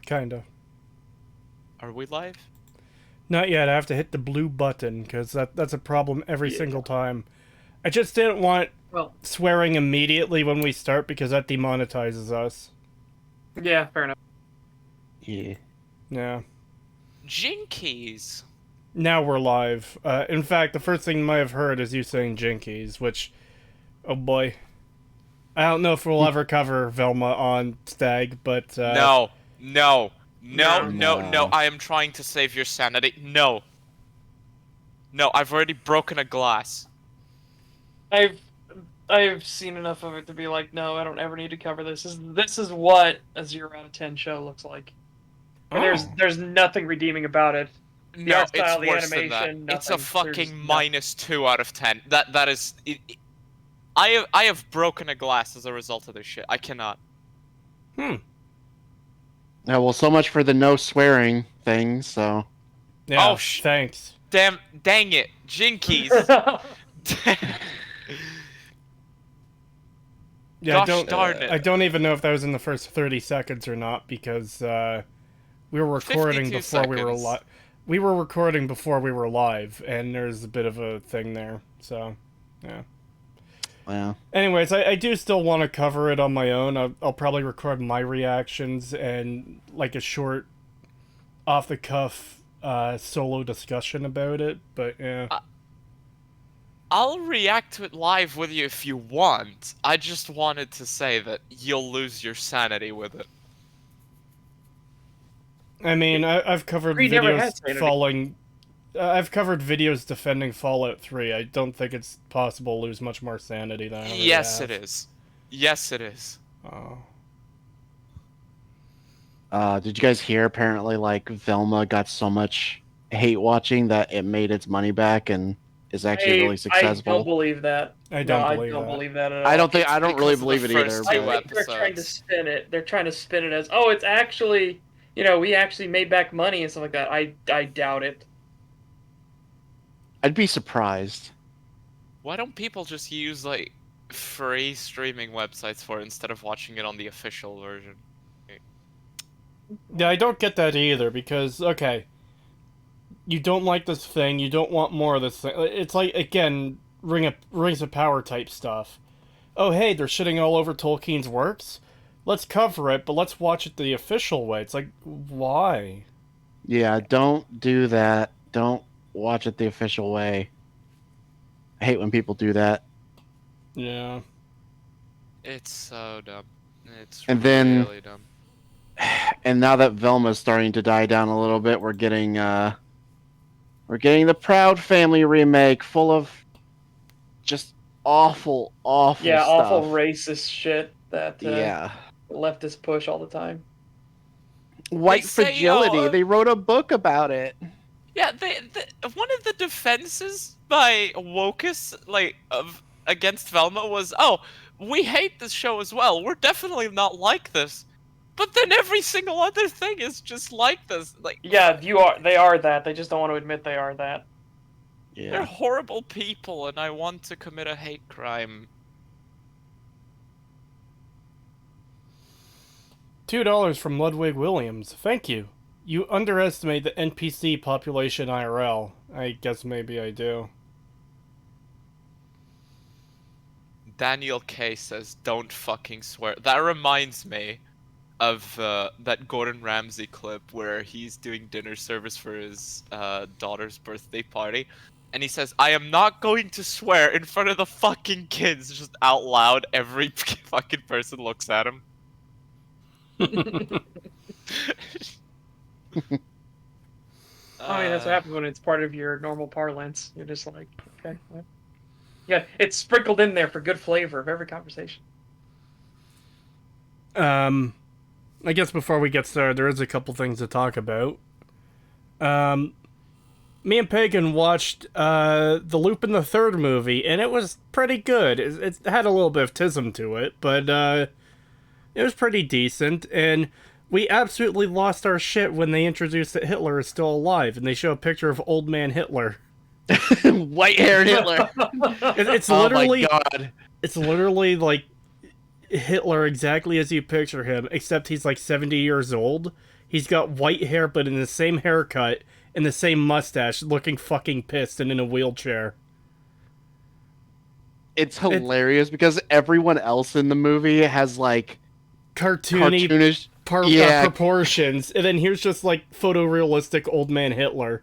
Kinda. Are we live? Not yet. I have to hit the blue button because that's a problem every Yeah. single time. I just didn't want Well, swearing immediately when we start because that demonetizes us. yeah, fair enough. Yeah. Yeah. Jinkies. Now we're live. In fact, the first thing you might have heard is you saying Jinkies, which, oh boy. I don't know if we'll ever cover Velma on Stag, but No. No. No, No. no, no, No. I am trying to save your sanity. No. No, I've already broken a glass. I've seen enough of it to be like, no, I don't ever need to cover this. This is what a 0 out of 10 show looks like. And there's nothing redeeming about it. The No, art style, it's the worse than that. animation, It's a nothing. fucking There's nothing. minus 2 out of 10. That is... I have broken a glass as a result of this shit. I cannot. Yeah, well, so much for the no swearing thing, so... yeah, Oh, thanks. Dang it. Jinkies. Yeah, Gosh darn it. I don't even know if that was in the first 30 seconds or not because we were recording 52 before we were seconds. live. We were recording before we were live, and there's a bit of a thing there. So, yeah. Well, Anyways, I do still want to cover it on my own. I'll probably record my reactions and like a short, off-the-cuff solo discussion about it. But yeah. I'll react to it live with you if you want. I just wanted to say that you'll lose your sanity with it. I mean, I've covered Creed never had videos sanity. falling. I've covered videos defending Fallout 3. I don't think it's possible to lose much more sanity than I already Yes, have. it is. Yes, it is. Oh. did you guys hear, apparently, like, Velma got so much hate watching that it made its money back and is actually really I successful? don't believe that. I don't no, believe I don't that. believe that at all. I don't really Because of believe the it either. first But... two I think they're trying to episodes. spin it. They're trying to spin it as, oh, it's actually, we actually made back money and stuff like that. I doubt it. I'd be surprised. Why don't people just use, like, free streaming websites for it instead of watching it on the official version? Yeah, I don't get that either because, okay, you don't like this thing, you don't want more of this thing. It's like, again, Rings of Power type stuff. Oh, hey, they're shitting all over Tolkien's works? Let's cover it, but let's watch it the official way. It's like, why? Yeah, don't do that. Don't watch it the official way. I hate when people do that. Yeah. It's so dumb. It's And then- really dumb. And now that Velma's starting to die down a little bit, we're getting the Proud Family remake full of just awful Yeah, stuff. awful racist shit that Yeah. leftists push all the time. White They say, fragility. They wrote a book about it. Yeah, one of the defenses by Wokus, against Velma was, oh, we hate this show as well. We're definitely not like this. But then every single other thing is just like this. Like, Yeah, they are that. They just don't want to admit they are that. they're Yeah. horrible people, and I want to commit a hate crime. $2 from Ludwig Williams. Thank you. You underestimate the NPC population IRL. I guess maybe I do. Daniel K says, don't fucking swear. That reminds me of that Gordon Ramsay clip where he's doing dinner service for his daughter's birthday party. And he says, I am not going to swear in front of the fucking kids, just out loud. Every fucking person looks at him. I mean, that's what happens when it's part of your normal parlance. You're just like, okay. Well. Yeah, it's sprinkled in there for good flavor of every conversation. I guess before we get started, there is a couple things to talk about. Me and Pagan watched the Lupin the Third movie, and it was pretty good. It had a little bit of tism to it, but it was pretty decent. And we absolutely lost our shit when they introduced that Hitler is still alive, and they show a picture of old man Hitler. White-haired Hitler. It's Oh literally, my god. it's literally like Hitler exactly as you picture him, except he's like 70 years old. He's got white hair, but in the same haircut and the same mustache, looking fucking pissed and in a wheelchair. It's hilarious because everyone else in the movie has like Cartoony yeah, proportions, and then here's just like photorealistic old man Hitler.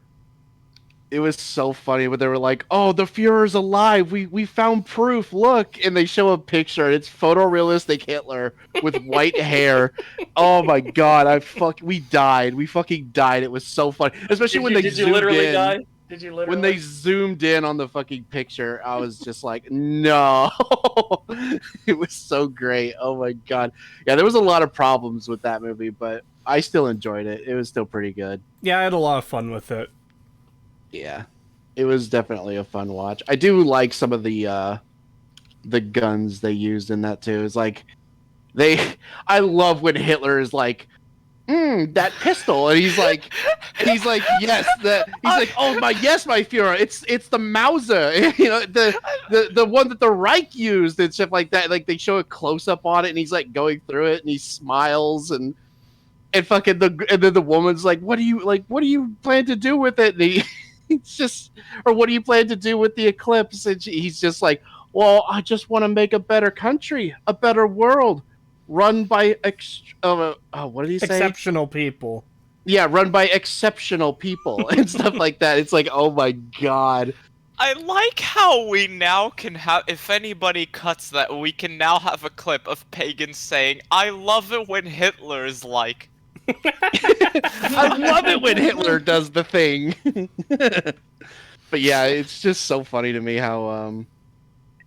it was so funny when they were like, "Oh, the Fuhrer's alive. We found proof. Look!" And they show a picture. And it's photorealistic Hitler with white hair. Oh my god! We died. We fucking died. It was so funny, especially when they did you zoomed literally in. die? Did you literally? When they zoomed in on the fucking picture, I was just like, "No!" It was so great. Oh my god! Yeah, there was a lot of problems with that movie, but I still enjoyed it. It was still pretty good. Yeah, I had a lot of fun with it. Yeah, it was definitely a fun watch. I do like some of the guns they used in that too. It's like I love when Hitler is like, that pistol, and he's like, yes, oh my, yes, my Führer, it's the Mauser, you know, the one that the Reich used and stuff like that. Like they show a close up on it, and he's like going through it, and he smiles and fucking and then the woman's like, what do you plan to do with it? And it's just, or what do you plan to do with the eclipse? And he's just like, well, I just want to make a better country, a better world, run by what did he say? Exceptional people. Yeah, run by exceptional people and stuff like that. It's like, oh my god. I like how we now can have, if anybody cuts that, we can now have a clip of pagans saying, I love it when Hitler is like. I love it when Hitler does the thing. But yeah, it's just so funny to me how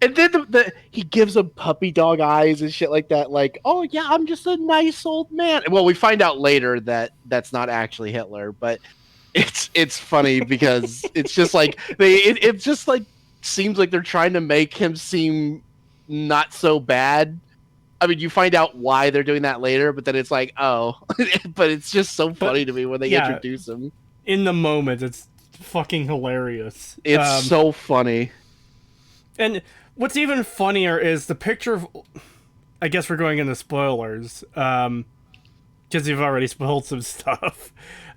and then he gives him puppy dog eyes and shit like that, like, oh yeah, I'm just a nice old man. Well, we find out later that that's not actually Hitler, but it's funny because it's just like it just like seems like they're trying to make him seem not so bad. I mean, you find out why they're doing that later, but then it's like, oh, but it's just so funny to me when they introduce him. In the moment, it's fucking hilarious. It's so funny. And what's even funnier is the picture of, I guess we're going into spoilers, because you've already spoiled some stuff.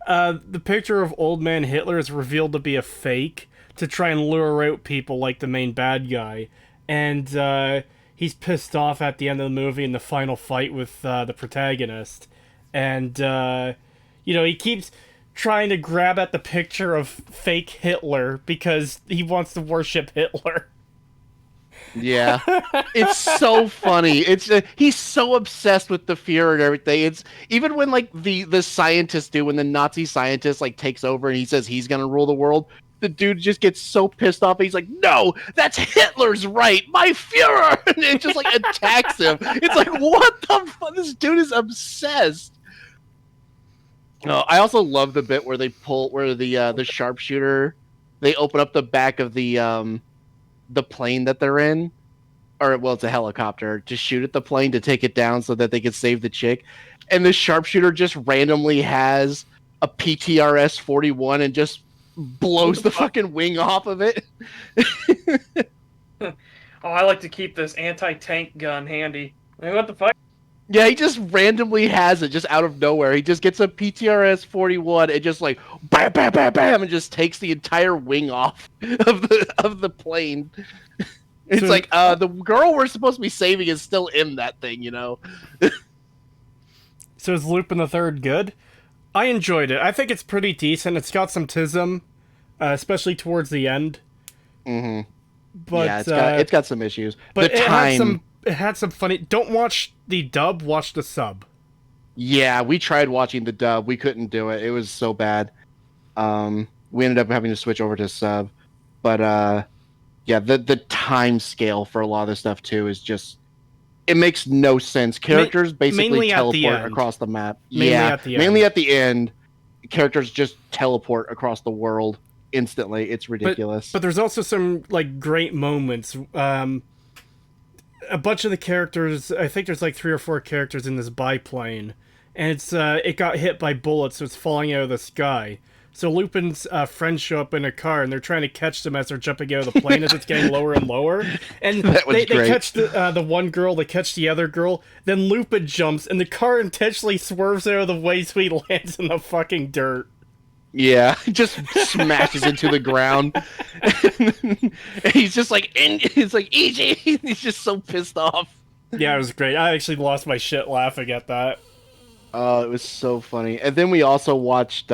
The picture of old man Hitler is revealed to be a fake to try and lure out people like the main bad guy. And, he's pissed off at the end of the movie in the final fight with the protagonist. And, he keeps trying to grab at the picture of fake Hitler because he wants to worship Hitler. Yeah. It's so funny. It's he's so obsessed with the Fuhrer and everything. It's even when like the scientists do, when the Nazi scientist like takes over and he says he's gonna rule the world, the dude just gets so pissed off. He's like, no, that's Hitler's right. My Führer. And it just like attacks him. It's like, what the fuck? This dude is obsessed. I also love the bit where the sharpshooter, they open up the back of the plane that they're in, or well, it's a helicopter, to shoot at the plane to take it down so that they can save the chick. And the sharpshooter just randomly has a PTRS 41 and just blows the fucking wing off of it. Oh, I like to keep this anti-tank gun handy. I mean, what the fuck? Yeah, he just randomly has it just out of nowhere. He just gets a PTRS 41 and just like bam, bam, bam, bam, and just takes the entire wing off of the plane. It's like the girl we're supposed to be saving is still in that thing, you know. So is Lupin the Third good? I enjoyed it. I think it's pretty decent. It's got some tism, especially towards the end. Mm-hmm. But yeah, it's got some issues. But it had some funny. Don't watch the dub. Watch the sub. Yeah, we tried watching the dub. We couldn't do it. It was so bad. We ended up having to switch over to sub. But yeah, the time scale for a lot of this stuff too is just, it makes no sense. Characters basically teleport across the map. Mainly at the end. Characters just teleport across the world instantly. It's ridiculous. But there's also some like great moments. A bunch of the characters, I think there's like 3 or 4 characters in this biplane, and it got hit by bullets, so it's falling out of the sky. So Lupin's friends show up in a car, and they're trying to catch them as they're jumping out of the plane as it's getting lower and lower. And That was they great. catch the one girl, they catch the other girl. Then Lupin jumps, and the car intentionally swerves out of the way so he lands in the fucking dirt. Yeah, just smashes into the ground. And he's just like, he's like, easy. He's just so pissed off. Yeah, it was great. I actually lost my shit laughing at that. Oh, it was so funny. And then we also watched,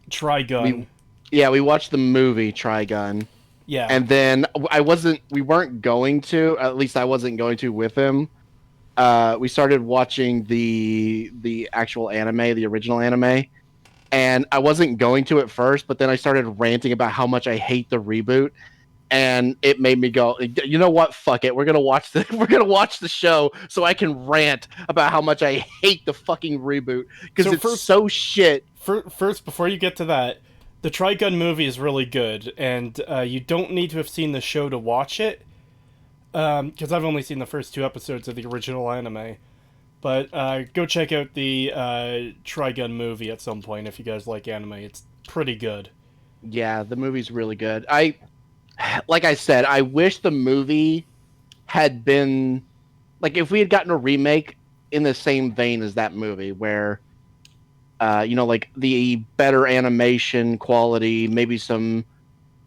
Trigun. we watched the movie Trigun. Yeah. And then we weren't going to, at least I wasn't going to with him. We started watching the actual anime, the original anime. And I wasn't going to at first, but then I started ranting about how much I hate the reboot. And it made me go, you know what? Fuck it. We're gonna watch the show so I can rant about how much I hate the fucking reboot because it's so shit. First, before you get to that, the Trigun movie is really good, and you don't need to have seen the show to watch it. Because I've only seen the first 2 episodes of the original anime. But go check out the Trigun movie at some point if you guys like anime. It's pretty good. Yeah, the movie's really good. Like I said, I wish the movie had been like if we had gotten a remake in the same vein as that movie, where like the better animation quality, maybe some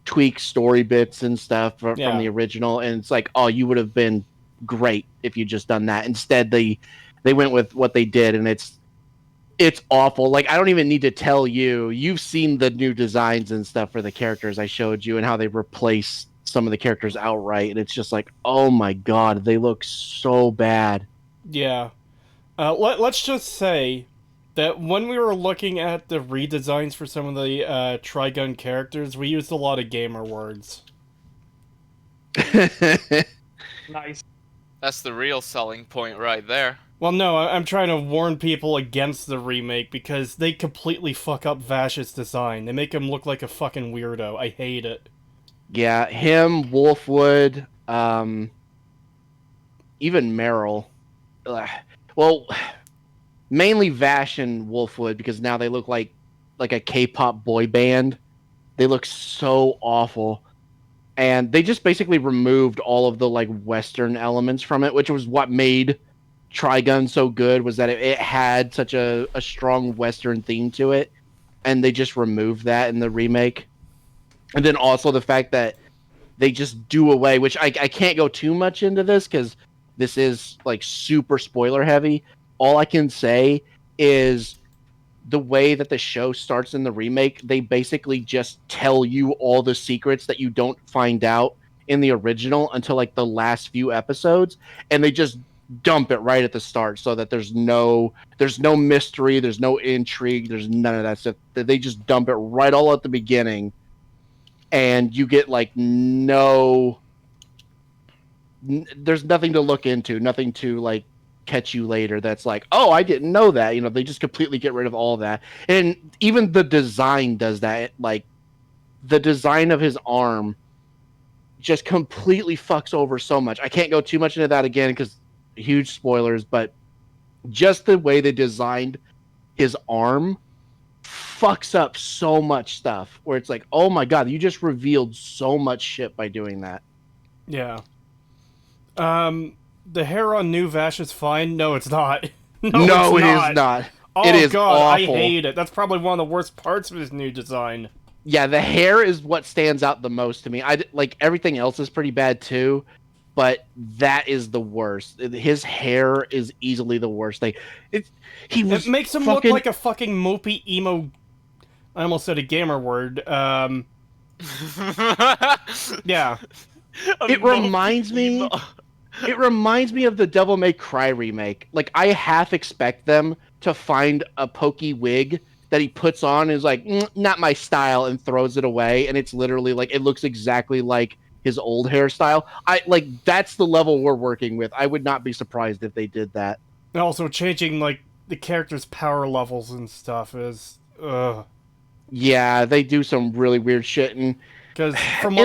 tweak story bits and stuff from the original, and it's like, oh, you would have been great if you just done that. Instead, they went with what they did, and it's awful. Like, I don't even need to tell you. You've seen the new designs and stuff for the characters I showed you and how they replace some of the characters outright. And it's just like, oh my god, they look so bad. Yeah. Let's just say that when we were looking at the redesigns for some of the Trigun characters, we used a lot of gamer words. Nice. That's the real selling point right there. Well, no, I'm trying to warn people against the remake because they completely fuck up Vash's design. They make him look like a fucking weirdo. I hate it. Yeah, him, Wolfwood, even Meryl. Well, mainly Vash and Wolfwood because now they look like a K-pop boy band. They look so awful. And they just basically removed all of the like Western elements from it, which was what made Trigun so good, was that it had such a strong Western theme to it, and they just removed that in the remake. And then also the fact that they just do away, which I can't go too much into this because this is like super spoiler heavy. All I can say is the way that the show starts in the remake, they basically just tell you all the secrets that you don't find out in the original until like the last few episodes, and they just dump it right at the start so that there's no mystery, there's no intrigue, there's none of that stuff. They just dump it right all at the beginning, and you get like there's nothing to look into, nothing to like catch you later that's like, oh, I didn't know that. They just completely get rid of all that. And even the design does that. Like, the design of his arm just completely fucks over so much. I can't go too much into that again because huge spoilers, but just the way they designed his arm fucks up so much stuff where it's like, oh my god, you just revealed so much shit by doing that. Yeah. The hair on New Vash is fine. No, it's not. No, it is not. Oh, it is God, awful. I hate it. That's probably one of the worst parts of his new design. Yeah, the hair is what stands out the most to me. Like, everything else is pretty bad too, but that is the worst. His hair is easily the worst thing. It makes him look like a fucking mopey emo. I almost said a gamer word. Yeah. It reminds me. It reminds me of the Devil May Cry remake. Like, I half expect them to find a pokey wig that he puts on and is like, not my style, and throws it away. And it's literally like, it looks exactly like his old hairstyle. That's the level we're working with. I would not be surprised if they did that. And also changing, like, the character's power levels and stuff is, Yeah, they do some really weird shit. And because from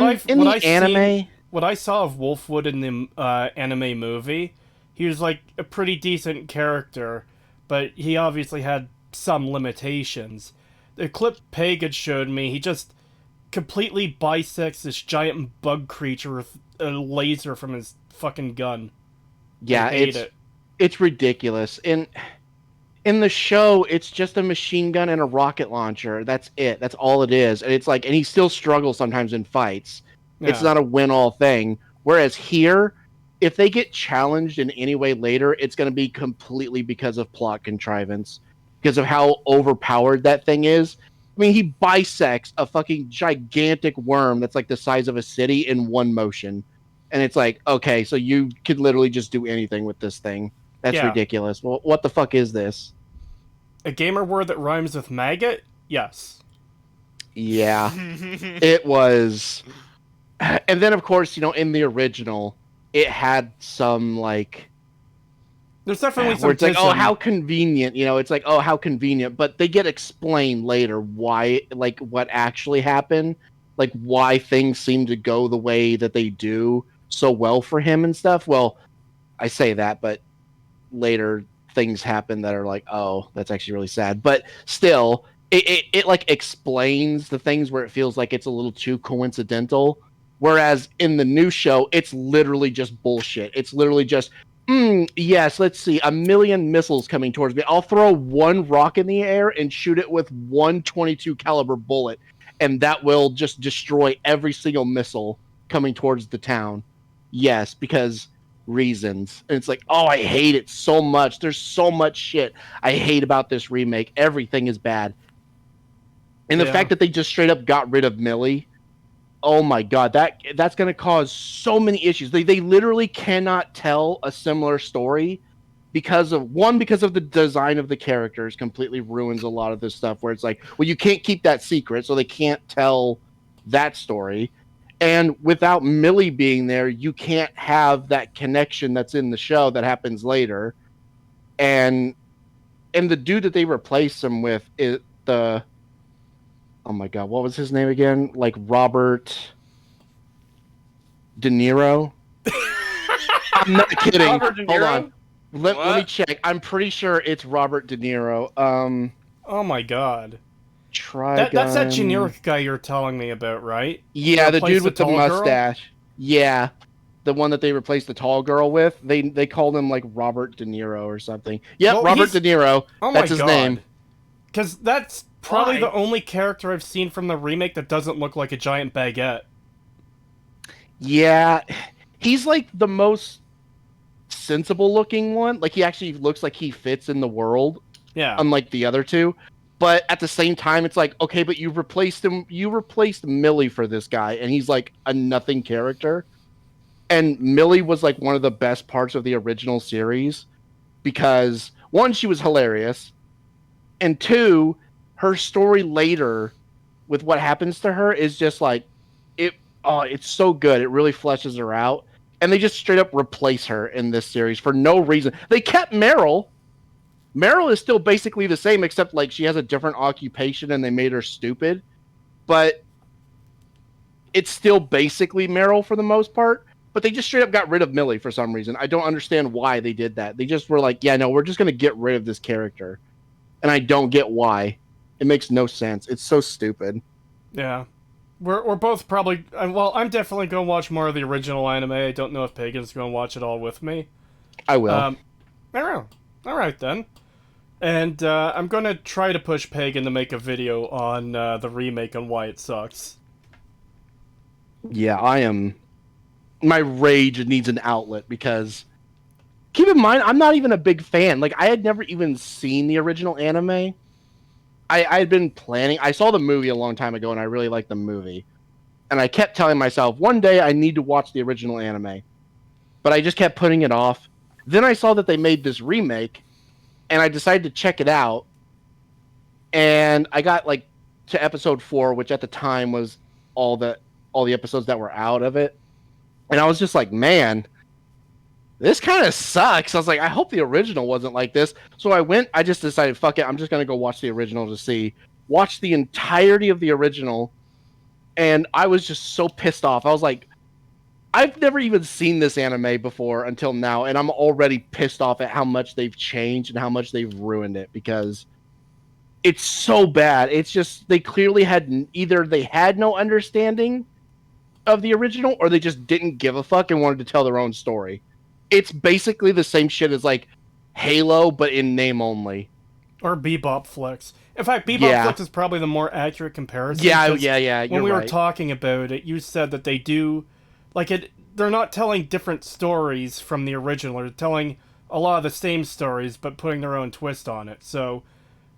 what I saw of Wolfwood in the anime movie, he was like a pretty decent character, but he obviously had some limitations. the clip Pagan showed me, he just completely bisects this giant bug creature with a laser from his fucking gun. Yeah, I hate it. it's ridiculous. In the show, it's just a machine gun and a rocket launcher. That's it. That's all it is. And it's like, and he still struggles sometimes in fights. It's Yeah. not a win-all thing. Whereas here, if they get challenged in any way later, it's going to be completely because of plot contrivance, because of how overpowered that thing is. I mean, he bisects a fucking gigantic worm that's like the size of a city in one motion. And it's like, okay, so you could literally just do anything with this thing. That's Yeah. ridiculous. Well, what the fuck is this? A gamer word that rhymes with maggot? Yes. Yeah, it was. And then, of course, in the original, it had some like There's definitely some where it's like, oh, tism. how convenient. It's like, oh, how convenient. But they get explained later why, like, what actually happened, like why things seem to go the way that they do so well for him and stuff. Well, I say that, but later things happen that are like, oh, that's actually really sad. But still, it like explains the things where it feels like it's a little too coincidental. Whereas in the new show, it's literally just bullshit. It's literally just, yes, let's see, a million missiles coming towards me. I'll throw one rock in the air and shoot it with 122 caliber bullet, and that will just destroy every single missile coming towards the town. Yes, because reasons. And it's like, oh, I hate it so much. There's so much shit I hate about this remake. Everything is bad. And the fact that they just straight up got rid of Millie, oh my god, that's going to cause so many issues. They literally cannot tell a similar story because of the design of the characters completely ruins a lot of this stuff where it's like, well, you can't keep that secret, so they can't tell that story. And without Millie being there, you can't have that connection that's in the show that happens later. And the dude that they replaced him with is the, oh my god, what was his name again? Like Robert De Niro? I'm not kidding. Robert De Hold Niro? on. Let me What? check. I'm pretty sure it's Robert De Niro. Oh my god. Trigun. That's that generic guy you're telling me about, right? Yeah, the Replace dude with the tall girl? mustache. Yeah. The one that they replaced the tall girl with. They called him like Robert De Niro or something. Yep, Well, Robert he's- De Niro. Oh my That's his god. name. Because that's probably Why? the only character I've seen from the remake that doesn't look like a giant baguette. Yeah. He's like the most sensible looking one. Like he actually looks like he fits in the world, Yeah. unlike the other two. But at the same time, it's like, okay, but you replaced him. You replaced Millie for this guy, and he's like a nothing character. And Millie was like one of the best parts of the original series because one, she was hilarious, and two, her story later with what happens to her is just like it. Oh, it's so good. It really fleshes her out, and they just straight up replace her in this series for no reason. They kept Meryl. Meryl is still basically the same, except like she has a different occupation and they made her stupid. But it's still basically Meryl for the most part. But they just straight up got rid of Millie for some reason. I don't understand why they did that. They just were like, yeah, no, we're just going to get rid of this character. And I don't get why. It makes no sense. It's so stupid. Yeah. We're both probably... Well, I'm definitely going to watch more of the original anime. I don't know if Pagan's going to watch it all with me. I will. I don't know. Alright then. And I'm going to try to push Pagan to make a video on the remake and why it sucks. Yeah, I am. My rage needs an outlet because keep in mind, I'm not even a big fan. Like, I had never even seen the original anime. I had been planning. I saw the movie a long time ago, and I really liked the movie. And I kept telling myself, one day I need to watch the original anime. But I just kept putting it off. Then I saw that they made this remake, and I decided to check it out. And I got, like, to episode 4, which at the time was all the episodes that were out of it. And I was just like, man, this kind of sucks. I was like, I hope the original wasn't like this. So I just decided, fuck it, I'm just going to go watch the original to see. Watch the entirety of the original. And I was just so pissed off. I was like, I've never even seen this anime before until now. And I'm already pissed off at how much they've changed and how much they've ruined it. Because It's so bad. It's just they clearly had either they had no understanding of the original or they just didn't give a fuck and wanted to tell their own story. It's basically the same shit as like Halo, but in name only. Or Bebop Flicks. In fact, Bebop Yeah. Flicks is probably the more accurate comparison. Yeah, 'cause yeah. When You're we were right. talking about it, you said that they do, like they're not telling different stories from the original. They're telling a lot of the same stories, but putting their own twist on it. So,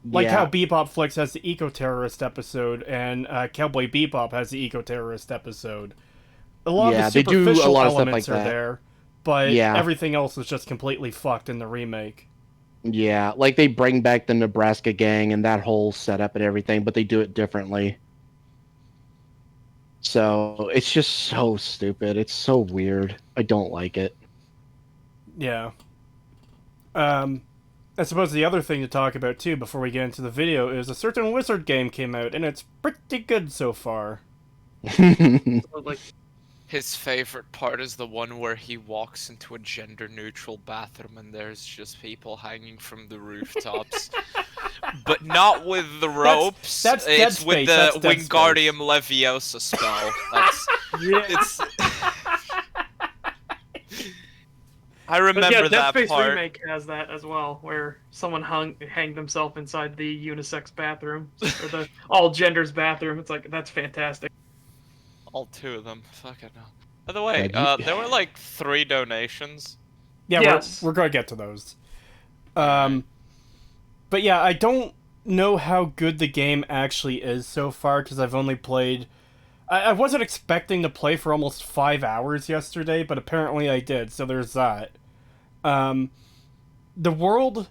like how Yeah. Bebop Flicks has the eco-terrorist episode, and Cowboy Bebop has the eco-terrorist episode. A lot Yeah, of the they do a superficial lot of stuff elements like are that. there, but Yeah. everything else is just completely fucked in the remake. Yeah, like they bring back the Nebraska gang and that whole setup and everything, but they do it differently. So it's just so stupid. It's so weird. I don't like it. Yeah. I suppose the other thing to talk about too before we get into the video is a certain Wizard game came out and it's pretty good so far. Like, His favorite part is the one where he walks into a gender-neutral bathroom and there's just people hanging from the rooftops. But not with the ropes. that's Dead it's with Space, the that's Dead Wingardium Leviosa spell. That's yeah. it's. I But remember yeah, Dead that Space part. Remake has that as well, where someone hanged themselves inside the unisex bathroom or the all genders bathroom. It's like that's fantastic. All two of them. Fucking hell. By the way, Yeah, you- there were like 3 donations. Yeah, Yes. we're gonna get to those. But yeah, I don't know how good the game actually is so far because I've only played. I wasn't expecting to play for almost 5 hours yesterday, but apparently I did, so there's that. The world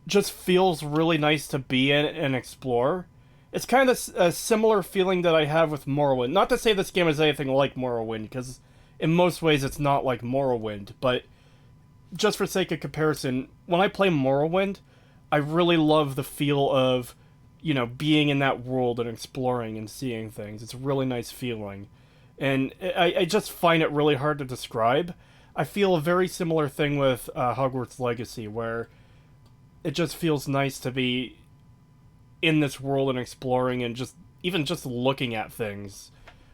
just feels really nice to be in and explore. It's kind of a similar feeling that I have with Morrowind. Not to say this game is anything like Morrowind, because in most ways it's not like Morrowind, but just for sake of comparison, when I play Morrowind, I really love the feel of, you know, being in that world and exploring and seeing things. It's a really nice feeling. And I just find it really hard to describe. I feel a very similar thing with Hogwarts Legacy, where it just feels nice to be in this world and exploring and just even just looking at things.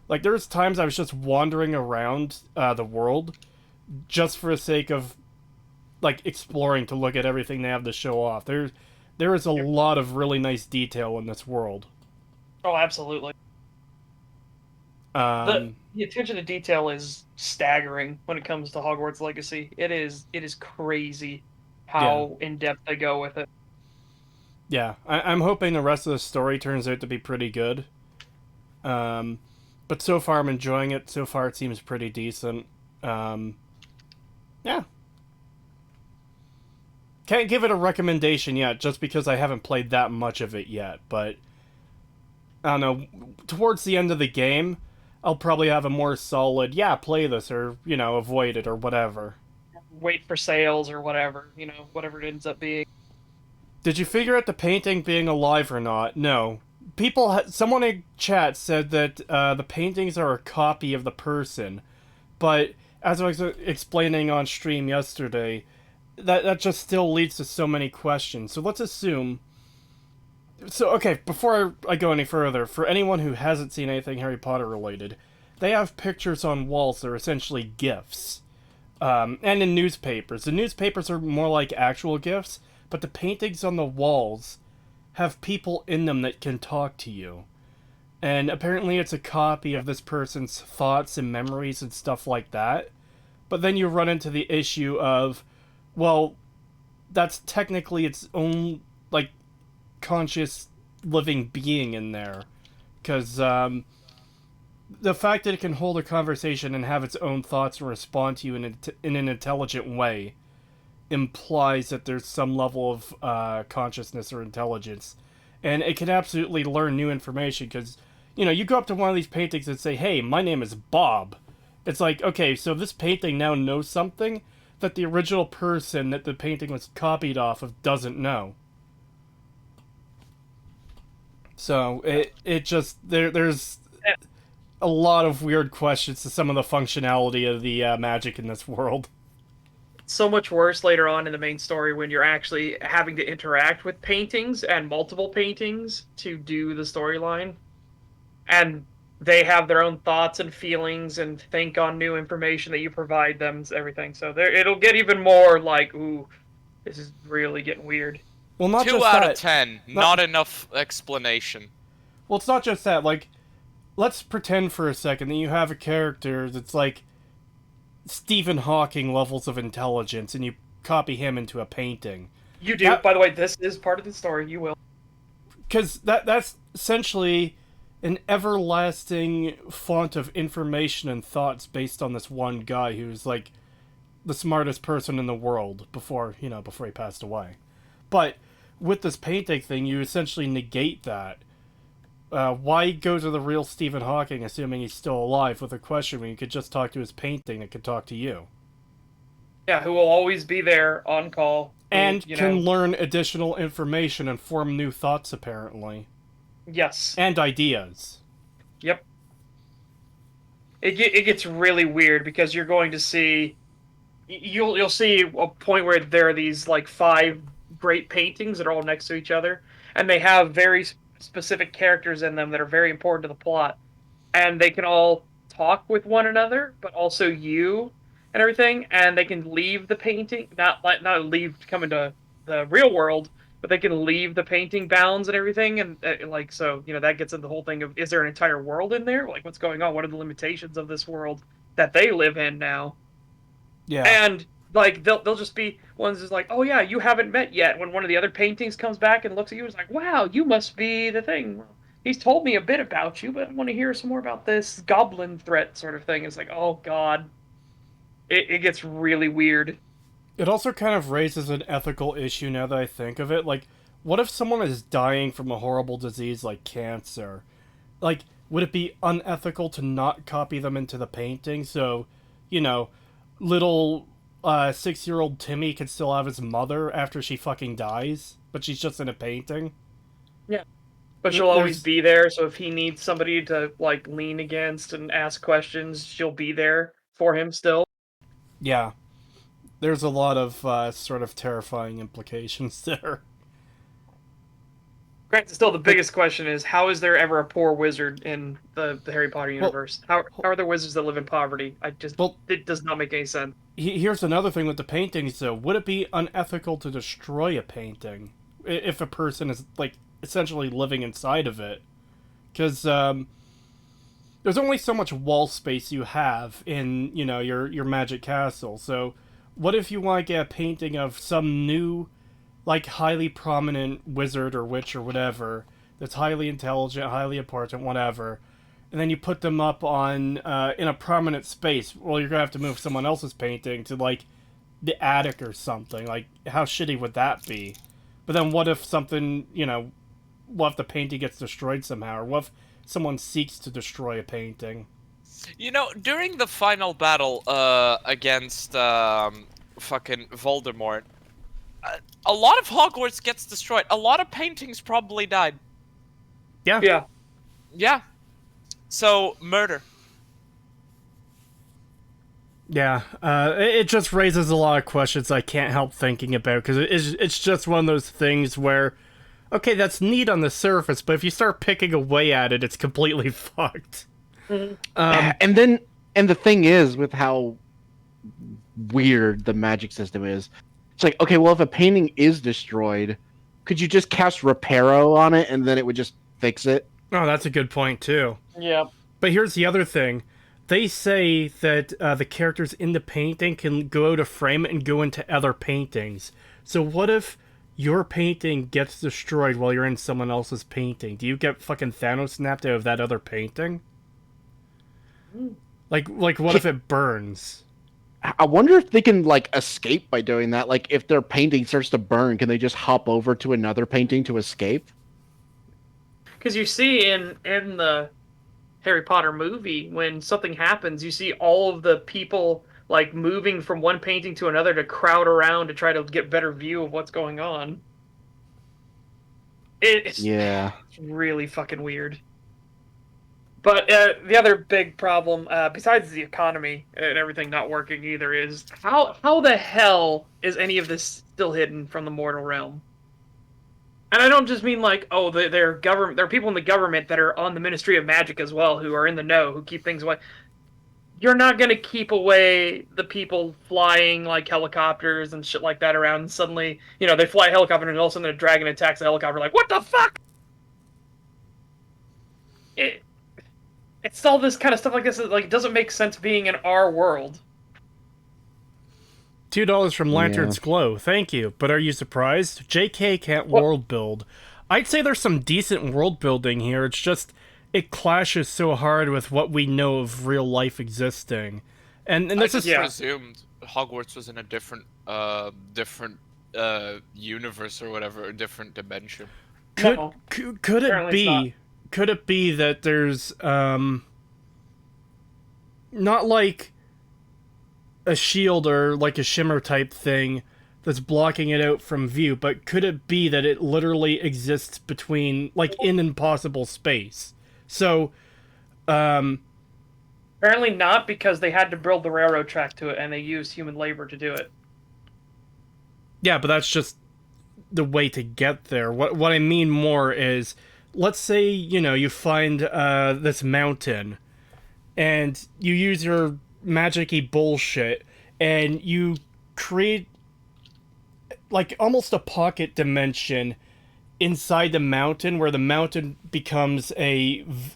Like there's times I was just wandering around the world just for the sake of like exploring to look at everything they have to show off. There is a lot of really nice detail in this world. Oh, absolutely. The attention to detail is staggering when it comes to Hogwarts Legacy. It is crazy how in depth they go with it. Yeah, I'm hoping the rest of the story turns out to be pretty good. But so far I'm enjoying it. So far it seems pretty decent. Yeah. Can't give it a recommendation yet, just because I haven't played that much of it yet, but I don't know, towards the end of the game, I'll probably have a more solid, yeah, play this, or, you know, avoid it, or whatever. Wait for sales or whatever, whatever it ends up being. Did you figure out the painting being alive or not? No. Someone in chat said that the paintings are a copy of the person, but as I was explaining on stream yesterday, that just still leads to so many questions. So let's assume... So, okay, before I go any further, for anyone who hasn't seen anything Harry Potter related, they have pictures on walls that are essentially GIFs. And in newspapers. The newspapers are more like actual GIFs, but the paintings on the walls have people in them that can talk to you. And apparently it's a copy of this person's thoughts and memories and stuff like that. But then you run into the issue of, well, that's technically its own, like, conscious living being in there. Because the fact that it can hold a conversation and have its own thoughts and respond to you in an intelligent way implies that there's some level of consciousness or intelligence. And it can absolutely learn new information because, you go up to one of these paintings and say, hey, my name is Bob. It's like, okay, so this painting now knows something that the original person that the painting was copied off of doesn't know. So it just there's a lot of weird questions to some of the functionality of the magic in this world. so much worse later on in the main story when you're actually having to interact with paintings and multiple paintings to do the storyline. And they have their own thoughts and feelings and think on new information that you provide them, everything. So there, it'll get even more like, ooh, this is really getting weird. Well, not 2 just out that. of 10. Not enough explanation. Well, it's not just that. Like, let's pretend for a second that you have a character that's like Stephen Hawking levels of intelligence, and you copy him into a painting. You do. By the way, this is part of the story. You will. Because that's essentially an everlasting font of information and thoughts based on this one guy who's like the smartest person in the world before he passed away. But with this painting thing, you essentially negate that. Why go to the real Stephen Hawking, assuming he's still alive, with a question when you could just talk to his painting that could talk to you? Yeah, who will always be there on call. And can learn additional information and form new thoughts, apparently. Yes. And ideas. Yep. It gets really weird because you're going to see... You'll see a point where there are these, like, 5 great paintings that are all next to each other, and they have very specific characters in them that are very important to the plot, and they can all talk with one another, but also you and everything, and they can leave the painting, not leave to come into the real world, but they can leave the painting bounds and everything, and like, so, that gets into the whole thing of, is there an entire world in there? Like, what's going on? What are the limitations of this world that they live in now? Yeah. And like they'll just be ones that's like, oh yeah, you haven't met yet. When one of the other paintings comes back and looks at you, it's like, wow, you must be the thing. He's told me a bit about you, but I want to hear some more about this goblin threat sort of thing. It's like, oh god, it gets really weird. It also kind of raises an ethical issue now that I think of it. Like, what if someone is dying from a horrible disease like cancer? Like, would it be unethical to not copy them into the painting so, little 6-year-old Timmy can still have his mother after she fucking dies, but she's just in a painting? Yeah. But she'll always be there, so if he needs somebody to, like, lean against and ask questions, she'll be there for him still. Yeah. There's a lot of sort of terrifying implications there. Granted, still the biggest question is, how is there ever a poor wizard in the Harry Potter universe? How are there wizards that live in poverty? It does not make any sense. Here's another thing with the paintings, though. Would it be unethical to destroy a painting if a person is, like, essentially living inside of it? Because there's only so much wall space you have in, your magic castle. So what if you want to get a painting of some new, like, highly prominent wizard or witch or whatever that's highly intelligent, highly important, whatever, and then you put them up on in a prominent space? Well, you're gonna have to move someone else's painting to, like, the attic or something. Like, how shitty would that be? But then what if something, what if the painting gets destroyed somehow, or what if someone seeks to destroy a painting? During the final battle against fucking Voldemort, a lot of Hogwarts gets destroyed. A lot of paintings probably died. Yeah. Yeah. So, murder. Yeah, it just raises a lot of questions I can't help thinking about, because it's just one of those things where, okay, that's neat on the surface, but if you start picking away at it, it's completely fucked. And the thing is, with how weird the magic system is, it's like, okay, well, if a painting is destroyed, could you just cast Reparo on it and then it would just fix it? Oh, that's a good point, too. Yeah. But here's the other thing. They say that the characters in the painting can go out of frame and go into other paintings. So what if your painting gets destroyed while you're in someone else's painting? Do you get fucking Thanos snapped out of that other painting? Like what if it burns? I wonder if they can, like, escape by doing that. Like, if their painting starts to burn, can they just hop over to another painting to escape? Because you see in the Harry Potter movie, when something happens, you see all of the people, like, moving from one painting to another to crowd around to try to get better view of what's going on. It's really fucking weird. But the other big problem, besides the economy and everything not working either, is how the hell is any of this still hidden from the mortal realm? And I don't just mean like, oh, they're government. There are people in the government that are on the Ministry of Magic as well, who are in the know, who keep things away. You're not gonna keep away the people flying like helicopters and shit like that around. And suddenly, they fly a helicopter, and all of a sudden a dragon attacks the helicopter. Like, what the fuck? It, it's all this kind of stuff like this. That, like, doesn't make sense being in our world. $2 from Yeah. Lantern's Glow. Thank you. But are you surprised? JK can't What? world build. I'd say there's some decent world building here. It's just it clashes so hard with what we know of real life existing. And I this just is Yeah. presumed Hogwarts was in a different universe or whatever, a different dimension. could No. could it Apparently it's be could it be that there's not like a shield or like a shimmer type thing that's blocking it out from view, but could it be that it literally exists between, like, in impossible space? So, Apparently not, because they had to build the railroad track to it, and they used human labor to do it. yeah, but that's just the way to get there. What I mean more is, let's say, you find this mountain, and you use your magic-y bullshit, and you create like almost a pocket dimension inside the mountain, where the mountain becomes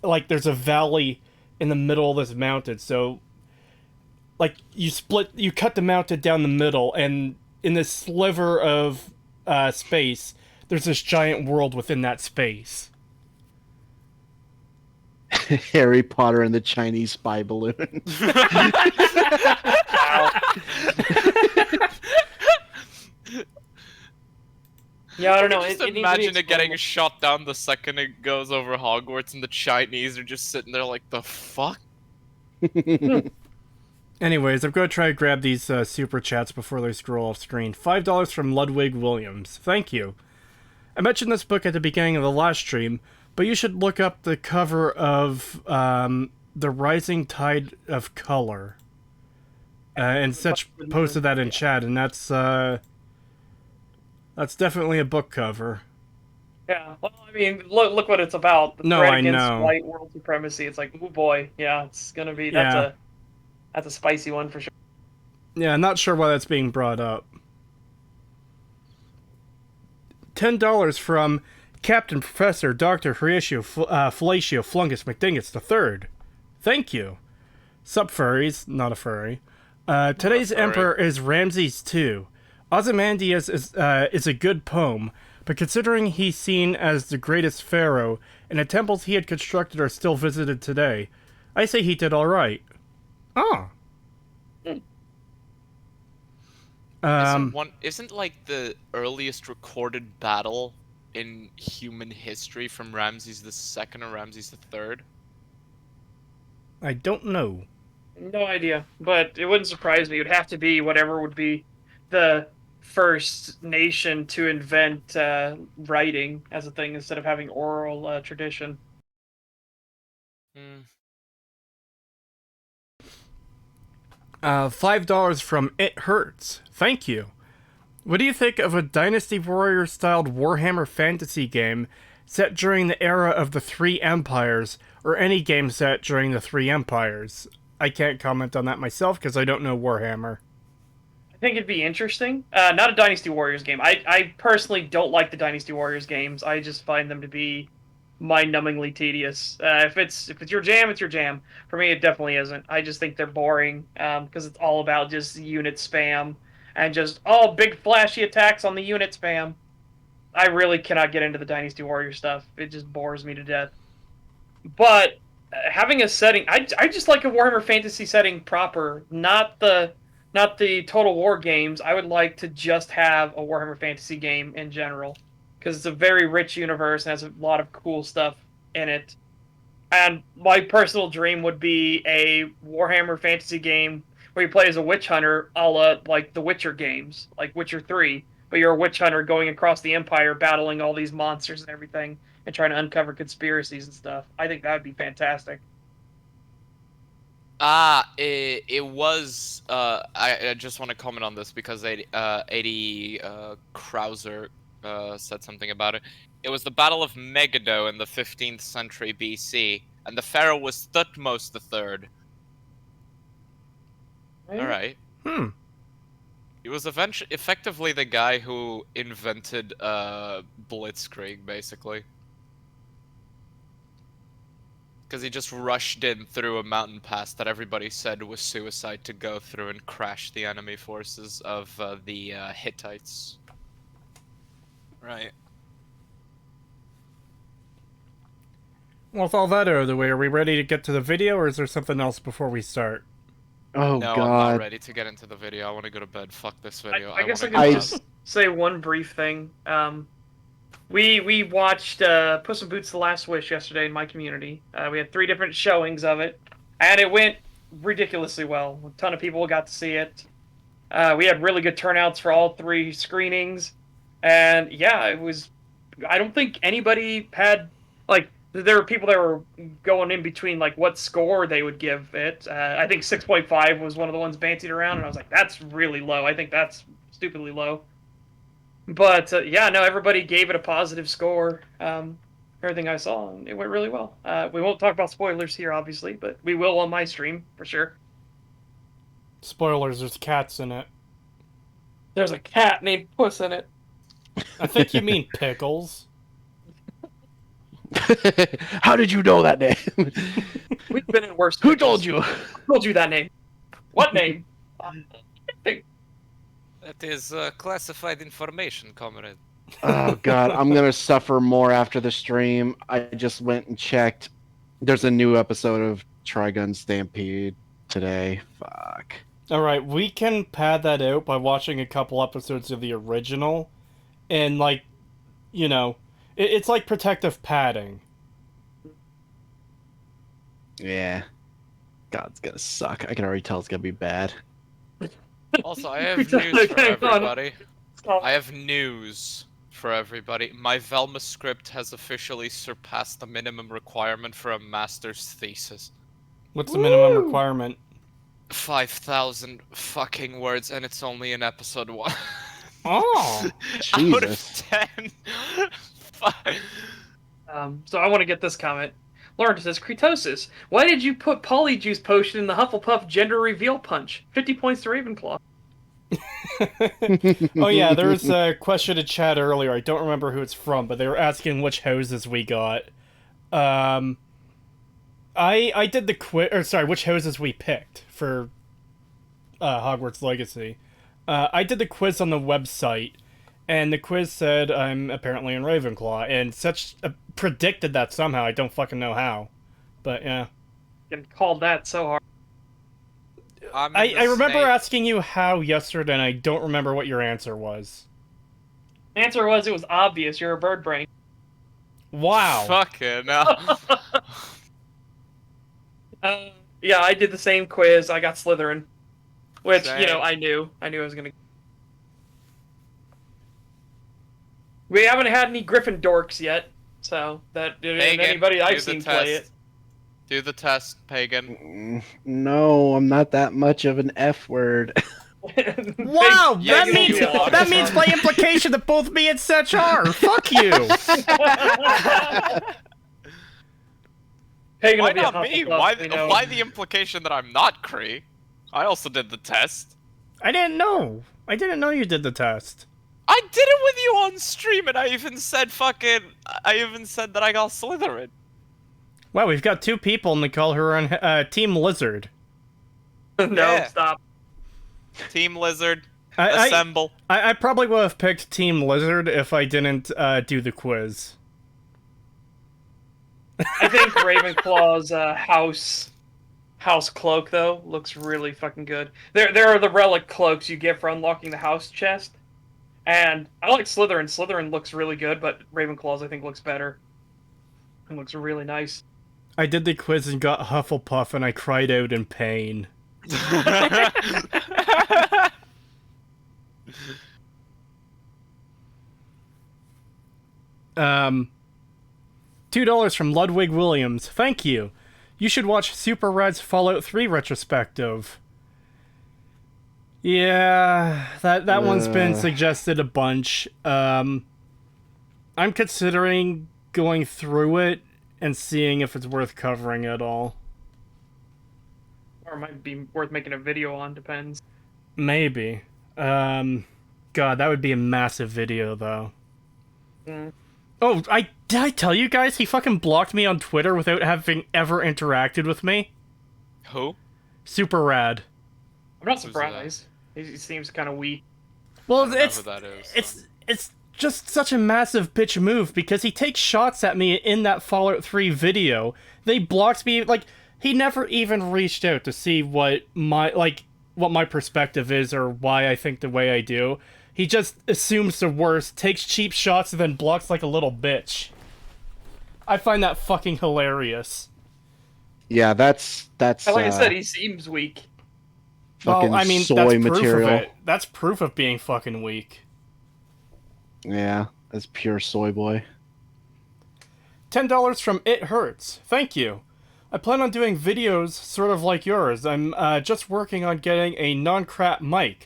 like there's a valley in the middle of this mountain. So like you cut the mountain down the middle, and in this sliver of space there's this giant world within that space. Harry Potter and the Chinese spy balloon. Wow. Yeah, I don't know. Just It needs to be imagine it getting explained. shot down the second it goes over Hogwarts, and the Chinese are just sitting there like, the fuck? Anyways, I'm going to try to grab these super chats before they scroll off screen. $5 from Ludwig Williams. Thank you. I mentioned this book at the beginning of the last stream, but you should look up the cover of The Rising Tide of Color. And such posted that in chat, and that's definitely a book cover. Yeah, well, I mean, look what it's about. The No, threat I against know. white world supremacy. It's like, oh boy, yeah, it's gonna be. Yeah. That's a spicy one for sure. Yeah, not sure why that's being brought up. $10 from Captain Professor Dr. Horatio Fellatio Flungus McDingus III. Thank you. Sup, furries. Not a furry. Today's furry. Emperor is Ramses II. Ozymandias is a good poem, but considering he's seen as the greatest pharaoh, and the temples he had constructed are still visited today, I say he did alright. Oh. Isn't like the earliest recorded battle in human history from Ramses II or Ramses III? I don't know. No idea, but it wouldn't surprise me. It would have to be whatever would be the first nation to invent writing as a thing instead of having oral tradition. Hmm. $5 from It Hurts. Thank you. What do you think of a Dynasty Warrior-styled Warhammer fantasy game set during the era of the Three Empires, or any game set during the Three Empires? I can't comment on that myself because I don't know Warhammer. I think it'd be interesting. Not a Dynasty Warriors game. I personally don't like the Dynasty Warriors games. I just find them to be mind-numbingly tedious. If it's your jam, it's your jam. For me, it definitely isn't. I just think they're boring because it's all about just unit spam and just big flashy attacks on the unit spam. I really cannot get into the Dynasty Warrior stuff. It just bores me to death. But having a setting, I just like a Warhammer Fantasy setting proper, not the Total War games. I would like to just have a Warhammer Fantasy game in general, because it's a very rich universe and has a lot of cool stuff in it. And my personal dream would be a Warhammer Fantasy game where you play as a witch hunter, a la like the Witcher games, like Witcher 3, but you're a witch hunter going across the Empire, battling all these monsters and everything, and trying to uncover conspiracies and stuff. I think that would be fantastic. It was. I just want to comment on this because 80 Krauser said something about it. It was the Battle of Megiddo in the 15th century BC, and the pharaoh was Thutmose III. All right. Hmm. He was effectively the guy who invented Blitzkrieg, basically. Because he just rushed in through a mountain pass that everybody said was suicide to go through and crash the enemy forces of the Hittites. Right. Well, with all that out of the way, are we ready to get to the video, or is there something else before we start? Oh No, I'm God. not ready to get into the video. I want to go to bed. Fuck this video. I guess I wanna can go just out. say one brief thing. We watched Puss in Boots: The Last Wish yesterday in my community. We had 3 different showings of it, and it went ridiculously well. A ton of people got to see it. We had really good turnouts for all 3 screenings, and yeah, it was. I don't think anybody had like. There were people that were going in between like what score they would give it. I think 6.5 was one of the ones bantied around, and I was like, that's really low. I think that's stupidly low. But yeah, no, everybody gave it a positive score. Everything I saw, and it went really well. We won't talk about spoilers here, obviously, but we will on my stream for sure. Spoilers, there's cats in it. There's a cat named Puss in it. I think you mean Pickles. How did you know that name? We've been in worse. Who pickles. told you? Who told you that name? What name? That is classified information, comrade. Oh God, I'm gonna suffer more after the stream. I just went and checked. There's a new episode of Trigun Stampede today. Fuck. All right, we can pad that out by watching a couple episodes of the original, and like, you know, it's like protective padding. Yeah. God, it's gonna suck. I can already tell it's gonna be bad. Also, I have news for Hang on. everybody. I have news for everybody. My Velma script has officially surpassed the minimum requirement for a master's thesis. What's the minimum requirement? 5,000 fucking words, and it's only in episode 1. Oh, Out of Jesus. 10. Fuck. So I want to get this comment. Lauren says, Creetosis, why did you put Polyjuice potion in the Hufflepuff gender reveal punch? 50 points to Ravenclaw. oh yeah. There was a question in chat earlier. I don't remember who it's from, but they were asking which houses we got. I did the quiz, or sorry, which houses we picked for Hogwarts Legacy. I did the quiz on the website, and the quiz said I'm apparently in Ravenclaw, and such predicted that somehow. I don't fucking know how, but yeah. Getting called that so hard. I remember asking you how yesterday, and I don't remember what your answer was. Answer was it was obvious. You're a bird brain. Wow. Fucking no. Yeah, I did the same quiz. I got Slytherin, which Same. you know I knew I was gonna. We haven't had any Griffin dorks yet, so that Pagan, anybody do I've the seen test. play it. Do the test, Pagan. No, I'm not that much of an F word. Wow, Yes, you are. that means by implication that both me and Setch are. Fuck you. Pagan Why will be a not me? Hufflepuff, you know. Why the implication that I'm not Kree? I also did the test. I didn't know. I didn't know you did the test. I did it with you on stream, and I even said that I got Slytherin. Wow, we've got 2 people, and they call her on Team Lizard. No, Yeah. stop. Team Lizard, I assemble. I probably would have picked Team Lizard if I didn't do the quiz. I think Ravenclaw's house cloak though looks really fucking good. There are the relic cloaks you get for unlocking the house chest, and I like Slytherin. Slytherin looks really good, but Ravenclaw's I think looks better. It looks really nice. I did the quiz and got Hufflepuff, and I cried out in pain. $2 from Ludwig Williams. Thank you. You should watch Super Rad's Fallout 3 retrospective. Yeah, that one's been suggested a bunch. I'm considering going through it and seeing if it's worth covering at all. Or it might be worth making a video on, depends. Maybe. God, that would be a massive video, though. Mm. Oh, did I tell you guys he fucking blocked me on Twitter without having ever interacted with me? Who? Super Rad. I'm not Who's surprised. He seems kind of weak. Well, I don't know who that is. it's just such a massive bitch move because he takes shots at me in that Fallout 3 video. They blocked me, like, he never even reached out to see what my perspective is or why I think the way I do. He just assumes the worst, takes cheap shots, and then blocks like a little bitch. I find that fucking hilarious. Yeah, that's Like I said, he seems weak. fucking Well, I mean, soy that's proof material. of it. That's proof of being fucking weak. Yeah, that's pure soy boy. $10 from It Hurts. Thank you. I plan on doing videos sort of like yours. I'm just working on getting a non-crap mic.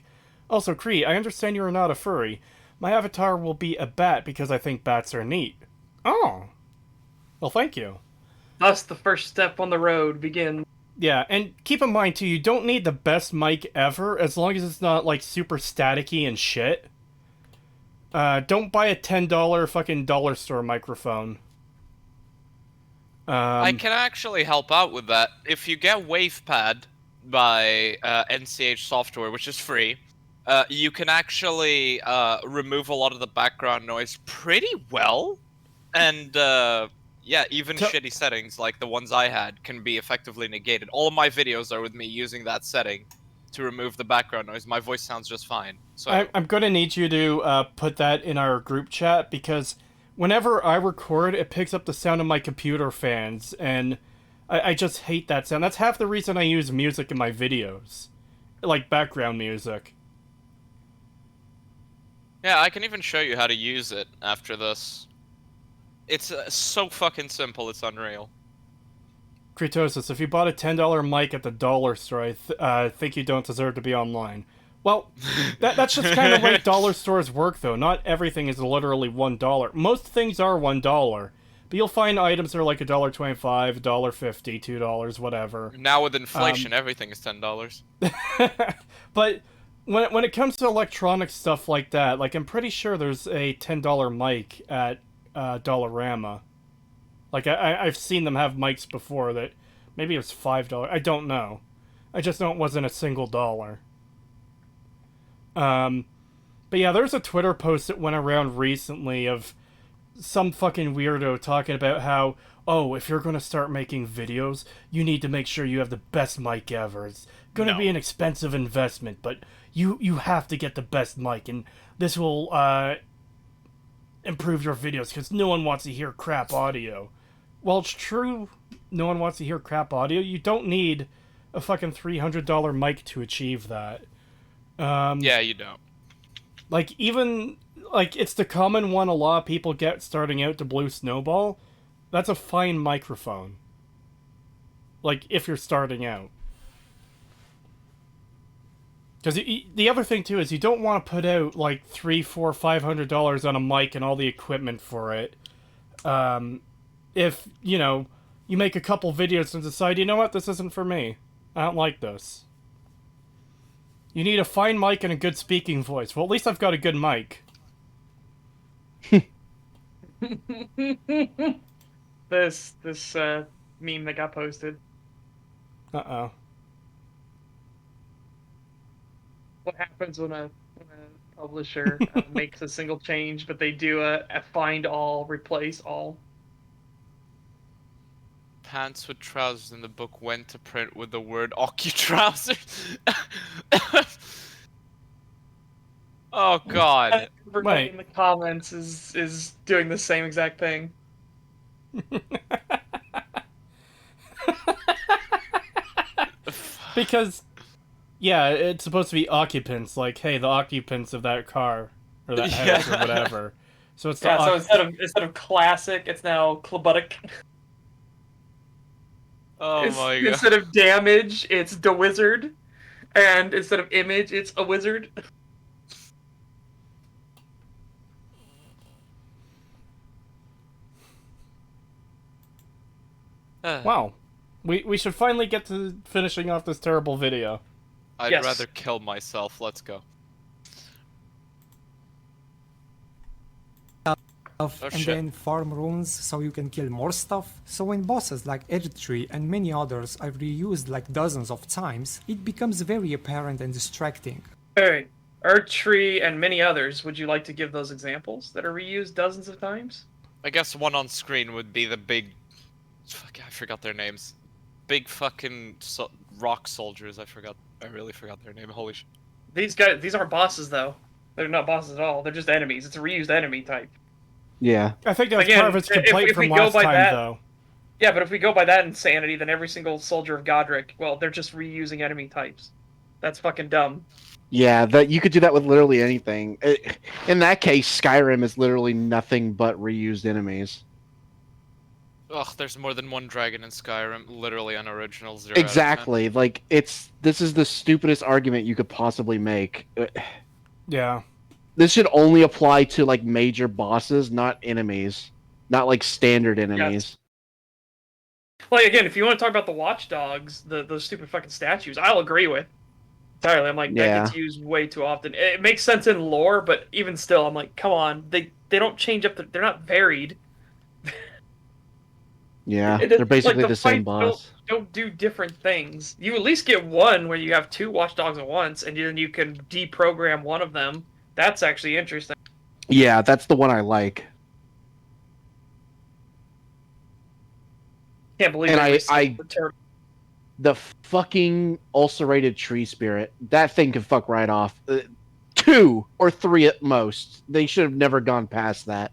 Also, Cree, I understand you are not a furry. My avatar will be a bat because I think bats are neat. Oh. Well, thank you. Thus, the first step on the road begins. Yeah, and keep in mind, too, you don't need the best mic ever, as long as it's not, like, super staticky and shit. Don't buy a $10 fucking dollar store microphone. I can actually help out with that. If you get WavePad by NCH Software, which is free, you can actually remove a lot of the background noise pretty well. And yeah, even shitty settings like the ones I had can be effectively negated. All of my videos are with me using that setting to remove the background noise. My voice sounds just fine. So I'm going to need you to put that in our group chat, because whenever I record, it picks up the sound of my computer fans, and I just hate that sound. That's half the reason I use music in my videos. Like background music. yeah, I can even show you how to use it after this. It's so fucking simple, it's unreal. Creetosis, if you bought a $10 mic at the dollar store, I think you don't deserve to be online. Well, that's just kind of the way dollar stores work, though. Not everything is literally $1. Most things are $1, but you'll find items that are like $1.25, $1.50, $2, whatever. Now with inflation, everything is $10. But when it comes to electronic stuff like that, like, I'm pretty sure there's a $10 mic at Dollarama. Like, I've seen them have mics before that maybe it was $5. I don't know. I just know it wasn't a single dollar. But yeah, there's a Twitter post that went around recently of some fucking weirdo talking about how, oh, if you're going to start making videos, you need to make sure you have the best mic ever. It's going to be an expensive investment, but you have to get the best mic, and this will improve your videos, because no one wants to hear crap audio. Well, it's true, no one wants to hear crap audio. You don't need a fucking $300 mic to achieve that. Yeah, you don't. Like, even, like, it's the common one a lot of people get starting out to Blue Snowball. That's a fine microphone. Like, if you're starting out. Because the other thing, too, is you don't want to put out, like, $300, $400, $500 on a mic and all the equipment for it. If, you know, you make a couple videos and decide, you know what, this isn't for me. I don't like this. You need a fine mic and a good speaking voice. Well, at least I've got a good mic. This meme that got posted. Uh-oh. What happens when a publisher makes a single change, but they do a find all, replace all? Pants with trousers in the book went to print with the word "OccuTrousers." Oh god. Everybody in the comments is doing the same exact thing. Because, yeah, it's supposed to be occupants. Like, hey, the occupants of that car or that house or whatever. So it's so instead of classic, it's now clubbutic. Oh my god. Instead of damage, it's the wizard, and instead of image, it's a wizard. Wow. We should finally get to finishing off this terrible video. I'd Yes. rather kill myself. Let's go. stuff and shit. then farm runes so you can kill more stuff. So when bosses like Erdtree and many others are reused like dozens of times, it becomes very apparent and distracting. Alright. Erdtree and many others, would you like to give those examples that are reused dozens of times? I guess one on screen would be the big. Fuck, I forgot their names. Big fucking rock soldiers. I really forgot their name. Holy shit. These aren't bosses though. They're not bosses at all. They're just enemies. It's a reused enemy type. Yeah. I think that's Again, part of its complaint if we from go last by time, that- though. Yeah, but if we go by that insanity, then every single soldier of Godric, well, they're just reusing enemy types. That's fucking dumb. Yeah, that you could do that with literally anything. In that case, Skyrim is literally nothing but reused enemies. Ugh, there's more than one dragon in Skyrim. Literally an original 0 out of 10. Exactly. Like this is the stupidest argument you could possibly make. Yeah. This should only apply to like major bosses, not enemies. Not like standard enemies. Like again, if you want to talk about the watchdogs, those stupid fucking statues, I'll agree with entirely. I'm like Yeah. that gets used way too often. It makes sense in lore, but even still, I'm like, come on, they don't change up. They're not varied. Yeah, It- they're basically like, the same fights boss. Don't do different things. You at least get one where you have two watchdogs at once, and then you can deprogram one of them. That's actually interesting. Yeah, that's the one I like. Can't believe And they I- recycled the turtle. The fucking ulcerated tree spirit. That thing can fuck right off. 2 or 3 at most. They should have never gone past that.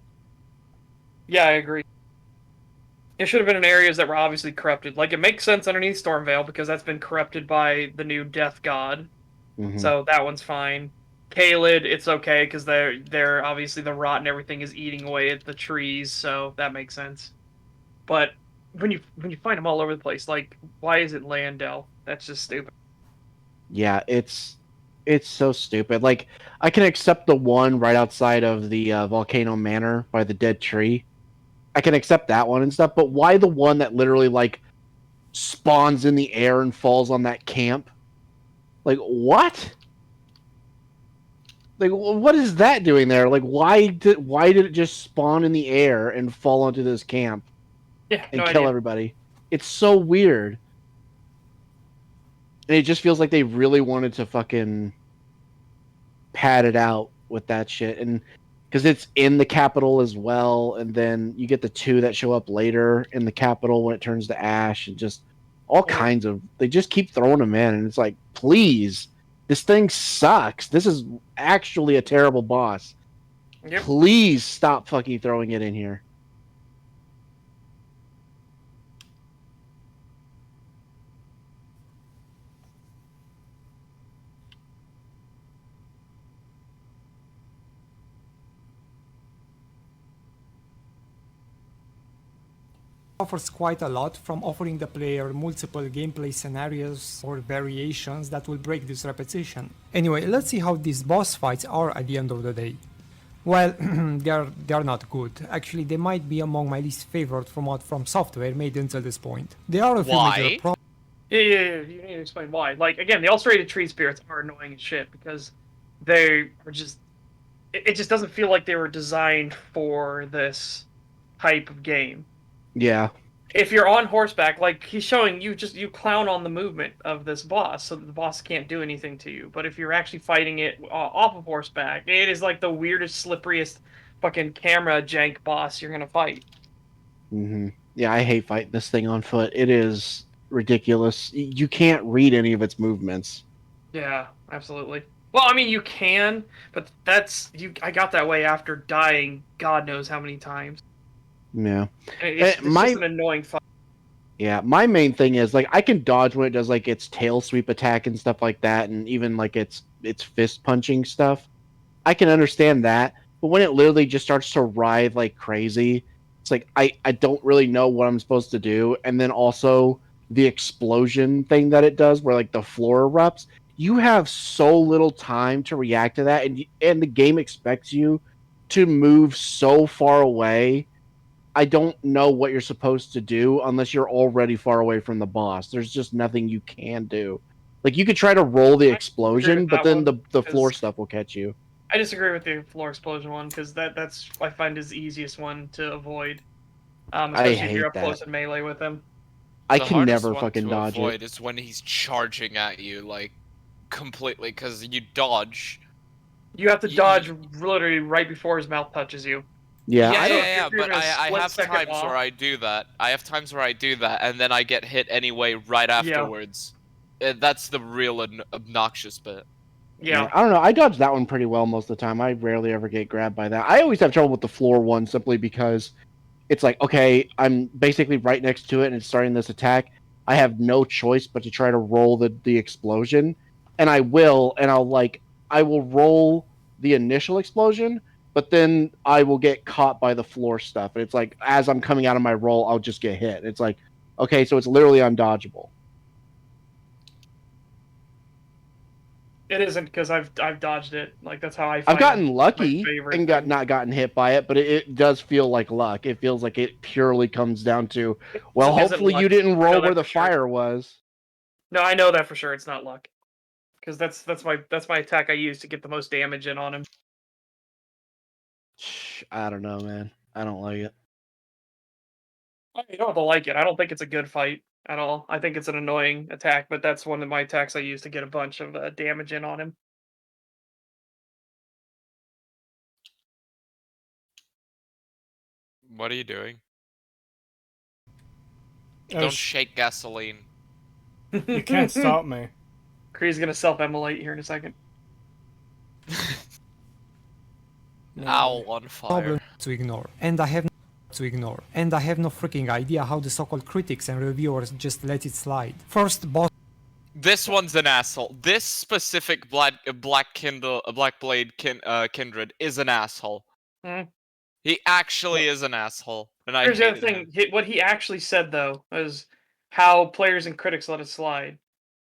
Yeah, I agree. It should have been in areas that were obviously corrupted. Like, it makes sense underneath Stormvale because that's been corrupted by the new Death God. Mhm. So that one's fine. Kaled, it's okay because they're obviously the rot and everything is eating away at the trees, so that makes sense. But when you find them all over the place, like, why is it Landell? That's just stupid. Yeah, it's so stupid. Like, I can accept the one right outside of the Volcano Manor by the dead tree. I can accept that one and stuff, but why the one that literally, like, spawns in the air and falls on that camp? Like, what? Like, what is that doing there? Like, why did it just spawn in the air and fall onto this camp Yeah, and no kill idea. everybody? It's so weird. And it just feels like they really wanted to fucking pad it out with that shit. And because it's in the capital as well, and then you get the 2 that show up later in the capital when it turns to ash, and just all Yeah. kinds of. They just keep throwing them in, and it's like, please, this thing sucks. This is actually a terrible boss. Yep. Please stop fucking throwing it in here. Offers quite a lot, from offering the player multiple gameplay scenarios or variations that will break this repetition. Anyway, let's see how these boss fights are at the end of the day. Well, they're not good. Actually, they might be among my least favorite from what From Software made until this point. There are a few Why? major problems. Yeah, you need to explain why. Like, again, the ulcerated tree spirits are annoying as shit because they are just. It just doesn't feel like they were designed for this type of game. Yeah. If you're on horseback, like he's showing you, just you clown on the movement of this boss, so that the boss can't do anything to you. But if you're actually fighting it off of horseback, it is like the weirdest, slipperiest, fucking camera jank boss you're gonna fight. Yeah, I hate fighting this thing on foot. It is ridiculous. You can't read any of its movements. Yeah, absolutely. Well, I mean, you can, but that's you. I got that way after dying, God knows how many times. Yeah. It's my- just an annoying fight. Yeah, my main thing is like I can dodge when it does like its tail sweep attack and stuff like that, and even like its fist punching stuff. I can understand that, but when it literally just starts to writhe like crazy, it's like I don't really know what I'm supposed to do. And then also the explosion thing that it does, where like the floor erupts, you have so little time to react to that, and the game expects you to move so far away. I don't know what you're supposed to do unless you're already far away from the boss. There's just nothing you can do. Like you could try to roll the I agree explosion, with but that then one, the floor 'cause stuff will catch you. I disagree with the floor explosion one because that's I find is the easiest one to avoid, I especially if you're hate up close that. in melee with him. I The can hardest never one fucking to dodge avoid it. is when he's charging at you, like, completely, because you dodge. You have to Y- dodge literally right before his mouth touches you. Yeah, Yeah, I don't. yeah, If you're but even a I split have second times off- where I do that. I have times where I do that, and then I get hit anyway right afterwards. That's the real obnoxious bit. Yeah. I don't know. I dodge that one pretty well most of the time. I rarely ever get grabbed by that. I always have trouble with the floor one simply because it's like, okay, I'm basically right next to it and it's starting this attack. I have no choice but to try to roll the explosion, and I will, and I will roll the initial explosion, but then I will get caught by the floor stuff. And it's like as I'm coming out of my roll, I'll just get hit. It's like, okay, so it's literally undodgeable. It isn't because I've dodged it. Like that's how I. I've Find gotten it lucky my favorite and got thing. not gotten hit by it, but it does feel like luck. It feels like it purely comes down to, well, Isn't hopefully luck. you didn't I know roll that where the for sure. fire was. No, I know that for sure. It's not luck, because that's my attack I use to get the most damage in on him. I don't know, man. I don't like it. You don't have to like it. I don't think it's a good fight at all. I think it's an annoying attack, but that's one of my attacks I use to get a bunch of damage in on him. What are you doing? I Don't was- shake gasoline. You can't stop me. Kree's gonna self-immolate here in a second. Ow, on fire. problem to ignore, and I have no freaking idea how the so-called critics and reviewers just let it slide. First, boss This one's an asshole. This specific Black Blade Kindred is an asshole. Hmm. He actually is an asshole, and I Here's the other hated thing. him. What he actually said though was how players and critics let it slide.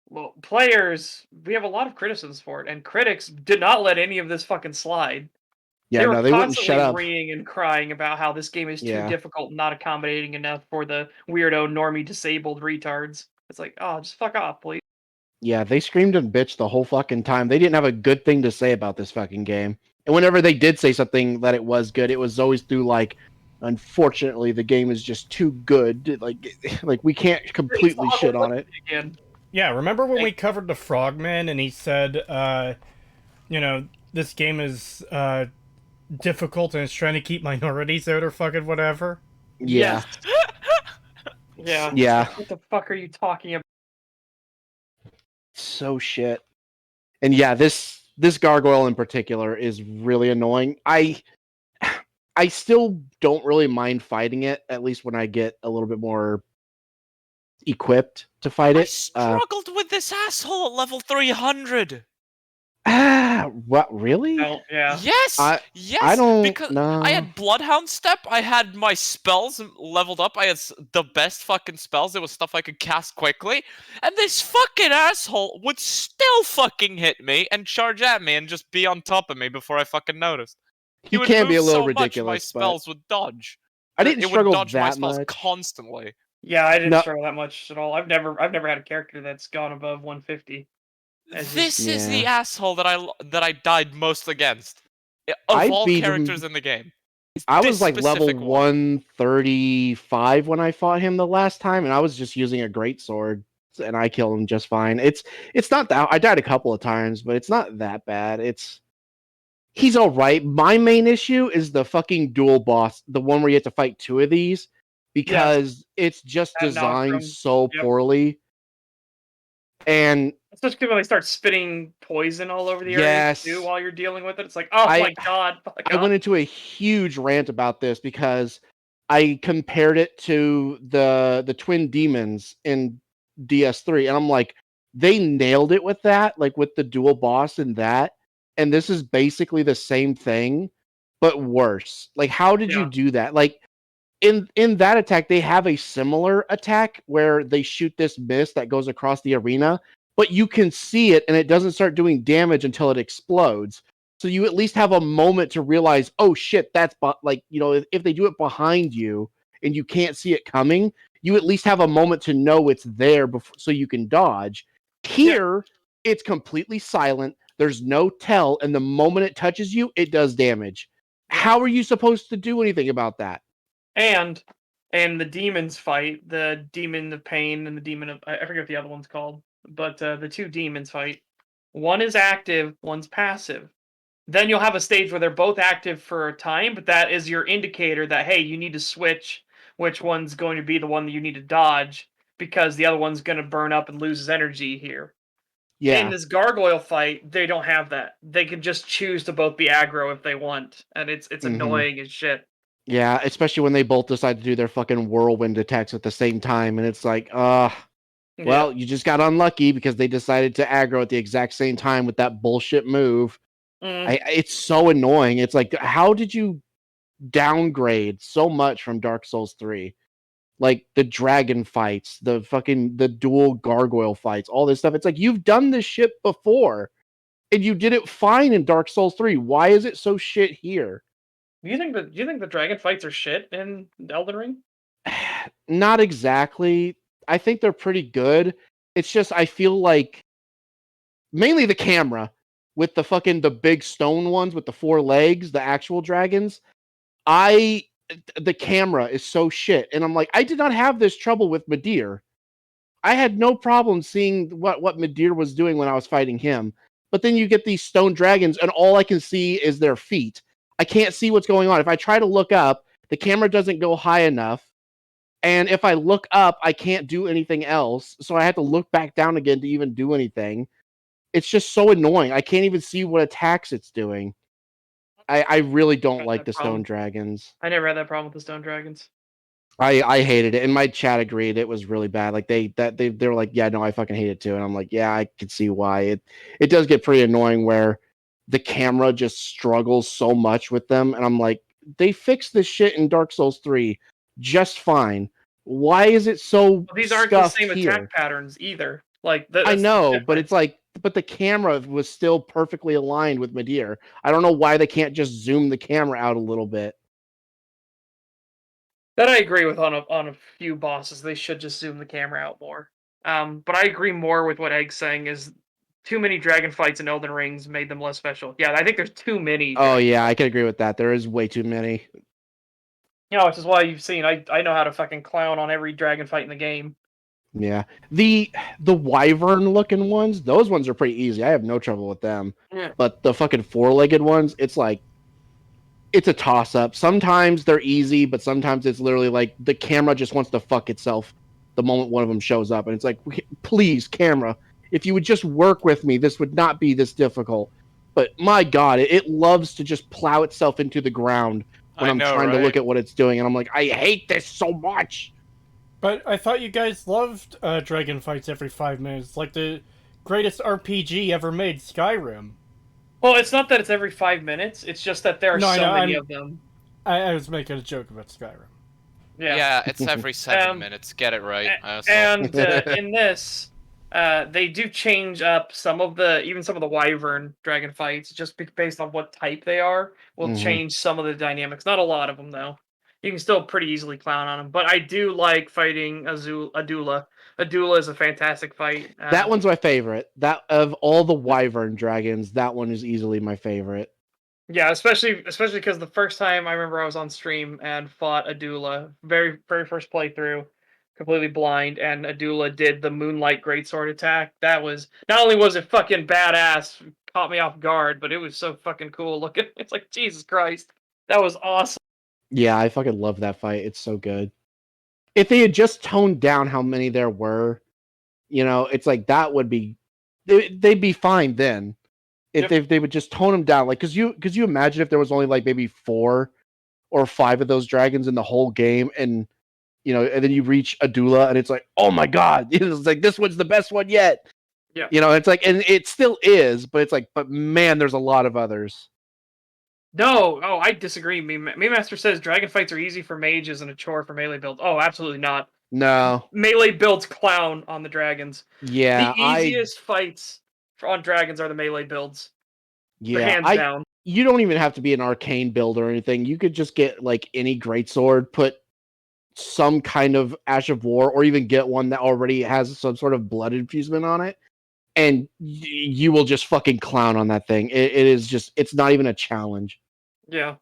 Well, players, we have a lot of criticisms for it, and critics did not let any of this fucking slide. Yeah, They were no, they wouldn't constantly shut up. reeing and crying about how this game is too Yeah. difficult and not accommodating enough for the weirdo, normie, disabled retards. It's like, oh, just fuck off, please. Yeah, they screamed and bitched the whole fucking time. They didn't have a good thing to say about this fucking game. And whenever they did say something that it was good, it was always through like, unfortunately, the game is just too good. Like we can't completely shit on it. Again. Yeah, remember when we covered the Frogman and he said, this game is difficult and it's trying to keep minorities out or fucking whatever? Yeah. Yeah. Yeah. What the fuck are you talking about? So shit. And yeah, this gargoyle in particular is really annoying. I still don't really mind fighting it, at least when I get a little bit more equipped to fight I it. struggled with this asshole at level 300. What, really? Oh, yeah. Yes, I yes. don't because know. I had Bloodhound Step. I had my spells leveled up. I had the best fucking spells. It was stuff I could cast quickly, and this fucking asshole would still fucking hit me and charge at me and just be on top of me before I fucking noticed. He You would can move be a little so much, my ridiculous, but spells would dodge. I didn't It would struggle dodge my that spells much. constantly. Yeah, I didn't No. struggle that much at all. I've never had a character that's gone above 150. This is the Yeah. asshole that I died most against of I all beat him- characters in the game. I This was like level specific one. 135 when I fought him the last time, and I was just using a great sword, and I killed him just fine. It's not that I died a couple of times, but it's not that bad. He's all right. My main issue is the fucking dual boss, the one where you have to fight two of these, because it's just That designed Nocturne. so Yep. poorly. And Especially when they start spitting poison all over the area Yes. too while you're dealing with it. It's like, oh I- my god. Fuck I off. went into a huge rant about this because I compared it to the Twin Demons in DS3, and I'm like, they nailed it with that, like with the dual boss and that, and this is basically the same thing, but worse. Like, how did you Yeah. do that? Like, in that attack, they have a similar attack where they shoot this mist that goes across the arena, but you can see it and it doesn't start doing damage until it explodes. So you at least have a moment to realize, oh shit, that's like, you know, if they do it behind you and you can't see it coming, you at least have a moment to know it's there before, so you can dodge. Here, it's completely silent. There's no tell, and the moment it touches you, it does damage. How are you supposed to do anything about that? And the demons fight, the demon of pain and the demon of I forget what the other one's called, but the two demons fight. One is active, one's passive. Then you'll have a stage where they're both active for a time, but that is your indicator that hey, you need to switch which one's going to be the one that you need to dodge because the other one's going to burn up and loses energy here. Yeah. In this gargoyle fight, they don't have that. They can just choose to both be aggro if they want, and it's annoying as shit. Yeah, especially when they both decide to do their fucking whirlwind attacks at the same time, and it's like, well, you just got unlucky because they decided to aggro at the exact same time with that bullshit move. It's so annoying. It's like, how did you downgrade so much from Dark Souls 3? Like the dragon fights, the dual gargoyle fights, all this stuff. It's like, you've done this shit before and you did it fine in Dark Souls 3. Why is it so shit here? Do you think the dragon fights are shit in Elden Ring? Not exactly. I think they're pretty good. It's just, I feel like mainly the camera with the big stone ones with the 4 legs, the actual dragons. The camera is so shit. And I'm like, I did not have this trouble with Midir. I had no problem seeing what Midir was doing when I was fighting him. But then you get these stone dragons and all I can see is their feet. I can't see what's going on. If I try to look up, the camera doesn't go high enough. And if I look up, I can't do anything else. So I have to look back down again to even do anything. It's just so annoying. I can't even see what attacks it's doing. I really don't like the stone dragons. I never had that problem with the stone dragons. I hated it, and my chat agreed it was really bad. Like they were like, yeah, no, I fucking hate it too. And I'm like, yeah, I can see why. It does get pretty annoying where the camera just struggles so much with them, and I'm like, they fixed this shit in Dark Souls 3 just fine. Why is it so? Well, these aren't the same here? attack patterns either. Like I know, but it's like, but the camera was still perfectly aligned with Midir. I don't know why they can't just zoom the camera out a little bit. That I agree with on a few bosses. They should just zoom the camera out more. But I agree more with what Egg's saying is too many dragon fights in Elden Rings made them less special. Yeah, I think there's too many. Oh yeah, I can agree with that. There is way too many. You know, which is why you've seen I know how to fucking clown on every dragon fight in the game. Yeah. The wyvern looking ones, those ones are pretty easy. I have no trouble with them. Yeah. But the fucking 4-legged ones, it's like, it's a toss up. Sometimes they're easy, but sometimes it's literally like the camera just wants to fuck itself the moment one of them shows up. And it's like, please, camera, if you would just work with me, this would not be this difficult. But my God, it loves to just plow itself into the ground when I'm trying to look at what it's doing. And I'm like, I hate this so much. But I thought you guys loved dragon fights every 5 minutes, like the greatest RPG ever made, Skyrim. Well, it's not that it's every 5 minutes. It's just that there are so many of them. I was making a joke about Skyrim. Yeah, it's every 7 minutes. Get it right. And in this, they do change up some of the wyvern dragon fights just based on what type they are. Will change some of the dynamics. Not a lot of them though. You can still pretty easily clown on them. But I do like fighting Adula. Adula is a fantastic fight. That one's my favorite. That of all the wyvern dragons, that one is easily my favorite. Yeah, especially because the first time I remember I was on stream and fought Adula, very first playthrough, completely blind, and Adula did the Moonlight Greatsword attack. That was not only was it fucking badass, caught me off guard, but it was so fucking cool looking. It's like Jesus Christ, that was awesome. Yeah, I fucking love that fight. It's so good. If they had just toned down how many there were, you know, it's like that would be, they'd be fine then. If they would just tone them down, like, cause you imagine if there was only like maybe 4 or 5 of those dragons in the whole game, and you know, and then you reach Adula, and it's like, oh my God, it's like this one's the best one yet. Yeah, you know, it's like, and it still is, but it's like, but man, there's a lot of others. No, oh, I disagree. Meme Master says dragon fights are easy for mages and a chore for melee builds. Oh, absolutely not. No. Melee builds clown on the dragons. The Yeah, easiest fights on dragons are the melee builds. yeah, Hands down. you don't even have to be an arcane build or anything. You could just get like any greatsword, put some kind of Ash of War, or even get one that already has some sort of blood infusement on it, and you will just fucking clown on that thing. It is just, it's not even a challenge. Yeah.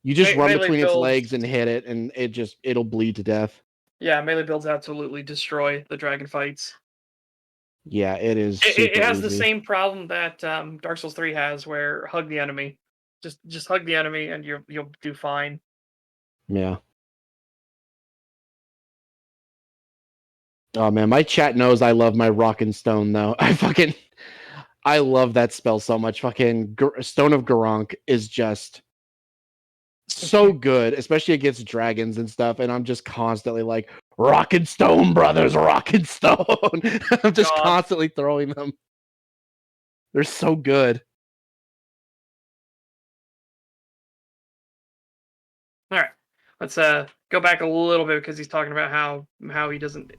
You just run Melee between its builds. legs and hit it, and it'll bleed to death. Yeah, melee builds absolutely destroy the dragon fights. Yeah, it is. It has easy. the same problem that Dark Souls 3 has, where hug the enemy. Just hug the enemy and you'll do fine. Yeah. Oh man, my chat knows I love my Rock and Stone though. I love that spell so much. Fucking Stone of Garank is just so good, especially against dragons and stuff. And I'm just constantly like, Rock and Stone, brothers, Rock and Stone. I'm just God. constantly throwing them. They're so good. All right, let's go back a little bit because he's talking about how he doesn't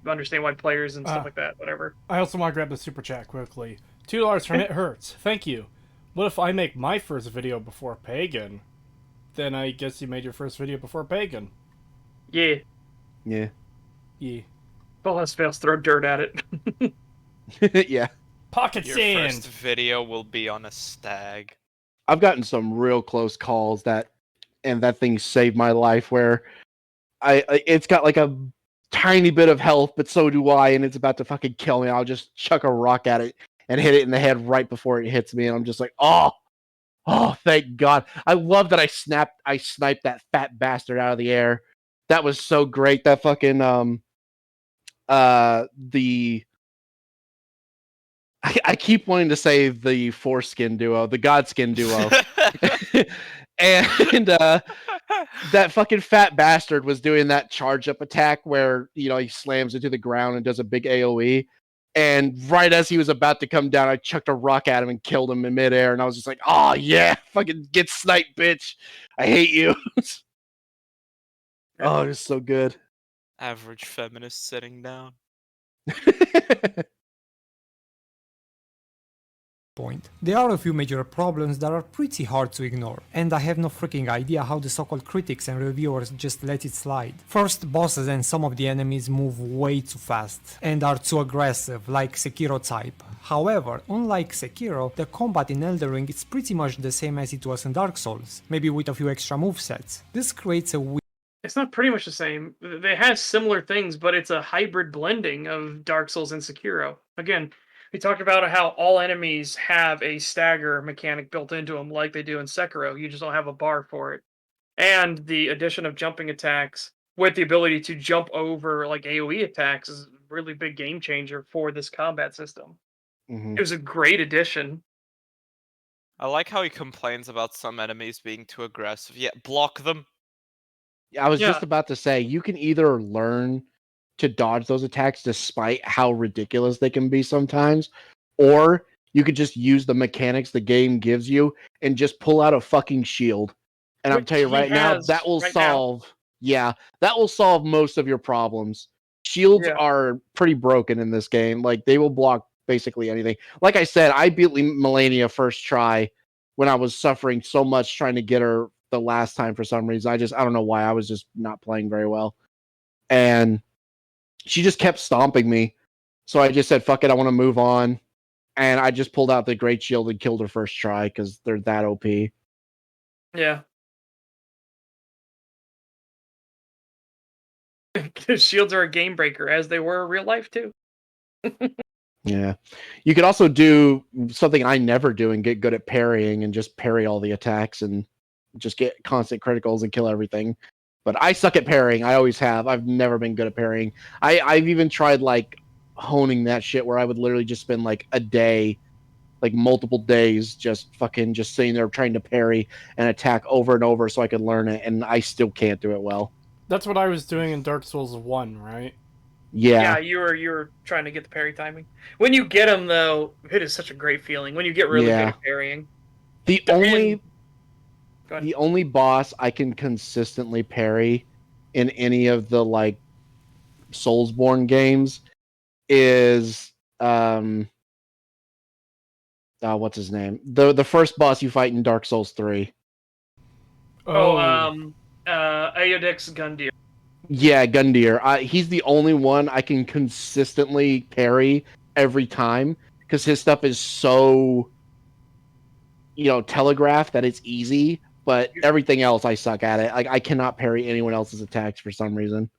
understand why players and stuff like that. Whatever. I also want to grab the super chat quickly. $2 from It Hurts. Thank you. What if I make my first video before Pagan? Then I guess you made your first video before Pagan. Yeah. Yeah. Yeah. Well, let's fails. Throw dirt at it. Yeah. Pocket Your sand. first video will be on a stag. I've gotten some real close calls that thing saved my life, where it's got like a tiny bit of health, but so do I, and it's about to fucking kill me. I'll just chuck a rock at it and hit it in the head right before it hits me, and I'm just like, oh, thank God. I love that I sniped that fat bastard out of the air. That was so great. That fucking the I keep wanting to say the foreskin duo, the Godskin duo. And that fucking fat bastard was doing that charge up attack where, he slams into the ground and does a big AoE. And right as he was about to come down, I chucked a rock at him and killed him in midair. And I was just like, oh yeah, fucking get sniped, bitch. I hate you. Oh, it was so good. Average feminist sitting down. Point. There are a few major problems that are pretty hard to ignore, and I have no freaking idea how the so-called critics and reviewers just let it slide. First, bosses and some of the enemies move way too fast, and are too aggressive, like Sekiro type. However, unlike Sekiro, the combat in Elden Ring is pretty much the same as it was in Dark Souls, maybe with a few extra movesets. This creates a It's not pretty much the same. They have similar things, but it's a hybrid blending of Dark Souls and Sekiro. Again, we talked about how all enemies have a stagger mechanic built into them, like they do in Sekiro. You just don't have a bar for it. And the addition of jumping attacks with the ability to jump over like AoE attacks is a really big game changer for this combat system. Mhm. It was a great addition. I like how he complains about some enemies being too aggressive. Yeah, block them. I was Yeah. just about to say, you can either learn to dodge those attacks despite how ridiculous they can be sometimes, or you could just use the mechanics the game gives you and just pull out a fucking shield. And I'm Which telling you he right now, has that will right now. solve. Yeah, that will solve most of your problems. Shields Yeah. are pretty broken in this game. Like, they will block basically anything. Like I said, I beat Melania first try when I was suffering so much trying to get her the last time for some reason. I don't know why. I was just not playing very well. And she just kept stomping me. So I just said, fuck it, I want to move on. And I just pulled out the Great Shield and killed her first try because they're that OP. Yeah. Shields are a game breaker, as they were in real life too. Yeah. You could also do something I never do and get good at parrying and just parry all the attacks and just get constant criticals and kill everything. But I suck at parrying. I always have. I've never been good at parrying. I've even tried like honing that shit where I would literally just spend like a day, like multiple days, just sitting there trying to parry an attack over and over so I could learn it, and I still can't do it well. That's what I was doing in Dark Souls 1, right? Yeah, Yeah. you were trying to get the parry timing. When you get them, though, it is such a great feeling. When you get really good Yeah. at parrying. The Go only ahead. the only boss I can consistently parry in any of the like Soulsborne games is what's his name? The first boss you fight in Dark Souls 3. Aeodix Gundyr. Yeah, Gundyr. He's the only one I can consistently parry every time because his stuff is so, telegraphed that it's easy. But everything else, I suck at it. Like I cannot parry anyone else's attacks for some reason.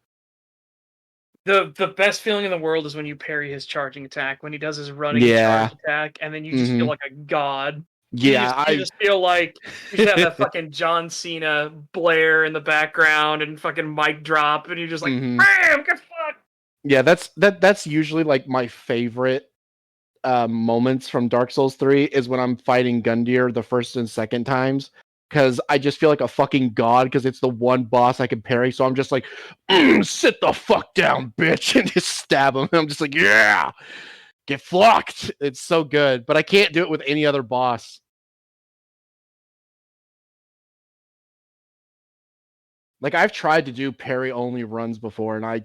The best feeling in the world is when you parry his charging attack, when he does his running Yeah. charge attack, and then you just feel like a god. Yeah, You just feel like you should have that fucking John Cena blare in the background and fucking mic drop, and you're just like, bam, get fucked. Yeah, that's usually like my favorite moments from Dark Souls 3 is when I'm fighting Gundyr the first and second times because I just feel like a fucking god because it's the one boss I can parry. So I'm just like, sit the fuck down, bitch, and just stab him. I'm just like, yeah, get fucked. It's so good, but I can't do it with any other boss. Like I've tried to do parry only runs before, and I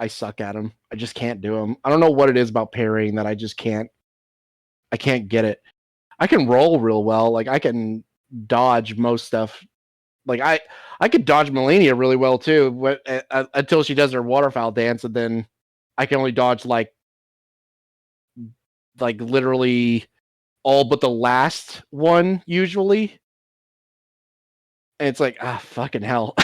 suck at them. I just can't do them. I don't know what it is about parrying that I just can't. I can't get it. I can roll real well. Like I can dodge most stuff. Like I could dodge Melania really well too, until she does her waterfowl dance, and then I can only dodge like literally all but the last one usually. And it's like fucking hell.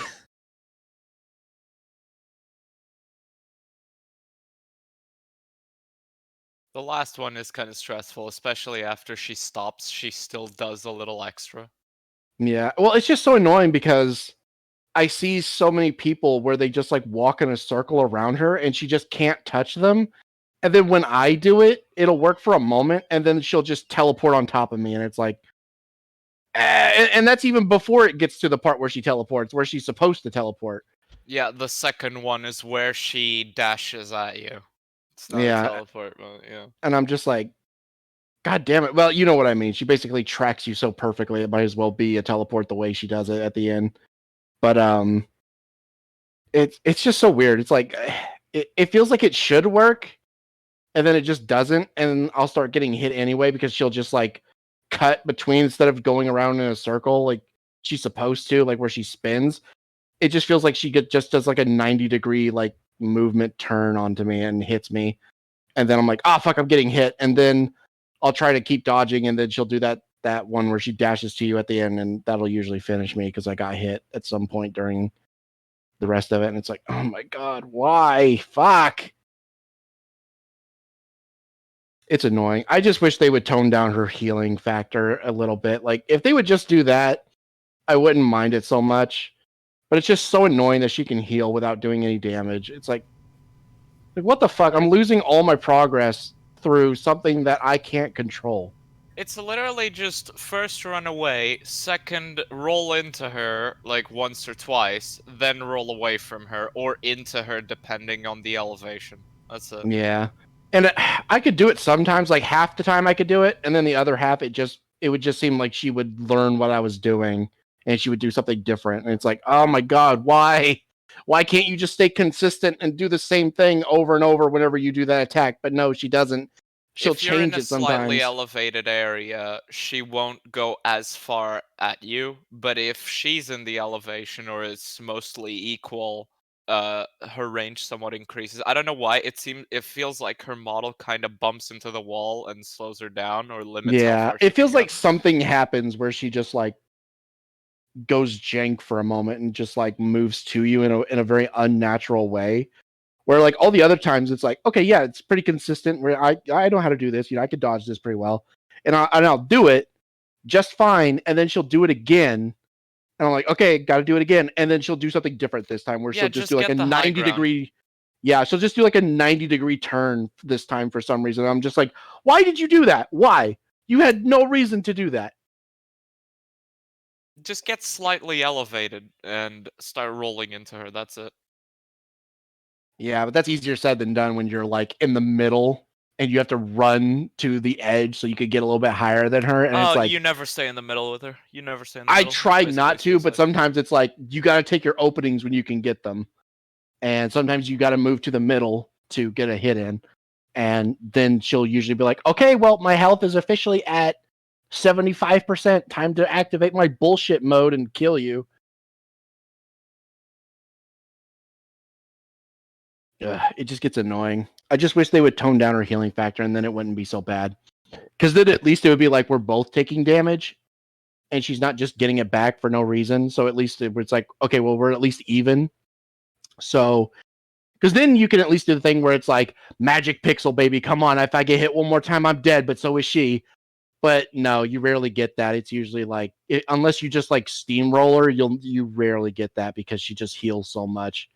The last one is kind of stressful, especially after she stops. She still does a little extra. Yeah. Well, it's just so annoying because I see so many people where they just like walk in a circle around her and she just can't touch them. And then when I do it, it'll work for a moment and then she'll just teleport on top of me. And it's like, and that's even before it gets to the part where she teleports, where she's supposed to teleport. Yeah, the second one is where she dashes at you. It's not a Yeah. teleport, but yeah. And I'm just like, God damn it. Well, you know what I mean. She basically tracks you so perfectly. It might as well be a teleport the way she does it at the end. But it's just so weird. It's like it feels like it should work, and then it just doesn't, and I'll start getting hit anyway because she'll just like cut between instead of going around in a circle like she's supposed to, like where she spins. It just feels like she just does like a 90-degree like movement turn onto me and hits me, and then I'm like, oh fuck, I'm getting hit, and then I'll try to keep dodging, and then she'll do that one where she dashes to you at the end, and that'll usually finish me because I got hit at some point during the rest of it, and it's like, oh my god, why? Fuck. It's annoying. I just wish they would tone down her healing factor a little bit. Like if they would just do that, I wouldn't mind it so much. But it's just so annoying that she can heal without doing any damage. It's like what the fuck? I'm losing all my progress through something that I can't control. It's literally just first run away, second roll into her like once or twice, then roll away from her or into her depending on the elevation. That's it. Yeah. And I could do it sometimes, like half the time I could do it, and then the other half it would just seem like she would learn what I was doing and she would do something different. And it's like, oh my god, why? Why can't you just stay consistent and do the same thing over and over whenever you do that attack? But no, she doesn't. She'll If you're in change a it sometimes. slightly elevated area, she won't go as far at you, but if she's in the elevation or is mostly equal, her range somewhat increases. I don't know why. It feels like her model kind of bumps into the wall and slows her down or limits how Yeah, far she it feels can like something happens where she just like goes jank for a moment and just like moves to you in a very unnatural way. Where like all the other times it's like, okay, yeah, it's pretty consistent. Where I know how to do this. I could dodge this pretty well, and I'll do it just fine. And then she'll do it again, and I'm like, okay, got to do it again. And then she'll do something different this time, where Yeah, she'll just just do like get a the high 90-degree. Yeah, she'll just do like a 90-degree turn this time for some reason. I'm just like, why did you do that? Why? You had no reason to do that. Just get slightly elevated and start rolling into her. That's it. Yeah, but that's easier said than done when you're like in the middle and you have to run to the edge so you could get a little bit higher than her. And it's like you never stay in the middle with her. You never stay in the I middle. try Basically not what you to, but said. sometimes it's like you got to take your openings when you can get them, and sometimes you got to move to the middle to get a hit in, and then she'll usually be like, "Okay, well, my health is officially at 75%. Time to activate my bullshit mode and kill you." It just gets annoying. I just wish they would tone down her healing factor, and then it wouldn't be so bad. Because then at least it would be like we're both taking damage, and she's not just getting it back for no reason. So at least it's like, okay, well, we're at least even. So, because then you can at least do the thing where it's like, magic pixel, baby, come on. If I get hit one more time, I'm dead, but so is she. But no, you rarely get that. It's usually like, unless you just like steamroller, you rarely get that because she just heals so much.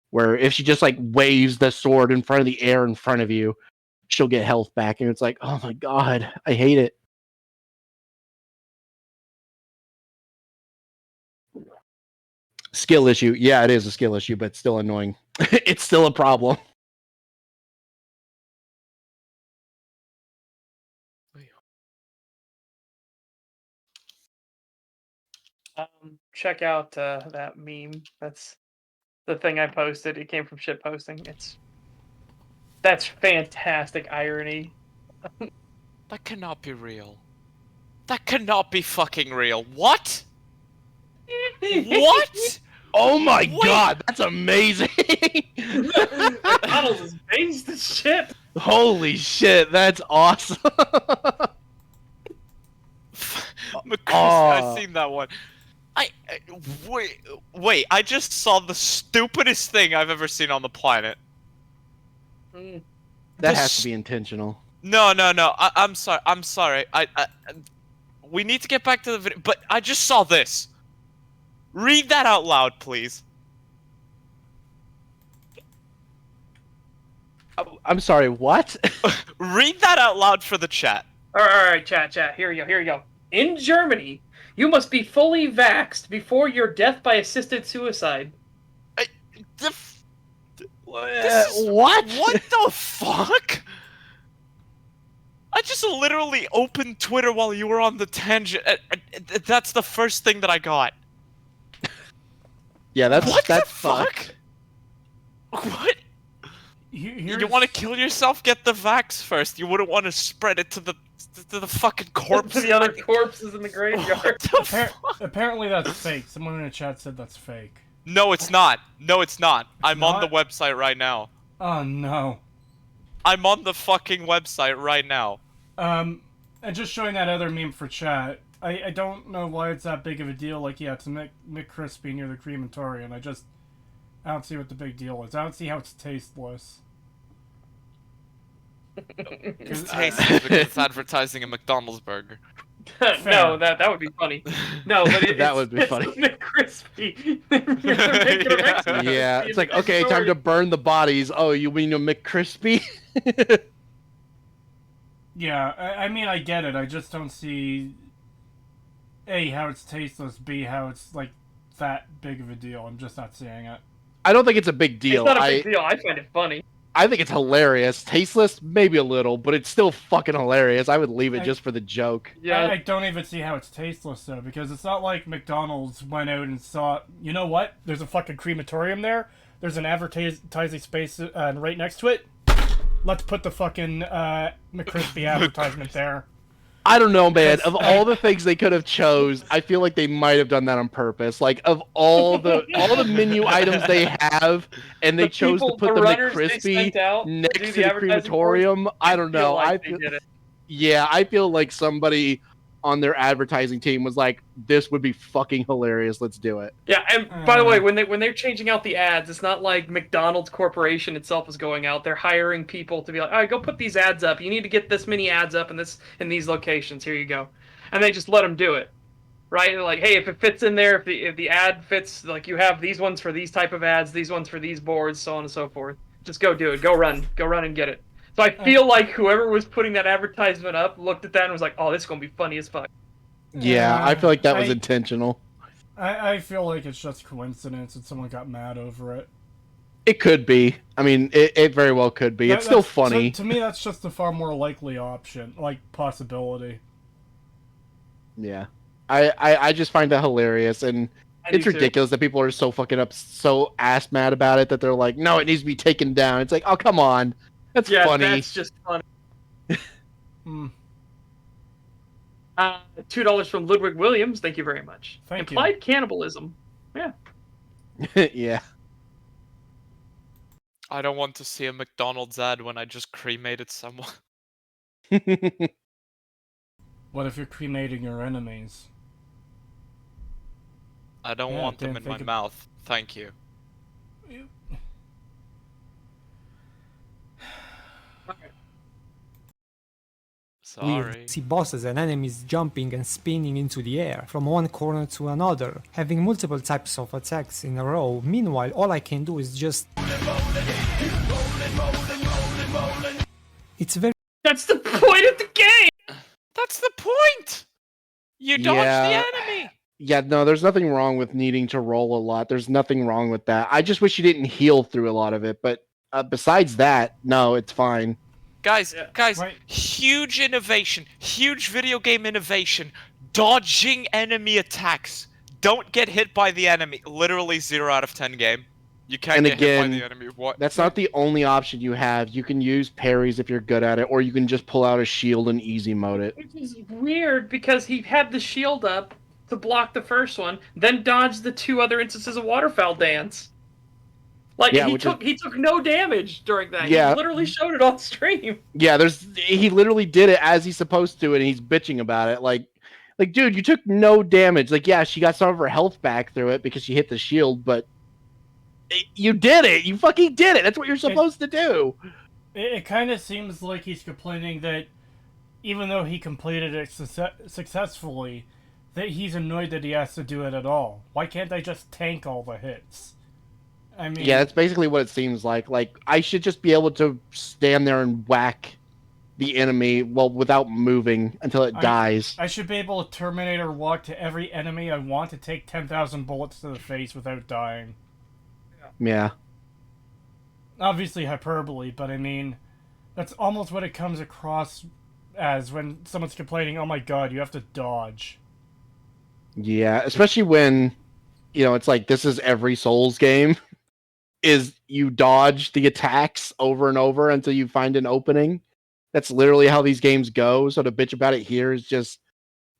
Where if she just like waves the sword in front of the air in front of you, she'll get health back, and it's like, oh my god, I hate it. Skill issue. Yeah, it is a skill issue, but it's still annoying. It's still a problem. Check out that meme. That's the thing I posted. It came from shit posting. That's fantastic irony. That cannot be real. That cannot be fucking real. What? What? Oh my Wait. god, that's amazing. McDonald's is based as shit. Holy shit, that's awesome. I've seen that one. Wait, I just saw the stupidest thing I've ever seen on the planet. That has to be intentional. No. I'm sorry. We need to get back to the video, but I just saw this. Read that out loud, please. I'm sorry, what? Read that out loud for the chat. All right, chat. Here you go. In Germany, you must be fully vaxxed before your death by assisted suicide. What? What the fuck? I just literally opened Twitter while you were on the tangent. That's the first thing that I got. Yeah, that's What that's the fuck? What? Here's... You want to kill yourself? Get the vax first. You wouldn't want to spread it to the fucking corpse. To the other corpses in the graveyard. Apparently that's fake. Someone in the chat said that's fake. No, it's not. No, it's not. I'm not? on the website right now. Oh no. I'm on the fucking website right now. And just showing that other meme for chat. I don't know why it's that big of a deal. Like, yeah, it's a McCrispy near the crematorium. I don't see what the big deal is. I don't see how it's tasteless. It's tasty because it's advertising a McDonald's burger. No, that would be funny. No, but That would be funny. It's crispy. They're making a Mexican Yeah, crispy it's like, in the okay, time story. to burn the bodies. Oh, you mean a McCrispy? Yeah, I mean, I get it. I just don't see... A, how it's tasteless. B, how it's, like, that big of a deal. I'm just not seeing it. I don't think it's a big deal. It's not a big deal. I find it funny. I think it's hilarious. Tasteless, maybe a little, but it's still fucking hilarious. I would leave it just for the joke. Yeah. I don't even see how it's tasteless, though, because it's not like McDonald's went out and saw, you know what? There's a fucking crematorium there. There's an advertising space right next to it. Let's put the fucking McCrispy advertisement there. I don't know, man. Of all the things they could have chose, I feel like they might have done that on purpose. Like, of all the menu items they have, and they chose to put the McCrispy next to the crematorium, I don't know. I feel like somebody on their advertising team was like, "This would be fucking hilarious. Let's do it." Yeah, and by the way, when they're changing out the ads, it's not like McDonald's Corporation itself is going out. They're hiring people to be like, "All right, go put these ads up. You need to get this many ads up in these locations. Here you go," and they just let them do it, right? They're like, "Hey, if it fits in there, if the ad fits, like you have these ones for these type of ads, these ones for these boards, so on and so forth. Just go do it. Go run and get it." So I feel like whoever was putting that advertisement up looked at that and was like, "Oh, this is gonna be funny as fuck." Yeah, I feel like that was intentional. I feel like it's just coincidence and someone got mad over it. It could be. I mean, it very well could be. It's still That's- funny. To me, that's just a far more likely option, like possibility. Yeah. I just find that hilarious, and I do it's too. ridiculous that people are so so ass mad about it that they're like, no, it needs to be taken down. It's like, oh, come on. That's Yeah, funny. that's just funny. Hmm. $2 from Ludwig Williams. Thank you very much. Thank you. Implied cannibalism. Yeah. Yeah. I don't want to see a McDonald's ad when I just cremated someone. What if you're cremating your enemies? I don't Yeah, want them didn't in my think of- mouth. Thank you. Sorry. See bosses and enemies jumping and spinning into the air from one corner to another, having multiple types of attacks in a row. Meanwhile, all I can do is just... It's very... That's the point of the game! That's the point! You dodge Yeah. the enemy! Yeah, no, there's nothing wrong with needing to roll a lot. There's nothing wrong with that. I just wish you didn't heal through a lot of it, but besides that, no, it's fine. Guys, Yeah. Right. huge innovation, huge video game innovation. Dodging enemy attacks. Don't get hit by the enemy. Literally 0 out of 10 game. You can't And get hit by again, the enemy. What? That's not the only option you have. You can use parries if you're good at it, or you can just pull out a shield and easy mode it. Which is weird because he had the shield up to block the first one, then dodged the 2 other instances of waterfowl dance. Like Yeah, he which took no damage during that. Yeah. He literally showed it on stream. Yeah, he literally did it as he's supposed to, and he's bitching about it. Like, dude, you took no damage. Like, yeah, she got some of her health back through it because she hit the shield, but you did it. You fucking did it. That's what you're supposed to do. It kind of seems like he's complaining that even though he completed it successfully, that he's annoyed that he has to do it at all. Why can't they just tank all the hits? I mean, Yeah, that's basically what it seems like. Like, I should just be able to stand there and whack the enemy, well, without moving until it dies. I should be able to Terminator walk to every enemy I want to take 10,000 bullets to the face without dying. Yeah. Obviously hyperbole, but I mean, that's almost what it comes across as when someone's complaining, oh my god, you have to dodge. Yeah, especially when, it's like this is every Souls game. Is you dodge the attacks over and over until you find an opening. That's literally how these games go. So to bitch about it here is just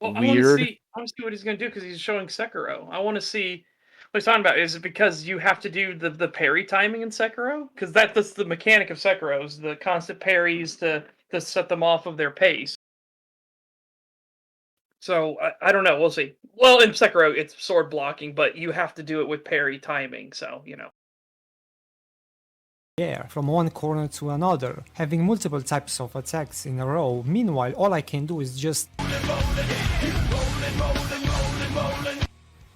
Well, weird. I want to see what he's going to do because he's showing Sekiro. I want to see what he's talking about. Is it because you have to do the parry timing in Sekiro? Because that's the mechanic of Sekiro, is the constant parries to set them off of their pace. So I don't know. We'll see. Well, in Sekiro, it's sword blocking, but you have to do it with parry timing. So air from one corner to another, having multiple types of attacks in a row. Meanwhile, all I can do is just...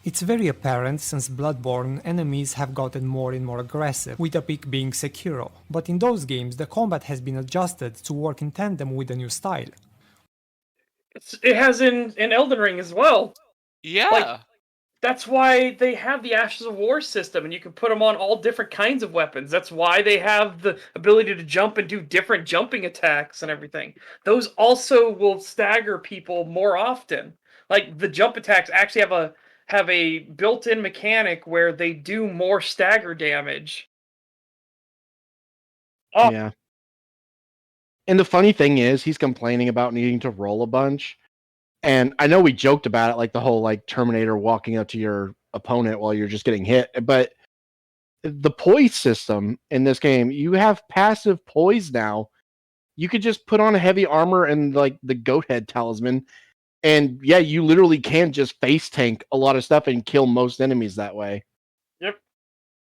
It's very apparent since Bloodborne, enemies have gotten more and more aggressive, with a peak being Sekiro. But in those games, the combat has been adjusted to work in tandem with the new style. it has in Elden Ring as well. Yeah. That's why they have the Ashes of War system, and you can put them on all different kinds of weapons. That's why they have the ability to jump and do different jumping attacks and everything. Those also will stagger people more often. Like, the jump attacks actually have a built-in mechanic where they do more stagger damage. Oh. Yeah. And the funny thing is, he's complaining about needing to roll a bunch. And I know we joked about it, like the whole Terminator walking up to your opponent while you're just getting hit. But the poise system in this game, you have passive poise now. You could just put on a heavy armor and the goat head talisman. And yeah, you literally can just face tank a lot of stuff and kill most enemies that way. Yep.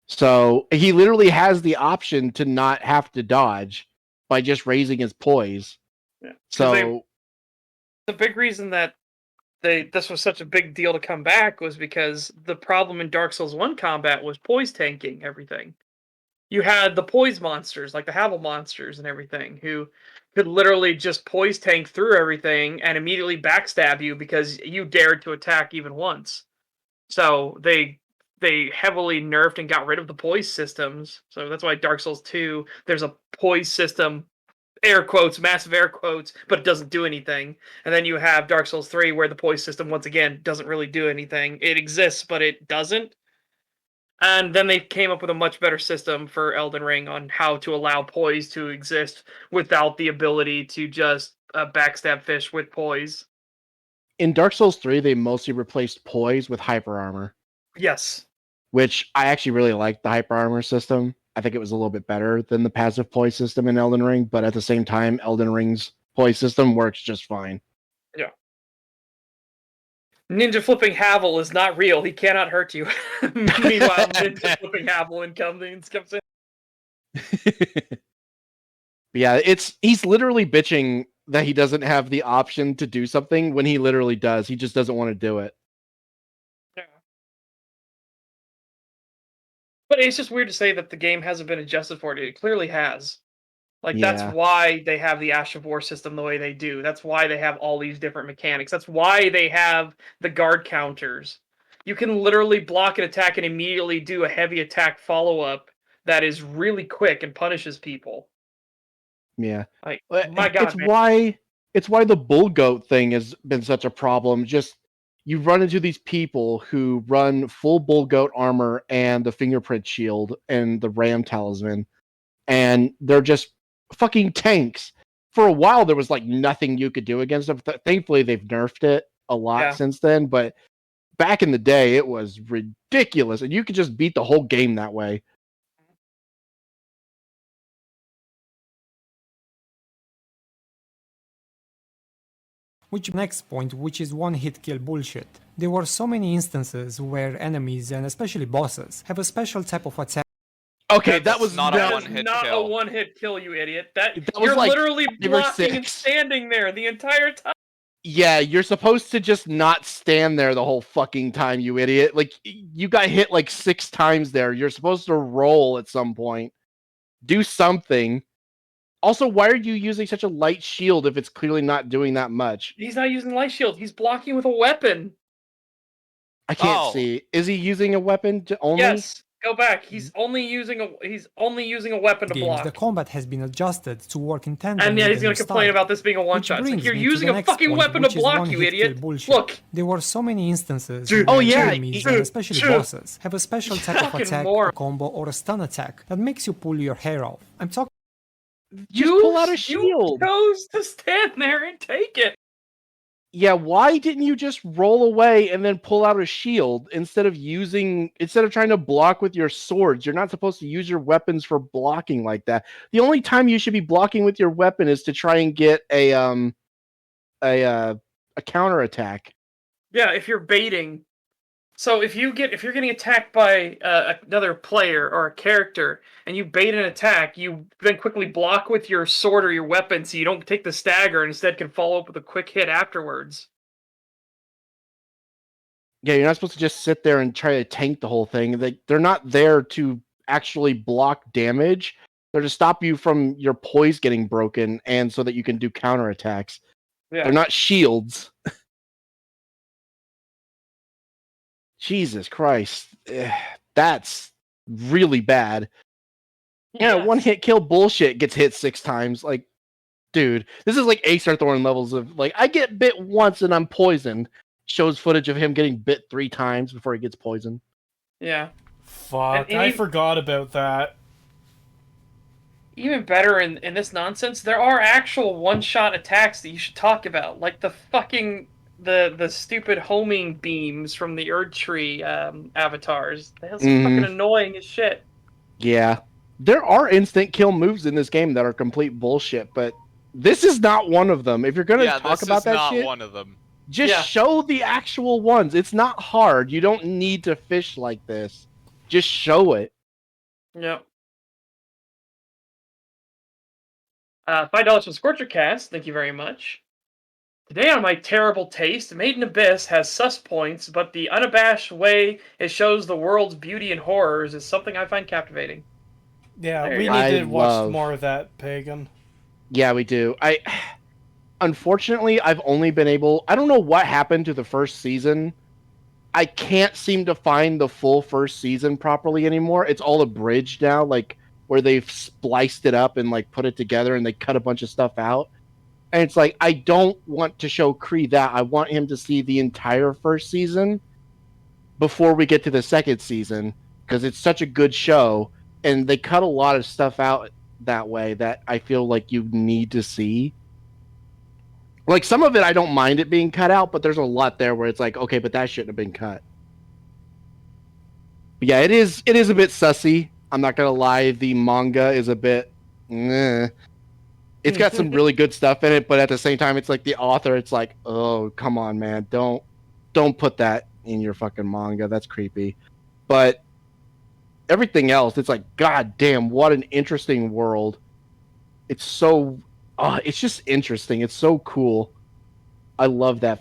So he literally has the option to not have to dodge by just raising his poise. Yeah. So the big reason that this was such a big deal to come back was because the problem in Dark Souls 1 combat was poise tanking everything. You had the poise monsters, like the Havel monsters and everything, who could literally just poise tank through everything and immediately backstab you because you dared to attack even once. So they they heavily nerfed and got rid of the poise systems. So that's why Dark Souls 2, there's a poise system, air quotes, massive air quotes, but it doesn't do anything. And then you have Dark Souls 3 where the poise system, once again, doesn't really do anything. It exists, but it doesn't. And then they came up with a much better system for Elden Ring on how to allow poise to exist without the ability to just backstab fish with poise. In Dark Souls 3, they mostly replaced poise with hyper armor, Yes. which I actually really liked the hyper armor system. I think it was a little bit better than the passive poise system in Elden Ring, but at the same time, Elden Ring's poise system works just fine. Yeah. Ninja flipping Havel is not real. He cannot hurt you. Meanwhile, Ninja flipping Havel comes in. But yeah, he's literally bitching that he doesn't have the option to do something when he literally does. He just doesn't want to do it. Yeah. But it's just weird to say that the game hasn't been adjusted for it. It clearly has. Like, Yeah. that's why they have the Ash of War system the way they do. That's why they have all these different mechanics. That's why they have the guard counters. You can literally block an attack and immediately do a heavy attack follow-up that is really quick and punishes people. Yeah. Like, my God, it's why the bull goat thing has been such a problem. Just you run into these people who run full bull goat armor and the fingerprint shield and the ram talisman, and they're just fucking tanks. For a while, there was like nothing you could do against them. Thankfully, they've nerfed it a lot since then. But back in the day, it was ridiculous, and you could just beat the whole game that way. Which next point, which is one-hit kill bullshit. There were so many instances where enemies, and especially bosses, have a special type of attack. Okay, that was not That a is one-hit not kill. a one-hit kill, you idiot. That was you're like literally 5 or blocking and 6. standing there the entire time. Yeah, you're supposed to just not stand there the whole fucking time, you idiot. Like, you got hit like 6 times there. You're supposed to roll at some point. Do something. Also, why are you using such a light shield if it's clearly not doing that much? He's not using light shield. He's blocking with a weapon. I can't Oh. see. Is he using a weapon only? Yes. Go back. He's only using a weapon to Games, block. the combat has been adjusted to work in tandem. And yeah, with he's the gonna new complain style. about this being a one Which shot. It's like, brings you're me to using the a next fucking point, weapon to which is block, you one-hit idiot. kill bullshit. Look. There were so many instances Dude. where Oh, yeah, enemies, and especially bosses, have a special type of Fucking attack, moron. a combo, or a stun attack that makes you pull your hair off. I'm talking Just pull out a shield. You chose to stand there and take it. Yeah, why didn't you just roll away and then pull out a shield instead of trying to block with your swords? You're not supposed to use your weapons for blocking like that. The only time you should be blocking with your weapon is to try and get a counter attack. Yeah, if you're baiting. So if you're getting attacked by another player or a character and you bait an attack, you then quickly block with your sword or your weapon so you don't take the stagger and instead can follow up with a quick hit afterwards. Yeah, you're not supposed to just sit there and try to tank the whole thing. They're not there to actually block damage. They're to stop you from your poise getting broken and so that you can do counterattacks. Yeah. They're not shields. Jesus Christ. That's really bad. Yeah, Yes. one-hit kill bullshit gets hit 6 times. Like, dude, this is like Ace Thorn levels of, like, I get bit once and I'm poisoned. Shows footage of him getting bit 3 times before he gets poisoned. Yeah. Fuck, And I even- forgot about that. Even better in this nonsense, there are actual one-shot attacks that you should talk about, like the fucking the stupid homing beams from the Erd Tree avatars. That's fucking annoying as shit. Yeah. There are instant kill moves in this game that are complete bullshit, but this is not one of them. If you're going to talk about that not shit, one of them. just show the actual ones. It's not hard. You don't need to fish like this. Just show it. Yep. $5 from Scorchercast, thank you very much. Today on my terrible taste, Made in Abyss has sus points, but the unabashed way it shows the world's beauty and horrors is something I find captivating. Yeah, There we you need go. to I watch love- more of that, Pagan. Yeah, we do. Unfortunately, I've only been able... I don't know what happened to the first season. I can't seem to find the full first season properly anymore. It's all abridged now, like where they've spliced it up and like put it together and they cut a bunch of stuff out. And it's like, I don't want to show Kree that. I want him to see the entire first season before we get to the second season, because it's such a good show. And they cut a lot of stuff out that way that I feel like you need to see. Like some of it, I don't mind it being cut out, but there's a lot there where it's like, okay, but that shouldn't have been cut. But yeah, it is a bit sussy. I'm not gonna lie. The manga is a bit. It's got some really good stuff in it, but at the same time, it's like the author. It's like, oh, come on, man, don't put that in your fucking manga. That's creepy. But everything else, it's like, god damn, what an interesting world. It's so, it's just interesting. It's so cool. I love that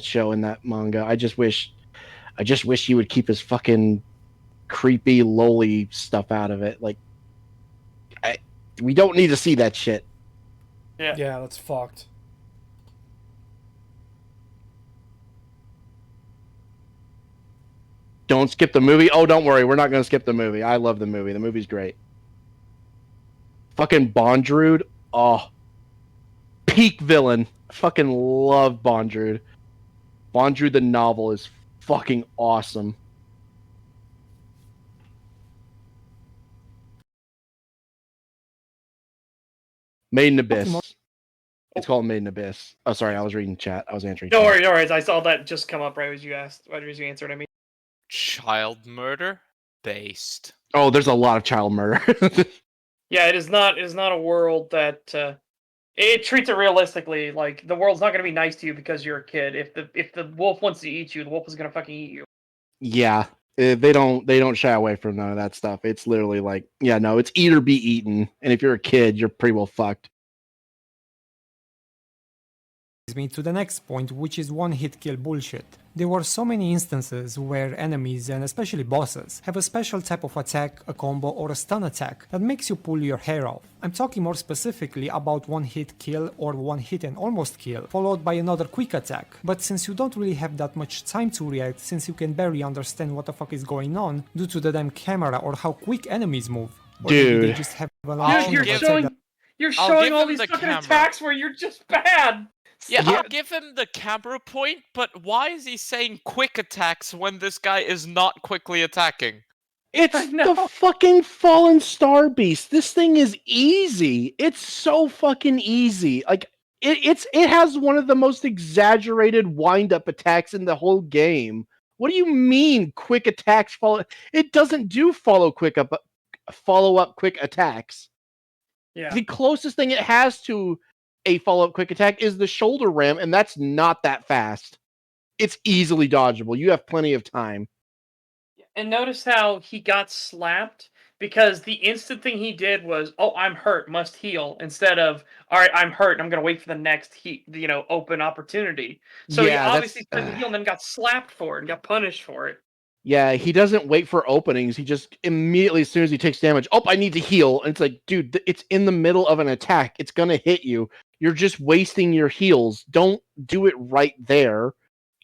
show and that manga. I just wish he would keep his fucking creepy lowly stuff out of it. Like, we don't need to see that shit. Yeah, that's fucked. Don't skip the movie. Oh, don't worry, we're not gonna skip the movie. I love the movie. The movie's great. Fucking Bondrude. Oh, peak villain. I fucking love Bondrude. Bondrude the novel is fucking awesome. Made in Abyss. It's called Made in Abyss. Oh, sorry, I was reading chat. I was answering No chat. worries. I saw that just come up right as you asked. Right as you answered. I mean, Child murder based. Oh, there's a lot of child murder. yeah, it is not. It is not a world that it treats it realistically. Like the world's not going to be nice to you because you're a kid. If the wolf wants to eat you, the wolf is going to fucking eat you. Yeah, they don't shy away from none of that stuff. It's literally like, yeah, no, it's eat or be eaten. And if you're a kid, you're pretty well fucked. Me to the next point, which is one-hit kill bullshit. There were so many instances where enemies, and especially bosses, have a special type of attack, a combo, or a stun attack that makes you pull your hair off. I'm talking more specifically about one-hit kill or one-hit and almost kill, followed by another quick attack. But since you don't really have that much time to react, since you can barely understand what the fuck is going on due to the damn camera or how quick enemies move, or maybe Dude. they just have a I'll You're give- showing. You're I'll showing give all him these the fucking camera. attacks where you're just bad. Yeah, Yeah. I'll give him the camera point, but why is he saying quick attacks when this guy is not quickly attacking? It's I know. the fucking Fallen Star Beast. This thing is easy. It's so fucking easy. Like it has one of the most exaggerated wind-up attacks in the whole game. What do you mean quick attacks follow? It doesn't do follow up quick attacks. Yeah. The closest thing it has to a follow-up quick attack is the shoulder ram, and that's not that fast. It's easily dodgeable. You have plenty of time. And notice how he got slapped because the instant thing he did was, "Oh, I'm hurt, must heal," instead of, "All right, I'm hurt, I'm gonna wait for the next open opportunity." So he Yeah, obviously that's- tried to heal and then got slapped for it and got punished for it. Yeah, he doesn't wait for openings. He just immediately, as soon as he takes damage, oh, I need to heal. And it's like, dude, it's in the middle of an attack. It's going to hit you. You're just wasting your heals. Don't do it right there.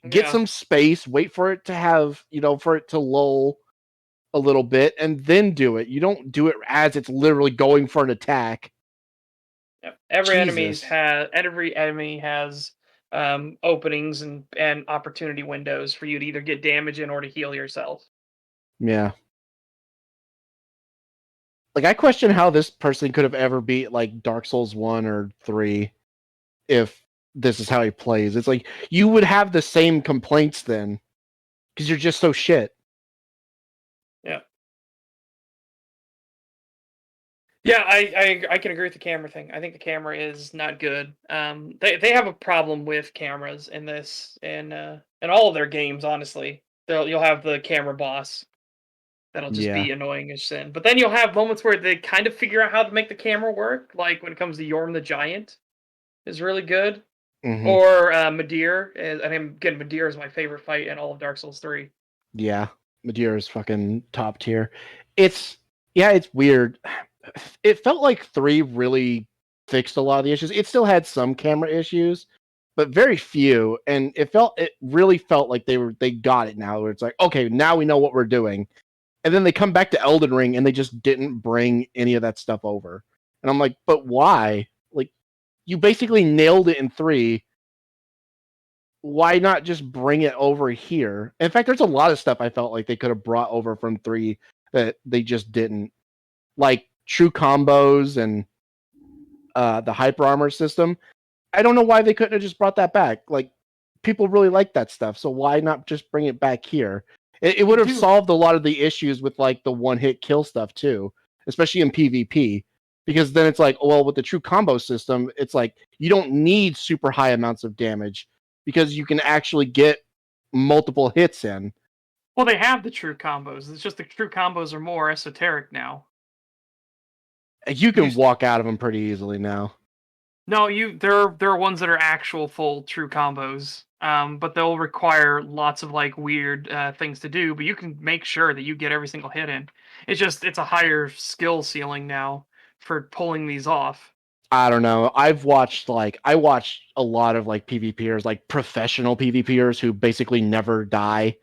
Get Yeah. some space. Wait for it to have, for it to lull a little bit, and then do it. You don't do it as it's literally going for an attack. Yep. Every Jesus. enemy has openings and opportunity windows for you to either get damage in or to heal yourself. Yeah. Like, I question how this person could have ever beat, like, Dark Souls 1 or 3 if this is how he plays. It's like, you would have the same complaints then, because you're just so shit. Yeah, I can agree with the camera thing. I think the camera is not good. They have a problem with cameras in this in all of their games. Honestly, you'll have the camera boss that'll just be annoying as sin. But then you'll have moments where they kind of figure out how to make the camera work. Like when it comes to Yorm the Giant, is really good. Mhm. Or Midir, and again, Midir is my favorite fight in all of Dark Souls 3. Yeah, Madeira is fucking top tier. It's weird. It felt like 3 really fixed a lot of the issues. It still had some camera issues, but very few. And it really felt like they got it now. Where it's like, okay, now we know what we're doing. And then they come back to Elden Ring and they just didn't bring any of that stuff over. And I'm like, but why? Like, you basically nailed it in 3. Why not just bring it over here? In fact, there's a lot of stuff I felt like they could have brought over from 3 that they just didn't. Like true combos and the hyper armor system. I don't know why they couldn't have just brought that back. Like, people really like that stuff, so why not just bring it back here? It would have solved a lot of the issues with like the one-hit kill stuff too, especially in PvP. Because then it's like, well, with the true combo system, it's like you don't need super high amounts of damage because you can actually get multiple hits in. Well, they have the true combos. It's just the true combos are more esoteric now. You can walk out of them pretty easily now. No, there are ones that are actual full true combos. But they'll require lots of like weird things to do, but you can make sure that you get every single hit in. It's a higher skill ceiling now for pulling these off. I don't know. I watched a lot of like PvPers, like professional PvPers who basically never die,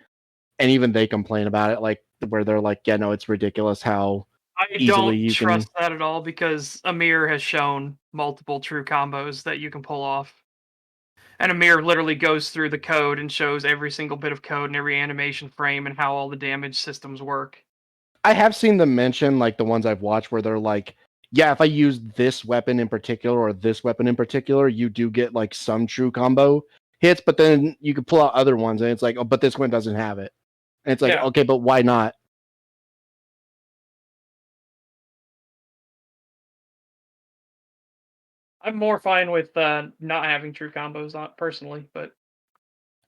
and even they complain about it, like where they're like, yeah, no, it's ridiculous how I easily don't you trust that at all because Amir has shown multiple true combos that you can pull off. And Amir literally goes through the code and shows every single bit of code and every animation frame and how all the damage systems work. I have seen them mention, like the ones I've watched, where they're like, yeah, if I use this weapon in particular or this weapon in particular, you do get like some true combo hits, but then you can pull out other ones and it's like, oh, but this one doesn't have it. And it's like, Yeah. okay, but why not? I'm more fine with not having true combos on personally, but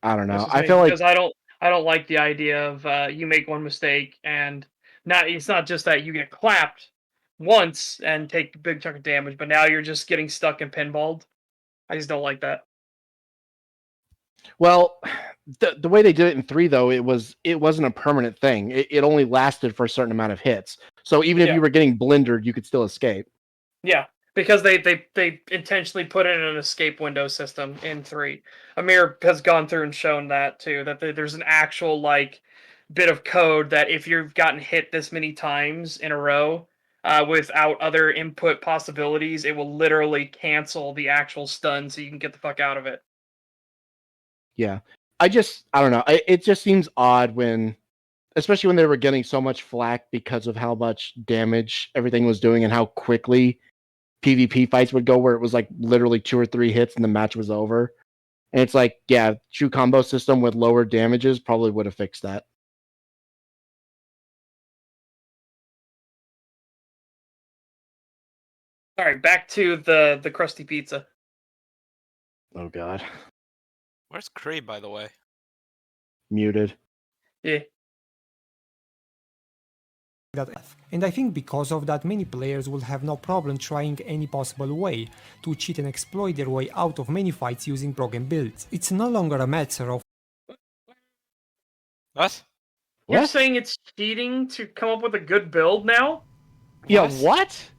I don't know. that's just I me, feel like because I don't like the idea of you make one mistake and it's not just that you get clapped once and take a big chunk of damage, but now you're just getting stuck and pinballed. I just don't like that. well, the way they did it in 3 though, it wasn't a permanent thing. It only lasted for a certain amount of hits. So even if Yeah. you were getting blindered, you could still escape. Yeah, because they intentionally put in an escape window system in 3. Amir has gone through and shown that too, that there's an actual like bit of code that if you've gotten hit this many times in a row without other input possibilities, it will literally cancel the actual stun so you can get the fuck out of it. Yeah. I don't know. It just seems odd when, especially when they were getting so much flack because of how much damage everything was doing and how quickly PvP fights would go, where it was like literally 2 or 3 hits and the match was over. And it's like, yeah, true combo system with lower damages probably would have fixed that. All right, back to the crusty pizza. Oh god. Where's Cree, by the way? Muted. Yeah. And I think because of that, many players will have no problem trying any possible way to cheat and exploit their way out of many fights using broken builds. It's no longer a matter of What? You're What? saying it's cheating to come up with a good build now? Yeah, what?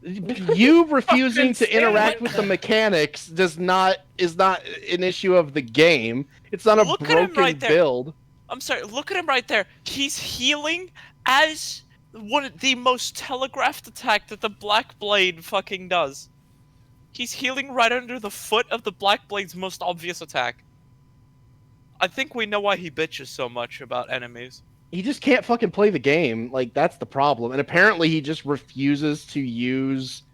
You refusing to Fucking interact say with the mechanics is not an issue of the game. It's not a Look at him broken right there. build. I'm sorry, look at him right there. He's healing as one of the most telegraphed attack that the Black Blade fucking does. He's healing right under the foot of the Black Blade's most obvious attack. I think we know why he bitches so much about enemies. He just can't fucking play the game. Like, that's the problem. And apparently he just refuses to use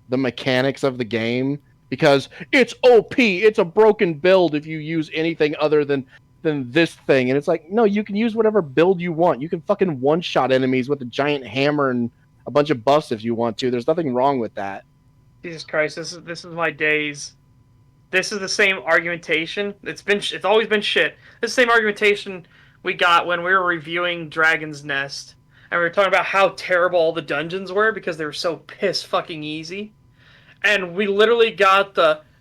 the mechanics of the game because it's OP. It's a broken build if you use anything other than this thing. And it's like, no, you can use whatever build you want. You can fucking one-shot enemies with a giant hammer and a bunch of buffs if you want to. There's nothing wrong with that. Jesus Christ, this is my days. This is the same argumentation. It's always been shit. This same argumentation we got when we were reviewing Dragon's Nest, and we were talking about how terrible all the dungeons were because they were so piss fucking easy. And we literally got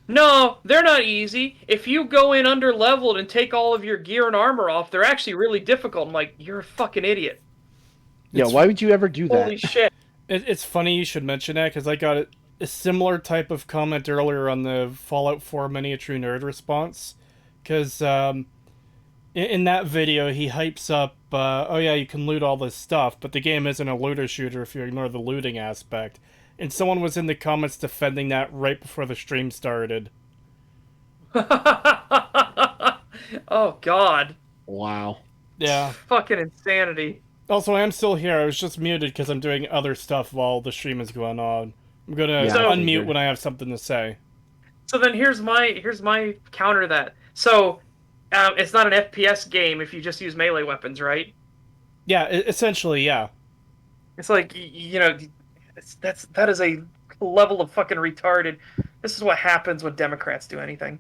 no, they're not easy. If you go in under leveled and take all of your gear and armor off, they're actually really difficult. I'm like, you're a fucking idiot. Yeah, why would you ever do that? Holy shit. It's funny you should mention that because I got it. a similar type of comment earlier on the Fallout 4 Miniature Nerd response, because in that video he hypes up, oh yeah, you can loot all this stuff, but the game isn't a looter shooter if you ignore the looting aspect. And someone was in the comments defending that right before the stream started. Oh God. Wow. Yeah. Fucking insanity. Also, I am still here. I was just muted because I'm doing other stuff while the stream is going on. I'm gonna Yeah, I unmute figured. when I have something to say. So then here's my counter to that. So it's not an FPS game if you just use melee weapons, right? Yeah, essentially, yeah. It's like you know, that is a level of fucking retarded. This is what happens when Democrats do anything.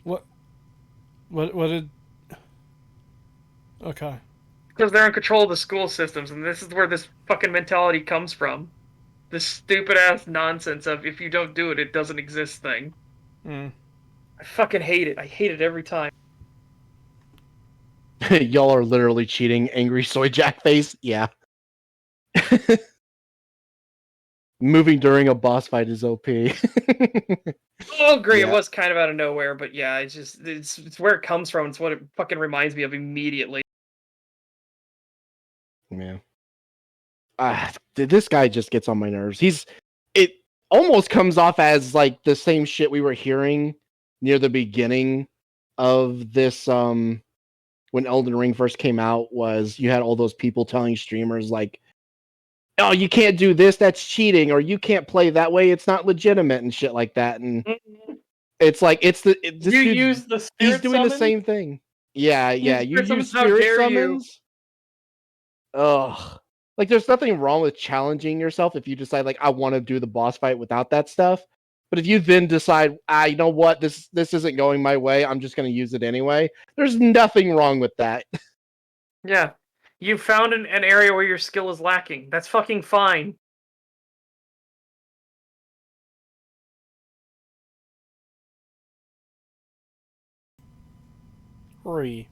What did... Okay. Because they're in control of the school systems, and this is where this fucking mentality comes from. This stupid ass nonsense of if you don't do it, it doesn't exist thing. Mm. I fucking hate it. I hate it every time. Y'all are literally cheating. Angry soy jack face. Yeah. Moving during a boss fight is OP. I'll agree, Yeah. it was kind of out of nowhere, but yeah, it's where it comes from. It's what it fucking reminds me of immediately. Yeah. This guy just gets on my nerves. It almost comes off as like the same shit we were hearing near the beginning of this when Elden Ring first came out, was you had all those people telling streamers like, oh, you can't do this, that's cheating, or you can't play that way, it's not legitimate and shit like that. And it's like this You dude, use the spirit he's doing the summon? same thing. Yeah, yeah. You Spirit use summons? How spirit dare you. summons. Ugh. Like, there's nothing wrong with challenging yourself if you decide, like, I want to do the boss fight without that stuff. But if you then decide, you know what, this isn't going my way, I'm just going to use it anyway. There's nothing wrong with that. Yeah. You found an area where your skill is lacking. That's fucking fine. Of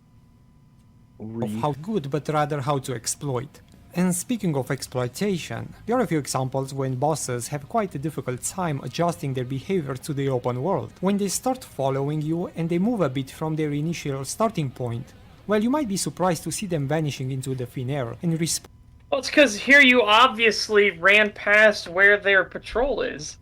how good, but rather how to exploit. And speaking of exploitation, there are a few examples when bosses have quite a difficult time adjusting their behavior to the open world. When they start following you and they move a bit from their initial starting point, well, you might be surprised to see them vanishing into the thin air and respawn. Well, it's because here you obviously ran past where their patrol is.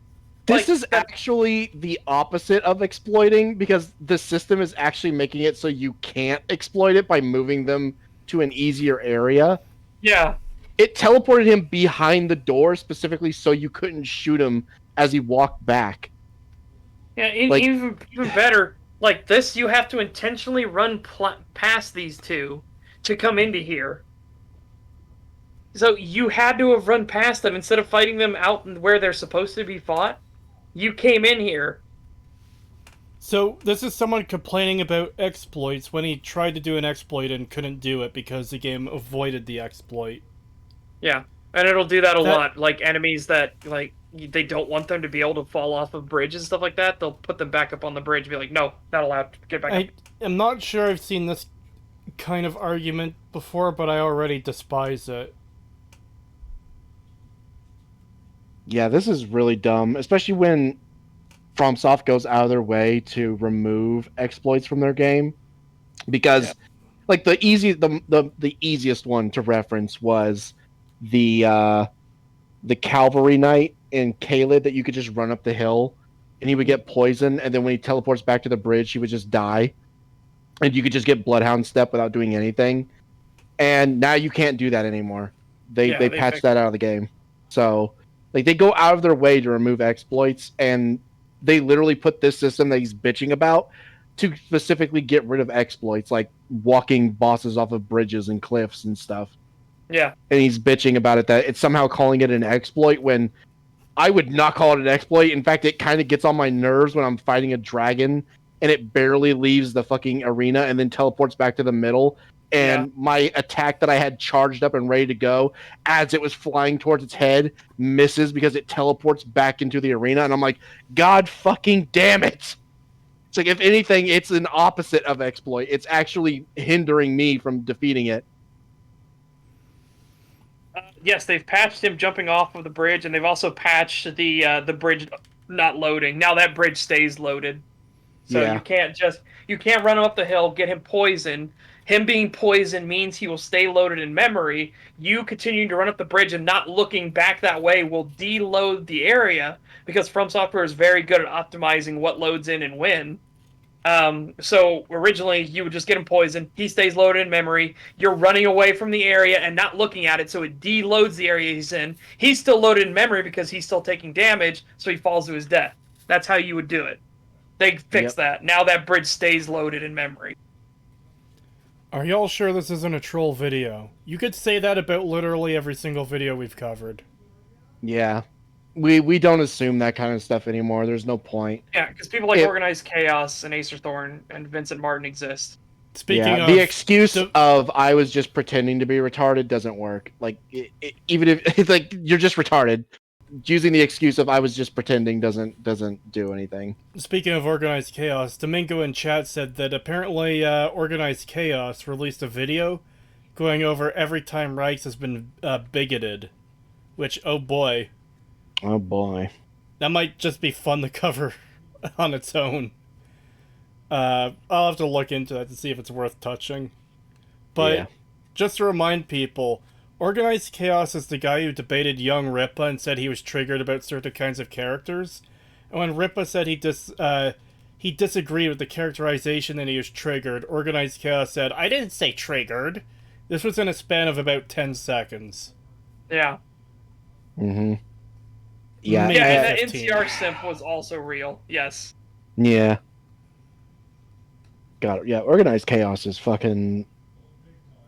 This Like, is actually the opposite of exploiting, because the system is actually making it so you can't exploit it by moving them to an easier area. Yeah. It teleported him behind the door specifically so you couldn't shoot him as he walked back. Yeah, Like- even better, like this, you have to intentionally run past these two to come into here. So you had to have run past them instead of fighting them out where they're supposed to be fought. You came in here. So, this is someone complaining about exploits when he tried to do an exploit and couldn't do it because the game avoided the exploit. Yeah, and it'll do that a lot. Like enemies that like they don't want them to be able to fall off of bridges and stuff like that. They'll put them back up on the bridge and be like, "No, not allowed. Get back up." I'm not sure I've seen this kind of argument before, but I already despise it. Yeah, this is really dumb, especially when FromSoft goes out of their way to remove exploits from their game. Because like the easiest one to reference was the Cavalry Knight in Caelid that you could just run up the hill and he would get poisoned, and then when he teleports back to the bridge he would just die. And you could just get Bloodhound Step without doing anything. And now you can't do that anymore. They patched that out of the game. So like they go out of their way to remove exploits, and they literally put this system that he's bitching about to specifically get rid of exploits, like walking bosses off of bridges and cliffs and stuff. Yeah. And he's bitching about it, that it's somehow calling it an exploit when I would not call it an exploit. In fact, it kind of gets on my nerves when I'm fighting a dragon and it barely leaves the fucking arena and then teleports back to the middle. And my attack that I had charged up and ready to go, as it was flying towards its head, misses because it teleports back into the arena. And I'm like, God fucking damn it. It's like, if anything, it's an opposite of exploit. It's actually hindering me from defeating it. yes, they've patched him jumping off of the bridge, and they've also patched the bridge not loading. Now that bridge stays loaded, so Yeah. you can't run him up the hill, get him poisoned. Him being poisoned means he will stay loaded in memory. You continuing to run up the bridge and not looking back that way will deload the area, because From Software is very good at optimizing what loads in and when. So originally you would just get him poisoned. He stays loaded in memory. You're running away from the area and not looking at it, so it deloads the area he's in. He's still loaded in memory because he's still taking damage, so he falls to his death. That's how you would do it. They fixed that. Now that bridge stays loaded in memory. Are y'all sure this isn't a troll video? You could say that about literally every single video we've covered. Yeah. We don't assume that kind of stuff anymore. There's no point. Yeah, because people like Organized Chaos and Acer Thorn and Vincent Martin exist. Speaking of the excuse of I was just pretending to be retarded doesn't work. Like even if it's like you're just retarded, using the excuse of I was just pretending doesn't do anything. Speaking of Organized Chaos, Domingo in chat said that apparently Organized Chaos released a video going over every time Reichs has been bigoted. Which, oh boy. Oh boy. That might just be fun to cover on its own. I'll have to look into that to see if it's worth touching. But just to remind people, Organized Chaos is the guy who debated young Ripa and said he was triggered about certain kinds of characters. And when Ripa said he disagreed with the characterization and he was triggered, Organized Chaos said, I didn't say triggered. This was in a span of about 10 seconds. Yeah. Mm-hmm. Yeah. Yeah, and that NCR simp was also real. Yes. Yeah. Got it. Yeah, Organized Chaos is fucking...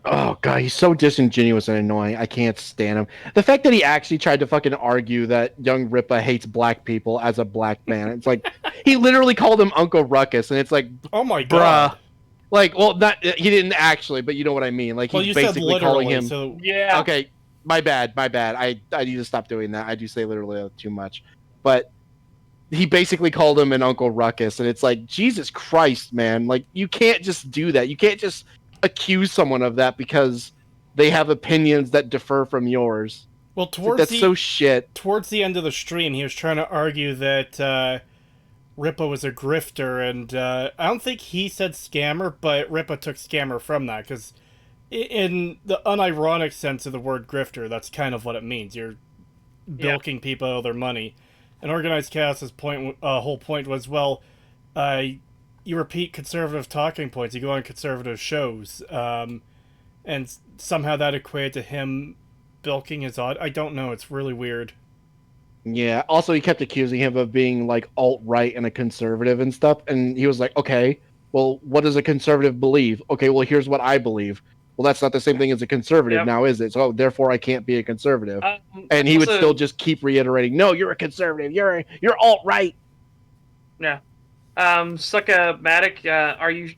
Oh, God, he's so disingenuous and annoying. I can't stand him. The fact that he actually tried to fucking argue that young Ripa hates black people as a black man. It's like, he literally called him Uncle Ruckus, and it's like, oh my God. Bruh. Like, well, not, he didn't actually, but you know what I mean. Like, he's basically calling him... So... Yeah. Okay, my bad. I need to stop doing that. I do say literally too much. But he basically called him an Uncle Ruckus, and it's like, Jesus Christ, man. Like, you can't just do that. You can't just accuse someone of that because they have opinions that differ from yours. Well, that's so shit. Towards the end of the stream, he was trying to argue that Ripa was a grifter, and I don't think he said scammer, but Ripa took scammer from that, because in the unironic sense of the word grifter, that's kind of what it means. You're bilking people out of their money. And Organized Chaos's whole point was, well, you repeat conservative talking points, you go on conservative shows, and somehow that equated to him bilking his odd. I don't know, it's really weird. Yeah, also he kept accusing him of being like alt-right and a conservative and stuff, and he was like, okay, well, what does a conservative believe? Okay, well, here's what I believe. Well, that's not the same thing as a conservative now, is it? So therefore I can't be a conservative. And he would still just keep reiterating, no, you're a conservative, you're alt-right. Yeah. Suckamatic, are you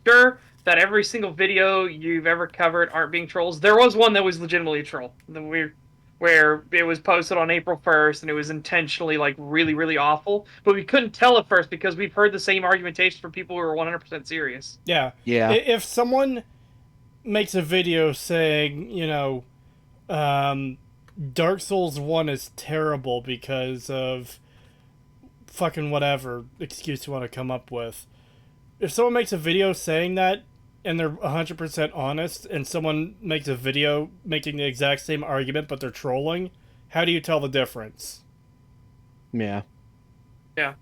sure that every single video you've ever covered aren't being trolls? There was one that was legitimately a troll. Where it was posted on April 1st and it was intentionally like really, really awful. But we couldn't tell at first because we've heard the same argumentation from people who are 100% serious. Yeah. Yeah. If someone makes a video saying, you know, Dark Souls 1 is terrible because of fucking whatever excuse you want to come up with. If someone makes a video saying that and they're 100% honest, and someone makes a video making the exact same argument but they're trolling, how do you tell the difference? Yeah. Yeah.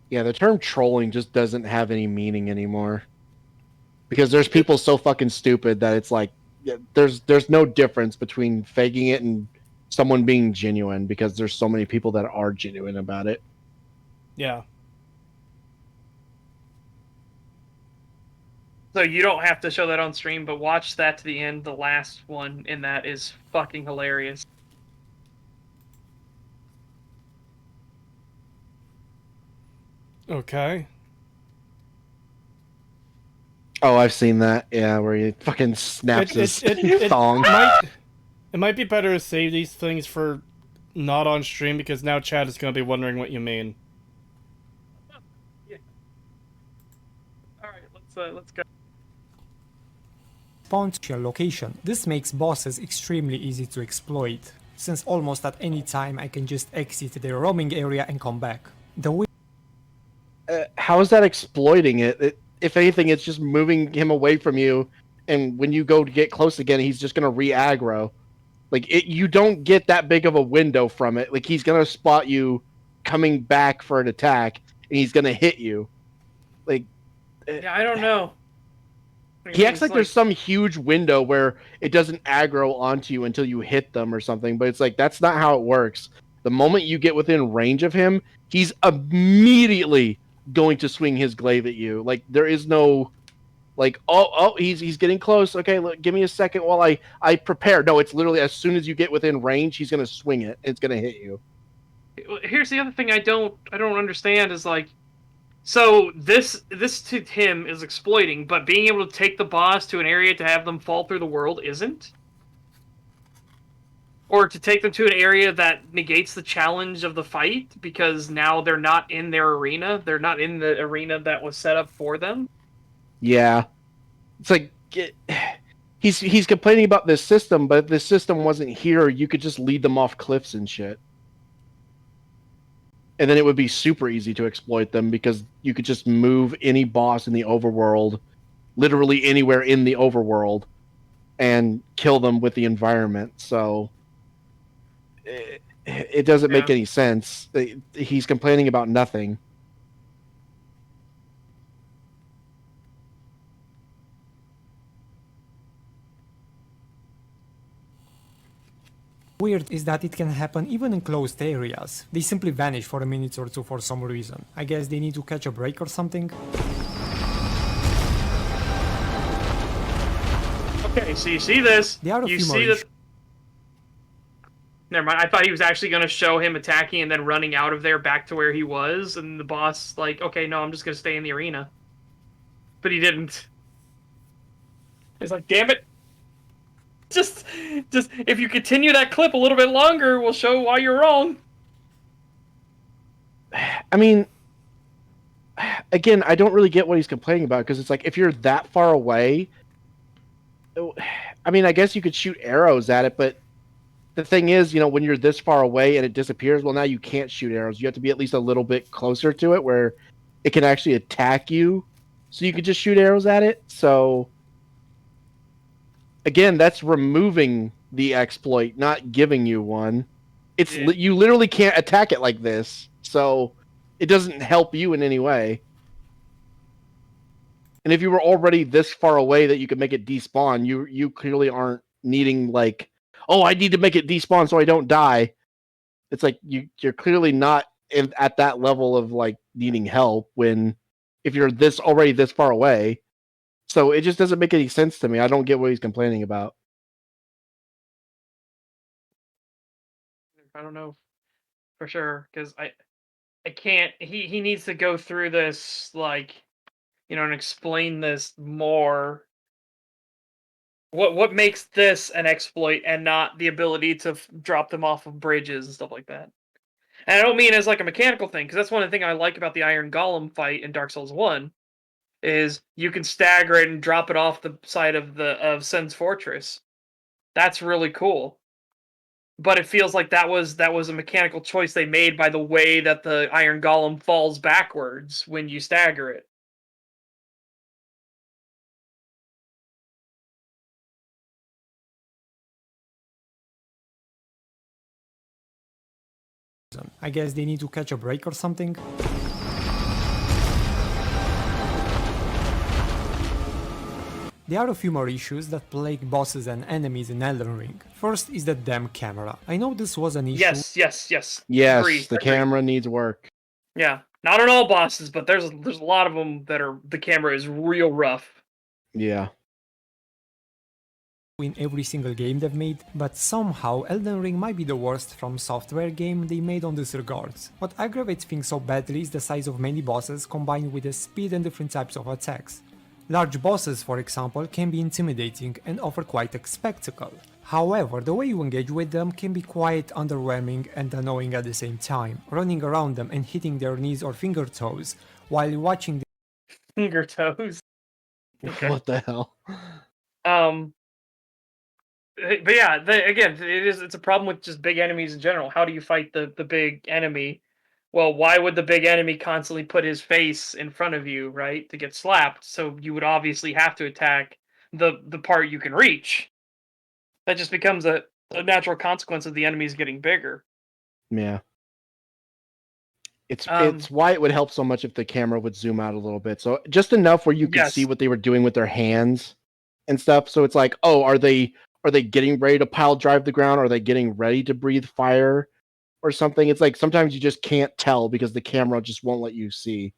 Yeah, the term trolling just doesn't have any meaning anymore. Because there's people so fucking stupid that it's like, there's no difference between faking it and someone being genuine, because there's so many people that are genuine about it. Yeah. So you don't have to show that on stream, but watch that to the end. The last one in that is fucking hilarious. Okay. Oh, I've seen that. Yeah, where he fucking snaps his thong. It might be better to save these things for not on stream, because now chat is going to be wondering what you mean. Yeah. All right, let's go. spawn to a location. This makes bosses extremely easy to exploit, since almost at any time I can just exit their roaming area and come back. How is that exploiting it? If anything, it's just moving him away from you, and when you go to get close again, he's just gonna re-aggro. Like you don't get that big of a window from it. Like he's gonna spot you coming back for an attack, and he's gonna hit you. Like Yeah, I don't know. he acts like there's some huge window where it doesn't aggro onto you until you hit them or something, but it's like that's not how it works. The moment you get within range of him, he's immediately going to swing his glaive at you. Like there is no like he's getting close. Okay, look, give me a second while I prepare. No, it's literally as soon as you get within range, he's gonna swing it. It's gonna hit you. Here's the other thing I don't understand is like, so this to him is exploiting, but being able to take the boss to an area to have them fall through the world isn't? Or to take them to an area that negates the challenge of the fight because now they're not in their arena. They're not in the arena that was set up for them. Yeah, it's like he's complaining about this system, but if this system wasn't here, you could just lead them off cliffs and shit. And then it would be super easy to exploit them because you could just move any boss in the overworld, literally anywhere in the overworld, and kill them with the environment. So it doesn't make any sense. He's complaining about nothing. Weird is that it can happen even in closed areas. They simply vanish for a minute or two for some reason. I guess they need to catch a break or something? Okay, so you see this. There are a you few see more that. Never mind. I thought he was actually going to show him attacking and then running out of there back to where he was, and the boss like, okay, no, I'm just going to stay in the arena. But he didn't. He's like, damn it. Just if you continue that clip a little bit longer, we'll show why you're wrong. I mean, again, I don't really get what he's complaining about because it's like if you're that far away, I mean, I guess you could shoot arrows at it, but the thing is, when you're this far away and it disappears, well, now you can't shoot arrows. You have to be at least a little bit closer to it where it can actually attack you, so you could just shoot arrows at it. So again, that's removing the exploit, not giving you one. It's you literally can't attack it like this, so it doesn't help you in any way. And if you were already this far away that you could make it despawn, you clearly aren't needing like, oh, I need to make it despawn so I don't die. It's like you're clearly not at that level of like needing help when if you're already this far away. So it just doesn't make any sense to me. I don't get what he's complaining about. I don't know for sure because I can't. He needs to go through this like, and explain this more. What makes this an exploit and not the ability to drop them off of bridges and stuff like that? And I don't mean as like a mechanical thing because that's one of the things I like about the Iron Golem fight in Dark Souls 1. Is you can stagger it and drop it off the side of Sen's Fortress. That's really cool. But it feels like that was a mechanical choice they made by the way that the Iron Golem falls backwards when you stagger it. I guess they need to catch a break or something? There are a few more issues that plague bosses and enemies in Elden Ring. First is the damn camera. I know this was an issue. Yes. Yes, Agree. camera needs work. Yeah, not on all bosses, but there's a lot of them that the camera is real rough. Yeah. In every single game they've made, but somehow Elden Ring might be the worst From Software game they made on this regards. What aggravates things so badly is the size of many bosses combined with the speed and different types of attacks. Large bosses, for example, can be intimidating and offer quite a spectacle. However, the way you engage with them can be quite underwhelming and annoying at the same time, running around them and hitting their knees or finger toes while watching Finger toes. Okay. What the hell? But yeah, again, it's a problem with just big enemies in general. How do you fight the big enemy? Well, why would the big enemy constantly put his face in front of you, right, to get slapped? So you would obviously have to attack the part you can reach. That just becomes a natural consequence of the enemies getting bigger. Yeah. It's Um, why it would help so much if the camera would zoom out a little bit. So just enough where you could see yes. what they were doing with their hands and stuff. So it's like, oh, are they getting ready to pile drive the ground? Are they getting ready to breathe fire or something? It's like sometimes you just can't tell because the camera just won't let you see.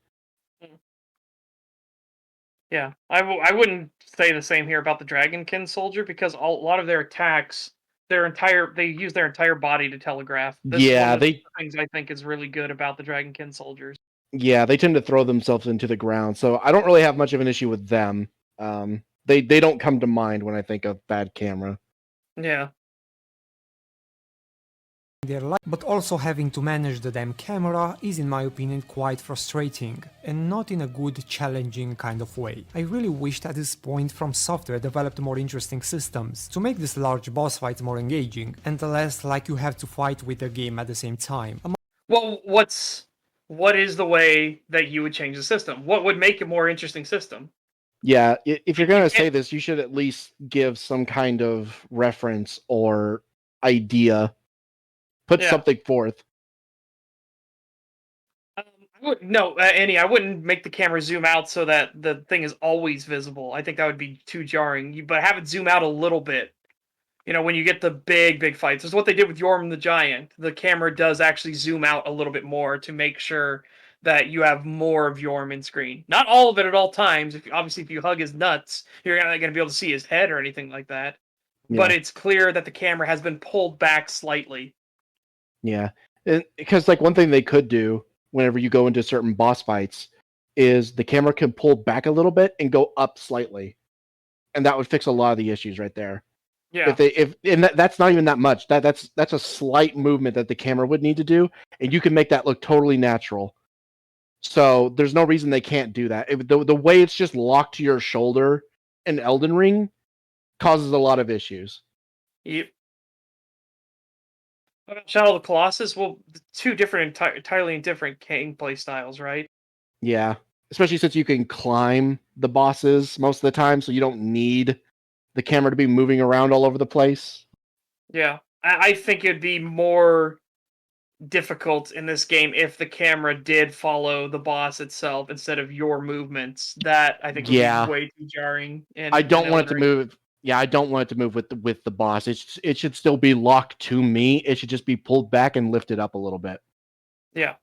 Yeah, I wouldn't say the same here about the Dragonkin soldier because a lot of their attacks, they use their entire body to telegraph. That's one Yeah, of the they things I think is really good about the Dragonkin soldiers. tend to throw themselves into the ground. So I don't really have much of an issue with them. They don't come to mind when I think of bad camera. Yeah. their life, but also having to manage the damn camera is in my opinion quite frustrating, and not in a good challenging kind of way. I really wished at this point From Software developed more interesting systems to make these large boss fights more engaging, and less like you have to fight with the game at the same time. Well, what is the way that you would change the system? What would make a more interesting system? Yeah, if you're You going to say can't- this, you should at least give some kind of reference or idea. Put Yeah. something forth. I would no, Annie. I wouldn't make the camera zoom out so that the thing is always visible. I think that would be too jarring. But have it zoom out a little bit. You know, when you get the big fights, this is what they did with Yorm the Giant. The camera does actually zoom out a little bit more to make sure that you have more of Yorm in screen. Not all of it at all times. If you hug his nuts, you're not going to be able to see his head or anything like that. But Yeah, it's clear that the camera has been pulled back slightly. yeah. Because like one thing they could do whenever you go into certain boss fights is the camera can pull back a little bit and go up slightly, and that would fix a lot of the issues right there. Yeah. That's not even that much. That's a slight movement that the camera would need to do, and you can make that look totally natural. So there's no reason they can't do that. The way it's just locked to your shoulder in Elden Ring causes a lot of issues. Yep. Shadow of the Colossus, well, two different, entirely different gameplay styles, right? Yeah, especially since you can climb the bosses most of the time, so you don't need the camera to be moving around all over the place. Yeah. I think it'd be more difficult in this game if the camera did follow the boss itself instead of your movements. That I think would be Yeah, way too jarring. I In don't want it Elden to Ring. move. Yeah, I don't want it to move with the boss. It should still be locked to me. It should just be pulled back and lifted up a little bit. Yeah.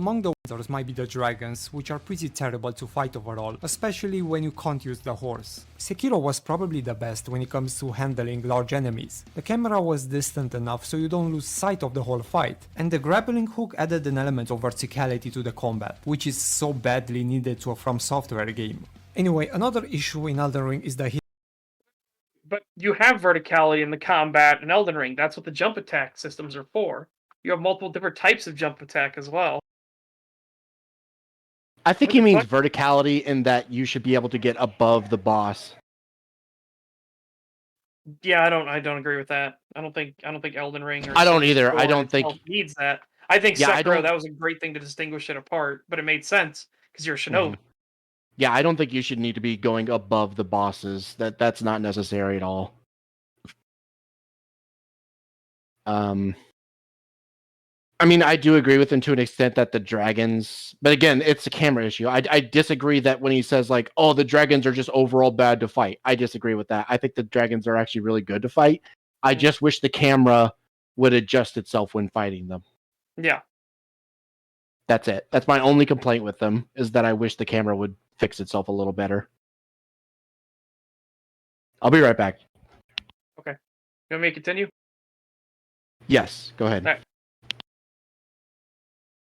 Among the others might be the dragons, which are pretty terrible to fight overall, especially when you can't use the horse. Sekiro was probably the best when it comes to handling large enemies. The camera was distant enough so you don't lose sight of the whole fight, and the grappling hook added an element of verticality to the combat, which is so badly needed to a From Software game. Anyway, another issue in Elden Ring is the But you have verticality in the combat in Elden Ring. That's what the jump attack systems are for. You have multiple different types of jump attack as well. I think What he the means fuck? verticality in that you should be able to get above the boss. Yeah, I don't agree with that. I don't think Elden Ring or I don't either. I Bloodborne don't itself think. needs that. I think Yeah, I Sekiro, don't. that was a great thing to distinguish it apart, but it made sense because you're a shinobi. Mhm. Yeah, I don't think you should need to be going above the bosses. That's not necessary at all. Um, I mean, I do agree with him to an extent that the dragons, but again, it's a camera issue. I disagree that when he says like, "Oh, the dragons are just overall bad to fight." I disagree with that. I think the dragons are actually really good to fight. I Mm. just wish the camera would adjust itself when fighting them. Yeah. That's it. That's my only complaint with them is that I wish the camera would fix itself a little better. I'll be right back. Okay. You want me to continue? Yes, go ahead. Alright.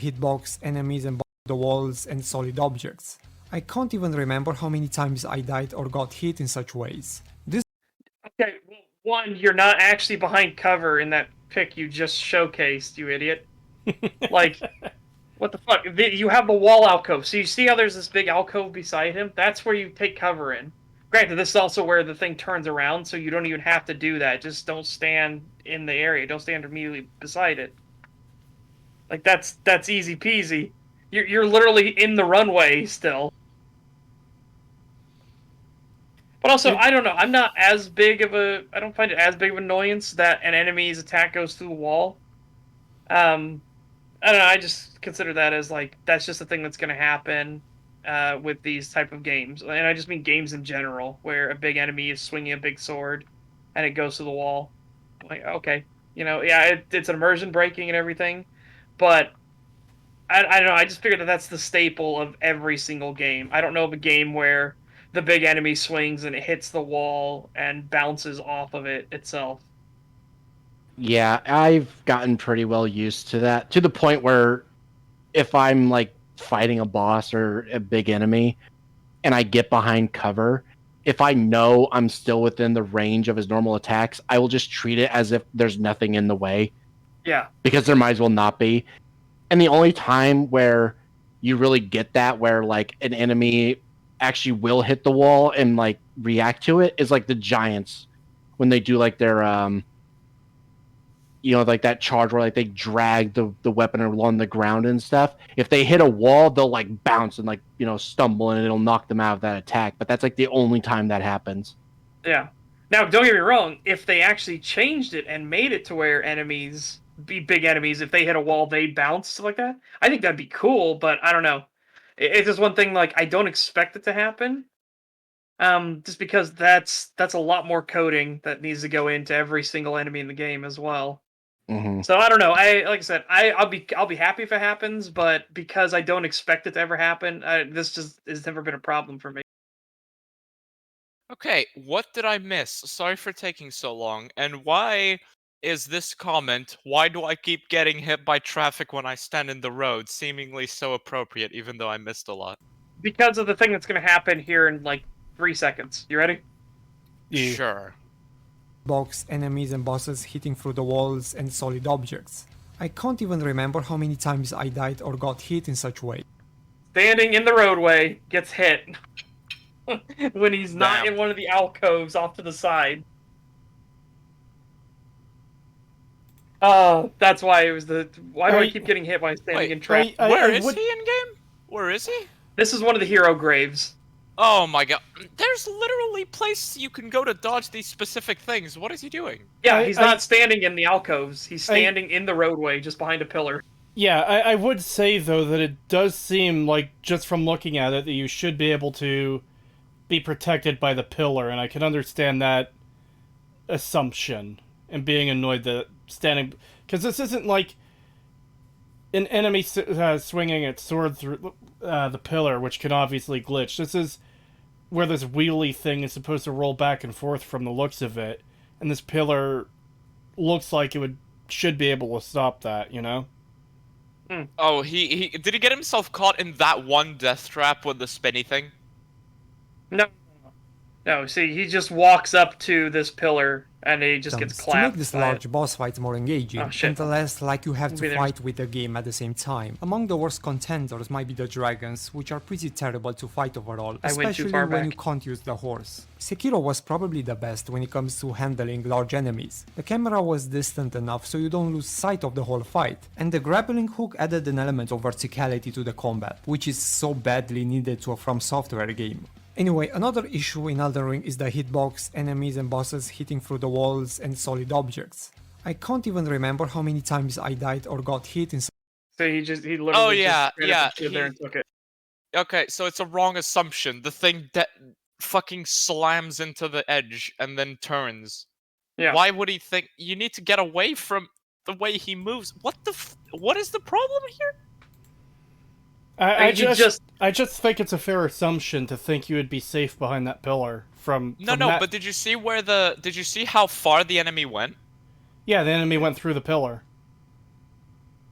hitbox, enemies and the walls and solid objects. I can't even remember how many times I died or got hit in such ways. This Okay, well, one, you're not actually behind cover in that pic you just showcased, you idiot. Like, What the fuck? You have the wall alcove. So you see how there's this big alcove beside him? That's where you take cover in. Granted, this is also where the thing turns around, so you don't even have to do that. Just don't stand in the area. Don't stand immediately beside it. Like that's easy peasy. You're literally in the runway still. But also, I don't know. I'm not as big of a. I don't find it as big of an annoyance that an enemy's attack goes through the wall. I don't know. I just consider that as like that's just a thing that's going to happen with these type of games, and I just mean games in general, where a big enemy is swinging a big sword, and it goes through the wall. Like, okay, yeah, it's an immersion breaking and everything, but I don't know. I just figured that that's the staple of every single game. I don't know of a game where the big enemy swings and it hits the wall and bounces off of it itself. Yeah, I've gotten pretty well used to that, to the point where if I'm like fighting a boss or a big enemy and I get behind cover, if I know I'm still within the range of his normal attacks, I will just treat it as if there's nothing in the way, Yeah. because there might as well not be. And the only time where you really get that, where like an enemy actually will hit the wall and like react to it, is like the giants when they do like their like that charge where like they drag the weapon along the ground and stuff. If they hit a wall, they'll like bounce and like stumble, and it'll knock them out of that attack. But that's like the only time that happens. Yeah. Now, don't get me wrong. If they actually changed it and made it to where enemies be big enemies, if they hit a wall, they bounce stuff like that, I think that'd be cool. But I don't know. It's just one thing. Like I don't expect it to happen. Just because that's a lot more coding that needs to go into every single enemy in the game as well. Mm-hmm. So I don't know. Like I said, I'll be happy if it happens, but because I don't expect it to ever happen, this just has never been a problem for me. Okay, what did I miss? Sorry for taking so long. And why is this comment, why do I keep getting hit by traffic when I stand in the road, seemingly so appropriate, even though I missed a lot? Because of the thing that's going to happen here in like 3 seconds. You ready? Yeah. Sure. Box, enemies and bosses hitting through the walls and solid objects. I can't even remember how many times I died or got hit in such way. Standing in the roadway, gets hit. When he's not Damn. in one of the alcoves off to the side. Oh, that's why it was the. Why do I keep getting hit by standing Wait, in traffic? Where is he in game? Where is he? This is one of the hero graves. Oh my god. There's literally places you can go to dodge these specific things. What is he doing? Yeah, he's not standing in the alcoves. He's standing in the roadway, just behind a pillar. Yeah, I would say, though, that it does seem like, just from looking at it, that you should be able to be protected by the pillar, and I can understand that assumption, and being annoyed that standing... Because this isn't like an enemy swinging its sword through the pillar, which can obviously glitch. This is where this wheelie thing is supposed to roll back and forth from the looks of it, and this pillar looks like it should be able to stop that, you know? Oh, he did he get himself caught in that one death trap with the spinny thing? No, see, he just walks up to this pillar and he just gets To clapped. make this by large it. boss fight more engaging, Oh, shit. and less like you have Be to there. fight with the game at the same time. Among the worst contenders might be the dragons, which are pretty terrible to fight overall, I went too especially far when you back. can't use the horse. Sekiro was probably the best when it comes to handling large enemies. The camera was distant enough so you don't lose sight of the whole fight, and the grappling hook added an element of verticality to the combat, which is so badly needed to a From Software game. Anyway, another issue in Elden Ring is the hitbox, enemies and bosses hitting through the walls and solid objects. I can't even remember how many times I died or got hit in So he literally Oh, yeah, just straight yeah, up stood there and took it. Okay, so it's a wrong assumption. The thing that fucking slams into the edge and then turns. Yeah. Why would he think you need to get away from the way he moves? What is the problem here? I you just think it's a fair assumption to think you would be safe behind that pillar from No, that... but did you see how far the enemy went? Yeah, the enemy went through the pillar.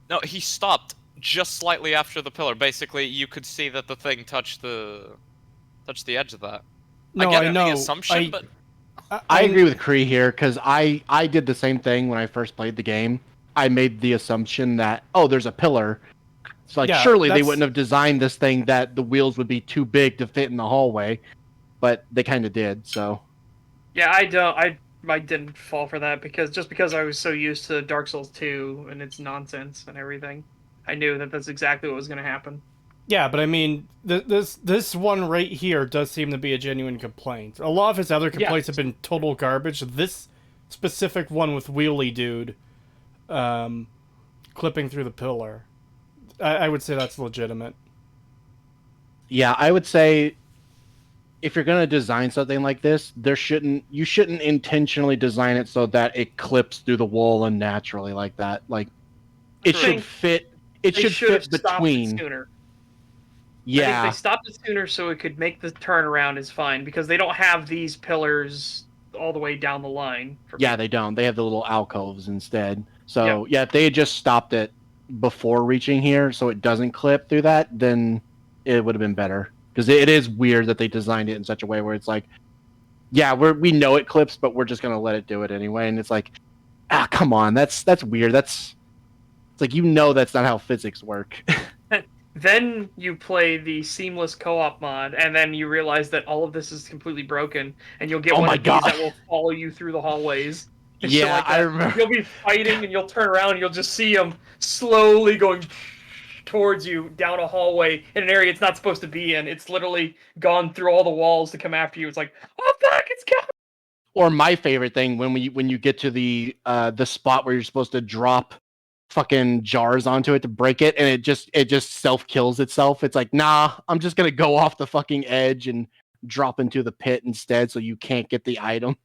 No, he stopped just slightly after the pillar. Basically, you could see that the thing touched the edge of that. No, I get I it, know. the assumption, but I agree with Kree here, because I did the same thing when I first played the game. I made the assumption that, oh, there's a pillar, So like, Yeah, surely they that's- wouldn't have designed this thing that the wheels would be too big to fit in the hallway, but they kind of did. So Yeah, I didn't fall for that because I was so used to Dark Souls 2 and its nonsense and everything. I knew that that's exactly what was going to happen. Yeah, but I mean, this one right here does seem to be a genuine complaint. A lot of his other complaints have been total garbage. This specific one with Wheelie Dude clipping through the pillar, I would say that's legitimate. yeah, I would say if you're gonna design something like this, you shouldn't intentionally design it so that it clips through the wall unnaturally like that. Like it True. should fit. It They should should have fit stopped it between. sooner. I think Yeah, they stopped it sooner so it could make the turnaround is fine because they don't have these pillars all the way down the line. yeah, they don't. They have the little alcoves instead. So yeah, if they had just stopped it before reaching here, so it doesn't clip through that, then it would have been better. Because it is weird that they designed it in such a way where it's like, yeah, we know it clips, but we're just gonna let it do it anyway. And it's like, come on, that's weird. It's like that's not how physics work. Then you play the seamless co-op mod, and then you realize that all of this is completely broken, and you'll get Oh one my of God. these that will follow you through the hallways. And shit Yeah, like I that. remember. You'll be fighting, and you'll turn around, and you'll just see them slowly going towards you down a hallway in an area it's not supposed to be in. It's literally gone through all the walls to come after you. It's like, oh fuck, it's coming! Or my favorite thing when you get to the spot where you're supposed to drop fucking jars onto it to break it, and it just self kills itself. It's like, nah, I'm just gonna go off the fucking edge and drop into the pit instead, so you can't get the item.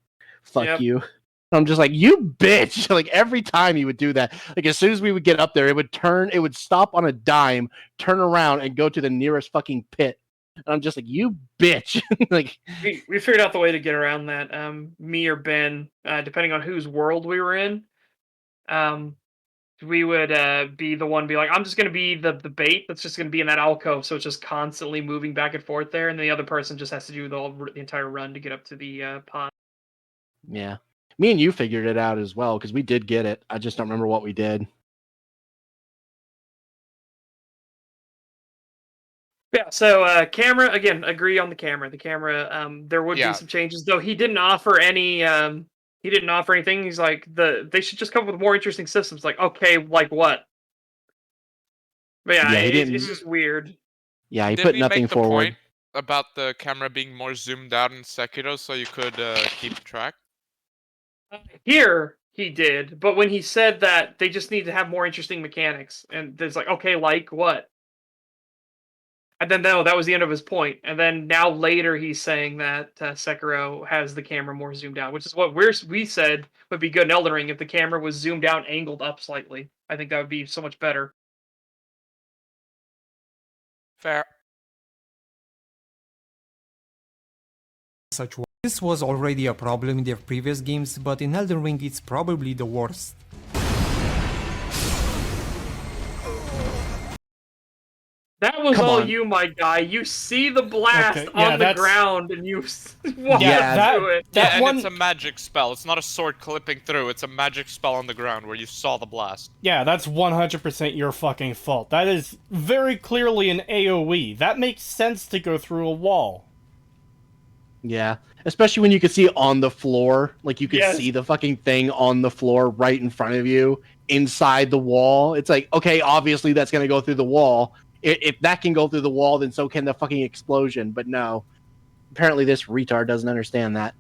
Fuck Yep. you. I'm just like, you bitch. Like every time he would do that, like as soon as we would get up there, it would stop on a dime, turn around, and go to the nearest fucking pit. And I'm just like, you bitch. Like, We figured out the way to get around that. Me or Ben, depending on whose world we were in, we would be the one be like, I'm just gonna be the bait that's just gonna be in that alcove, so it's just constantly moving back and forth there, and the other person just has to do the entire run to get up to the pond. yeah. Me and you figured it out as well, because we did get it. I just don't remember what we did. Yeah. So camera again. Agree on the camera. The camera. There would Yeah. be some changes, though. He didn't offer any. He didn't offer anything. He's like they should just come up with more interesting systems. Like okay, like what? But yeah, Yeah, he it's didn't- just weird. Yeah, he Did put we nothing make the forward. point about the camera being more zoomed out in Sekiro so you could keep track? Here he did, but when he said that they just need to have more interesting mechanics, and there's like, okay, like what? And then no, that was the end of his point. And then now later he's saying that Sekiro has the camera more zoomed out, which is what we said would be good in Elden Ring if the camera was zoomed out, angled up slightly. I think that would be so much better. Fair. Such this was already a problem in their previous games, but in Elden Ring it's probably the worst. That was Come all on. you, my guy. You see the blast Okay, yeah, on the that's- ground, and you walk Yeah, up to it. that Yeah, and one. it's a magic spell. It's not a sword clipping through. It's a magic spell on the ground where you saw the blast. Yeah, that's 100% your fucking fault. That is very clearly an AoE. That makes sense to go through a wall. Yeah, especially when you could see it on the floor. Like you could Yes. see the fucking thing on the floor right in front of you, inside the wall. It's like, okay, obviously that's gonna go through the wall. If that can go through the wall, then so can the fucking explosion. But no, apparently this retard doesn't understand that.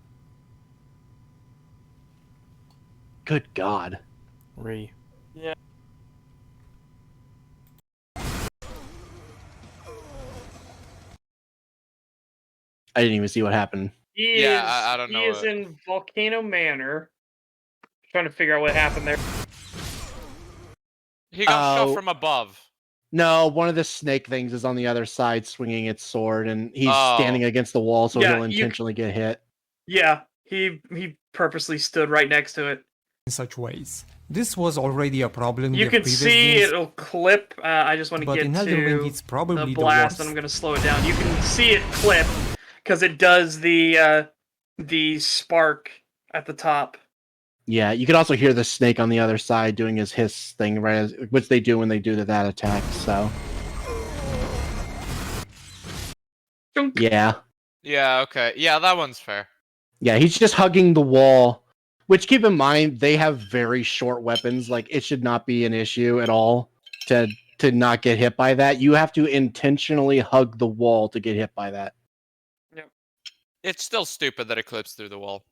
Good God. Re. I didn't even see what happened. He Yeah, is, I don't know He is it. in Volcano Manor. Trying to figure out what happened there. He got Oh. shot from above. No, one of the snake things is on the other side swinging its sword, and he's Oh. standing against the wall, so Yeah, he'll intentionally get hit. Yeah, he purposely stood right next to it. In such ways. This was already a problem in You their can previous see games, it'll clip. I just want to but get in Elden Ring to it's probably the the blast, worst. and I'm going to slow it down. You can see it clip because it does the spark at the top. Yeah, you could also hear the snake on the other side doing his hiss thing, right? Which they do when they do that attack. So Yeah. Yeah, okay. Yeah, that one's fair. Yeah, he's just hugging the wall. Which, keep in mind, they have very short weapons. Like, it should not be an issue at all to not get hit by that. You have to intentionally hug the wall to get hit by that. It's still stupid that it clips through the wall.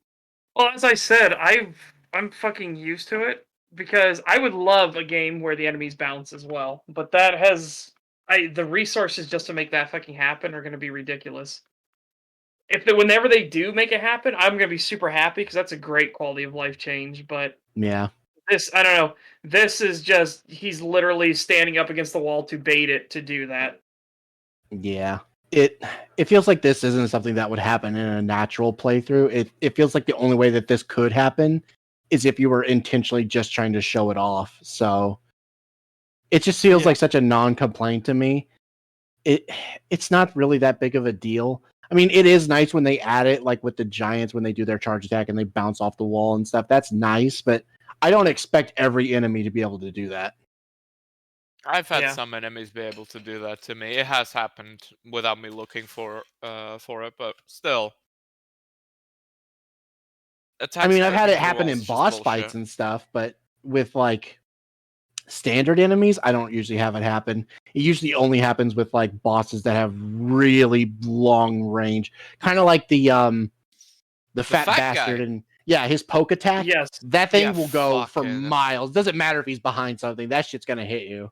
Well, as I said, I'm fucking used to it because I would love a game where the enemies bounce as well, but that has the resources just to make that fucking happen are going to be ridiculous. Whenever they do make it happen, I'm going to be super happy because that's a great quality of life change. But Yeah. this, I don't know. This is just he's literally standing up against the wall to bait it to do that. Yeah. It feels like this isn't something that would happen in a natural playthrough. It feels like the only way that this could happen is if you were intentionally just trying to show it off. So it just feels like such a non-complaint to me. It's not really that big of a deal. I mean, it is nice when they add it, like with the giants when they do their charge attack and they bounce off the wall and stuff. That's nice, but I don't expect every enemy to be able to do that. I've had Yeah. some enemies be able to do that to me. It has happened without me looking for it, but still. I mean, I've had it through happen walls in is just boss fights and stuff, but with like standard enemies, I don't usually have it happen. It usually only happens with like bosses that have really long range, kind of like the fat bastard guy. and his poke attack. Yes. That thing Yeah, will go for fucking- miles. Doesn't matter if he's behind something. That shit's gonna hit you.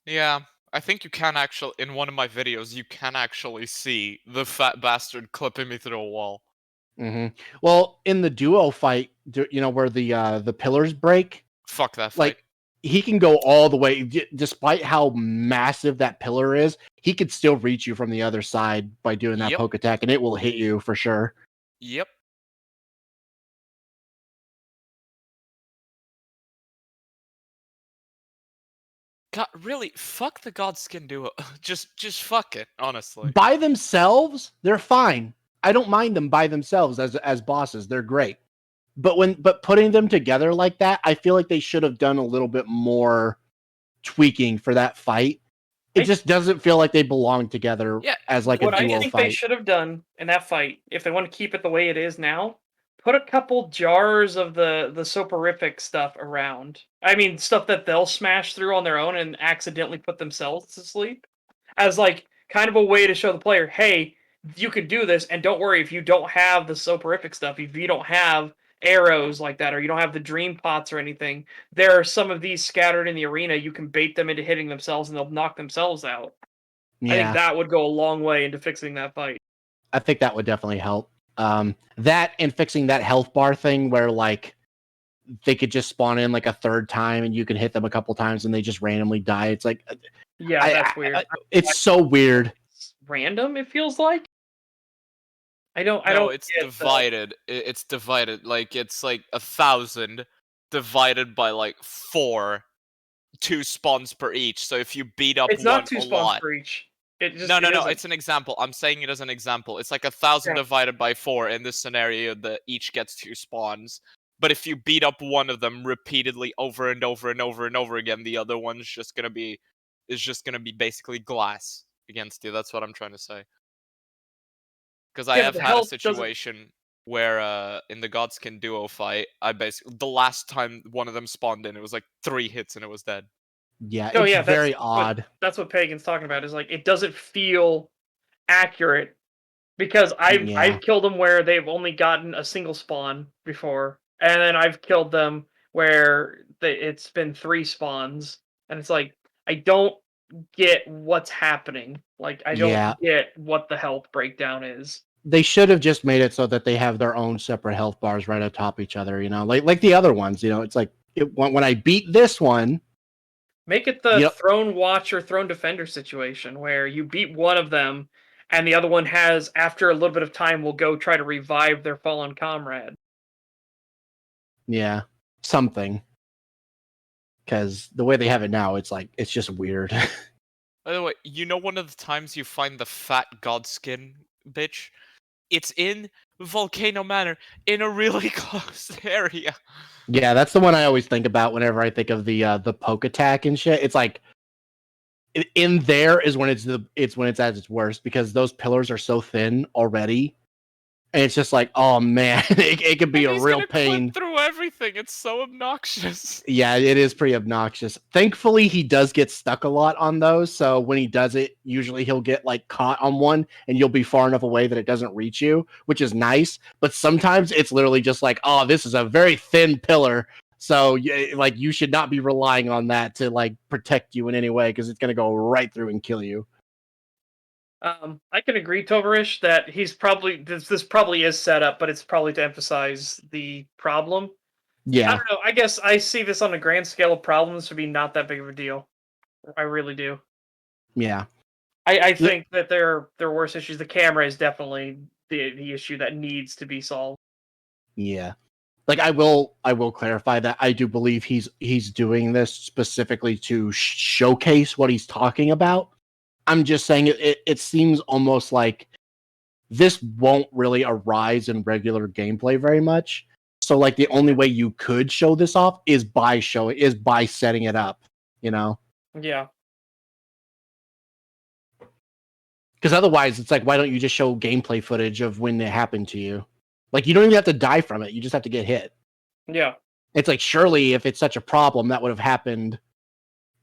Yeah, I think you can actually, in one of my videos, you can actually see the fat bastard clipping me through a wall. Well, in the duo fight, where the pillars break, Fuck that fight. like he can go all the way, despite how massive that pillar is. He could still reach you from the other side by doing that Yep. poke attack, and it will hit you for sure. Yep. God, really, fuck the Godskin duo. just fuck it, honestly. By themselves, they're fine. I don't mind them by themselves as bosses. They're great. But putting them together like that, I feel like they should have done a little bit more tweaking for that fight. It just doesn't feel like they belong together as like What a duo I think fight. they should have done in that fight, if they want to keep it the way it is now, put a couple jars of the soporific stuff around. I mean, stuff that they'll smash through on their own and accidentally put themselves to sleep, as like kind of a way to show the player, hey, you could do this, and don't worry if you don't have the soporific stuff, if you don't have arrows like that, or you don't have the dream pots or anything, there are some of these scattered in the arena. You can bait them into hitting themselves, and they'll knock themselves out. Yeah, I think that would go a long way into fixing that fight. I think that would definitely help. That and fixing that health bar thing where like they could just spawn in like a third time and you can hit them a couple times and they just randomly die. It's like, Yeah, that's weird. It's so weird. It's random, it feels like. I don't. It's divided. It's divided. Like it's like 1,000 divided by like 4, 2 spawns per each. So if you beat up It's one not 2 a spawns lot, per each. It just no. isn't. It's an example. I'm saying it as an example. It's like 1,000 divided by 4 in this scenario that each gets 2 spawns. But if you beat up one of them repeatedly over and over and over and over again, the other one's just gonna be basically glass against you. That's what I'm trying to say. Because I have had a situation where in the Godskin duo fight, the last time one of them spawned in, it was like 3 hits and it was dead. Yeah, it's very odd. That's what Pagan's talking about. Is like it doesn't feel accurate because I've killed them where they've only gotten a single spawn before, and then I've killed them where it's been 3 spawns, and it's like I don't get what's happening. Like I don't get what the health breakdown is. They should have just made it so that they have their own separate health bars right atop each other. Like the other ones. It's like when I beat this one. Make it the Throne Watcher, Throne Defender situation where you beat one of them and the other one has, after a little bit of time, will go try to revive their fallen comrade. Yeah, something. Because the way they have it now, it's just weird. By the way, one of the times you find the fat Godskin bitch? It's in Volcano Manor in a really close area. Yeah, that's the one I always think about whenever I think of the poke attack and shit. It's like in there is when it's at its worst, because those pillars are so thin already, and it's just like, oh man, it could be And a he's real gonna pain. clip through everything. It's so obnoxious. Yeah, it is pretty obnoxious. Thankfully, he does get stuck a lot on those, so when he does it, usually he'll get like caught on one, and you'll be far enough away that it doesn't reach you, which is nice. But sometimes it's literally just like, oh, this is a very thin pillar, so like you should not be relying on that to like protect you in any way, because it's gonna go right through and kill you. I can agree, Tovarish, that he's probably this probably is set up, but it's probably to emphasize the problem. I Yeah, don't know. I guess I see this on a grand scale of problems to be not that big of a deal. I really do. yeah. I think that there are worse issues. The camera is definitely the issue that needs to be solved. Yeah. Like I will clarify that I do believe he's doing this specifically to showcase what he's talking about. I'm just saying it seems almost like this won't really arise in regular gameplay very much. So like the only way you could show this off is by setting it up, you know? Yeah. Because otherwise it's like, why don't you just show gameplay footage of when it happened to you? Like you don't even have to die from it, you just have to get hit. Yeah. It's like, surely if it's such a problem, that would have happened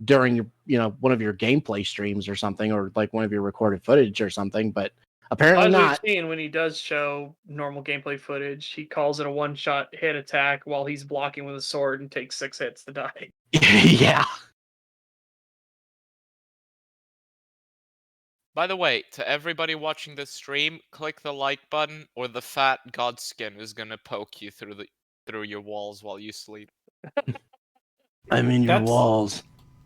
during your, one of your gameplay streams or something, or like one of your recorded footage or something, but apparently As not. we've seen, when he does show normal gameplay footage, he calls it a one-shot hit attack while he's blocking with a sword and takes 6 hits to die. Yeah. By the way, to everybody watching this stream, click the like button, or the fat godskin is gonna poke you through your walls while you sleep. I'm in your That's- walls.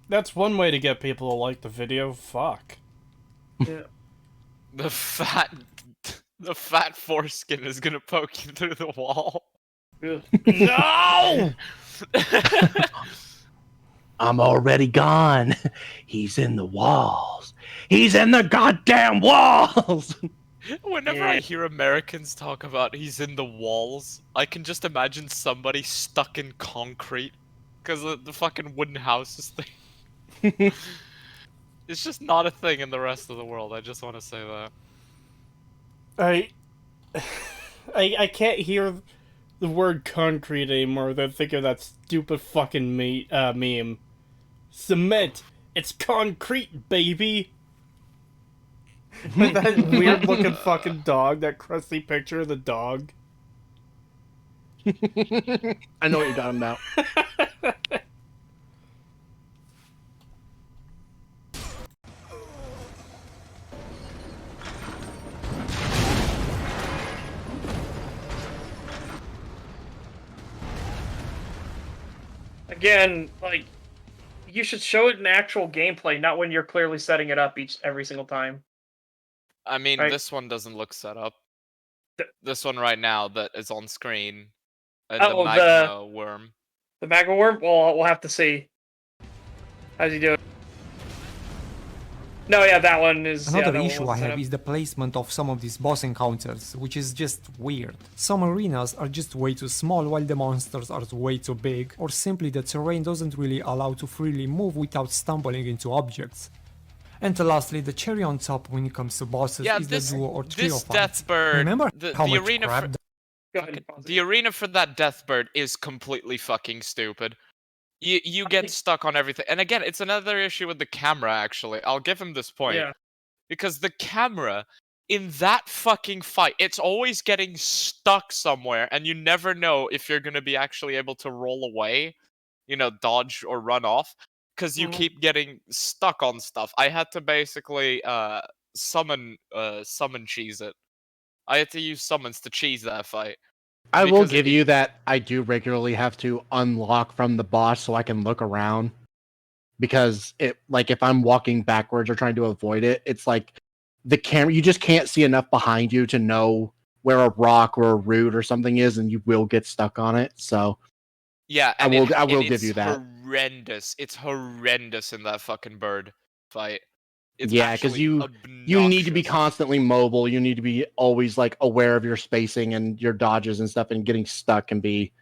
That's one way to get people to like the video. Fuck. Yeah. The fat foreskin is gonna poke you through the wall. No! I'm already gone. He's in the walls. He's in the goddamn walls. Whenever I hear Americans talk about he's in the walls, I can just imagine somebody stuck in concrete because the fucking wooden houses thing. It's just not a thing in the rest of the world. I just want to say that. I can't hear the word concrete anymore without thinking of that stupid fucking meme. Cement. It's concrete, baby. Like that weird looking fucking dog, that crusty picture of the dog. I know what you're talking about. Again, like, you should show it in actual gameplay, not when you're clearly setting it up every single time. I mean, Right. this one doesn't look set up. Th- This one right now that is on screen, and Oh, the magma worm. The magma worm? Well, we'll have to see. How's he doing? No, yeah, that one is... Another that one issue I wasn't set have up. is the placement of some of these boss encounters, which is just weird. Some arenas are just way too small while the monsters are way too big, or simply the terrain doesn't really allow to freely move without stumbling into objects. And lastly, the cherry on top when it comes to bosses Yeah, is this the duo or trio this fights. Deathbird. Remember the how the much arena crap for, Go ahead and pause the it. arena for that Deathbird is completely fucking stupid. You get stuck on everything, and again, it's another issue with the camera. Actually, I'll give him this point. Yeah. Because the camera in that fucking fight, it's always getting stuck somewhere, and you never know if you're gonna be actually able to roll away, dodge or run off, because you Mhm. keep getting stuck on stuff. I had to basically summon cheese it. I had to use summons to cheese that fight. I will Because give you that I do regularly have to unlock from the boss so I can look around. Because if I'm walking backwards or trying to avoid it, it's like the camera, you just can't see enough behind you to know where a rock or a root or something is, and you will get stuck on it. So yeah, I and will give it's you that. horrendous. It's horrendous in that fucking bird fight. It's Yeah, because actually you need to be obnoxious. constantly mobile. You need to be always like aware of your spacing and your dodges and stuff, and getting stuck can be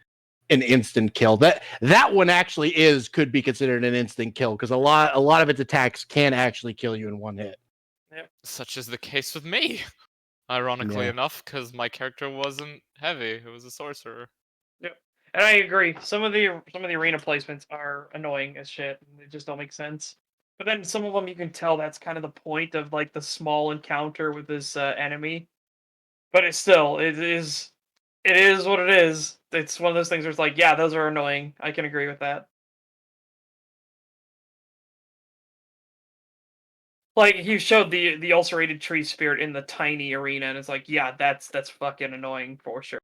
an instant kill. That one actually could be considered an instant kill because a lot of its attacks can actually kill you in one hit. Such is the case with me, ironically Yeah. enough, because my character wasn't heavy; it was a sorcerer. Yep. And I agree. Some of the arena placements are annoying as shit. They just don't make sense. But then some of them you can tell that's kind of the point of like the small encounter with this enemy. But it is what it is. It's one of those things where it's like, yeah, those are annoying. I can agree with that. Like you showed the ulcerated tree spirit in the tiny arena, and it's like, yeah, that's fucking annoying for sure.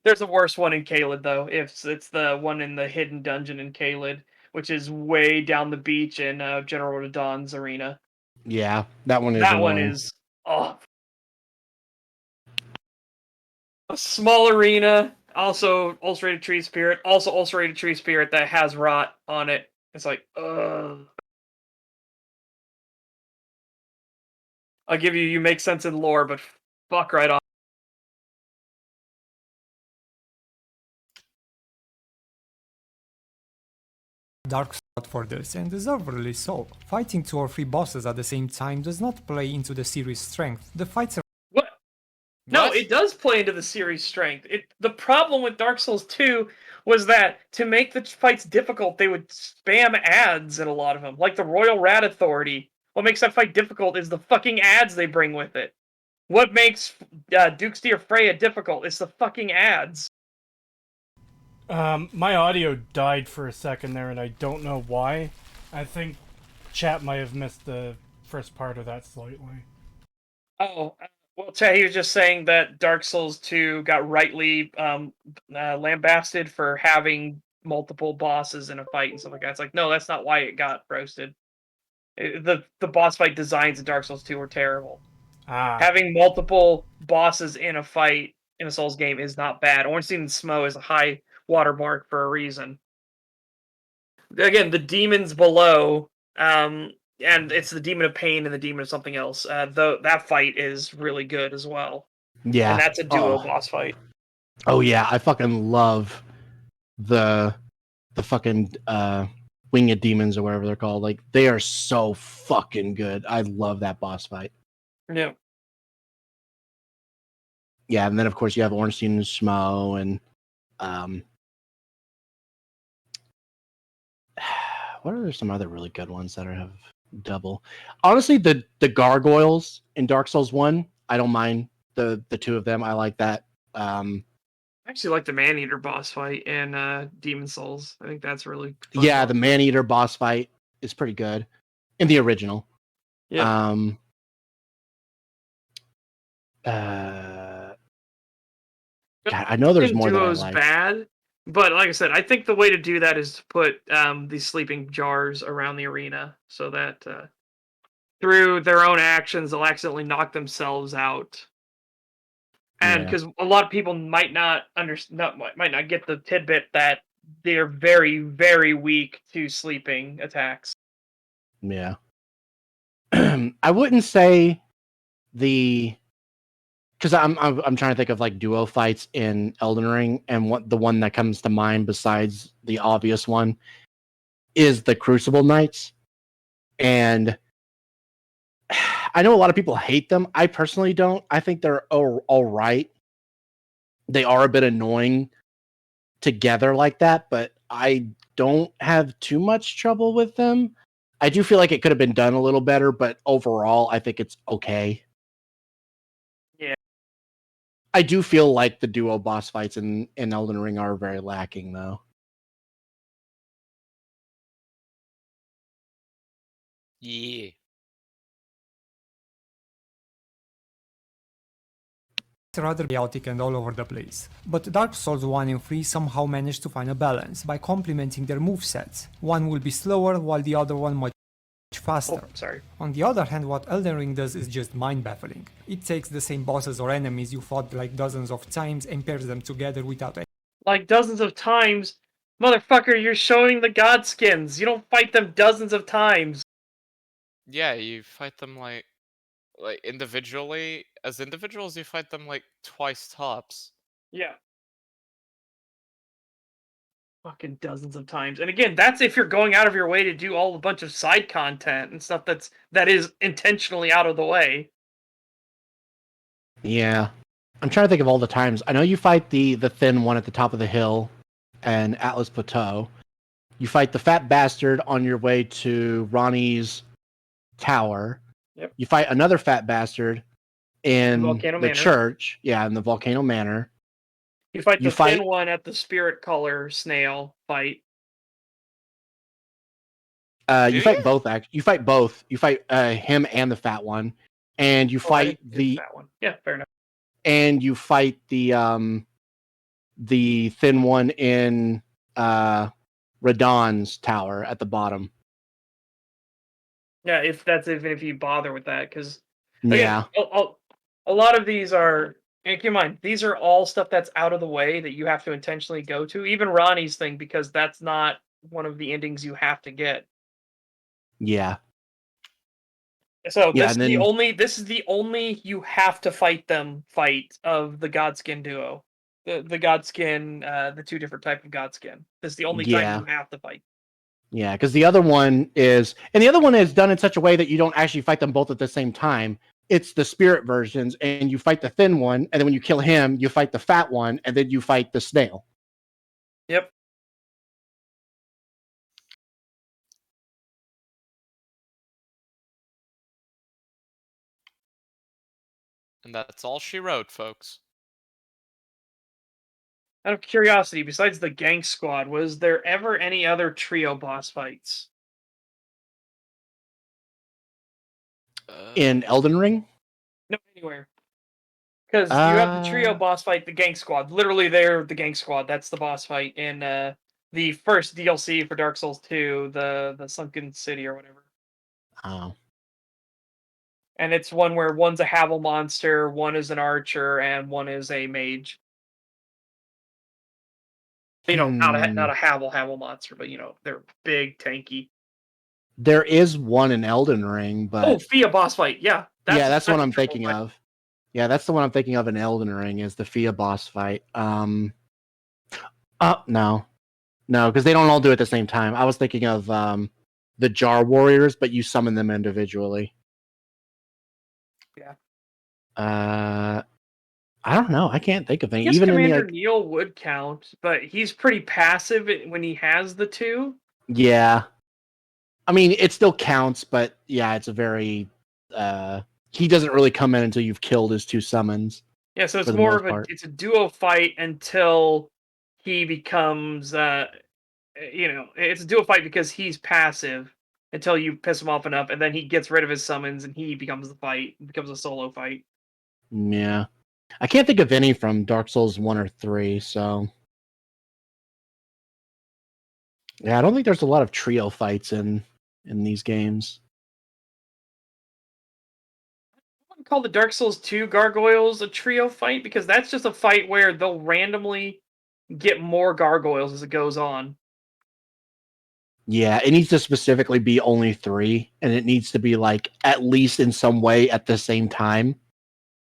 There's a worse one in Caelid though. If it's the one in the hidden dungeon in Caelid, which is way down the beach in General Radon's arena. Yeah, that one is That annoying. one is a small arena. Also ulcerated tree spirit. Also ulcerated tree spirit that has rot on it. It's like, ugh. I'll give you make sense in lore, but fuck right off. Dark Souls for this, and deservedly so. Fighting 2 or 3 bosses at the same time does not play into the series' strength. The fights are What? No, What? it does play into the series' strength. The problem with Dark Souls 2 was that to make the fights difficult, they would spam ads in a lot of them, like the Royal Rat Authority. What makes that fight difficult is the fucking ads they bring with it. What makes Duke's Dear Freya difficult is the fucking ads. My audio died for a second there, and I don't know why. I think chat might have missed the first part of that slightly. Oh, well, Chad, he was just saying that Dark Souls 2 got rightly lambasted for having multiple bosses in a fight and stuff like that. It's like, no, that's not why it got roasted. The boss fight designs in Dark Souls 2 were terrible. Having multiple bosses in a fight in a Souls game is not bad. Ornstein and Smo is a high watermark for a reason. Again, the demons below, and it's the demon of pain and the demon of something else. Though that fight is really good as well. Yeah, And that's a duo boss fight. Oh yeah, I fucking love the fucking winged demons or whatever they're called. Like they are so fucking good. I love that boss fight. Yeah. Yeah, and then of course you have Ornstein and Schmo and what are there some other really good ones that have double? Honestly, the gargoyles in Dark Souls 1, I don't mind the two of them. I like that. I actually like the Maneater boss fight in Demon Souls. I think that's really fun. Yeah, the Maneater boss fight is pretty good in the original. Yeah. God, I know there's more that I Duo's like. bad, but like I said, I think the way to do that is to put these sleeping jars around the arena so that through their own actions they'll accidentally knock themselves out. And because a lot of people might not might not get the tidbit that they're very, very weak to sleeping attacks. Yeah. I wouldn't say because I'm trying to think of like duo fights in Elden Ring, and what the one that comes to mind besides the obvious one is the Crucible Knights. And I know a lot of people hate them. I personally don't. I think they're all right. They are a bit annoying together like that, but I don't have too much trouble with them. I do feel like it could have been done a little better, but overall, I think it's okay. Yeah. I do feel like the duo boss fights in Elden Ring are very lacking, though. Yeah. rather chaotic and all over the place. But Dark Souls 1 and 3 somehow managed to find a balance by complementing their movesets. One will be slower while the other one much faster. Oh, sorry. On the other hand, what Elden Ring does is just mind-baffling. It takes the same bosses or enemies you fought like dozens of times and pairs them together without any Like dozens of times? Motherfucker, you're showing the god skins. You don't fight them dozens of times. Yeah, you fight them like individually. As individuals, you fight them like twice tops. Yeah. fucking dozens of times. And again, that's if you're going out of your way to do all a bunch of side content and stuff that is intentionally out of the way. Yeah. I'm trying to think of all the times. I know you fight the thin one at the top of the hill and Atlas Plateau. You fight the fat bastard on your way to Ronnie's tower. Yep. You fight another fat bastard in Volcano the Manor. church. Yeah, in the Volcano Manor. You fight You the fight- thin one at the spirit color snail fight. You Do fight you? both. You fight both. You fight him and the fat one, and you Oh, I fight didn't do that one. Yeah, fair enough. the thin one in Radon's tower at the bottom. Yeah, if you bother with that, because Yeah, a lot of these are. And keep in mind, these are all stuff that's out of the way that you have to intentionally go to. Even Ronnie's thing, because that's not one of the endings you have to get. yeah, So Yeah, this and is the then- only you have to fight them fight of the Godskin duo. The Godskin, the two different type of Godskin. This is the only Yeah. time you have to fight. yeah. Because the other one is done in such a way that you don't actually fight them both at the same time. It's the spirit versions, and you fight the thin one, and then when you kill him, you fight the fat one, and then you fight the snail. Yep. And that's all she wrote, folks. Out of curiosity, besides the Gang Squad, was there ever any other trio boss fights? In Elden Ring, No, anywhere. Because you have the trio Uh, boss fight, the Gang Squad. Literally, they're the Gang Squad. That's the boss fight in the first DLC for Dark Souls 2, the Sunken City or whatever. oh, And it's one where one's a Havel monster, one is an archer, and one is a mage. You know, not a Havel monster, but they're big, tanky. there is one in Elden Ring, but Oh, Fia boss fight. Yeah, that's the one a I'm triple thinking fight. of. Yeah, that's the one I'm thinking of in Elden Ring is the Fia boss fight. No, because they don't all do it at the same time. I was thinking of the Jar Warriors, but you summon them individually. Yeah. I don't know. I can't think of I any. guess Even in Commander the Neil would count, but he's pretty passive when he has the two. yeah, I mean it still counts, but yeah, it's a very he doesn't really come in until you've killed his two summons. Yeah, so it's For the more most of a part. it's a duo fight until he becomes it's a duo fight because he's passive until you piss him off enough, and then he gets rid of his summons and he becomes the fight. It becomes a solo fight. Yeah, I can't think of any from Dark Souls 1 or 3. So yeah, I don't think there's a lot of trio fights in these games. I wouldn't call the Dark Souls 2 gargoyles a trio fight because that's just a fight where they'll randomly get more gargoyles as it goes on. Yeah, it needs to specifically be only 3, and it needs to be like at least in some way at the same time.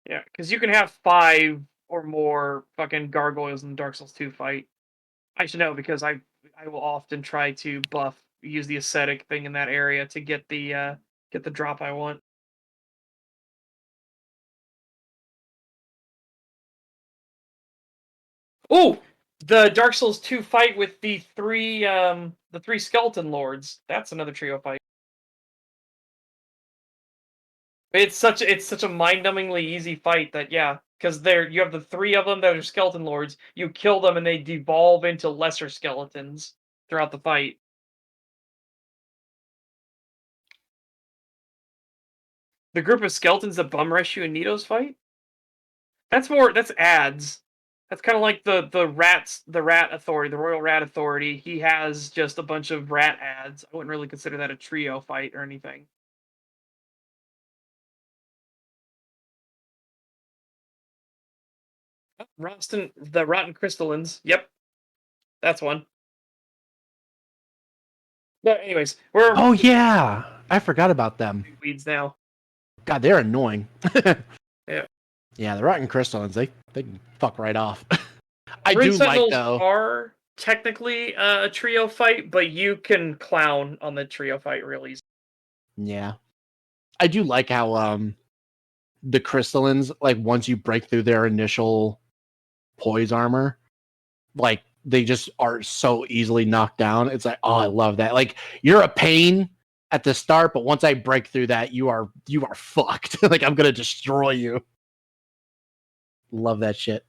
Yeah, because you can have 5 or more fucking gargoyles in the Dark Souls 2 fight. I should know because I will often try to use the ascetic thing in that area to get the drop I want. Oh, the Dark Souls 2 fight with the three skeleton lords. That's another trio fight. It's such a mind-numbingly easy fight that because you have the 3 of them that are skeleton lords. You kill them and they devolve into lesser skeletons throughout the fight. The group of skeletons that bum rush you in Nito's fight? That's ads. That's kind of like the rat authority, the royal rat authority. He has just a bunch of rat ads. I wouldn't really consider that a trio fight or anything. The rotten crystallines. Yep, that's one. But anyways, we're Oh yeah, I forgot about them. weeds now. God, they're annoying. Yeah. Yeah, the rotten crystallines, they can fuck right off. I Ring do like Sentinels though. are technically a trio fight, but you can clown on the trio fight real easy. Yeah. I do like how the crystallins, like once you break through their initial poise armor, like they just are so easily knocked down. It's like, oh, I love that. Like you're a pain at the start, but once I break through that, you are fucked. Like I'm gonna destroy you. Love that shit.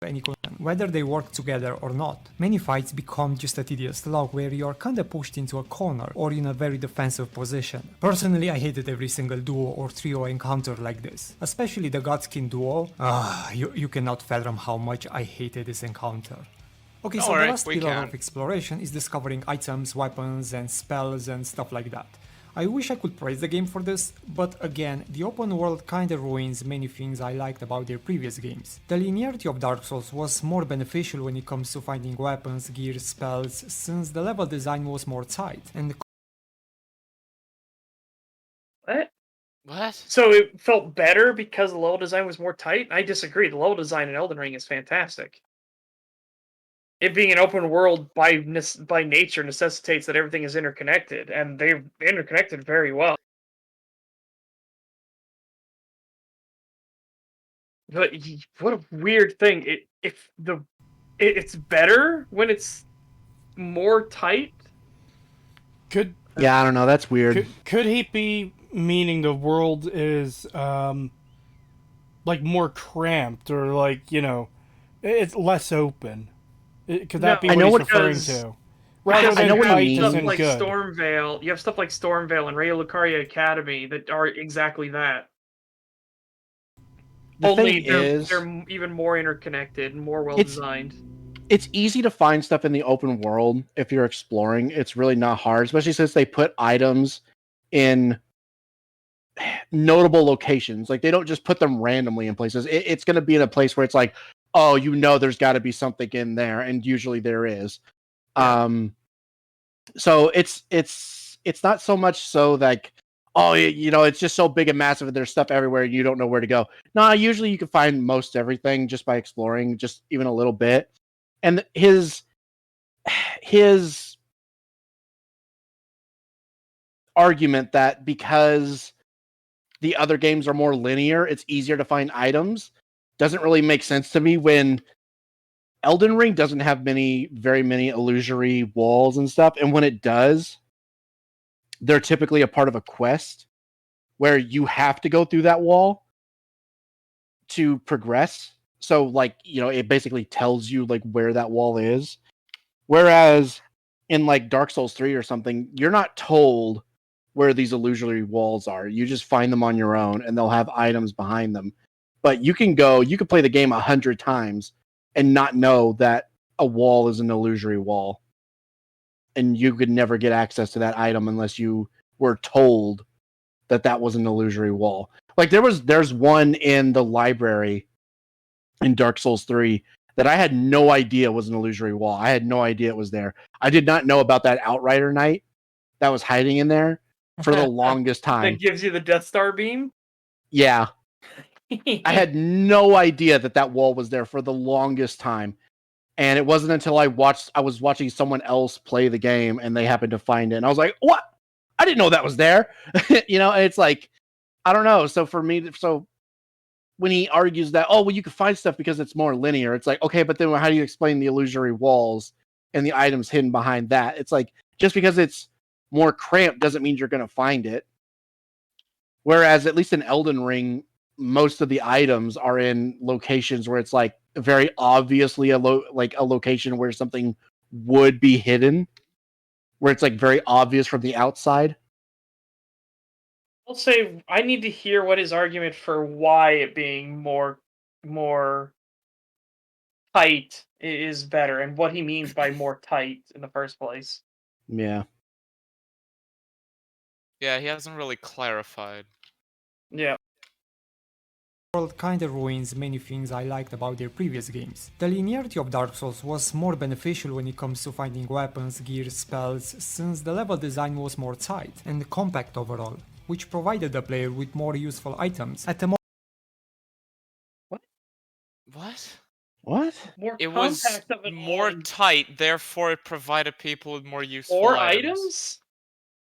any connection, whether they work together or not. Many fights become just a tedious slog where you're kinda pushed into a corner or in a very defensive position. Personally, I hated every single duo or trio encounter like this, especially the Godskin duo. You cannot fathom how much I hated this encounter. Okay, so the last pillar of exploration is discovering items, weapons, and spells and stuff like that. I wish I could praise the game for this, but again, the open world kinda ruins many things I liked about their previous games. The linearity of Dark Souls was more beneficial when it comes to finding weapons, gear, spells, since the level design was more tight, and What? So it felt better because the level design was more tight? I disagree. The level design in Elden Ring is fantastic. It being an open world by nature necessitates that everything is interconnected, and they've interconnected very well. But what a weird thing! It's better when it's more tight. Yeah, I don't know. That's weird. Could he be meaning the world is like more cramped, or like, you know, it's less open? Could that be No, what he's because- referring to? Rather Because than I know what tight you as stuff in like good. Stormvale, you have stuff like Stormvale and Radio Lucaria Academy that are exactly that. The Only thing is, they're even more interconnected and more well designed. it's easy to find stuff in the open world if you're exploring. It's really not hard, especially since they put items in notable locations. Like they don't just put them randomly in places. It's going to be in a place where it's like, oh, you know, there's got to be something in there, and usually there is. Yeah. So it's not so much so like, oh, you know, it's just so big and massive and there's stuff everywhere and you don't know where to go. No, usually you can find most everything just by exploring, just even a little bit. And his argument that because the other games are more linear, it's easier to find items, doesn't really make sense to me when Elden Ring doesn't have very many illusory walls and stuff. And when it does, they're typically a part of a quest where you have to go through that wall to progress. So, like, you know, it basically tells you like where that wall is. Whereas in like Dark Souls 3 or something, you're not told where these illusory walls are. You just find them on your own and they'll have items behind them. But you can play the game 100 times and not know that a wall is an illusory wall. And you could never get access to that item unless you were told that was an illusory wall. Like there's one in the library in Dark Souls 3 that I had no idea was an illusory wall. I had no idea it was there. I did not know about that Outrider Knight that was hiding in there for the longest time. That gives you the Death Star beam. Yeah. I had no idea that wall was there for the longest time. And it wasn't until I was watching someone else play the game and they happened to find it. And I was like, what? I didn't know that was there. You know, and it's like, I don't know. So for me, when he argues that, oh, well, you can find stuff because it's more linear, it's like, okay, but then how do you explain the illusory walls and the items hidden behind that? It's like, just because it's more cramped doesn't mean you're going to find it. Whereas at least in Elden Ring, most of the items are in locations where it's like very obviously a location where something would be hidden, where it's like very obvious from the outside. I'll say I need to hear what his argument for why it being more tight is better, and what he means by more tight in the first place. Yeah. Yeah, he hasn't really clarified. Yeah. world kinda ruins many things I liked about their previous games. The linearity of Dark Souls was more beneficial when it comes to finding weapons, gear, spells, since the level design was more tight and compact overall, which provided the player with more useful items at a What? What? More It was compact of an more on. tight, therefore it provided people with more useful Or items. items?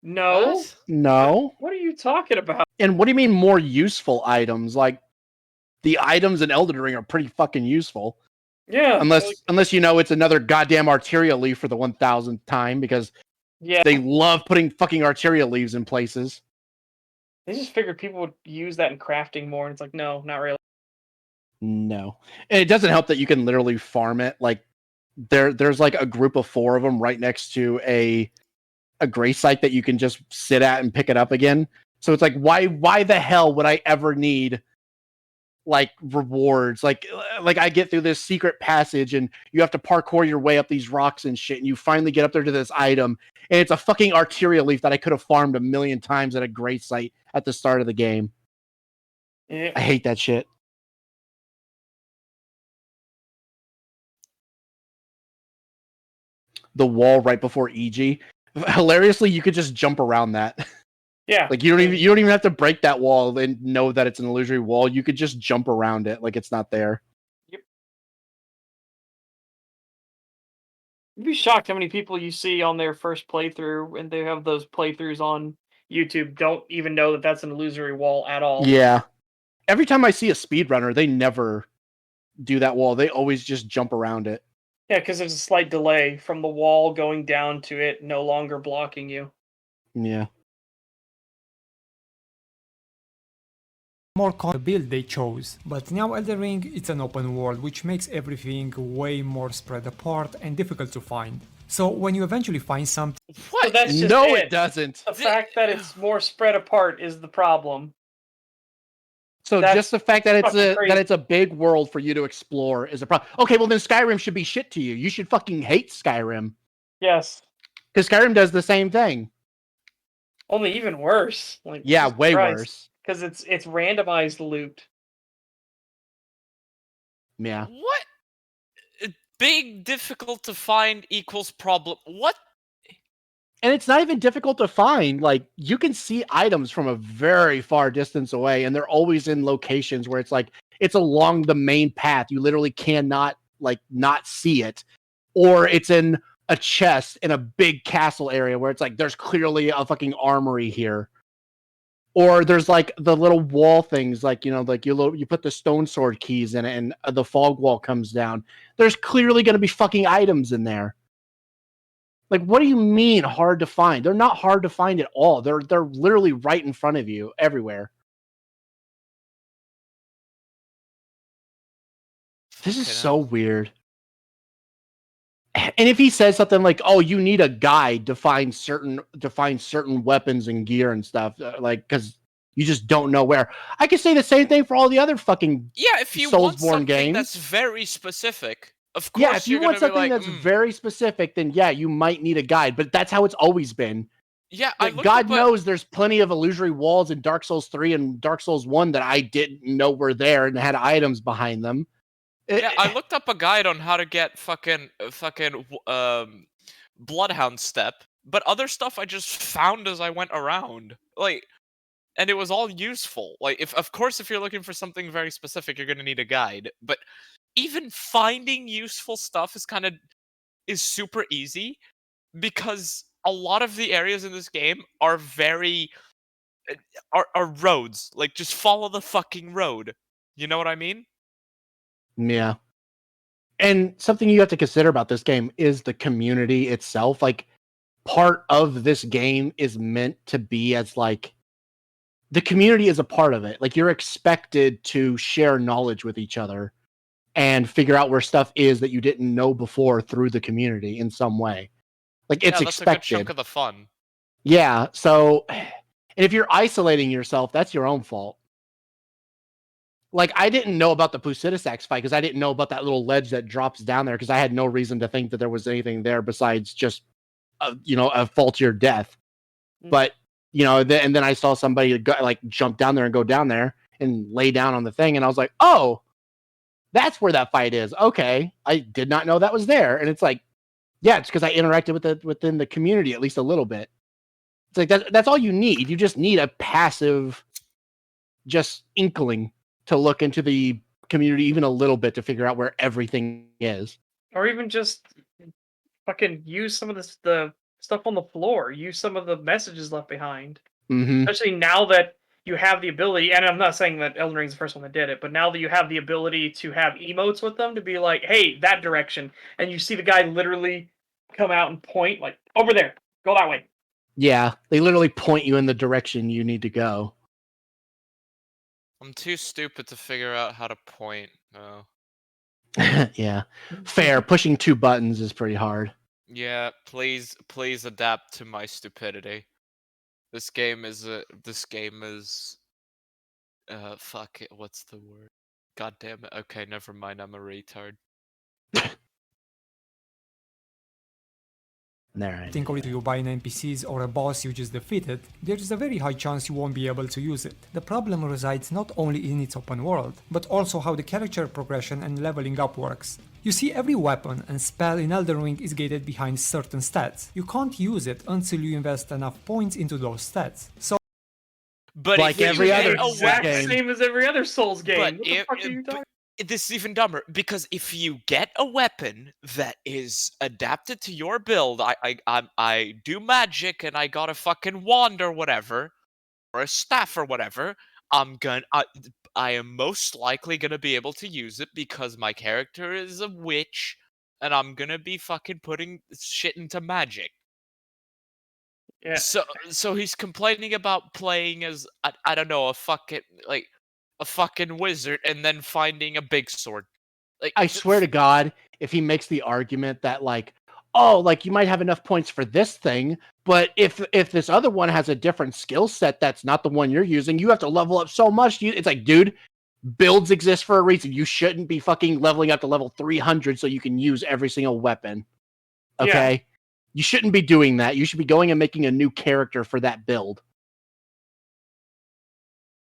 No. What? No. What are you talking about? And what do you mean more useful items? Like the items in Elden Ring are pretty fucking useful. Yeah. Unless you know it's another goddamn arterial leaf for the 1000th time because Yeah. they love putting fucking arterial leaves in places. They just figured people would use that in crafting more, and it's like, no, not really. No. And it doesn't help that you can literally farm it. Like there's like a group of 4 of them right next to a gray site that you can just sit at and pick it up again. So it's like why the hell would I ever need like rewards? Like I get through this secret passage and you have to parkour your way up these rocks and shit, and you finally get up there to this item, and it's a fucking arterial leaf that I could have farmed a million times at a gray site at the start of the game. Yeah. I hate that shit. The wall right before EG. Hilariously, you could just jump around that. Yeah. Like you don't even have to break that wall and know that it's an illusory wall. You could just jump around it like it's not there. Yep. You'd be shocked how many people you see on their first playthrough, and they have those playthroughs on YouTube, don't even know that that's an illusory wall at all. Yeah. Every time I see a speedrunner, they never do that wall. They always just jump around it. Yeah, because there's a slight delay from the wall going down to it no longer blocking you. Yeah. More build they chose, but now Elden Ring it's an open world which makes everything way more spread apart and difficult to find. So when you eventually find something, What? So that's just No, it. it doesn't. The fact that it's more spread apart is the problem. So That's just the fact that fucking crazy. it's a big world for you to explore is a problem. Okay, well then Skyrim should be shit to you. You should fucking hate Skyrim. Yes. Because Skyrim does the same thing. Only even worse. Like, Yeah, Jesus way Christ. worse. Because it's randomized loot. Yeah. What? Big difficult to find equals problem. What? And it's not even difficult to find. Like you can see items from a very far distance away, and they're always in locations where it's like it's along the main path. You literally cannot like not see it, or it's in a chest in a big castle area where it's like there's clearly a fucking armory here, or there's like the little wall things, like like you put the stone sword keys in it, and the fog wall comes down. There's clearly going to be fucking items in there. Like, what do you mean hard to find? They're not hard to find at all. They're literally right in front of you everywhere. This is so weird. And if he says something like, "Oh, you need a guide to find certain weapons and gear and stuff," like because you just don't know where. I could say the same thing for all the other fucking Yeah, if you want Soulsborne something games. that's very specific, of course Yeah, if you you're want gonna be something like, that's very specific, then yeah, you might need a guide. But that's how it's always been. yeah, I Like, looked God up a- knows there's plenty of illusory walls in Dark Souls 3 and Dark Souls 1 that I didn't know were there and had items behind them. Yeah, I looked up a guide on how to get Bloodhound Step, but other stuff I just found as I went around. Like, and it was all useful. Like, of course if you're looking for something very specific, you're gonna need a guide. But even finding useful stuff is super easy because a lot of the areas in this game are very are roads. Like, just follow the fucking road. You know what I mean? Yeah. And something you have to consider about this game is the community itself. Like, part of this game is meant to be as like the community is a part of it. Like, you're expected to share knowledge with each other and figure out where stuff is that you didn't know before through the community in some way. Like, it's Yeah, that's expected. a good chunk of the fun. Yeah. So, and if you're isolating yourself, that's your own fault. Like, I didn't know about the Pusidisax fight because I didn't know about that little ledge that drops down there because I had no reason to think that there was anything there besides just, a faultier death. But, and then I saw somebody like jump down there and go down there and lay down on the thing. And I was like, oh, that's where that fight is. Okay. I did not know that was there. And it's like, yeah, it's because I interacted within the community at least a little bit. It's like that's all you need. You just need a passive, just inkling to look into the community even a little bit to figure out where everything is. Or even just fucking use some of the stuff on the floor. Use some of the messages left behind. Mm-hmm. Especially now that you have the ability, and I'm not saying that Elden Ring's the first one that did it, but now that you have the ability to have emotes with them to be like, hey, that direction, and you see the guy literally come out and point, like, over there, go that way. Yeah, they literally point you in the direction you need to go. I'm too stupid to figure out how to point. No. Yeah, fair. Pushing 2 buttons is pretty hard. Yeah, please adapt to my stupidity. This game is fuck it, what's the word? God damn it. Okay, never mind, I'm a retard. There, think of it, you buy an NPCs or a boss you just defeated, there's a very high chance you won't be able to use it. The problem resides not only in its open world, but also how the character progression and leveling up works. You see, every weapon and spell in Elden Ring is gated behind certain stats. You can't use it until you invest enough points into those stats. So, But Like if you every get other a Exact weapon, same as every other Souls game. But What the fuck are you talking? this is even dumber, because if you get a weapon that is adapted to your build, I do magic and I got a fucking wand or whatever, or a staff or whatever, I am most likely gonna be able to use it because my character is a witch, and I'm gonna be fucking putting shit into magic. Yeah. So he's complaining about playing as I don't know, a fucking wizard and then finding a big sword. Like, I swear to God, if he makes the argument that like, oh, like you might have enough points for this thing, but if this other one has a different skill set that's not the one you're using, you have to level up so much. It's like, dude, builds exist for a reason. You shouldn't be fucking leveling up to level 300 so you can use every single weapon. Okay? Yeah. You shouldn't be doing that. You should be going and making a new character for that build.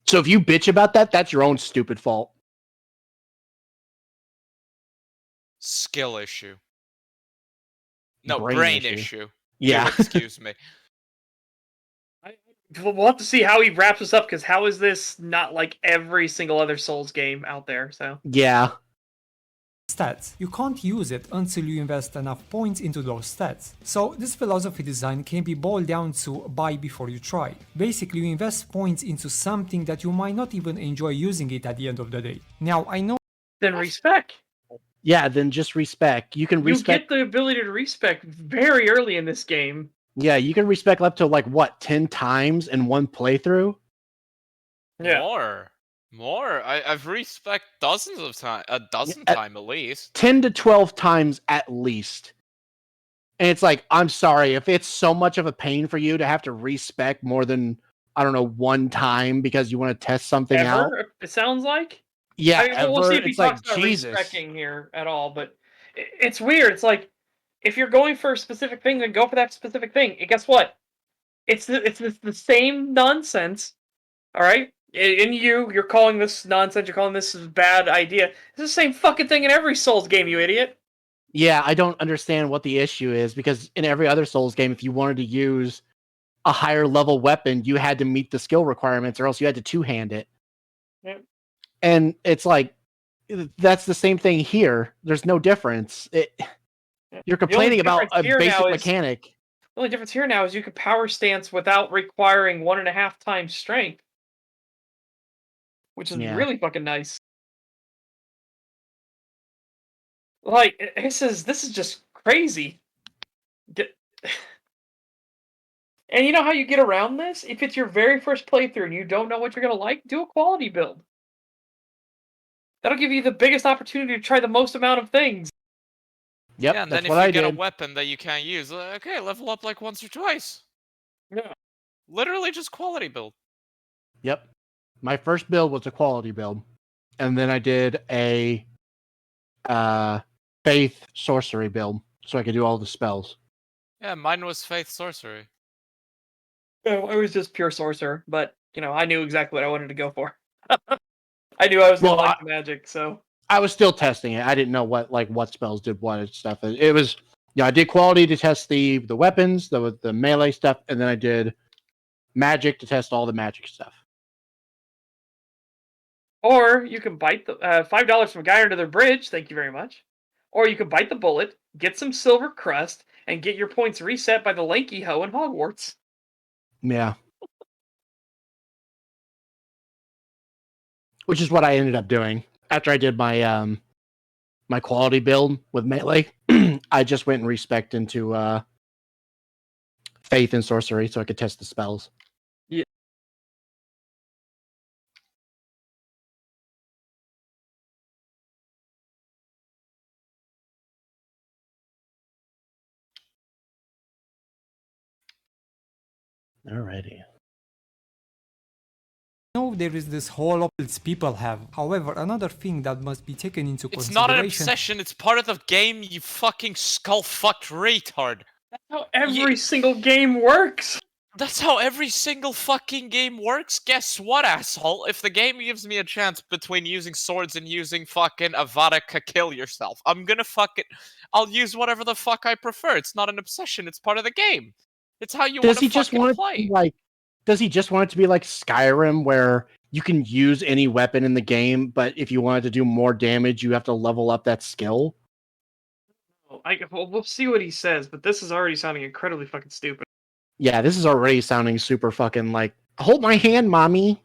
So if you bitch about that, that's your own stupid fault. skill issue. No, Brain brain issue. issue. Yeah. Excuse me. We'll have to see how he wraps this up, because how is this not like every single other Souls game out there? So Yeah. stats. You can't use it until you invest enough points into those stats. So this philosophy design can be boiled down to buy before you try. Basically, you invest points into something that you might not even enjoy using it at the end of the day. Now, I know then respec. Yeah, then just respec. You can You respec. get the ability to respec very early in this game. Yeah, you can respec up to like what, 10 times in one playthrough? Yeah. More. I've respec dozens of times, a dozen at- time at least. 10 to 12 times at least. And it's like, I'm sorry, if it's so much of a pain for you to have to respec more than, I don't know, one time because you want to test something out. Ever, it sounds like. Yeah, I mean, we'll ever. see if he It's like, talks about Jesus. respecing here at all, but it's weird. It's like, if you're going for a specific thing, then go for that specific thing. And guess what? It's the same nonsense. All right, you're calling this nonsense. You're calling this a bad idea. It's the same fucking thing in every Souls game, you idiot. Yeah, I don't understand what the issue is, because in every other Souls game, if you wanted to use a higher level weapon, you had to meet the skill requirements, or else you had to two-hand it. Yep. And it's like, that's the same thing here. There's no difference. You're complaining about a difference here basic now is- mechanic. The only difference here now is you can power stance without requiring 1.5 times strength, which is Yeah. really fucking nice. Like, this is just crazy. And you know how you get around this? If it's your very first playthrough and you don't know what you're gonna like, do a quality build. That'll give you the biggest opportunity to try the most amount of things. Yep, Yeah, and that's then what if I you get did. a weapon that you can't use, okay, level up like once or twice. Yeah. Literally just quality build. Yep. My first build was a quality build. And then I did a faith sorcery build, so I could do all the spells. Yeah, mine was faith sorcery. No, it was just pure sorcerer, but I knew exactly what I wanted to go for. I knew I was gonna Well, like the magic, so I was still testing it. I didn't know what spells did what and stuff. It was, I did quality to test the weapons, the melee stuff, and then I did magic to test all the magic stuff. Or you can bite the $5 from a guy under the bridge. Thank you very much. Or you can bite the bullet, get some silver crust, and get your points reset by the lanky hoe in Hogwarts. Yeah. Which is what I ended up doing after I did my my quality build with melee. I just went and respec'd into faith and sorcery so I could test the spells. Yeah. Alrighty. No, there is this whole options people have. However, another thing that must be taken into It's not an consideration. obsession, it's part of the game, you fucking skull-fucked retard. That's how every single game works. That's how every single fucking game works? Guess what, asshole? If the game gives me a chance between using swords and using fucking Avada kill yourself, I'm gonna I'll use whatever the fuck I prefer. It's not an obsession, it's part of the game. It's how you want Does to he just fucking want it to play. be like? Does he just want it to be like Skyrim, where you can use any weapon in the game, but if you wanted to do more damage, you have to level up that skill? Well, we'll see what he says, but this is already sounding incredibly fucking stupid. Yeah, this is already sounding super fucking like, hold my hand, mommy.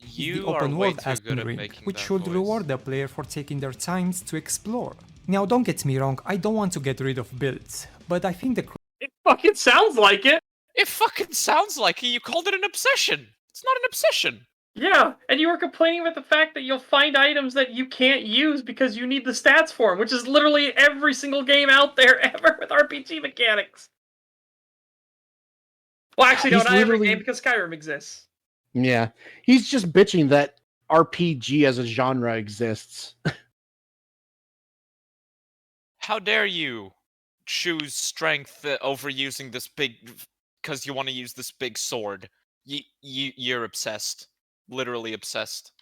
Is the You are open way world too good Aston at Ring, making which that should voice. reward the player for taking their times to explore. Now, don't get me wrong, I don't want to get rid of builds, but I think the It fucking sounds like it. It fucking sounds like you called it an obsession. It's not an obsession. Yeah, and you were complaining about the fact that you'll find items that you can't use because you need the stats for them, which is literally every single game out there ever with RPG mechanics. Well, actually, no, He's not every literally- game because Skyrim exists. Yeah, he's just bitching that RPG as a genre exists. How dare you choose strength over using this big, because you want to use this big sword. You're obsessed. Literally obsessed.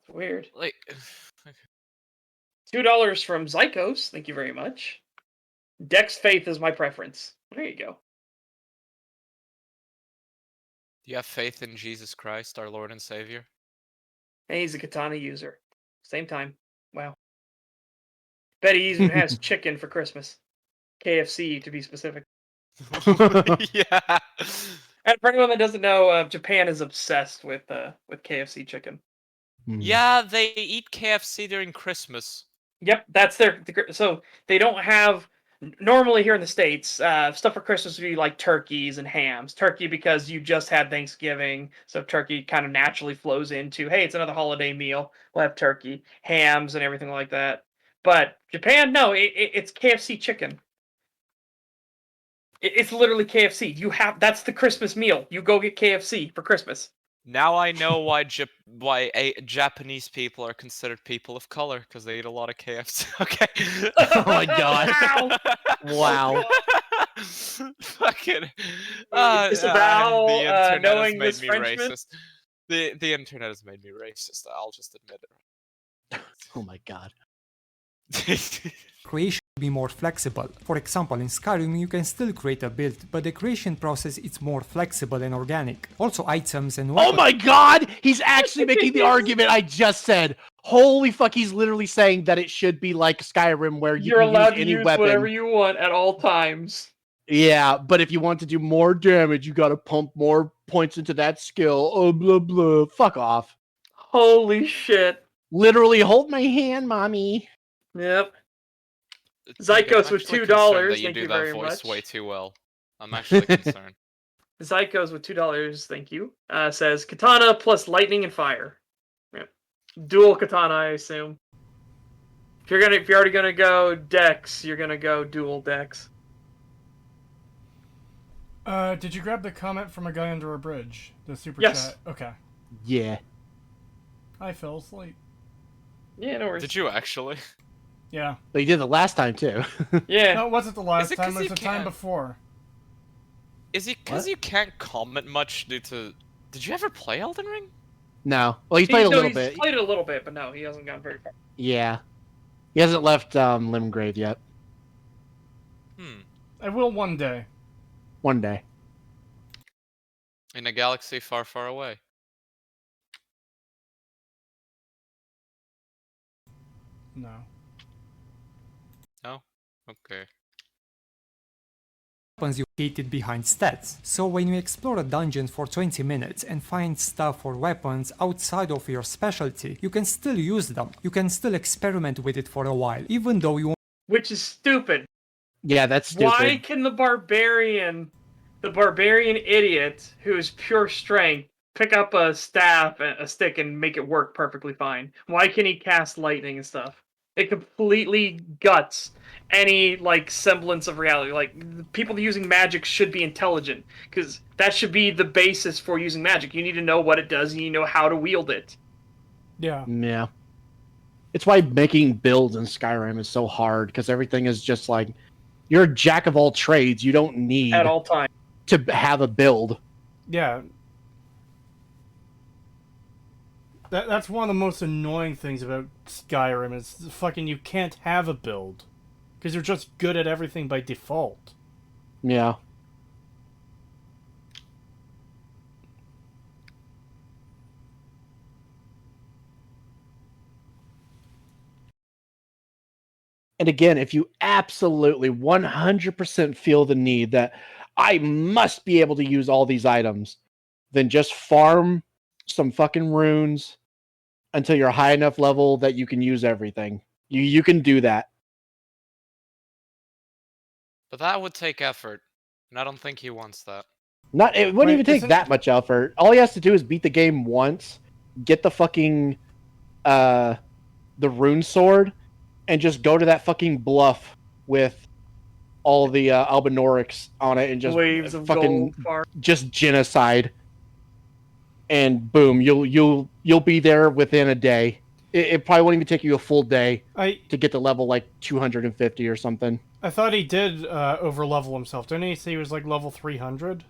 Weird. Like, $2 from Zykos, thank you very much. Dex Faith is my preference. There you go. do you have faith in Jesus Christ, our Lord and Savior? And he's a katana user. Same time. Wow. Bet he even has chicken for Christmas. KFC, to be specific. Yeah. And for anyone that doesn't know, Japan is obsessed with KFC chicken. Yeah, they eat KFC during Christmas. Yep, that's so they don't have normally here in the States, stuff for Christmas would be like turkeys and hams. Turkey because you just had Thanksgiving, so turkey kind of naturally flows into, hey, it's another holiday meal. We'll have turkey, hams, and everything like that. But Japan, no, it's KFC chicken. It's literally KFC. That's the Christmas meal. You go get KFC for Christmas. Now I know why Japanese people are considered people of color, because they eat a lot of KFC. Okay. Oh my god. Ow! Wow. Fucking. Disavow, the internet has knowing made this me Frenchman? racist. The internet has made me racist. I'll just admit Oh my god. it. creation will be more flexible. For example, in Skyrim you can still create a build, but the creation process is more flexible and organic. Also items and Oh weapons. my god! He's actually making the argument I just said. Holy fuck, he's literally saying that it should be like Skyrim where you You're can allowed use to any use weapon. whatever you want at all times. Yeah, but if you want to do more damage, you gotta pump more points into that skill. Oh, blah, blah. Fuck off. Holy shit. Literally, hold my hand, mommy. Yep. I'm Zykos with actually $2, concerned that you thank do you that very voice much. way too well. I'm actually concerned. Zykos with $2, thank you. Says katana plus lightning and fire. Yep. Dual katana, I assume. If you're already gonna go dex, you're gonna go dual dex. Did you grab the comment from a guy under a bridge? The super Yes. chat? Okay. Yeah. I fell asleep. Yeah, no worries. Did you actually? Yeah. But you did the last time, too. Yeah. No, it wasn't the last it time, 'cause it was you the time can't? before. Is it because What? you can't comment much due to? Did you ever play Elden Ring? No. Well, he's played a little he's bit. played it a little bit, but no, he hasn't gone very far. Yeah. He hasn't left Limgrave yet. I will one day. One day. In a galaxy far, far away. No. No? Okay. Weapons you located behind stats. So when you explore a dungeon for 20 minutes and find stuff or weapons outside of your specialty, you can still use them. You can still experiment with it for a while, even though you Which is stupid. Yeah, that's stupid. Why can the barbarian idiot who's pure strength pick up a staff and a stick and make it work perfectly fine? Why can he cast lightning and stuff? It completely guts any like semblance of reality. Like people using magic should be intelligent because that should be the basis for using magic. You need to know what it does and you know how to wield it. Yeah. Yeah. It's why making builds in Skyrim is so hard, because everything is just like, you're a jack of all trades. You don't need At all times. to have a build. Yeah. That's one of the most annoying things about Skyrim is fucking you can't have a build. Because you're just good at everything by default. Yeah. And again, if you absolutely 100% feel the need that I must be able to use all these items, then just farm some fucking runes until you're high enough level that you can use everything. You can do that. But that would take effort, and I don't think he wants that. It wouldn't Wait, even take isn't- that much effort. All he has to do is beat the game once, get the fucking the rune sword, and just go to that fucking bluff with all the Albinorics on it and just Waves of fucking gold far. just genocide. And boom, you'll be there within a day. It probably won't even take you a full day to get to level like 250 or something. I thought he did over-level himself. Didn't he say he was like level 300?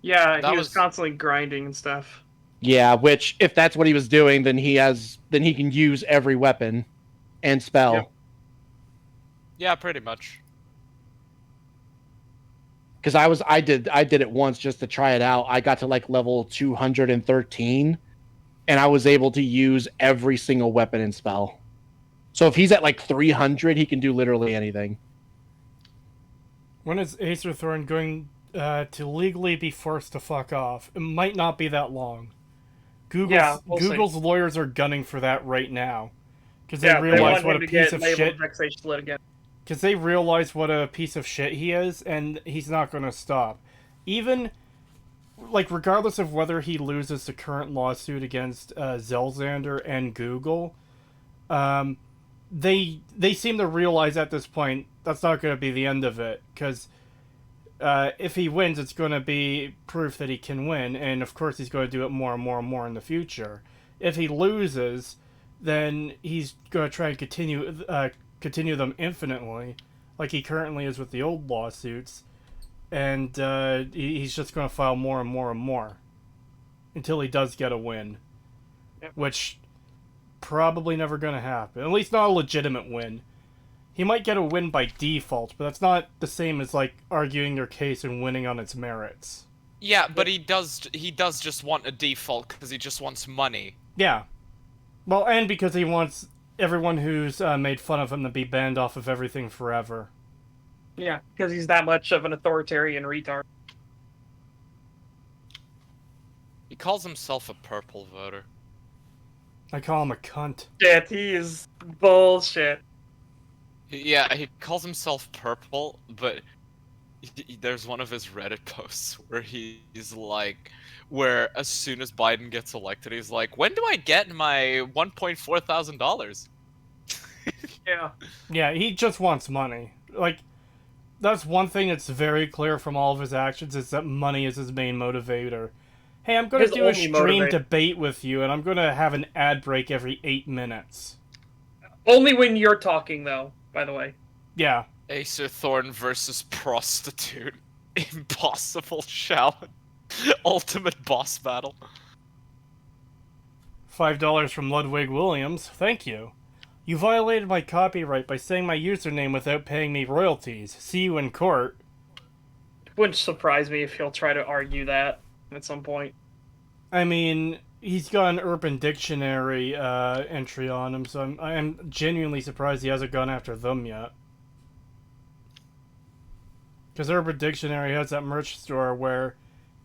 Yeah, That he was was- constantly grinding and stuff. Yeah, which if that's what he was doing, then he can use every weapon and spell. Yep. Yeah, pretty much. Because I did it once just to try it out. I got to like level 213, and I was able to use every single weapon and spell. So if he's at like 300, he can do literally anything. When is Acer Thorn going to legally be forced to fuck off? It might not be that long. We'll see. Google's lawyers are gunning for that right now. Because they Yeah, they realize want what him a to piece get of labeled shit... vexation lit again. Because they realize what a piece of shit he is, and he's not going to stop. Even, like, regardless of whether he loses the current lawsuit against Zelzander and Google, they seem to realize at this point that's not going to be the end of it. Because if he wins, it's going to be proof that he can win, and of course he's going to do it more and more and more in the future. If he loses, then he's going to try and continue them infinitely, like he currently is with the old lawsuits, and he's just going to file more and more and more until he does get a win, which probably never going to happen. At least not a legitimate win. He might get a win by default, but that's not the same as like arguing your case and winning on its merits. Yeah, but he does just want a default because he just wants money. Yeah. Well, and because he wants everyone who's made fun of him to be banned off of everything forever. Yeah, because he's that much of an authoritarian retard. He calls himself a purple voter. I call him a cunt. Shit, he is bullshit. Yeah, he calls himself purple, but there's one of his Reddit posts where he's like, where as soon as Biden gets elected, he's like, when do I get my $1.4 thousand? Yeah. Yeah, he just wants money. Like, that's one thing that's very clear from all of his actions, is that money is his main motivator. Hey, I'm gonna His do a only stream motivator. debate with you, and I'm gonna have an ad break every 8 minutes. Only when you're talking, though, by the way. Yeah. Acer Thorn versus prostitute. Impossible challenge. Ultimate boss battle. $5 from Ludwig Williams. Thank you. You violated my copyright by saying my username without paying me royalties. See you in court. Wouldn't surprise me if he'll try to argue that at some point. I mean, he's got an Urban Dictionary entry on him, so I'm genuinely surprised he hasn't gone after them yet. Because Urban Dictionary has that merch store where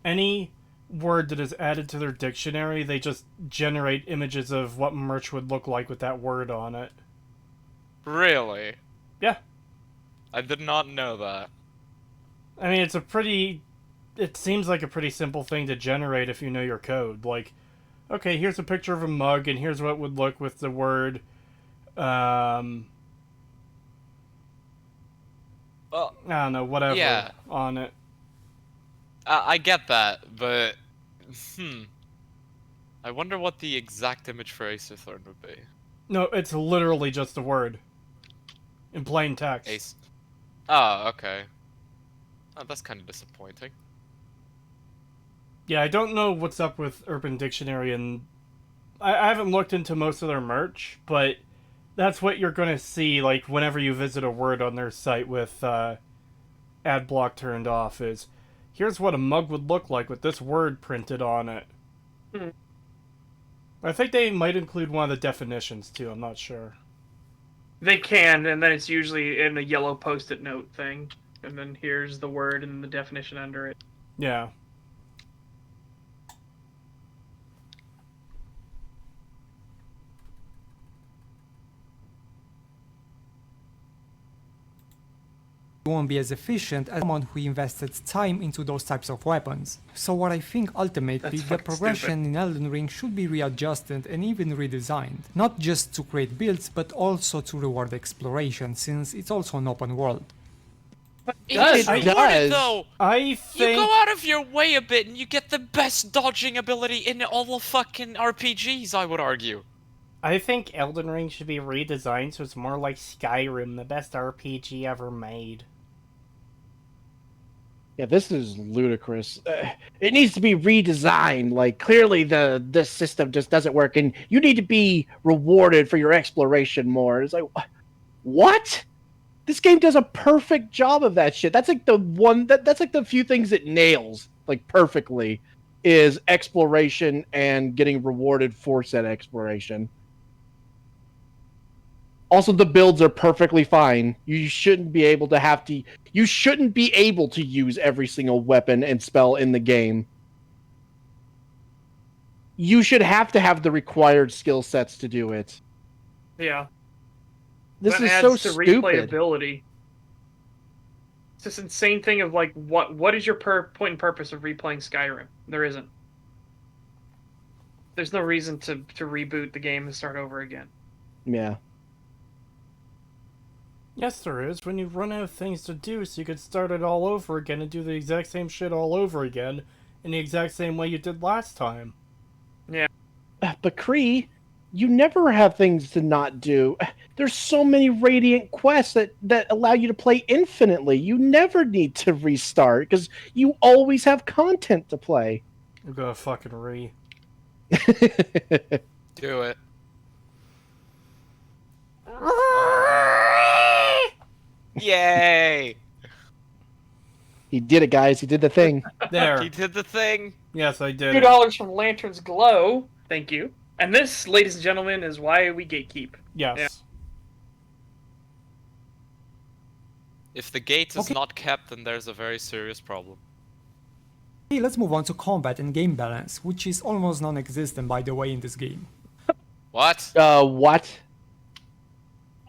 any word that is added to their dictionary, they just generate images of what merch would look like with that word on it. Really? Yeah. I did not know that. I mean, it seems like a pretty simple thing to generate if you know your code. Like, okay, here's a picture of a mug, and here's what it would look with the word, Well, I don't know, whatever yeah. on it. I get that, but I wonder what the exact image for Ace Attorney would be. No, it's literally just a word. In plain text. Ace. Oh, okay. Oh, that's kind of disappointing. Yeah, I don't know what's up with Urban Dictionary, and I haven't looked into most of their merch, but that's what you're going to see, like, whenever you visit a word on their site with ad block turned off, is here's what a mug would look like with this word printed on it. Hmm. I think they might include one of the definitions, too, I'm not sure. They can, and then it's usually in a yellow post-it note thing. And then here's the word and the definition under it. Yeah. Won't be as efficient as someone who invested time into those types of weapons. So what I think ultimately That's the fucking progression in Elden Ring should be readjusted and even redesigned. Not just to create builds, but also to reward exploration, since it's also an open world. does. It's It rewarded, does. though. I You think... go out of your way a bit and you get the best dodging ability in all the fucking RPGs, I would argue. I think Elden Ring should be redesigned so it's more like Skyrim, the best RPG ever made. Yeah, this is ludicrous. It needs to be redesigned. Like, clearly this system just doesn't work, and you need to be rewarded for your exploration more. It's like, what? This game does a perfect job of that shit. That's like the one that's like the few things it nails like perfectly is exploration and getting rewarded for said exploration. Also, the builds are perfectly fine. You shouldn't be able to you shouldn't be able to use every single weapon and spell in the game. You should have to have the required skill sets to do it. Yeah. This That is adds so to stupid. replayability. It's this insane thing of like, what is your point and purpose of replaying Skyrim? There isn't. There's no reason to reboot the game and start over again. Yeah. Yes, there is. When you run out of things to do, so you could start it all over again and do the exact same shit all over again in the exact same way you did last time. But Kree, you never have things to not do. There's so many Radiant quests that allow you to play infinitely. You never need to restart because you always have content to play. I'm gonna fucking re. Do it. Yay! He did it, guys. He did the thing. There. He did the thing. Yes, I did. $2 from Lantern's Glow. Thank you. And this, ladies and gentlemen, is why we gatekeep. Yes. Yeah. If the gate is Okay. not kept, then there's a very serious problem. Okay, let's move on to combat and game balance, which is almost non-existent by the way in this game. What? What?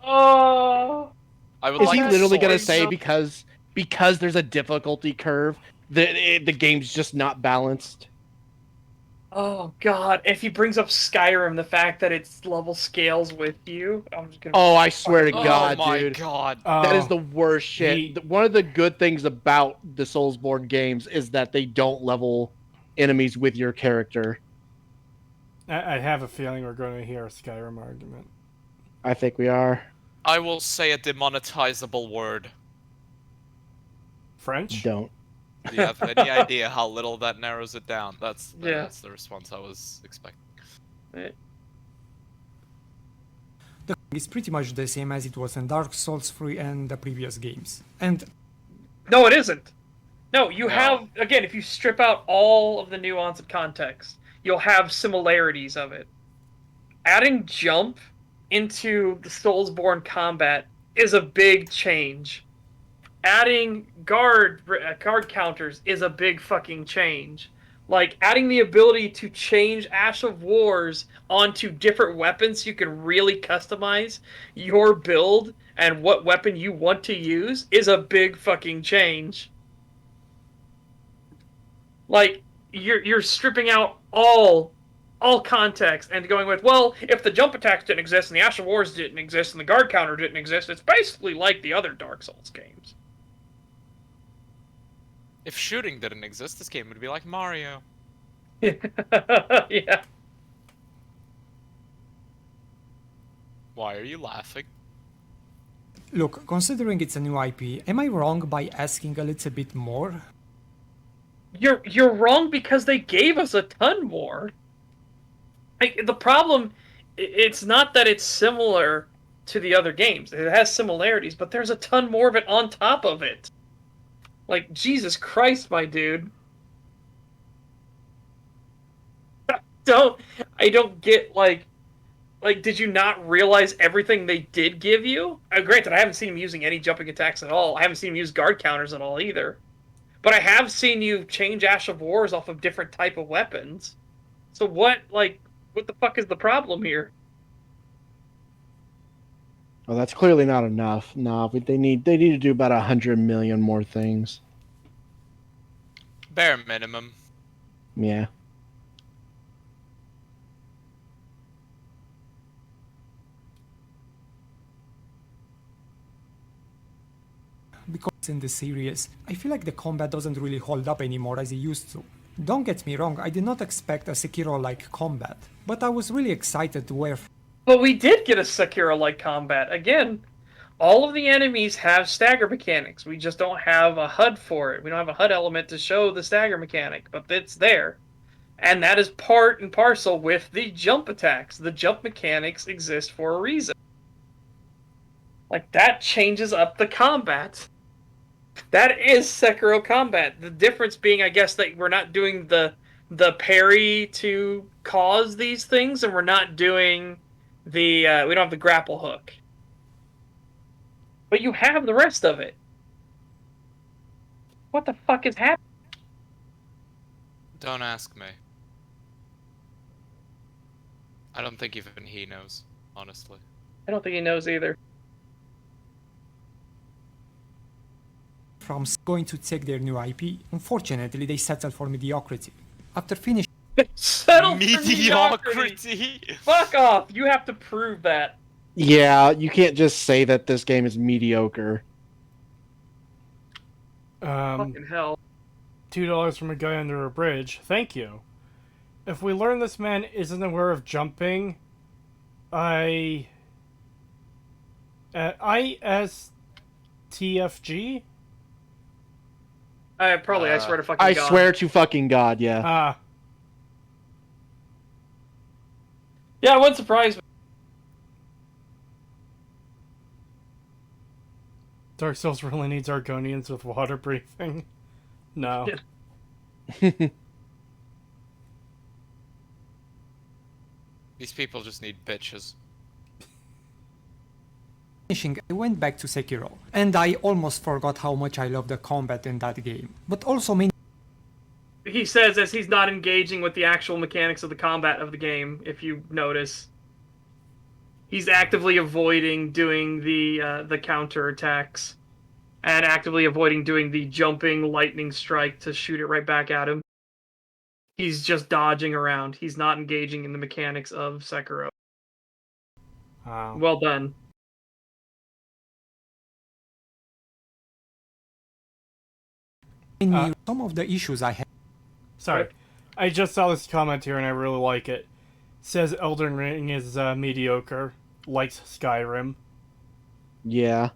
Oh. I would Is like he a literally gonna sword. say because there's a difficulty curve, the game's just not balanced? Oh god, if he brings up Skyrim, the fact that its level scales with you, I'm just gonna. Oh, I swear to Oh God, my dude. god. That is Oh, the worst shit. he- One of the good things about the Soulsborne games is that they don't level enemies with your character. I have a feeling we're going to hear a Skyrim argument. I think we are. I will say a demonetizable word. French? Don't. Do you have any idea how little that narrows it down? That's Yeah. that's the response I was expecting. The game is pretty much the same as it was in Dark Souls 3 and the previous games. And No, it isn't. No, you No. have, again, if you strip out all of the nuance and context, you'll have similarities of it. Adding jump into the Soulsborne combat is a big change. Adding guard counters is a big fucking change. Like, adding the ability to change Ash of Wars onto different weapons so you can really customize your build and what weapon you want to use is a big fucking change. Like, you're stripping out all context and going with, well, if the jump attacks didn't exist and the Ash of Wars didn't exist and the guard counter didn't exist, it's basically like the other Dark Souls games. If shooting didn't exist, this game would be like Mario. Yeah. Why are you laughing? Look, considering it's a new IP, am I wrong by asking a little bit more? You're wrong because they gave us a ton more. The problem, it's not that it's similar to the other games. It has similarities, but there's a ton more of it on top of it. Like, Jesus Christ, my dude. I don't get, like, did you not realize everything they did give you? Granted, I haven't seen him using any jumping attacks at all. I haven't seen him use guard counters at all either. But I have seen you change Ash of Wars off of different type of weapons. So what the fuck is the problem here? Well, that's clearly not enough. No, but they need to do about 100 million more things. Bare minimum. Yeah. Because in the series, I feel like the combat doesn't really hold up anymore as it used to. Don't get me wrong, I did not expect a Sekiro-like combat, but I was really excited to wear. But we did get a Sekiro-like combat. Again, all of the enemies have stagger mechanics. We just don't have a HUD for it. We don't have a HUD element to show the stagger mechanic, but it's there. And that is part and parcel with the jump attacks. The jump mechanics exist for a reason. Like, that changes up the combat. That is Sekiro combat. The difference being, I guess, that we're not doing the parry to cause these things, and we're not doing the we don't have the grapple hook. But you have the rest of it. What the fuck is happening? Don't ask me. I don't think even he knows, honestly. I don't think he knows either. From going to take their new IP. Unfortunately, they settled for mediocrity. After finishing Settle for Mediocrity! Fuck off! You have to prove that. Yeah, you can't just say that this game is mediocre. Fucking hell. $2 from a guy under a bridge. Thank you. If we learn this man isn't aware of jumping, ISTFG? I swear to fucking I God. swear to fucking God, yeah. Yeah, it wouldn't surprise me. Dark Souls really needs Argonians with water breathing. No. Yeah. These people just need bitches. I went back to Sekiro, and I almost forgot how much I love the combat in that game. But also many He says as he's not engaging with the actual mechanics of the combat of the game, if you notice. He's actively avoiding doing the counter attacks. And actively avoiding doing the jumping lightning strike to shoot it right back at him. He's just dodging around. He's not engaging in the mechanics of Sekiro. Wow. Well done. knew some of the issues I had. Sorry. Right. I just saw this comment here and I really like it. Says Elden Ring is mediocre. Likes Skyrim. Yeah.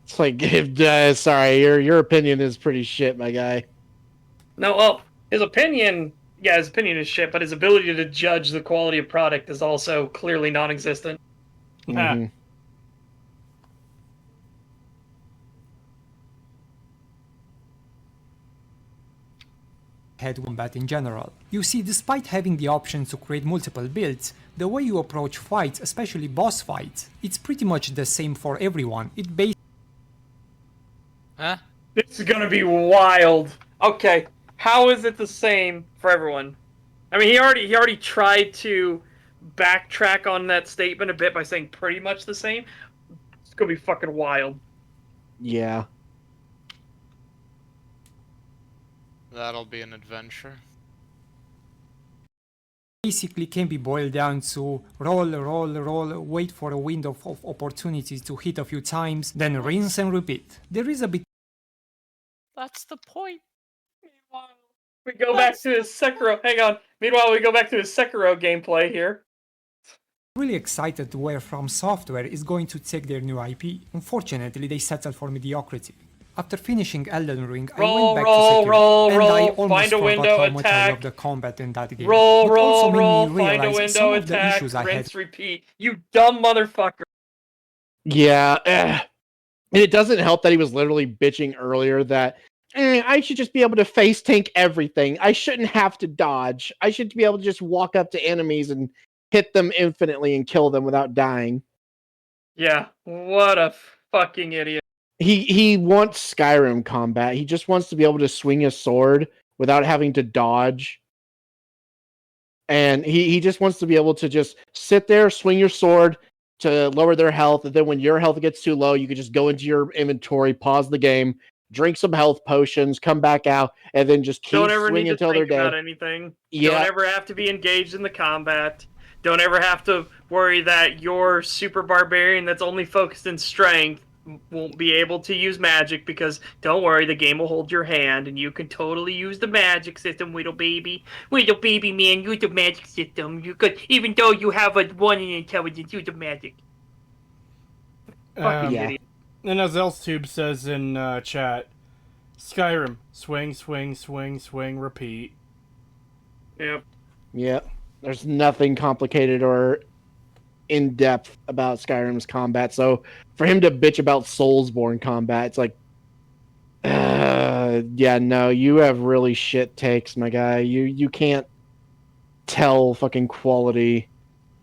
It's like, sorry, your opinion is pretty shit, my guy. No, well, his opinion is shit, but his ability to judge the quality of product is also clearly non-existent. Mhm. head combat in general. You see, despite having the option to create multiple builds, the way you approach fights, especially boss fights, it's pretty much the same for everyone. It Huh? This is gonna be wild. Okay, how is it the same for everyone? I mean, he already tried to backtrack on that statement a bit by saying pretty much the same. It's gonna be fucking wild. Yeah. That'll be an adventure. basically can be boiled down to roll, wait for a window of opportunity to hit a few times, then rinse and repeat. There is a bit That's the point. We go back to his Sekiro. Hang on. Meanwhile, we go back to his Sekiro gameplay here. really excited where From Software is going to take their new IP. Unfortunately, they settled for mediocrity. After finishing Elden Ring, I went back to Sekiro, and I almost find a forgot window, how much I attack. love the combat in that game. Roll, but also roll, made roll, me find a realize some window, of the attack, issues I had. rinse, repeat. You dumb motherfucker. Yeah. And it doesn't help that he was literally bitching earlier that I should just be able to face tank everything. I shouldn't have to dodge. I should be able to just walk up to enemies and hit them infinitely and kill them without dying. Yeah, what a fucking idiot. He wants Skyrim combat. He just wants to be able to swing his sword without having to dodge. And he just wants to be able to just sit there, swing your sword to lower their health, and then when your health gets too low, you can just go into your inventory, pause the game, drink some health potions, come back out, and then just keep Don't ever need swinging to until they're think about dead. anything. Yeah. Don't ever have to be engaged in the combat. Don't ever have to worry that your super barbarian that's only focused in strength won't be able to use magic, because don't worry, the game will hold your hand and you can totally use the magic system, little baby. Little baby man, use the magic system. You could, even though you have a 1 in intelligence, use the magic. Fucking Yeah. idiot. And as Elstube says in chat, Skyrim, swing, swing, swing, swing, repeat. Yep. Yeah. There's nothing complicated or in depth about Skyrim's combat. So for him to bitch about Soulsborne combat, it's like, yeah, no, you have really shit takes, my guy. You can't tell fucking quality.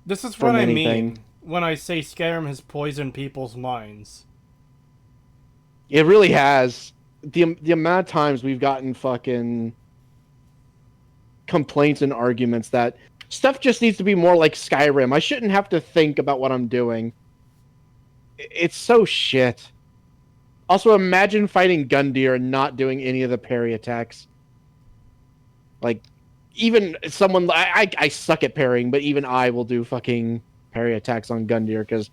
This is From what I anything. mean when I say Skyrim has poisoned people's minds. It really has. The amount of times we've gotten fucking complaints and arguments that stuff just needs to be more like Skyrim. I shouldn't have to think about what I'm doing. It's so shit. Also, imagine fighting Gundyr and not doing any of the parry attacks. Like, even someone... I suck at parrying, but even I will do fucking parry attacks on Gundyr because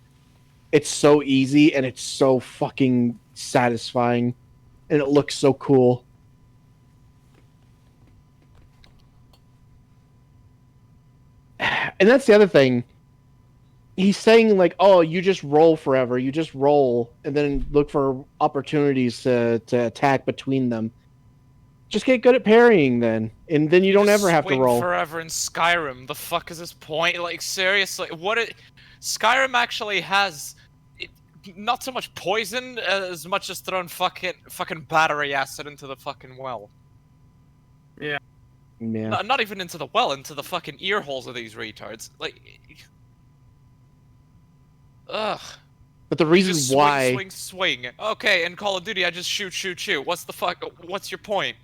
it's so easy and it's so fucking satisfying. And it looks so cool. And that's the other thing. He's saying, like, oh, you just roll forever. You just roll and then look for opportunities to attack between them. Just get good at parrying then. And then you don't ever have to swing roll. forever in Skyrim. The fuck is this point? Like, seriously, Skyrim actually has not so much poison as much as throwing fucking battery acid into the fucking well. Yeah. Yeah. Not even into the well, into the fucking ear holes of these retards. Like, ugh. But the reason Just why... swing. Okay, in Call of Duty, I just shoot. What's the fuck? What's your point?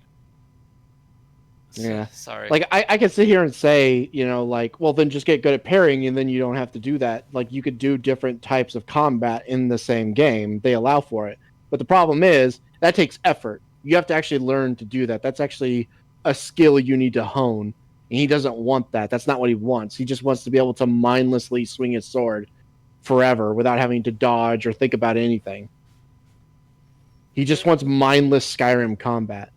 Yeah. Sorry. Like, I could sit here and say, you know, like, well, then just get good at parrying and then you don't have to do that. Like, you could do different types of combat in the same game. They allow for it. But the problem is, that takes effort. You have to actually learn to do that. That's actually a skill you need to hone. And he doesn't want that. That's not what he wants. He just wants to be able to mindlessly swing his sword forever without having to dodge or think about anything. He just wants mindless Skyrim combat.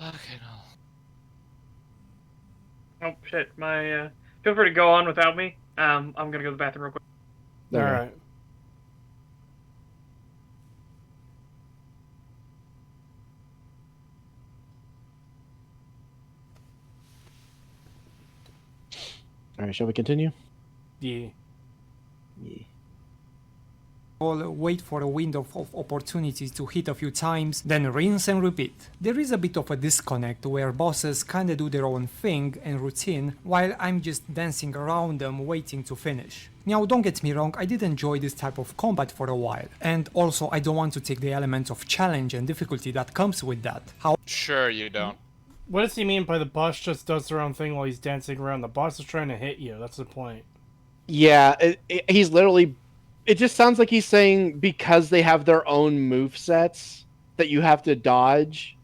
Okay, no. Oh shit, my feel free to go on without me. I'm gonna go to the bathroom real quick. Okay. Alright. All right, shall we continue? Yeah. Yeah. wait for a window of opportunity to hit a few times, then rinse and repeat. There is a bit of a disconnect where bosses kinda do their own thing and routine, while I'm just dancing around them waiting to finish. Now don't get me wrong, I did enjoy this type of combat for a while, and also I don't want to take the element of challenge and difficulty that comes with that. Sure you don't. What does he mean by the boss just does their own thing while he's dancing around? The boss is trying to hit you. That's the point. Yeah, he's literally... It just sounds like he's saying because they have their own movesets that you have to dodge.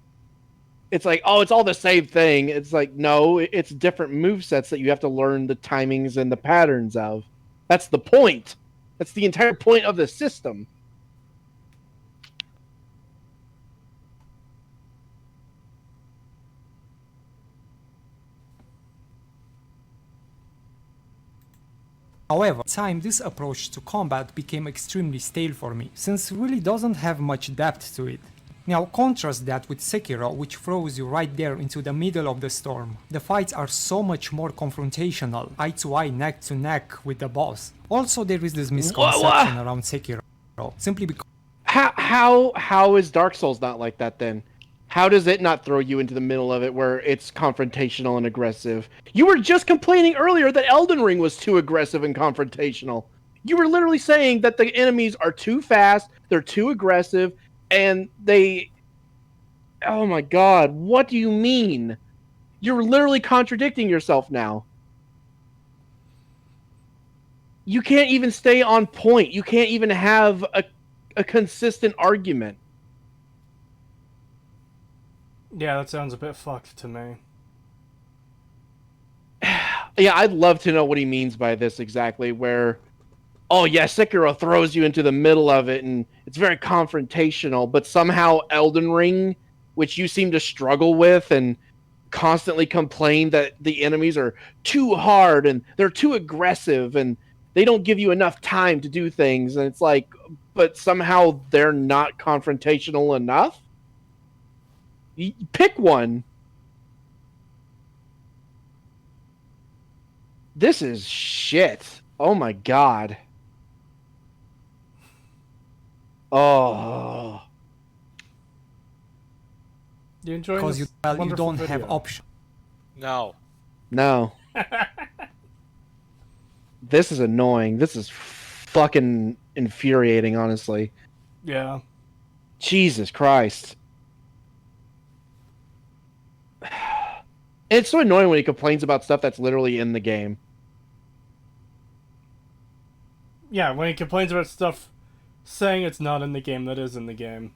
It's like, oh, it's all the same thing. It's like, no, it's different movesets that you have to learn the timings and the patterns of. That's the point. That's the entire point of the system. However, with time this approach to combat became extremely stale for me, since it really doesn't have much depth to it. Now contrast that with Sekiro, which throws you right there into the middle of the storm. The fights are so much more confrontational, eye to eye, neck to neck with the boss. Also there is this misconception around Sekiro, simply because... How is Dark Souls not like that then? How does it not throw you into the middle of it where it's confrontational and aggressive? You were just complaining earlier that Elden Ring was too aggressive and confrontational. You were literally saying that the enemies are too fast, they're too aggressive, and they... Oh my god, what do you mean? You're literally contradicting yourself now. You can't even stay on point. You can't even have a consistent argument. Yeah, that sounds a bit fucked to me. Yeah, I'd love to know what he means by this exactly, where, oh yeah, Sekiro throws you into the middle of it, and it's very confrontational, but somehow Elden Ring, which you seem to struggle with and constantly complain that the enemies are too hard, and they're too aggressive, and they don't give you enough time to do things, and it's like, but somehow they're not confrontational enough? Pick one. This is shit. Oh my god. Oh. You enjoying because this you wonderful don't video? have options. No. No. This is annoying. This is fucking infuriating, honestly. Yeah. Jesus Christ. It's so annoying when he complains about stuff that's literally in the game. Yeah, when he complains about stuff saying it's not in the game that is in the game.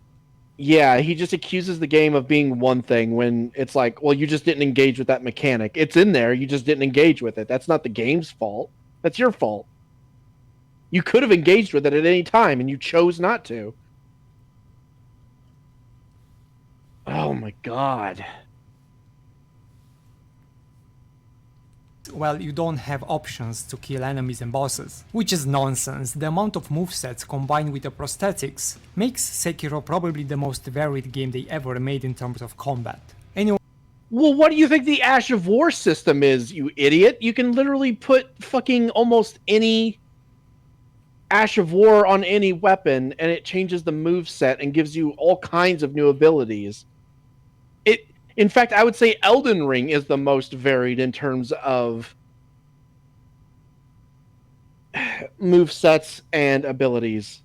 Yeah, he just accuses the game of being one thing when it's like, well, you just didn't engage with that mechanic. It's in there, you just didn't engage with it. That's not the game's fault. That's your fault. You could have engaged with it at any time, and you chose not to. Oh my god. Well, you don't have options to kill enemies and bosses, which is nonsense. The amount of movesets combined with the prosthetics makes Sekiro probably the most varied game they ever made in terms of combat. Anyway, Well, what do you think the Ash of War system is, you idiot? You can literally put fucking almost any Ash of War on any weapon, and it changes the moveset and gives you all kinds of new abilities. In fact, I would say Elden Ring is the most varied in terms of movesets and abilities.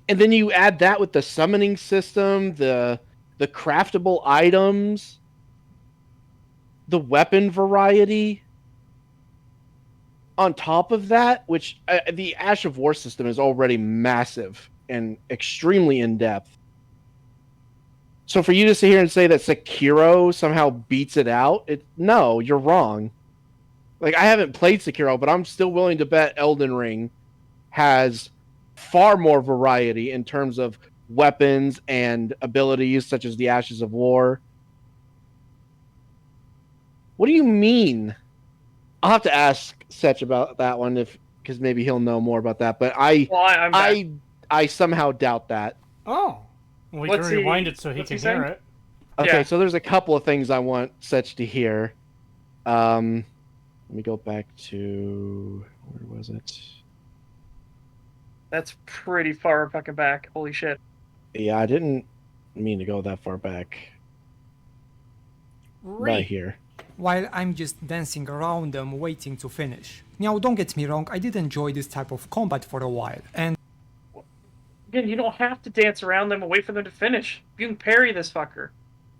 And then you add that with the summoning system, the craftable items, the weapon variety. On top of that, which the Ash of War system is already massive and extremely in-depth. So for you to sit here and say that Sekiro somehow beats it out, no, you're wrong. Like, I haven't played Sekiro, but I'm still willing to bet Elden Ring has far more variety in terms of weapons and abilities, such as the Ashes of War. What do you mean? I'll have to ask Setch about that one, because maybe he'll know more about that. But I somehow doubt that. Oh. Well, we can rewind it so he can hear it. Okay, Yeah. so there's a couple of things I want Setch to hear. Let me go back to... Where was it? That's pretty far fucking back. Holy shit. Yeah, I didn't mean to go that far back. Right Right. here. while I'm just dancing around them waiting to finish. Now don't get me wrong, I did enjoy this type of combat for a while, and Again, you don't have to dance around them and wait for them to finish. You can parry this fucker.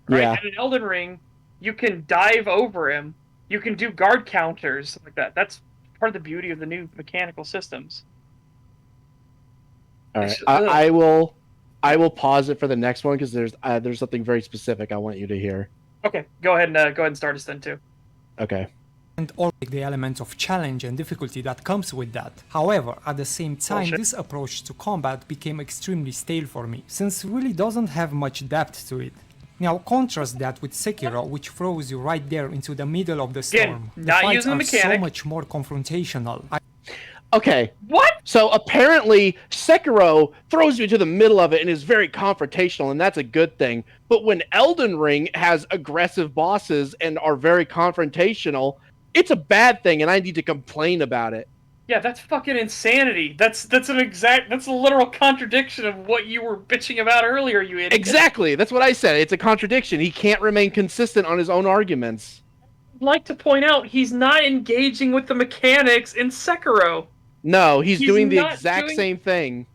Right? Yeah. And in Elden Ring, you can dive over him. You can do guard counters like that. That's part of the beauty of the new mechanical systems. All right. It's- I will pause it for the next one because there's something very specific I want you to hear. Okay, go ahead and start us then too. Okay. all the elements of challenge and difficulty that comes with that. However, at the same time, Bullshit. this approach to combat became extremely stale for me, since it really doesn't have much depth to it. Now contrast that with Sekiro, which throws you right there into the middle of the storm. The not fights using the are so mechanic. much more confrontational. Okay. What? So apparently Sekiro throws you into the middle of it and is very confrontational, and that's a good thing. But when Elden Ring has aggressive bosses and are very confrontational, it's a bad thing, and I need to complain about it. Yeah, that's fucking insanity. That's a literal contradiction of what you were bitching about earlier, you idiot. Exactly. That's what I said. It's a contradiction. He can't remain consistent on his own arguments. I'd like to point out he's not engaging with the mechanics in Sekiro. No, he's doing the not exact doing- same thing.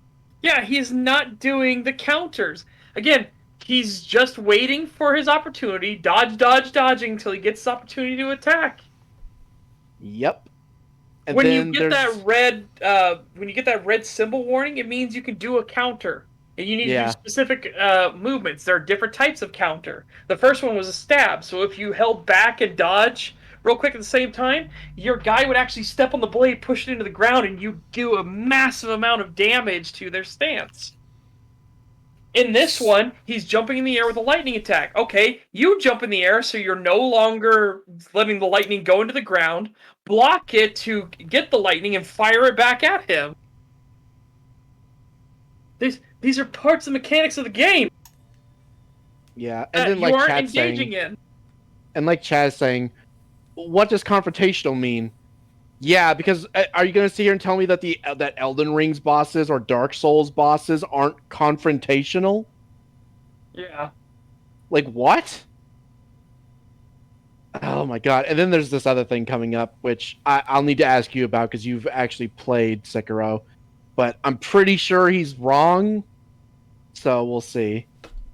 Yeah, he's not doing the counters. Again, he's just waiting for his opportunity, dodging until he gets the opportunity to attack. Yep. And When then you get there's- that red symbol warning, it means you can do a counter. And you need to Yeah. do specific movements. There are different types of counter. The first one was a stab, so if you held back and dodge real quick at the same time, your guy would actually step on the blade, push it into the ground, and you do a massive amount of damage to their stance. In this one, he's jumping in the air with a lightning attack. Okay, you jump in the air, so you're no longer letting the lightning go into the ground. Block it to get the lightning and fire it back at him. These are parts of the mechanics of the game yeah, that and then you like aren't Chad engaging saying, in. and like Chad saying, what does confrontational mean? Yeah, because are you going to sit here and tell me that that Elden Ring's bosses or Dark Souls bosses aren't confrontational? Yeah. Like what? Oh my god! And then there's this other thing coming up, which I'll need to ask you about because you've actually played Sekiro, but I'm pretty sure he's wrong. So we'll see.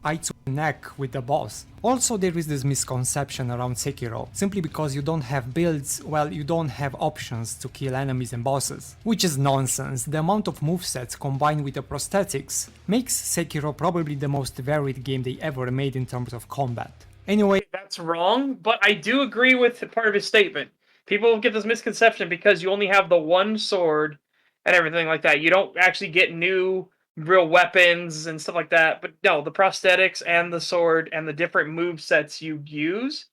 eye to neck with the boss. Also, there is this misconception around Sekiro. Simply because you don't have builds, well, you don't have options to kill enemies and bosses. Which is nonsense. The amount of movesets combined with the prosthetics makes Sekiro probably the most varied game they ever made in terms of combat. Anyway, That's wrong, but I do agree with part of his statement. People get this misconception because you only have the one sword and everything like that. You don't actually get new real weapons and stuff like that. But no, the prosthetics and the sword and the different move sets you use,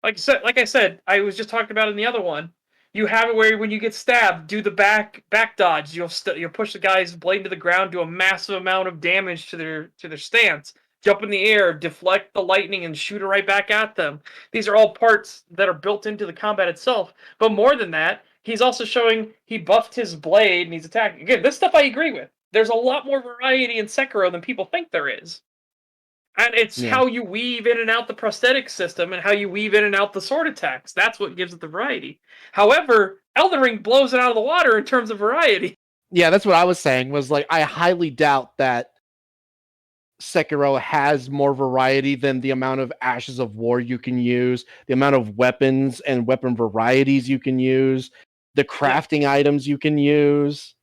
like I said, I was just talking about in the other one. You have it where when you get stabbed, do the back dodge. You'll push the guy's blade into the ground, do a massive amount of damage to their stance. Jump in the air, deflect the lightning, and shoot it right back at them. These are all parts that are built into the combat itself. But more than that, he's also showing he buffed his blade and he's attacking. Again, this stuff I agree with. There's a lot more variety in Sekiro than people think there is. And it's how you weave in and out the prosthetic system and how you weave in and out the sword attacks. That's what gives it the variety. However, Elden Ring blows it out of the water in terms of variety. Yeah, that's what I was saying. Was like I highly doubt that Sekiro has more variety than the amount of Ashes of War you can use, the amount of weapons and weapon varieties you can use, the crafting items you can use.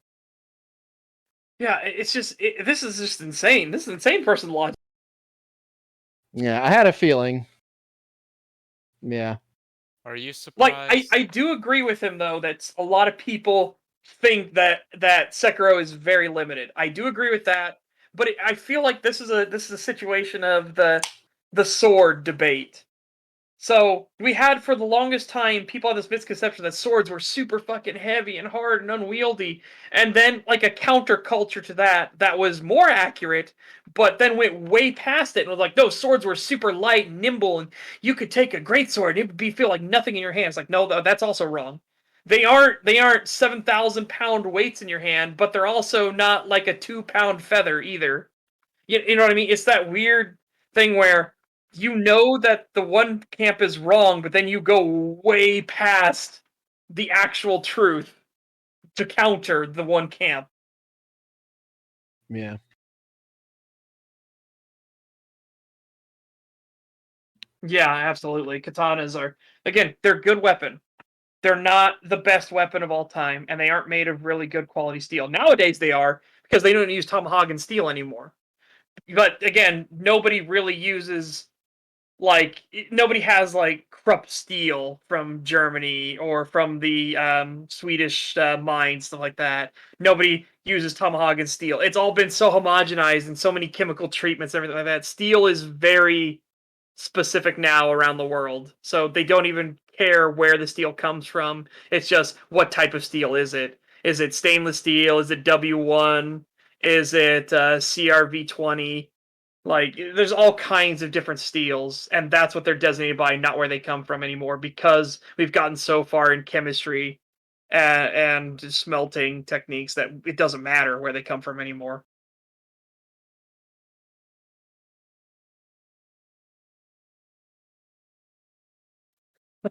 Yeah, it's just this is just insane. This is insane person logic. Yeah, I had a feeling. Yeah. Are you Like surprised? I do agree with him though that a lot of people think that Sekiro is very limited. I do agree with that, but I feel like this is a situation of the sword debate. So we had for the longest time people had this misconception that swords were super fucking heavy and hard and unwieldy, and then like a counterculture to that was more accurate, but then went way past it and was like, no, swords were super light and nimble, and you could take a great sword and it would feel like nothing in your hands. Like, no, that's also wrong. They aren't 7,000-pound weights in your hand, but they're also not like a 2-pound feather either. You know what I mean? It's that weird thing where you know that the one camp is wrong, but then you go way past the actual truth to counter the one camp. Yeah. Yeah, absolutely. Katanas are, again, they're a good weapon. They're not the best weapon of all time, and they aren't made of really good quality steel. Nowadays they are, because they don't use tomahawk and steel anymore. But again, nobody really uses nobody has like Krupp steel from Germany or from the Swedish mines, stuff like that. Nobody uses tomahawk and steel. It's all been so homogenized and so many chemical treatments, everything like that. Steel is very specific now around the world, so they don't even care where the steel comes from. It's just what type of steel is it? Is it stainless steel? Is it W1? Is it CRV20? Like, there's all kinds of different steels, and that's what they're designated by, not where they come from anymore, because we've gotten so far in chemistry and smelting techniques that it doesn't matter where they come from anymore.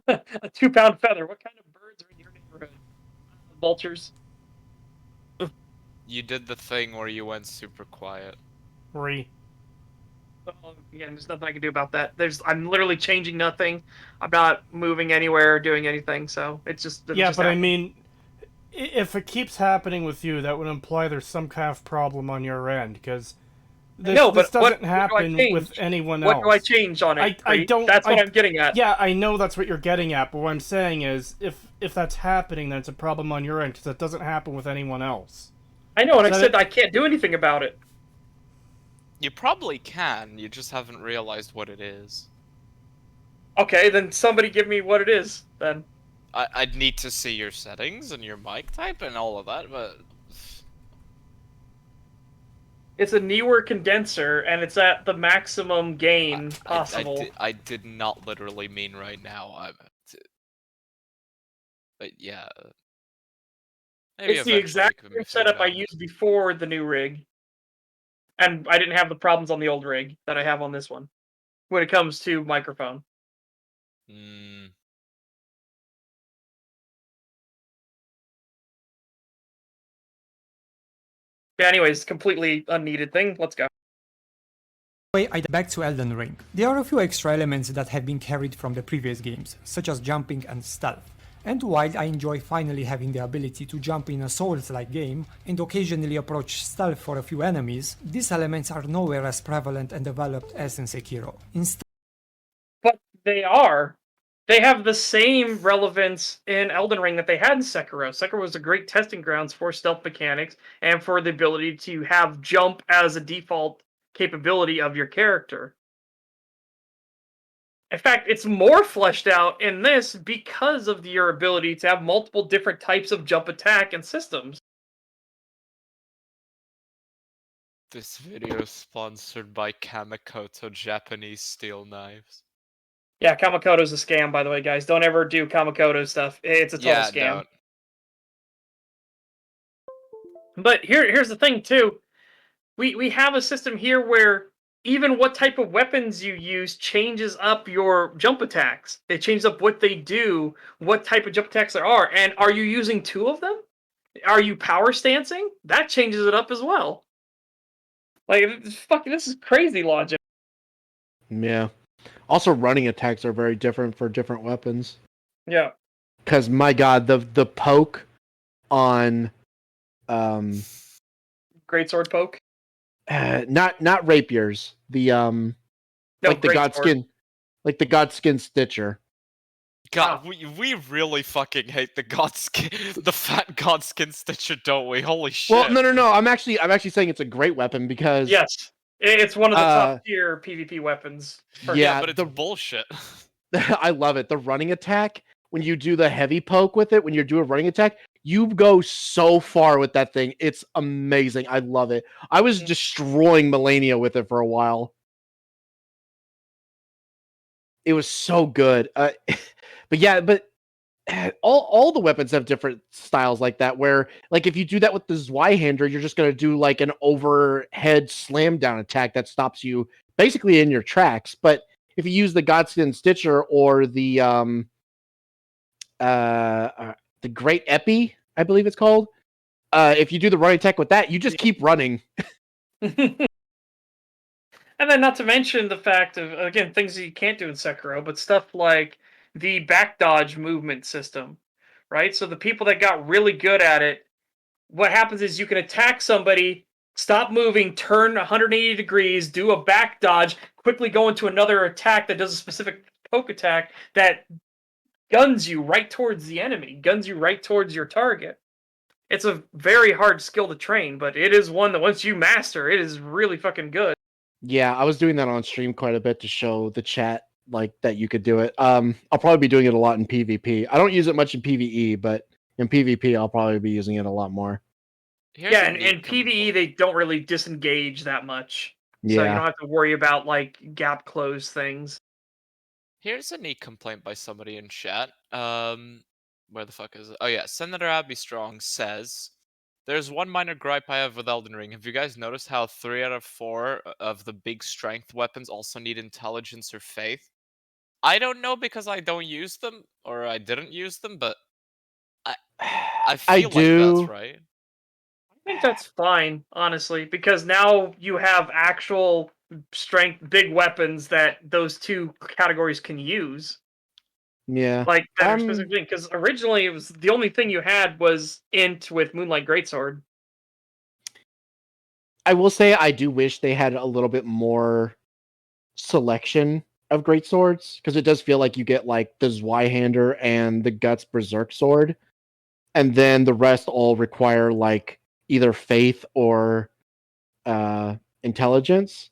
A 2-pound feather. What kind of birds are in your neighborhood? Vultures. You did the thing where you went super quiet. Again, there's nothing I can do about that. I'm literally changing nothing. I'm not moving anywhere or doing anything, so it's just Yeah, but I happening. mean, if it keeps happening with you, that would imply there's some kind of problem on your end, because this but doesn't what do I happen change? with anyone What else. do I change on it? I don't. That's what I'm getting at. Yeah, I know that's what you're getting at, but what I'm saying is, if that's happening, then it's a problem on your end, because it doesn't happen with anyone else. I know, and I So said I can't do anything about it. You probably can, you just haven't realized what it is. Okay, then somebody give me what it is, then. I'd need to see your settings and your mic type and all of that, but... It's a newer condenser, and it's at the maximum gain possible. I did not literally mean right now. But yeah. Maybe It's the exact same setup I used before the new rig. And I didn't have the problems on the old rig that I have on this one. When it comes to microphone. Yeah, anyways, completely unneeded thing. Let's go. Back to Elden Ring. There are a few extra elements that have been carried from the previous games, such as jumping and stealth. And while I enjoy finally having the ability to jump in a Souls-like game and occasionally approach stealth for a few enemies, these elements are nowhere as prevalent and developed as in Sekiro. Instead, but they are. They have the same relevance in Elden Ring that they had in Sekiro. Sekiro was a great testing grounds for stealth mechanics and for the ability to have jump as a default capability of your character. In fact, it's more fleshed out in this because of your ability to have multiple different types of jump attack and systems. This video is sponsored by Kamakoto Japanese steel knives. Yeah, Kamakoto's a scam, by the way, guys. Don't ever do Kamakoto stuff. It's a total scam. Don't. But here's the thing, too. We have a system here where even what type of weapons you use changes up your jump attacks. It changes up what they do, what type of jump attacks there are. And are you using 2 of them? Are you power stancing? That changes it up as well. Like, this is crazy logic. Yeah. Also, running attacks are very different for different weapons. Yeah. Because, my god, the poke on... Greatsword poke? not rapiers. The, No, like the greatsword. the Godskin Stitcher. God, we really fucking hate the the fat Godskin Stitcher, don't we? Holy shit. Well, no. I'm actually saying it's a great weapon because... Yes. It's one of the top tier PvP weapons. Yeah, but it's bullshit. I love it. The running attack, when you do the heavy poke with it, when you do a running attack, you go so far with that thing. It's amazing. I love it. I was destroying Melania with it for a while. It was so good. But all the weapons have different styles like that, where like if you do that with the Zweihander, you're just going to do like an overhead slam down attack that stops you basically in your tracks. But if you use the Godskin Stitcher or the Great Epi, I believe it's called, if you do the running attack with that, you just keep running. And then not to mention the fact of, again, things that you can't do in Sekiro, but stuff like the back dodge movement system, right? So the people that got really good at it, what happens is you can attack somebody, stop moving, turn 180 degrees, do a back dodge, quickly go into another attack that does a specific poke attack that guns you right towards the enemy, guns you right towards your target. It's a very hard skill to train, but it is one that once you master, it is really fucking good. Yeah, I was doing that on stream quite a bit to show the chat like that you could do it. I'll probably be doing it a lot in PvP. I don't use it much in PvE, but in PvP I'll probably be using it a lot more. Here's Yeah, a and neat in PvE compl- they don't really disengage that much. So you Yeah. don't have to worry about like gap close things. Here's a neat complaint by somebody in chat. Where the fuck is it? Oh yeah, Senator Abby Strong says, "There's one minor gripe I have with Elden Ring. Have you guys noticed how 3 out of 4 of the big strength weapons also need intelligence or faith? I don't know because I don't use them or I didn't use them, but I I feel like that's do. right." I think that's fine, honestly, because now you have actual strength big weapons that those two categories can use. Yeah. Like that are specific thing. Because originally it was the only thing you had was int with Moonlight Greatsword. I will say I do wish they had a little bit more selection of great swords, because it does feel like you get like the Zweihander and the Guts Berserk sword, and then the rest all require like either faith or intelligence.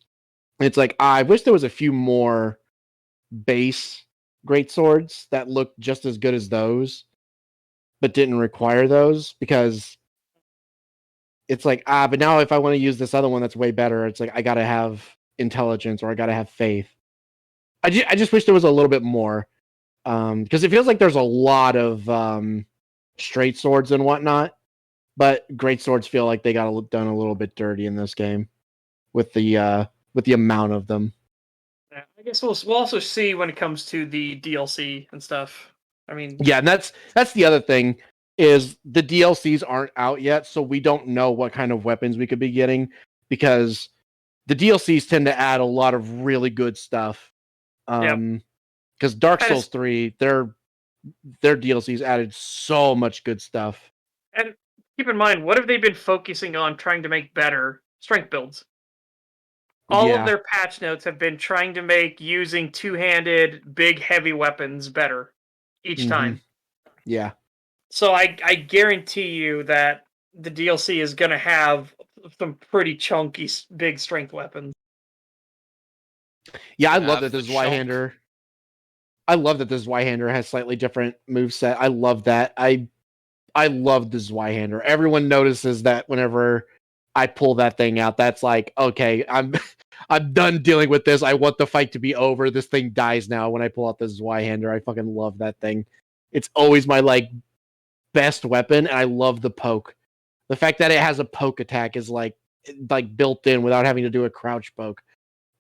It's like I wish there was a few more base great swords that looked just as good as those, but didn't require those, because it's like but now if I want to use this other one that's way better, it's like I gotta have intelligence or I gotta have faith. I just wish there was a little bit more, because it feels like there's a lot of straight swords and whatnot, but great swords feel like they got done a little bit dirty in this game with the amount of them. Yeah, I guess we'll also see when it comes to the DLC and stuff. I mean, Yeah, and that's the other thing, is the DLCs aren't out yet, so we don't know what kind of weapons we could be getting, because the DLCs tend to add a lot of really good stuff. Because Dark And Souls 3, their DLCs added so much good stuff. and keep in mind, what have they been focusing on trying to make better? Strength builds. All of Yeah. their patch notes have been trying to make using two-handed, big, heavy weapons better each time. Yeah. So I guarantee you that the DLC is going to have some pretty chunky, big strength weapons. Yeah, I Gonna love have that the this chunk. Zweihander. I love that this Zweihander has slightly different moveset. I love that. I love the Zweihander. Everyone notices that whenever I pull that thing out. That's like, okay, I'm I'm done dealing with this. I want the fight to be over. This thing dies now when I pull out the Zweihander. I fucking love that thing. It's always my like best weapon, and I love the poke. The fact that it has a poke attack is like built in without having to do a crouch poke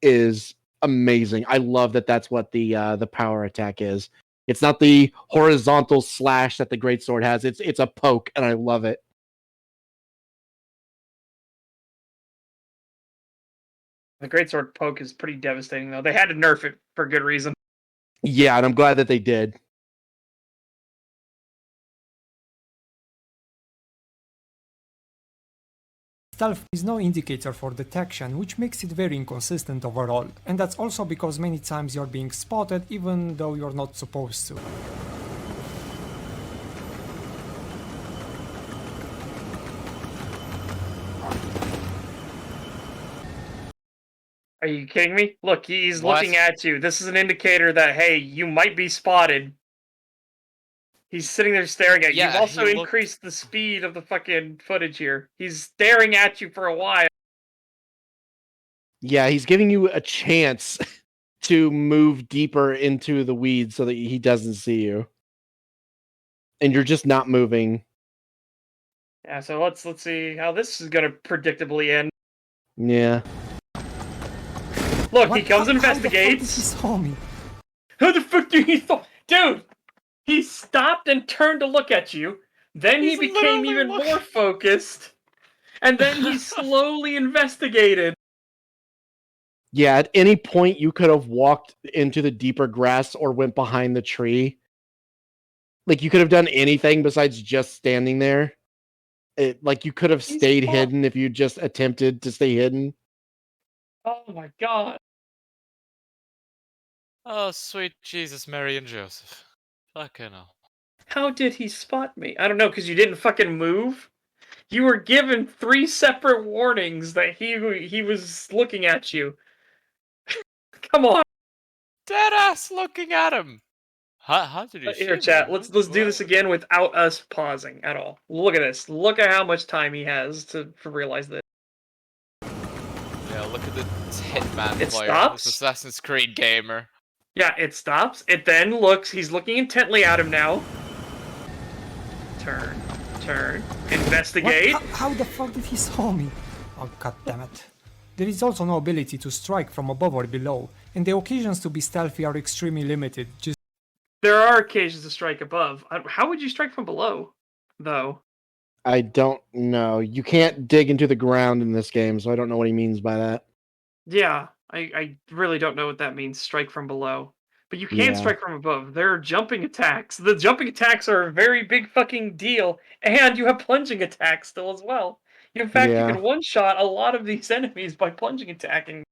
is amazing. I love that that's what the power attack is. It's not the horizontal slash that the greatsword has. It's a poke, and I love it. The greatsword poke is pretty devastating, though. They had to nerf it for good reason. Yeah, and I'm glad that they did. Stealth is no indicator for detection, which makes it very inconsistent overall, and that's also because many times you're being spotted even though you're not supposed to. Are you kidding me? Look, he's What? looking at you. This is an indicator that, hey, you might be spotted. He's sitting there staring at you. Yeah, You've also he looked- increased the speed of the fucking footage here. He's staring at you for a while. Yeah, he's giving you a chance to move deeper into the weeds so that he doesn't see you. and you're just not moving. Yeah, so let's see how this is gonna predictably end. Yeah. Look, What? he comes, How investigates. the fuck did he saw me? How the fuck do you thought, dude? He stopped and turned to look at you. Then he He's became literally even looking- more focused, and then he slowly investigated. Yeah, at any point you could have walked into the deeper grass or went behind the tree. Like you could have done anything besides just standing there. Like you could have He's stayed fun. hidden if you just attempted to stay hidden. Oh my god! Oh, sweet Jesus, Mary and Joseph. Fucking hell. How did he spot me? I don't know, because you didn't fucking move. You were given 3 separate warnings that he was looking at you. Come on, Deadass looking at him. How did you see here, me? chat. Let's do this What? again without us pausing at all. Look at this. Look at how much time he has to realize this. Yeah, look at this Hitman It player. stops? This Assassin's Creed gamer. Yeah, it stops. It then looks. He's looking intently at him now. Turn. What? Investigate. How the fuck did he saw me? Oh, god damn it. There is also no ability to strike from above or below, and the occasions to be stealthy are extremely limited. Just There are occasions to strike above. How would you strike from below, though? I don't know. You can't dig into the ground in this game, so I don't know what he means by that. Yeah, I really don't know what that means, strike from below. But you can Yeah. strike from above. There are jumping attacks. The jumping attacks are a very big fucking deal, and you have plunging attacks still as well. In fact, you Yeah. can one-shot a lot of these enemies by plunging attacking.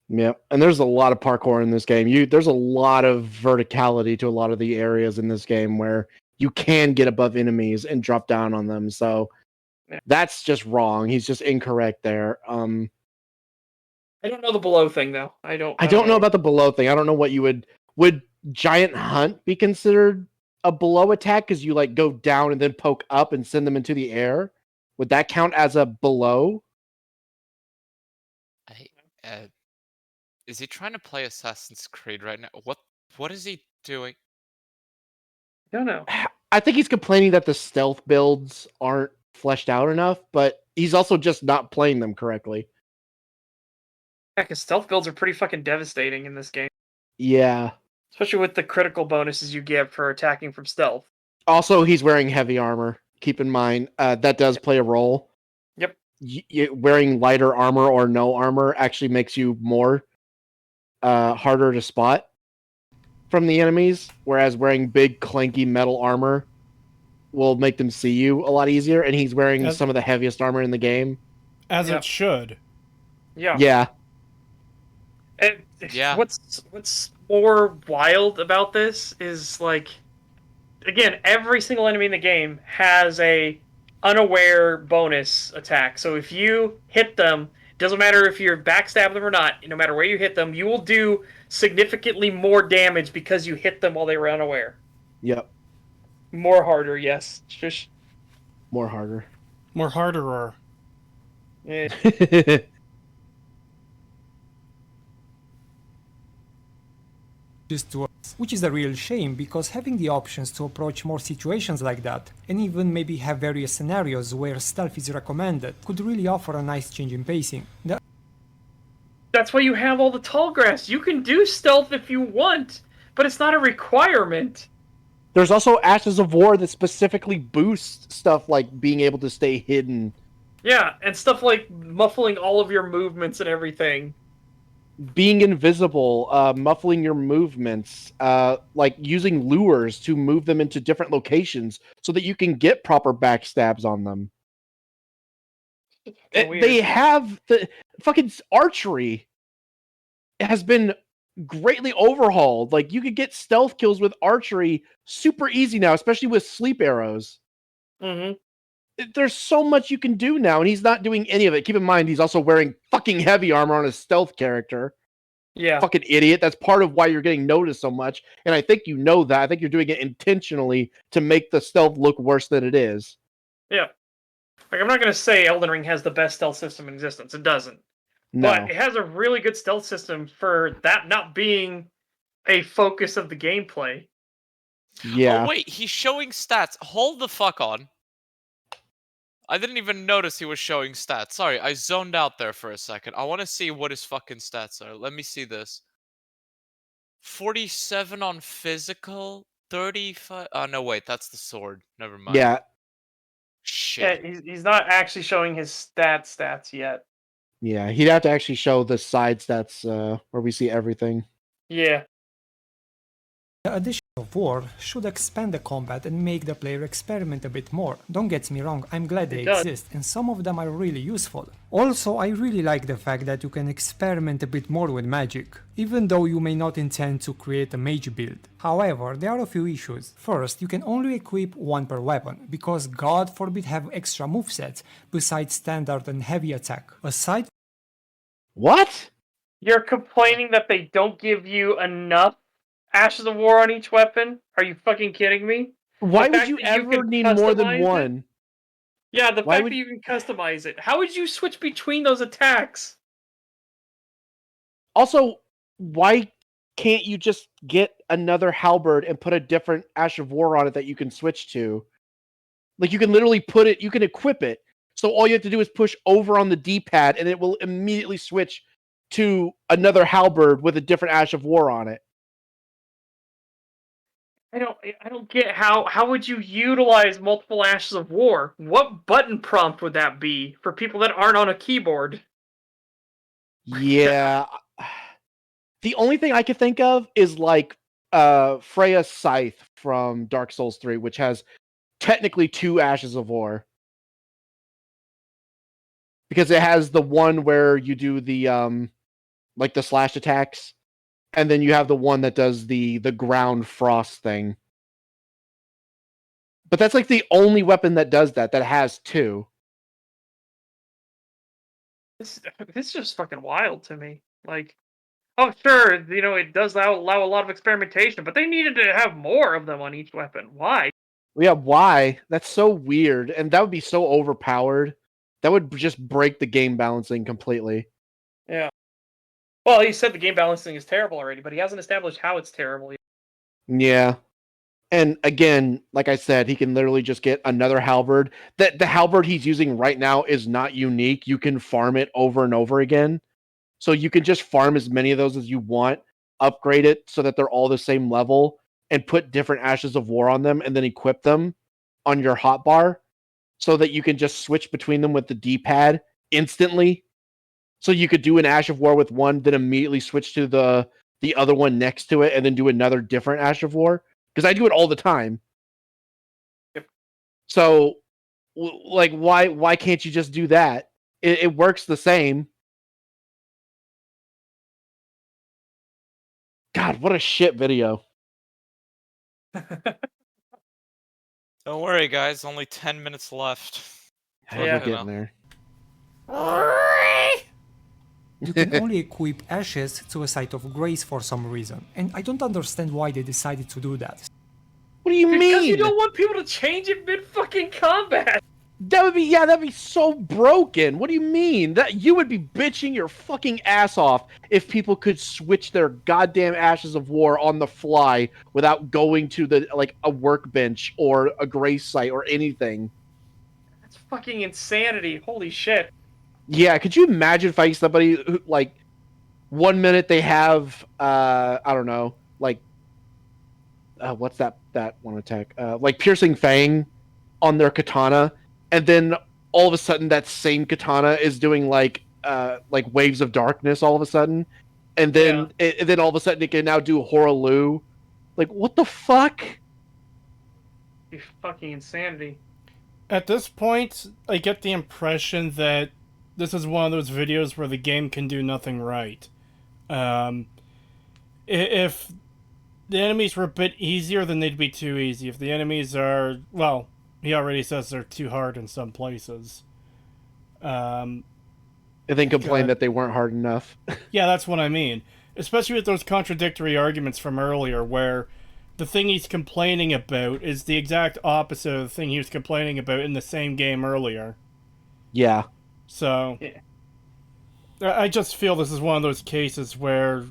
Yep. And there's a lot of parkour in this game. There's a lot of verticality to a lot of the areas in this game where you can get above enemies and drop down on them. So Yeah. that's just wrong. He's just incorrect there. I don't know the below thing though. I don't know about the below thing. I don't know what you would giant hunt be considered a below attack because you like go down and then poke up and send them into the air? Would that count as a below? Is he trying to play Assassin's Creed right now? What is he doing? I don't know. I think he's complaining that the stealth builds aren't fleshed out enough, but he's also just not playing them correctly. Yeah, because stealth builds are pretty fucking devastating in this game. Yeah. Especially with the critical bonuses you get for attacking from stealth. Also, he's wearing heavy armor. Keep in mind, that does play a role. Yep. Wearing lighter armor or no armor actually makes you more harder to spot from the enemies, whereas wearing big, clanky metal armor will make them see you a lot easier, and he's wearing some of the heaviest armor in the game. As Yeah. it should. Yeah. Yeah. And Yeah. what's more wild about this is like, again, every single enemy in the game has a unaware bonus attack. So if you hit them, doesn't matter if you're backstab them or not, no matter where you hit them, you will do significantly more damage because you hit them while they were unaware. Yep. More harder, yes. Just More harder. More harderer. eh. just to us, which is a real shame because having the options to approach more situations like that, and even maybe have various scenarios where stealth is recommended, could really offer a nice change in pacing. That's why you have all the tall grass. You can do stealth if you want, but it's not a requirement. There's also Ashes of War that specifically boosts stuff like being able to stay hidden. Yeah, and stuff like muffling all of your movements and everything. Being invisible, muffling your movements, like using lures to move them into different locations so that you can get proper backstabs on them. They have the fucking archery has been greatly overhauled. Like you could get stealth kills with archery super easy now, especially with sleep arrows. Mm-hmm. There's so much you can do now, and he's not doing any of it. Keep in mind, he's also wearing fucking heavy armor on his stealth character. Yeah. Fucking idiot. That's part of why you're getting noticed so much. And I think you know that. I think you're doing it intentionally to make the stealth look worse than it is. Yeah. Like, I'm not going to say Elden Ring has the best stealth system in existence. It doesn't. No. But it has a really good stealth system for that not being a focus of the gameplay. Yeah. Oh wait, he's showing stats. Hold the fuck on. I didn't even notice he was showing stats. Sorry, I zoned out there for a second. I want to see what his fucking stats are. Let me see this. 47 on physical, 35. Oh no, wait, that's the sword. Never mind. Yeah. Shit. Yeah, he's not actually showing his stats yet. Yeah. He'd have to actually show the side stats where we see everything. Yeah. The addition of war should expand the combat and make the player experiment a bit more. Don't get me wrong, I'm glad they It does. exist, and some of them are really useful. Also, I really like the fact that you can experiment a bit more with magic, even though you may not intend to create a mage build. However, there are a few issues. First, you can only equip one per weapon, because God forbid have extra movesets besides standard and heavy attack. Aside What? You're complaining that they don't give you enough Ashes of War on each weapon? Are you fucking kidding me? Why would fact you that you ever can need more than customize it? one? Yeah, the Why fact would- that you can customize it. How would you switch between those attacks? Also, why can't you just get another halberd and put a different Ash of War on it that you can switch to? Like, you can literally put it, you can equip it. So all you have to do is push over on the D-pad and it will immediately switch to another halberd with a different Ash of War on it. I don't get how would you utilize multiple Ashes of War? What button prompt would that be for people that aren't on a keyboard? Yeah. The only thing I could think of is like Freya's Scythe from Dark Souls 3, which has technically 2 Ashes of War. Because it has the one where you do the like the slash attacks, and then you have the one that does the ground frost thing. But that's like the only weapon that does that has 2. This is just fucking wild to me. Like, oh sure, it does allow a lot of experimentation, but they needed to have more of them on each weapon. Why? Yeah, why? That's so weird, and that would be so overpowered. That would just break the game balancing completely. Yeah. Well, he said the game balancing is terrible already, but he hasn't established how it's terrible yet. Yeah. And again, like I said, he can literally just get another halberd. The halberd he's using right now is not unique. You can farm it over and over again. So you can just farm as many of those as you want, upgrade it so that they're all the same level, and put different Ashes of War on them, and then equip them on your hotbar so that you can just switch between them with the D-pad instantly. So you could do an Ash of War with one, then immediately switch to the other one next to it, and then do another different Ash of War. Because I do it all the time. Yep. So, like, why can't you just do that? It works the same. God, what a shit video. Don't worry, guys. Only 10 minutes left. We're Yeah. getting there. you can only equip Ashes to a Site of Grace for some reason, and I don't understand why they decided to do that. What do you mean? Because you don't want people to change it mid fucking combat. That'd be so broken. What do you mean? That you would be bitching your fucking ass off if people could switch their goddamn Ashes of War on the fly without going to a workbench or a grace site or anything. That's fucking insanity. Holy shit. Yeah, could you imagine fighting somebody who, like, 1 minute they have I don't know, like what's that one attack? Like Piercing Fang on their katana, and then all of a sudden that same katana is doing like Waves of Darkness all of a sudden, and then then all of a sudden it can now do Horalu. Like, what the fuck? You fucking insanity. At this point, I get the impression that this is one of those videos where the game can do nothing right. If the enemies were a bit easier, then they'd be too easy. If the enemies are, well, he already says they're too hard in some places. And then complain that they weren't hard enough. Yeah, that's what I mean. Especially with those contradictory arguments from earlier, where the thing he's complaining about is the exact opposite of the thing he was complaining about in the same game earlier. Yeah. So, Yeah. I just feel this is one of those cases where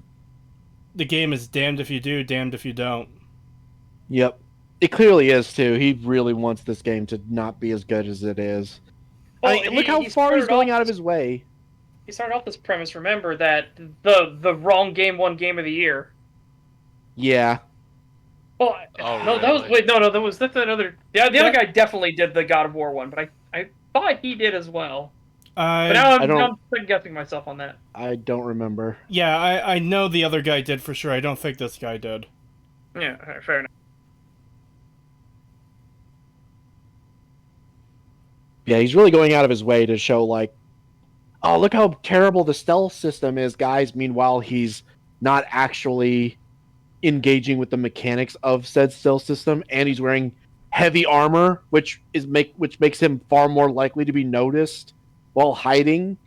the game is damned if you do, damned if you don't. Yep. It clearly is too. He really wants this game to not be as good as it is. Well, Look how far he's going out of his way. He started off this premise. Remember that the wrong game won Game of the Year. Yeah. Well, Oh, no, that was really? wait, no, that was that's another. The other guy definitely did the God of War one, but I thought he did as well. But now I don't- I'm second guessing myself on that. I don't remember. Yeah, I know the other guy did for sure. I don't think this guy did. Yeah, fair enough. Yeah, he's really going out of his way to show like, oh, look how terrible the stealth system is, guys. Meanwhile, he's not actually engaging with the mechanics of said stealth system, and he's wearing heavy armor, which makes him far more likely to be noticed while hiding.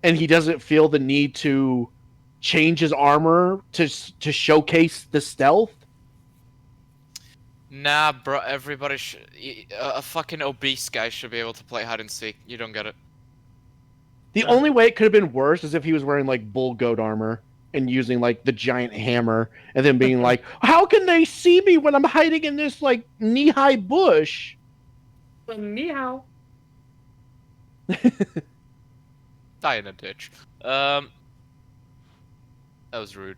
And he doesn't feel the need to change his armor to showcase the stealth. Nah, bro. Everybody a fucking obese guy should be able to play hide and seek. You don't get it. The only way it could have been worse is if he was wearing like bull goat armor and using like the giant hammer and then being like, how can they see me when I'm hiding in this like knee-high bush? Meow. Die in a ditch. That was rude.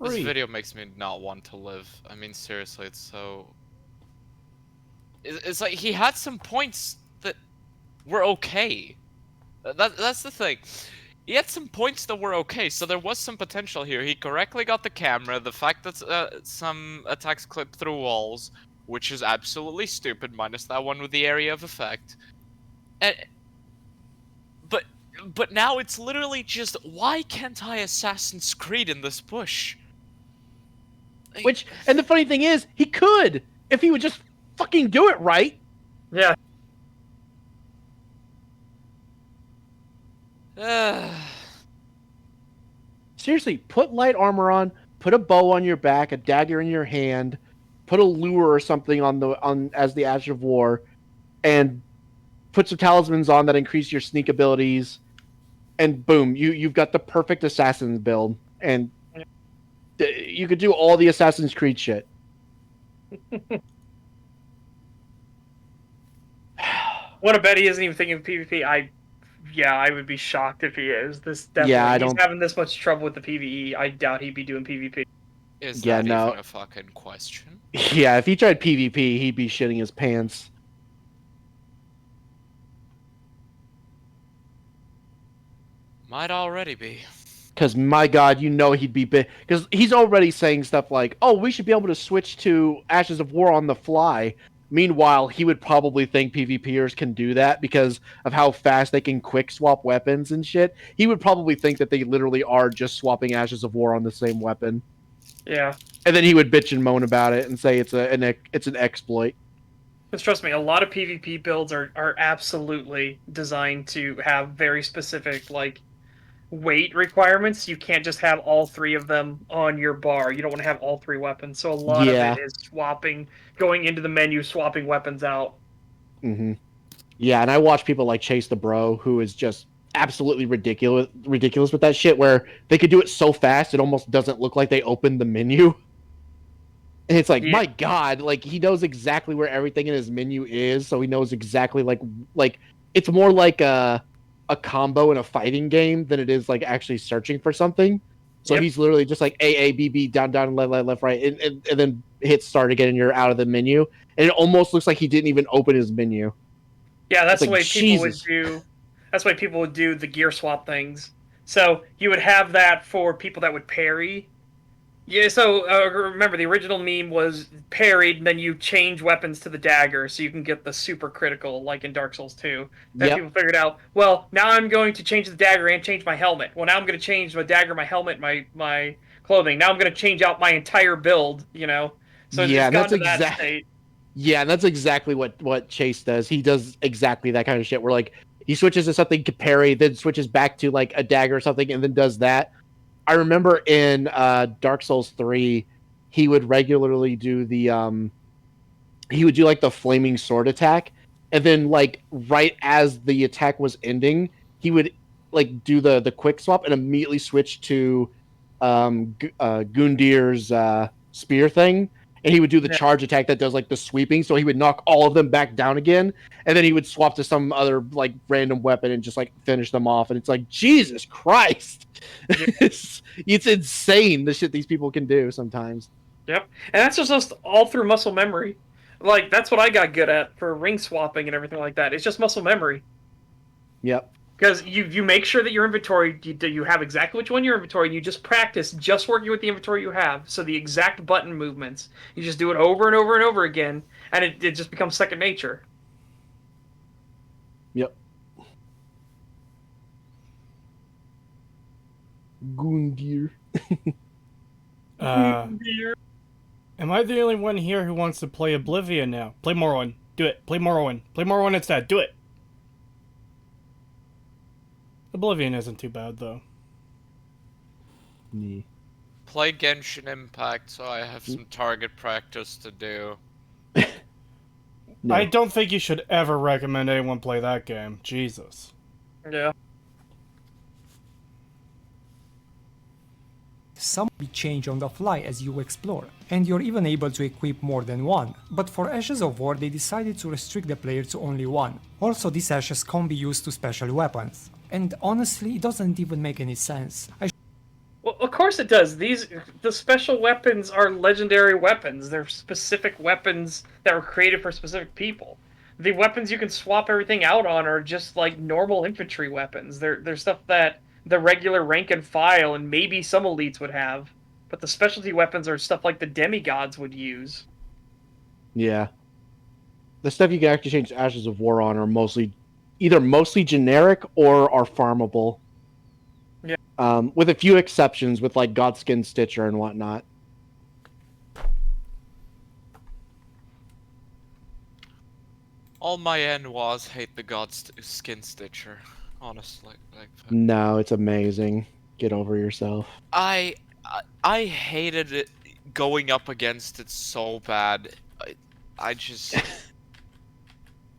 This Right. video makes me not want to live. I mean, seriously, it's so... It's like, he had some points that were okay. That's the thing. He had some points that were okay, so there was some potential here. He correctly got the camera, the fact that some attacks clip through walls, which is absolutely stupid, minus that one with the area of effect. And, but now it's literally just, why can't I Assassin's Creed in this bush? Which, and the funny thing is, he could if he would just fucking do it right. Yeah. Seriously, put light armor on, put a bow on your back, a dagger in your hand, put a lure or something on as the Ash of War, and put some talismans on that increase your sneak abilities, and boom, you've got the perfect assassin build, and you could do all the Assassin's Creed shit. What a bet he isn't even thinking of PvP. I would be shocked if he is. This definitely. Yeah, he's having this much trouble with the PvE. I doubt he'd be doing PvP. Is Yeah, that no. even a fucking question? Yeah, if he tried PvP, he'd be shitting his pants. Might already be. Because, my God, you know he'd be big. Because he's already saying stuff like, oh, we should be able to switch to Ashes of War on the fly. Meanwhile, he would probably think PvPers can do that because of how fast they can quick swap weapons and shit. He would probably think that they literally are just swapping Ashes of War on the same weapon. Yeah. And then he would bitch and moan about it and say it's an exploit. Because trust me, a lot of PvP builds are absolutely designed to have very specific, like, weight requirements. You can't just have all three of them on your bar. You don't want to have all three weapons. So a lot of it is swapping, going into the menu, swapping weapons out. Mm-hmm. Yeah, and I watch people like Chase the Bro, who is just absolutely ridiculous with that shit, where they could do it so fast it almost doesn't look like they opened the menu. And it's like, my God, like he knows exactly where everything in his menu is, so he knows exactly like it's more like a combo in a fighting game than it is like actually searching for something. So he's literally just like A, B, B, down, left, right, and then hit start again, and you're out of the menu. And it almost looks like he didn't even open his menu. Yeah, that's It's the like, way people would Jesus. do. That's why people would do the gear swap things. So you would have that for people that would parry. Yeah, so remember the original meme was parried, and then you change weapons to the dagger, so you can get the super critical, like in Dark Souls 2. Then people figured out, well, now I'm going to change the dagger and change my helmet. Well, now I'm going to change my dagger, my helmet, my clothing. Now I'm going to change out my entire build, you know? So it's just gotten to that state. Yeah, and that's exactly what Chase does. He does exactly that kind of shit, where like he switches to something to parry, then switches back to like a dagger or something, and then does that. I remember in Dark Souls 3, he would regularly do the he would do like the flaming sword attack, and then like right as the attack was ending, he would like do the quick swap and immediately switch to Gundir's spear thing, and he would do the Yeah. charge attack that does like the sweeping, so he would knock all of them back down again, and then he would swap to some other like random weapon and just like finish them off. And it's like, Jesus Christ, it's insane the shit these people can do sometimes. Yep, and that's just all through muscle memory. Like that's what I got good at for ring swapping and everything like that. It's just muscle memory. Yep. Because you make sure that your inventory, you have exactly which one in your inventory, and you just practice just working with the inventory you have. So the exact button movements, you just do it over and over and over again, and it just becomes second nature. Yep. Gundir. Am I the only one here who wants to play Oblivion now? Play Morrowind. Do it. Play Morrowind. Play Morrowind instead. Do it. Oblivion isn't too bad, though. Me. Play Genshin Impact so I have some target practice to do. No. I don't think you should ever recommend anyone play that game. Jesus. Yeah. Some will change on the fly as you explore, and you're even able to equip more than one. But for Ashes of War they decided to restrict the player to only one. Also, these ashes can't be used to special weapons. And honestly, it doesn't even make any sense. Well, of course it does. The special weapons are legendary weapons. They're specific weapons that were created for specific people. The weapons you can swap everything out on are just like normal infantry weapons. They're stuff that the regular rank and file and maybe some elites would have. But the specialty weapons are stuff like the demigods would use. Yeah. The stuff you can actually change Ashes of War on are either mostly generic or are farmable. Yeah. With a few exceptions, with like Godskin Stitcher and whatnot. All my N-Was hate the Skin Stitcher, honestly. No, it's amazing. Get over yourself. I hated it going up against it so bad. I just...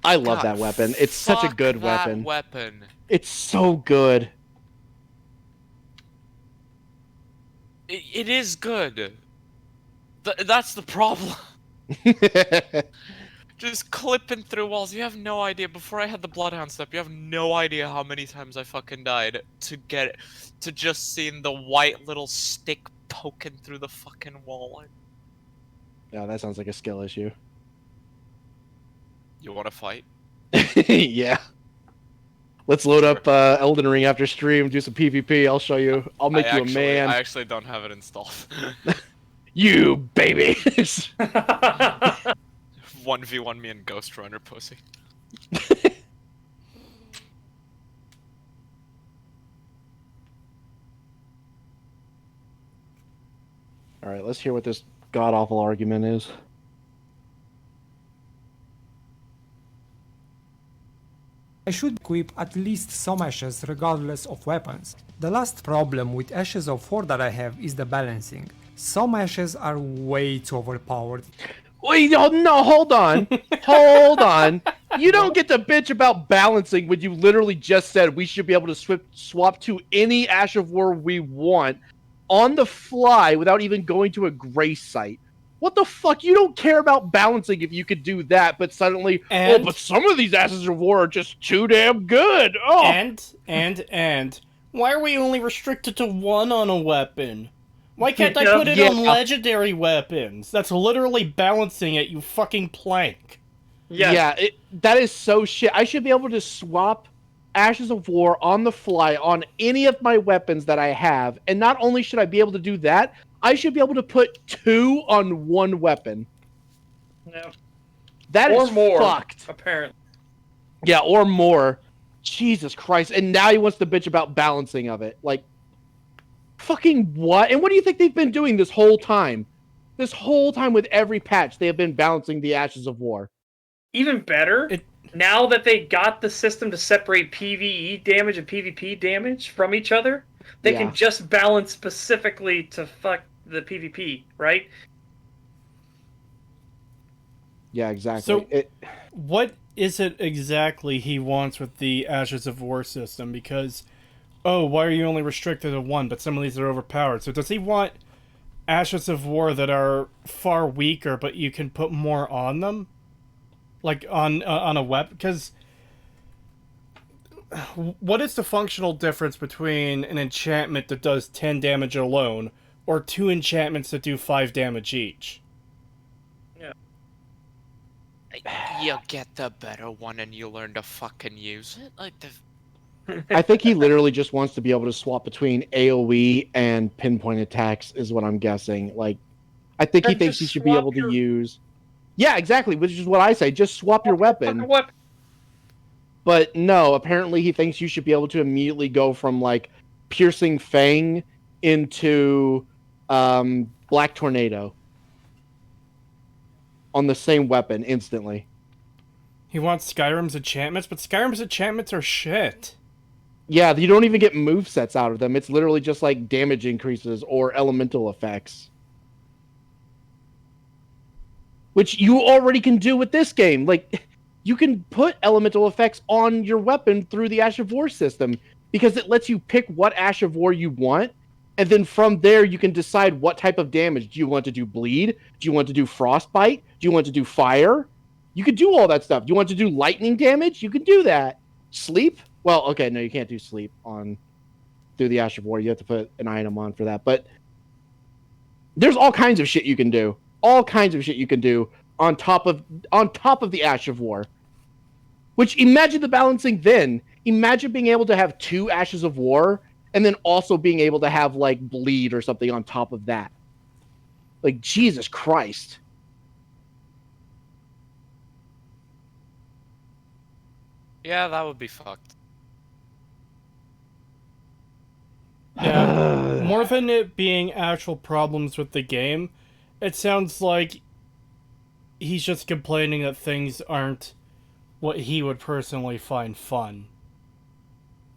I love God, that weapon. It's such a good that weapon. weapon. It's so good. It is good. That's the problem. Just clipping through walls. You have no idea. Before I had the Bloodhound step, you have no idea how many times I fucking died to just seeing the white little stick poking through the fucking wall. Yeah, that sounds like a skill issue. You want to fight? Yeah. Let's load up Elden Ring after stream, do some PvP. I'll show you. I'll make you a man. I actually don't have it installed. You baby. 1v1 me and Ghost Runner, pussy. Alright, let's hear what this god-awful argument is. I should equip at least some ashes regardless of weapons. The last problem with Ashes of War that I have is the balancing. Some ashes are way too overpowered. Wait, no, hold on. Hold on. You don't get to bitch about balancing when you literally just said we should be able to swap to any Ash of War we want on the fly without even going to a grace site. What the fuck? You don't care about balancing if you could do that, but suddenly, but some of these Ashes of War are just too damn good. Oh. And why are we only restricted to one on a weapon? Why can't I put it on legendary weapons? That's literally balancing it, you fucking plank. Yes. Yeah, that is so shit. I should be able to swap Ashes of War on the fly on any of my weapons that I have, and not only should I be able to do that, I should be able to put 2 on one weapon. Yeah. That or is more, fucked. Apparently. Yeah, or more. Jesus Christ. And now he wants to bitch about balancing of it. Like, fucking what? And what do you think they've been doing this whole time? This whole time with every patch, they have been balancing the Ashes of War. Even better, now that they got the system to separate PvE damage and PvP damage from each other, they can just balance specifically to fuck the PvP, right? Yeah, exactly. So, what is it exactly he wants with the Ashes of War system? Because oh, why are you only restricted to one, but some of these are overpowered? So does he want Ashes of War that are far weaker, but you can put more on them? Like, on a weapon? Because what is the functional difference between an enchantment that does 10 damage alone, or 2 enchantments that do 5 damage each? You'll get the better one and you learn to fucking use it. Like the I think he literally just wants to be able to swap between AoE and pinpoint attacks, is what I'm guessing. Like, I think he Then thinks he just should be swap able to your- use. Yeah, exactly, which is what I say. Just swap your weapon. But no, apparently he thinks you should be able to immediately go from like piercing fang into black tornado on the same weapon instantly. He wants Skyrim's enchantments, but Skyrim's enchantments are shit. Yeah, you don't even get move sets out of them. It's literally just like damage increases or elemental effects. Which you already can do with this game. Like, you can put elemental effects on your weapon through the Ash of War system because it lets you pick what Ash of War you want, and then from there you can decide what type of damage. Do you want to do bleed? Do you want to do frostbite? Do you want to do fire? You can do all that stuff. Do you want to do lightning damage? You can do that. Sleep? Well, okay, no, you can't do sleep on through the Ash of War. You have to put an item on for that. But there's all kinds of shit you can do. All kinds of shit you can do on top of the Ash of War. Which, imagine the balancing then. Imagine being able to have 2 Ashes of War and then also being able to have like bleed or something on top of that. Like, Jesus Christ. yeah, that would be fucked. Yeah, more than it being actual problems with the game, it sounds like he's just complaining that things aren't what he would personally find fun.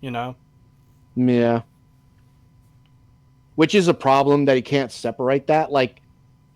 You know? Yeah. Which is a problem that he can't separate that. Like,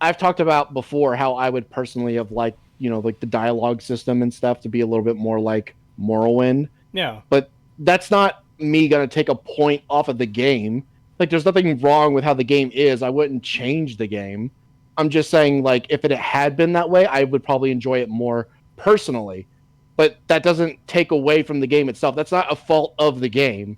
I've talked about before how I would personally have liked, like the dialogue system and stuff to be a little bit more like Morrowind. Yeah. But that's not me going to take a point off of the game. Like, there's nothing wrong with how the game is. I wouldn't change the game. I'm just saying, like, if it had been that way, I would probably enjoy it more personally. But that doesn't take away from the game itself. That's not a fault of the game.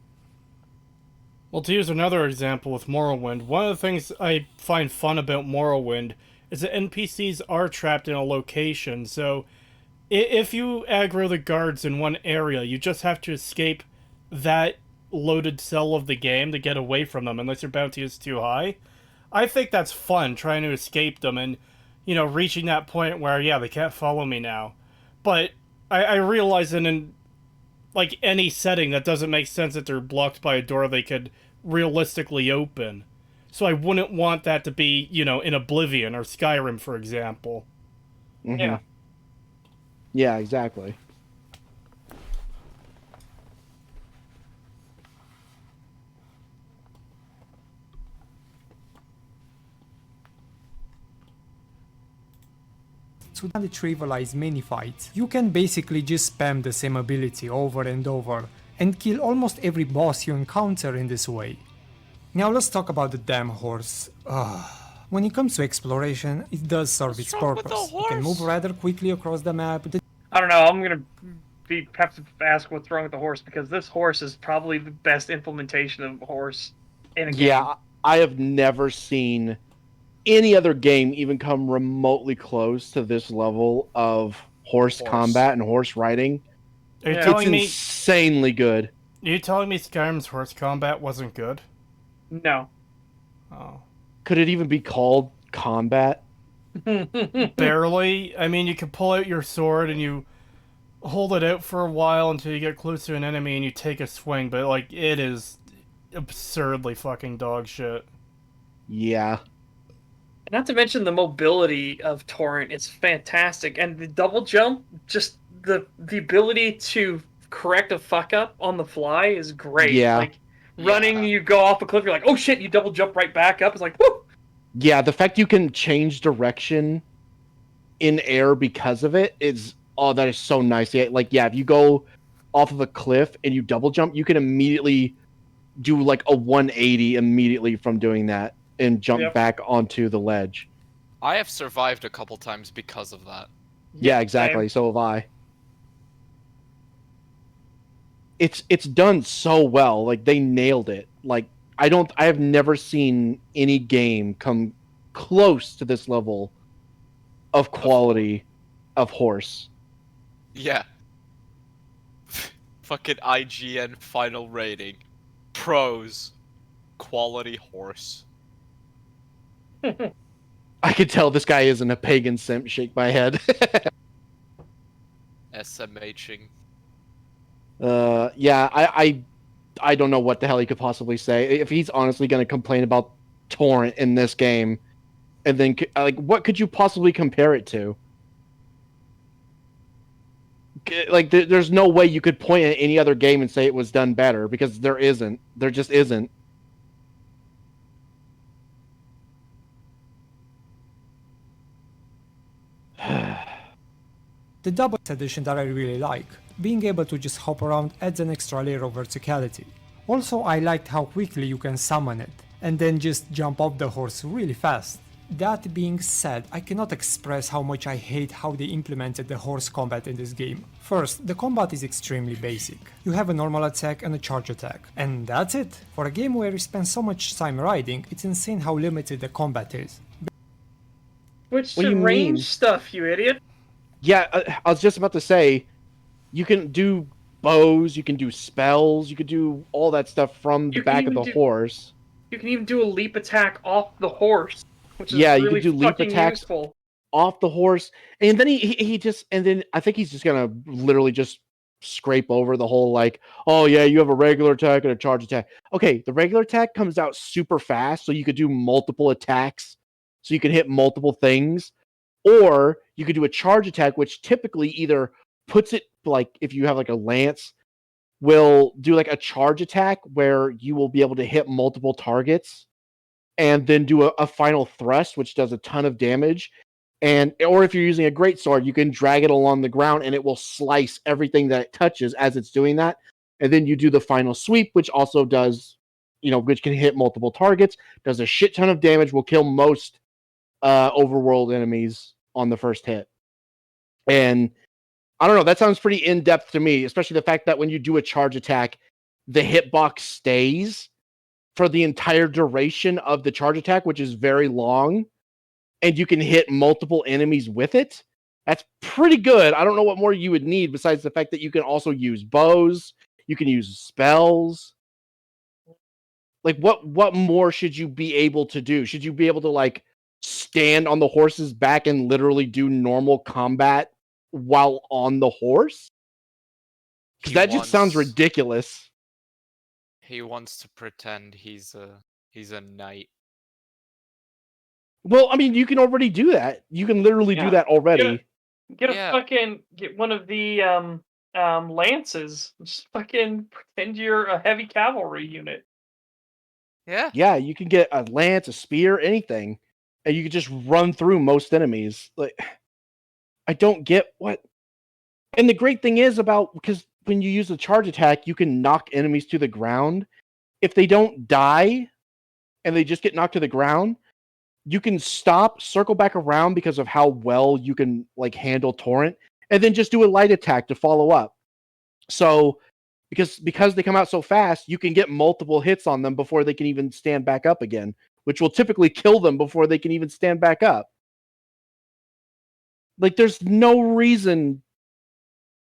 Well, to use another example with Morrowind, one of the things I find fun about Morrowind is that NPCs are trapped in a location, so if you aggro the guards in one area, you just have to escape that loaded cell of the game to get away from them, unless your bounty is too high. I think that's fun, trying to escape them and, reaching that point where, yeah, they can't follow me now. But I realize that in, like, any setting that doesn't make sense that they're blocked by a door they could realistically open. So I wouldn't want that to be, in Oblivion or Skyrim, for example. Mm-hmm. Yeah. Yeah, exactly. To trivialize many fights, you can basically just spam the same ability over and over and kill almost every boss you encounter in this way. Now let's talk about the damn horse. When it comes to exploration, it does serve its wrong with the purpose. You can move horse? rather quickly across the map. I don't know. I'm gonna have to ask what's wrong with the horse because this horse is probably the best implementation of a horse in a game. Yeah, I have never seen any other game even come remotely close to this level of horse combat and horse riding. Are you Yeah. telling It's me? insanely good. Are you telling me Skyrim's horse combat wasn't good? No. Oh, Could it even be called combat? barely. I mean, you can pull out your sword and you hold it out for a while until you get close to an enemy and you take a swing, but like it is absurdly fucking dog shit. Yeah. Not to mention the mobility of Torrent is fantastic, and the double jump, just the ability to correct a fuck up on the fly is great. Yeah. Like running, Yeah. you go off a cliff, you're like, oh shit, you double jump right back up. It's like, whoo! Yeah, the fact you can change direction in air because of it is, oh, that is so nice. Yeah, like, yeah, if you go off of a cliff and you double jump, you can immediately do like a 180 immediately from doing that and jump Yep. back onto the ledge. I have survived a couple times because of that. Yeah, exactly. So have I. It's done so well. Like they nailed it. Like I have never seen any game come close to this level of quality of horse. Yeah. Fucking IGN final rating. Pros. Quality horse. I could tell this guy isn't a pagan simp. Shake my head. SMHing. Yeah, I don't know what the hell he could possibly say. If he's honestly going to complain about torrent in this game, and then like, what could you possibly compare it to? Like, there's no way you could point at any other game and say it was done better, because there isn't. There just isn't. The double edition that I really like. Being able to just hop around adds an extra layer of verticality. Also, I liked how quickly you can summon it, and then just jump off the horse really fast. That being said, I cannot express how much I hate how they implemented the horse combat in this game. First, the combat is extremely basic. You have a normal attack and a charge attack, and that's it. For a game where you spend so much time riding, it's insane how limited the combat is. Switch What do to you range mean? stuff, you idiot. Yeah, I was just about to say, you can do bows, you can do spells, you can do all that stuff from the You can back of even the horse. You can even do a leap attack off the horse, which is Yeah, you really can do leap fucking attacks useful. off the horse, and then he just, and then I think he's just gonna literally just scrape over the whole, like, oh yeah, you have a regular attack and a charge attack. Okay, the regular attack comes out super fast, so you could do multiple attacks, so you can hit multiple things, or you could do a charge attack, which typically either puts it, like, if you have like a lance, will do like a charge attack where you will be able to hit multiple targets, and then do a final thrust, which does a ton of damage. And or if you're using a great sword, you can drag it along the ground and it will slice everything that it touches as it's doing that. And then you do the final sweep, which also does, which can hit multiple targets, does a shit ton of damage, will kill most overworld enemies on the first hit. And I don't know, that sounds pretty in-depth to me, especially the fact that when you do a charge attack, the hitbox stays for the entire duration of the charge attack, which is very long, and you can hit multiple enemies with it. That's pretty good. I don't know what more you would need besides the fact that you can also use bows, you can use spells. Like, what more should you be able to do? Should you be able to, like, stand on the horse's back and literally do normal combat while on the horse? Because that just sounds ridiculous. He wants to pretend he's a knight. Well, I mean, you can already do that. You can literally do that already. Get one of the lances. Just fucking pretend you're a heavy cavalry unit. Yeah. Yeah, you can get a lance, a spear, anything, and you can just run through most enemies. Like, I don't get what. And the great thing is because when you use a charge attack, you can knock enemies to the ground. If they don't die and they just get knocked to the ground, you can stop, circle back around because of how well you can, like, handle torrent, and then just do a light attack to follow up. So because they come out so fast, you can get multiple hits on them before they can even stand back up again, which will typically kill them before they can even stand back up. Like, there's no reason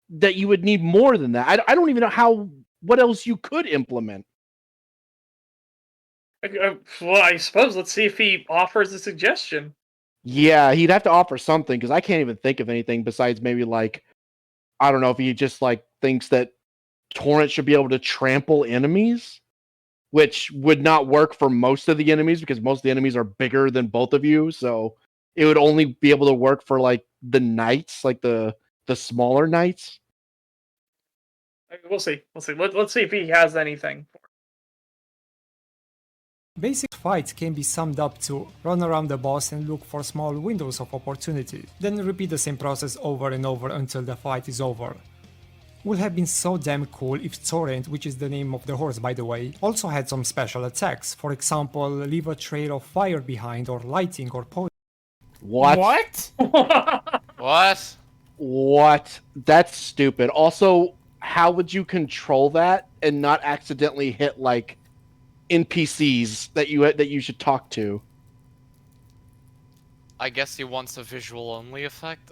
that you would need more than that. I don't even know what else you could implement. Well, I suppose let's see if he offers a suggestion. Yeah, he'd have to offer something, because I can't even think of anything besides maybe, like, I don't know if he just, like, thinks that torrent should be able to trample enemies, which would not work for most of the enemies because most of the enemies are bigger than both of you. So it would only be able to work for, like, the knights, like the smaller knights. We'll see. Let's see if he has anything. Basic fights can be summed up to run around the boss and look for small windows of opportunity, then repeat the same process over and over until the fight is over. Would have been so damn cool if Torrent, which is the name of the horse by the way, also had some special attacks. For example, leave a trail of fire behind or lighting or poison. What? What? What? That's stupid. Also, how would you control that and not accidentally hit like NPCs that you should talk to? I guess he wants a visual only effect.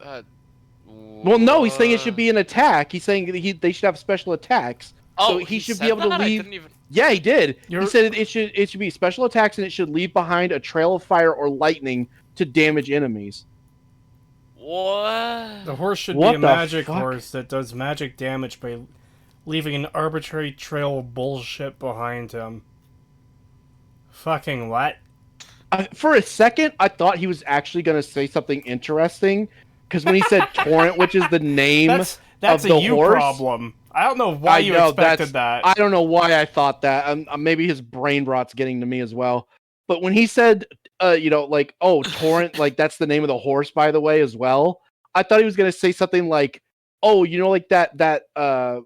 Well, no, he's saying it should be an attack. He's saying that they should have special attacks. Oh, so he should said be able to that? I leave. didn't even... Yeah, he did. You're- He said it should be special attacks and it should leave behind a trail of fire or lightning to damage enemies. What? The horse should What be a the magic fuck? horse that does magic damage by leaving an arbitrary trail of bullshit behind him. Fucking what? For a second, I thought he was actually going to say something interesting because when he said torrent, which is the name That's of a the you horse, problem. I don't know why you expected that. I don't know why I thought that. Maybe his brain rot's getting to me as well. But when he said, like, oh, torrent, like that's the name of the horse, by the way, as well. I thought he was going to say something like, oh, like that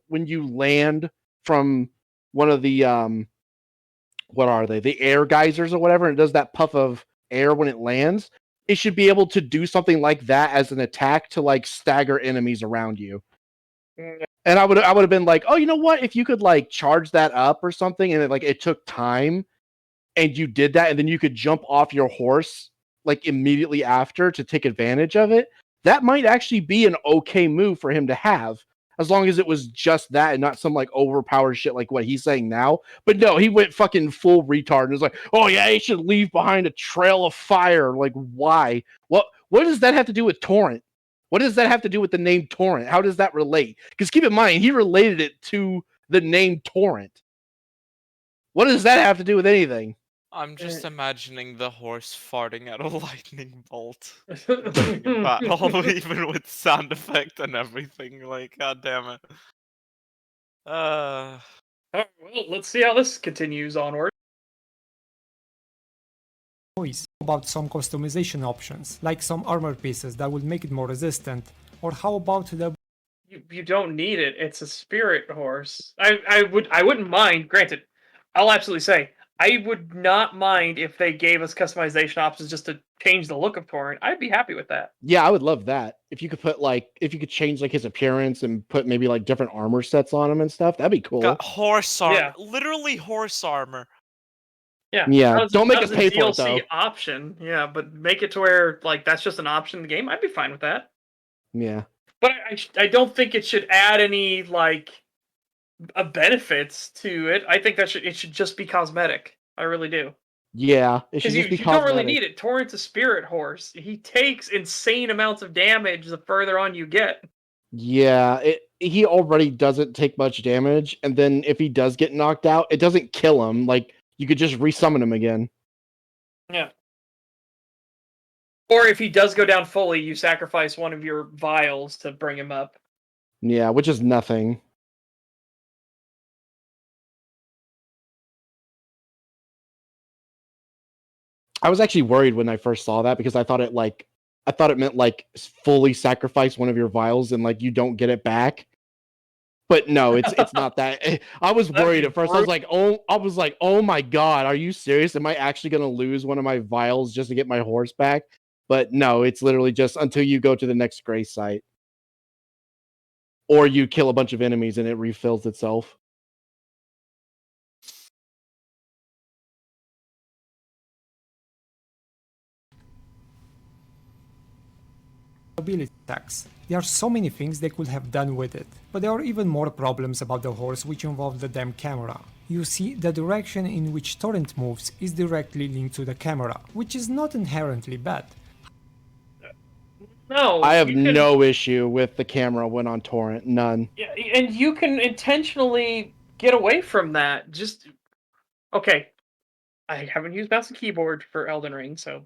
when you land from one of the what are they? The air geysers or whatever, and it does that puff of air when it lands. It should be able to do something like that as an attack to like stagger enemies around you. And I would have been like, oh, you know what? If you could like charge that up or something, and it took time, and you did that, and then you could jump off your horse like immediately after to take advantage of it. That might actually be an okay move for him to have. As long as it was just that and not some like overpowered shit like what he's saying now. But no, he went fucking full retard and was like, oh yeah, he should leave behind a trail of fire. Like, why? What does that have to do with torrent? What does that have to do with the name torrent? How does that relate? Because keep in mind, he related it to the name torrent. What does that have to do with anything? I'm just imagining the horse farting out a lightning bolt during a battle, even with sound effect and everything. Like, god damn it. Well, let's see how this continues onward. Choice about some customization options, like some armor pieces that will make it more resistant, or how about the You don't need it. It's a spirit horse. I wouldn't mind. Granted, I'll absolutely say I would not mind if they gave us customization options just to change the look of Torrent. I'd be happy with that. Yeah, I would love that. If you could change like his appearance and put maybe like different armor sets on him and stuff, that'd be cool. Got horse armor. Yeah. Literally horse armor. Yeah. Yeah, don't make that us was a pay for it, DLC though. option. Yeah, but make it to where like that's just an option in the game. I'd be fine with that. Yeah. But I don't think it should add any like benefits to it. I think it should just be cosmetic. I really do. Yeah, it should Because just be you don't really cosmetic. need it. Torrent's a spirit horse. He takes insane amounts of damage the further on you get. Yeah, he already doesn't take much damage, and then if he does get knocked out, it doesn't kill him. Like, you could just resummon him again. Yeah. Or if he does go down fully, you sacrifice one of your vials to bring him up. Yeah, which is nothing. I was actually worried when I first saw that because I thought it meant like fully sacrifice one of your vials and like you don't get it back. But no, it's not that. I was That'd worried be at first. I was like, oh my god, are you serious? Am I actually gonna lose one of my vials just to get my horse back? But no, it's literally just until you go to the next grace site. Or you kill a bunch of enemies and it refills itself. ability attacks. There are so many things they could have done with it, but there are even more problems about the horse which involve the damn camera. You see, the direction in which Torrent moves is directly linked to the camera, which is not inherently bad. No, I have you can- no issue with the camera when on torrent. None. Yeah, and you can intentionally get away from that. Just okay. I haven't used mouse and keyboard for Elden Ring, so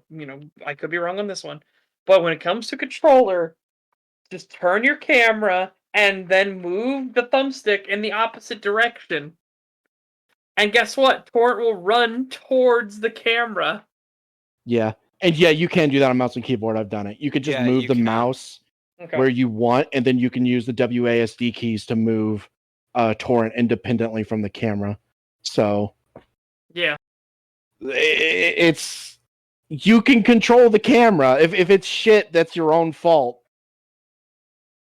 I could be wrong on this one. But when it comes to controller, just turn your camera and then move the thumbstick in the opposite direction. And guess what? Torrent will run towards the camera. Yeah. And yeah, you can do that on mouse and keyboard. I've done it. You could just Yeah, move you the can. mouse Okay. where you want, and then you can use the WASD keys to move torrent independently from the camera. So Yeah. it's you can control the camera. If it's shit, that's your own fault.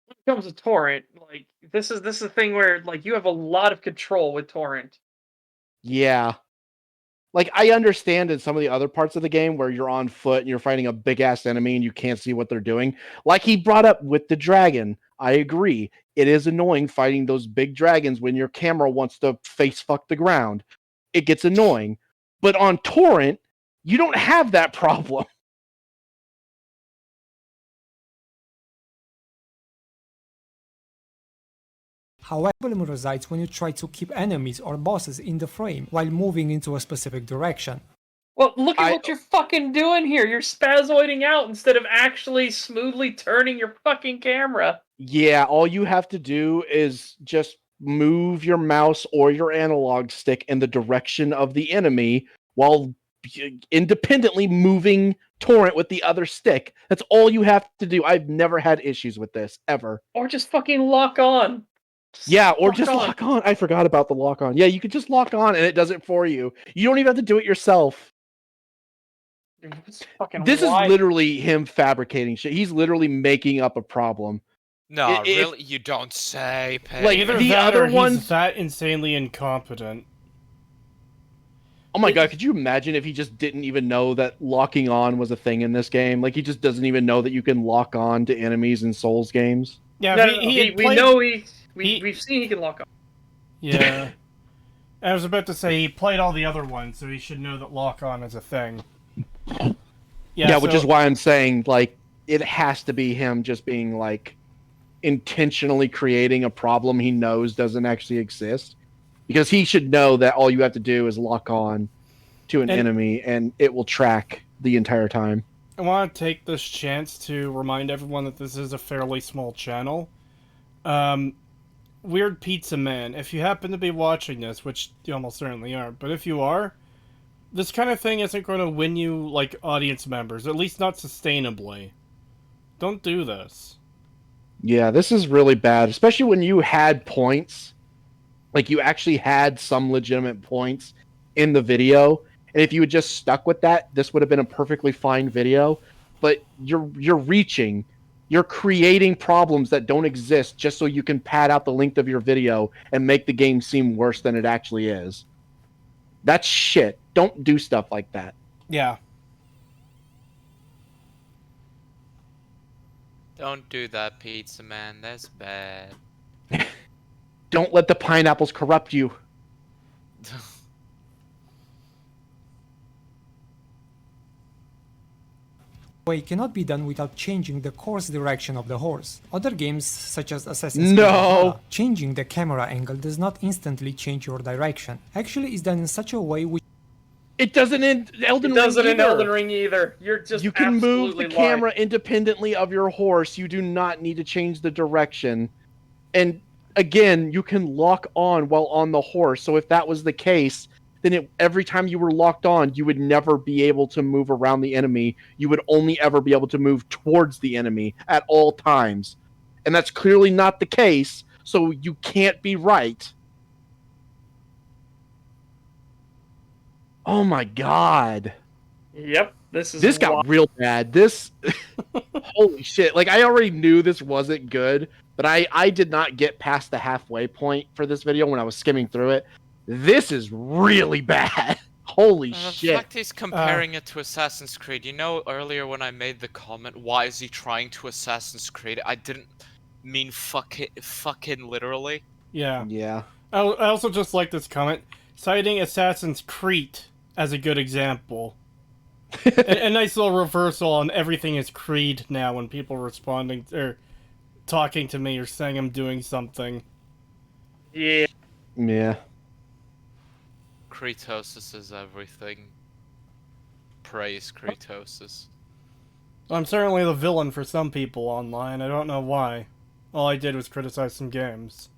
When it comes to torrent, like this is a thing where like you have a lot of control with torrent. Yeah. Like, I understand in some of the other parts of the game where you're on foot and you're fighting a big ass enemy and you can't see what they're doing. Like he brought up with the dragon. I agree. It is annoying fighting those big dragons when your camera wants to face fuck the ground. It gets annoying. But on torrent, you don't have that problem. However, the problem resides when you try to keep enemies or bosses in the frame while moving into a specific direction. Well, look at what you're fucking doing here. You're spazoiding out instead of actually smoothly turning your fucking camera. Yeah, all you have to do is just move your mouse or your analog stick in the direction of the enemy while independently moving torrent with the other stick. That's all you have to do. I've never had issues with this ever. Or just fucking lock on. Yeah, or just lock on. I forgot about the lock on. Yeah, you could just lock on and it does it for you. You don't even have to do it yourself. This is literally him fabricating shit. He's literally making up a problem. No, really, you don't say. Pay. Like either the that other or ones, he's that insanely incompetent. Oh my god, could you imagine if he just didn't even know that locking on was a thing in this game? Like he just doesn't even know that you can lock on to enemies in Souls games. Yeah, no, we know we've seen he can lock on. Yeah. I was about to say he played all the other ones, so he should know that lock on is a thing. Yeah, which is why I'm saying like it has to be him just being like intentionally creating a problem he knows doesn't actually exist, because he should know that all you have to do is lock on to an enemy and it will track the entire time. I want to take this chance to remind everyone that this is a fairly small channel. Weird Pizza Man, if you happen to be watching this, which you almost certainly aren't, but if you are, this kind of thing isn't going to win you like audience members, at least not sustainably. Don't do this. Yeah, this is really bad, especially when you had points. Like, you actually had some legitimate points in the video, and if you had just stuck with that, this would have been a perfectly fine video. But you're reaching. You're creating problems that don't exist just so you can pad out the length of your video and make the game seem worse than it actually is. That's shit. Don't do stuff like that. Yeah. Don't do that, Pizza Man. That's bad. Don't let the pineapples corrupt you. Way cannot be done without changing the course direction of the horse. Other games, such as Assassin's Creed Valhalla, changing the camera angle does not instantly change your direction. Actually, it's done in such a way which it doesn't in Elden Ring. It doesn't in Elden Ring either. You're just you can move the camera independently of your horse. You do not need to change the direction. And again, you can lock on while on the horse. So if that was the case, then every time you were locked on, you would never be able to move around the enemy. You would only ever be able to move towards the enemy at all times. And that's clearly not the case, so you can't be right. Oh my god. Yep, this got real bad. This holy shit. Like, I already knew this wasn't good, but I did not get past the halfway point for this video when I was skimming through it. This is really bad. Holy shit. The fact he's comparing it to Assassin's Creed. You know, earlier when I made the comment, why is he trying to Assassin's Creed? I didn't mean fucking literally. Yeah. Yeah. I also just like this comment, citing Assassin's Creed as a good example. a nice little reversal on everything is Creed now when people responding or talking to me or saying I'm doing something. Yeah. Yeah. Creetosis is everything. Praise Creetosis. I'm certainly the villain for some people online. I don't know why. All I did was criticize some games.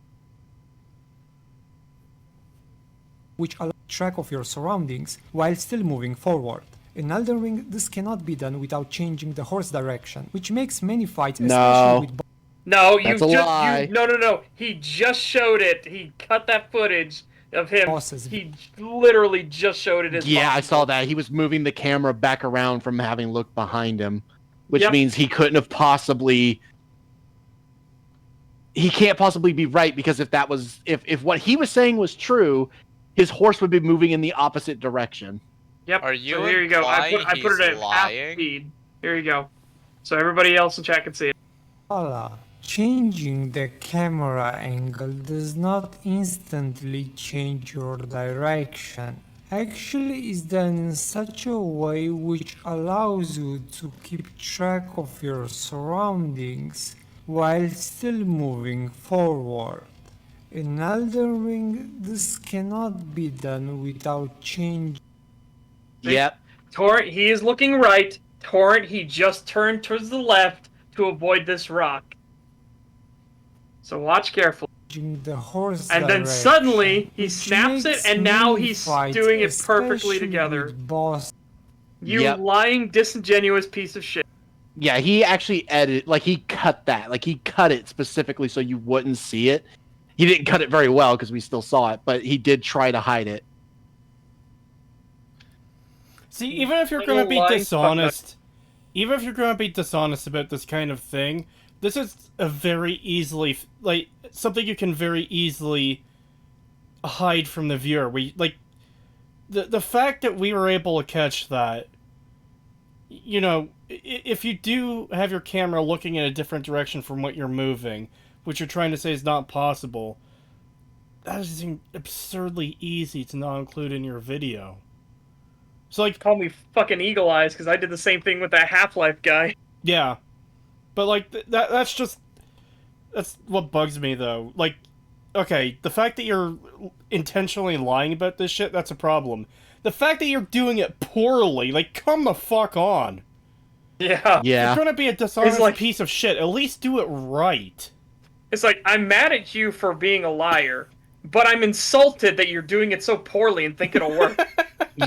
Which allow track of your surroundings while still moving forward. In Elden Ring, this cannot be done without changing the horse direction, which makes many fights, No. especially with No, you That's a just lie. no. He just showed it. He cut that footage of him. bosses. He literally just showed it as Yeah, I possible. saw that. He was moving the camera back around from having looked behind him, which Yep. means he couldn't have possibly. He can't possibly be right, because if that was if what he was saying was true, his horse would be moving in the opposite direction. Yep. Are you so here you go. I implying put it at he's half lying? speed. Here you go. So everybody else in chat can see it. Valhalla. Changing the camera angle does not instantly change your direction. Actually, it's done in such a way which allows you to keep track of your surroundings while still moving forward. In Elden Ring, this cannot be done without changing. Yep. Torrent, he is looking right. Torrent, he just turned towards the left to avoid this rock. So watch carefully. The horse And then direction, suddenly he which snaps it, makes and now many he's fights, doing it perfectly especially together. with boss. You Yep. lying, disingenuous piece of shit. Yeah, he actually edited, like he cut that, like he cut it specifically so you wouldn't see it. He didn't cut it very well because we still saw it, but he did try to hide it. See, even if you're Little going to be lying dishonest, even if you're going to be dishonest about this kind of thing, this is a very easily, like, something you can very easily hide from the viewer. The fact that we were able to catch that, you know, if you do have your camera looking in a different direction from what you're moving, which you're trying to say is not possible, that is absurdly easy to not include in your video. So, like, Call me fucking Eagle Eyes, because I did the same thing with that Half-Life guy. yeah. But, like, that's what bugs me, though. Like, okay, the fact that you're intentionally lying about this shit, that's a problem. The fact that you're doing it poorly, like, come the fuck on. Yeah. Yeah. You're gonna be a dishonest like- piece of shit. At least do it right. It's like, I'm mad at you for being a liar, but I'm insulted that you're doing it so poorly and think it'll work.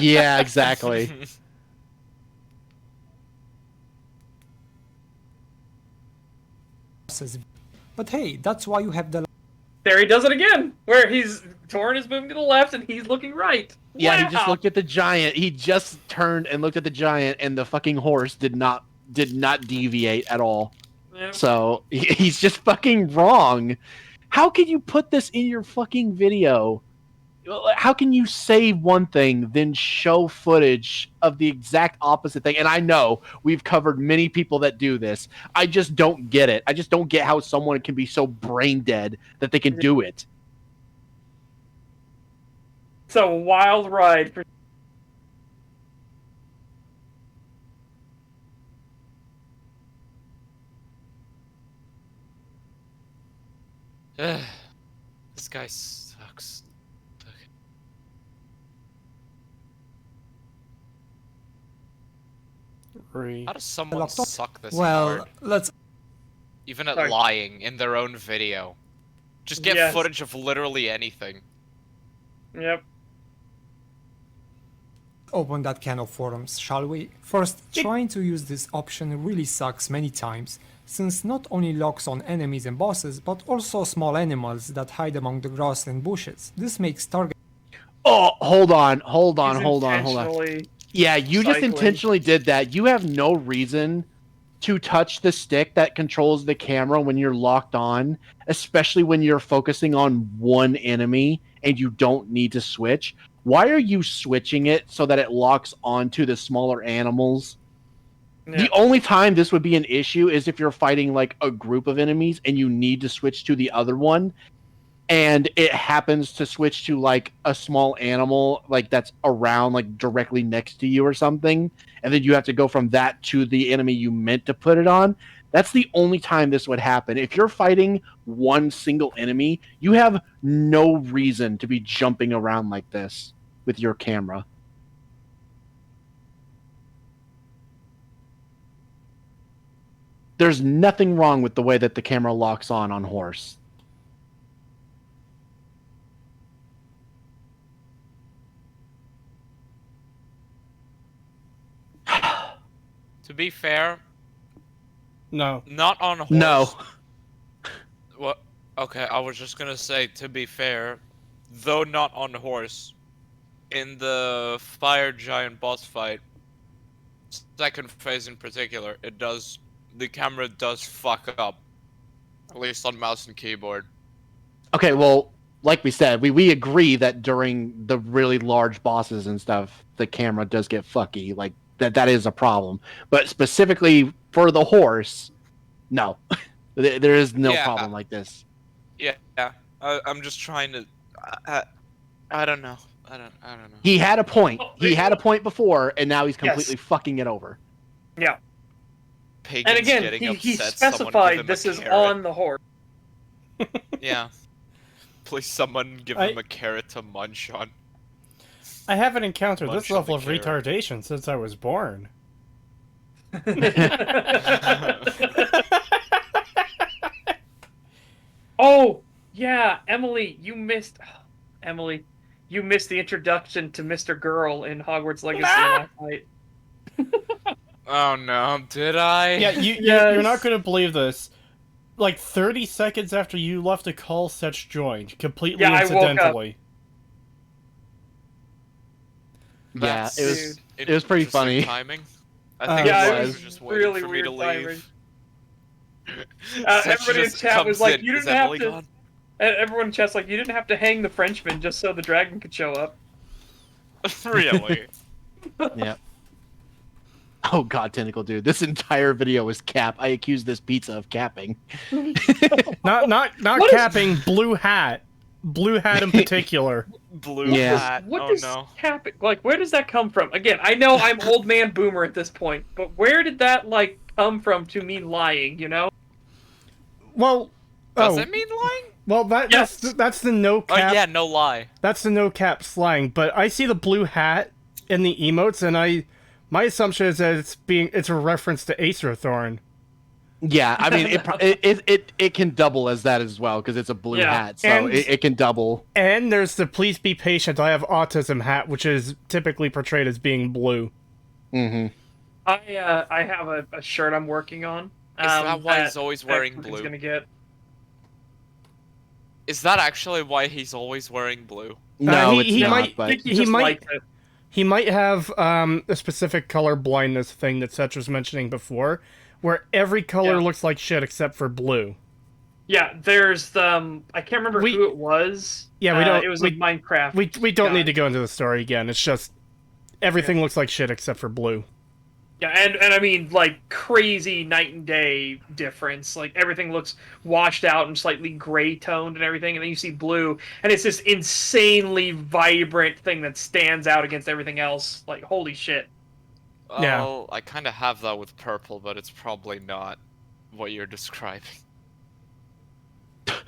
Yeah, exactly. Bosses. But hey, that's why you have the There he does it again, where Torrent is moving to the left and he's looking right. Yeah, Wow. he just looked at the giant. He just turned and looked at the giant, and the fucking horse did not deviate at all. Yep. So he's just fucking wrong. How can you put this in your fucking video? How can you say one thing, then show footage of the exact opposite thing? And I know we've covered many people that do this. I just don't get it. I just don't get how someone can be so brain dead that they can do it. It's a wild ride. For... This guy sucks. How does someone laptop. suck this well, hard? let's Even at Sorry. lying in their own video. Just get Yes. footage of literally anything. Yep. open that can of worms, shall we? First, trying to use this option really sucks many times, since not only locks on enemies and bosses, but also small animals that hide among the grass and bushes. This makes target Oh, hold on. He's Hold on. Yeah, you just cycling. intentionally did that. You have no reason to touch the stick that controls the camera when you're locked on, especially when you're focusing on one enemy and you don't need to switch. Why are you switching it so that it locks onto the smaller animals? Yeah. The only time this would be an issue is if you're fighting like a group of enemies and you need to switch to the other one, and it happens to switch to like a small animal like that's around like directly next to you or something, and then you have to go from that to the enemy you meant to put it on. That's the only time this would happen. If you're fighting one single enemy, you have no reason to be jumping around like this with your camera. There's nothing wrong with the way that the camera locks on horse. To be fair, No. not on horse. No. What? Okay, I was just gonna say, to be fair, though not on horse, in the fire giant boss fight, second phase in particular, the camera does fuck up. At least on mouse and keyboard. Okay, well, like we said, we agree that during the really large bosses and stuff, the camera does get fucky. Like that is a problem. But specifically for the horse, no, there is no Yeah. problem like this. Yeah, I'm just trying to. I don't know. I don't know. He had a point. Oh, He had a point before, and now he's completely Yes. fucking it over. Yeah. Pagan's And again, getting he upset. Someone give specified him this a is carrot. on the horse. Yeah. Please, someone give him a carrot to munch on. I haven't encountered Munch this on level the of carrot. retardation since I was born. Oh, yeah, Emily, you missed the introduction to Mr. Girl in Hogwarts Legacy last night. Oh no, did I? Yeah, Yes. you're not going to believe this. Like 30 seconds after you left a call, Setch joined, completely Yeah, I woke up. incidentally. Yeah, That's it was pretty interesting funny. Timing. I think Yeah, it it was was just waiting really for me weird to leave. timing. Setch Everybody in just chat was comes like, in. "You Is didn't have Emily to." gone? Everyone in chat's like, "You didn't have to hang the Frenchman just so the dragon could show up." Really? Yeah. Oh god, Tentacle Dude, this entire video is cap. I accuse this pizza of capping. Not What is- capping, blue hat. Blue hat in particular. Blue Yeah. hat. What Oh does no. happen? Like, where does that come from? Again, I know I'm old man boomer at this point, but where did that like come from to mean lying? You know? Well, Does oh, it mean lying? well Yes. that's the no Oh cap. yeah, no lie. That's the no cap slang. But I see the blue hat in the emotes, and my assumption is that it's a reference to Acer Thorn. Yeah, I mean it can double as that as well because it's a blue Yeah. hat, so And- it can double. And there's the please be patient, I have autism hat, which is typically portrayed as being blue. Mm-hmm. I have a shirt I'm working on. Is that why he's always wearing He's blue? gonna get. Is that actually why he's always wearing blue? No, he it's not. might- I But think he he just might- liked it. He might have a specific color blindness thing that Setch was mentioning before, where every color Yeah. looks like shit except for blue. Yeah, there's the I can't remember We- who it was. Yeah, we don't- It was we- like Minecraft. We don't guy. need to go into the story again. It's just everything looks like shit except for blue. Yeah, and I mean like crazy night and day difference. Like everything looks washed out and slightly gray toned and everything, and then you see blue, and it's this insanely vibrant thing that stands out against everything else. Like holy shit. Yeah. Well, I kind of have that with purple, but it's probably not what you're describing.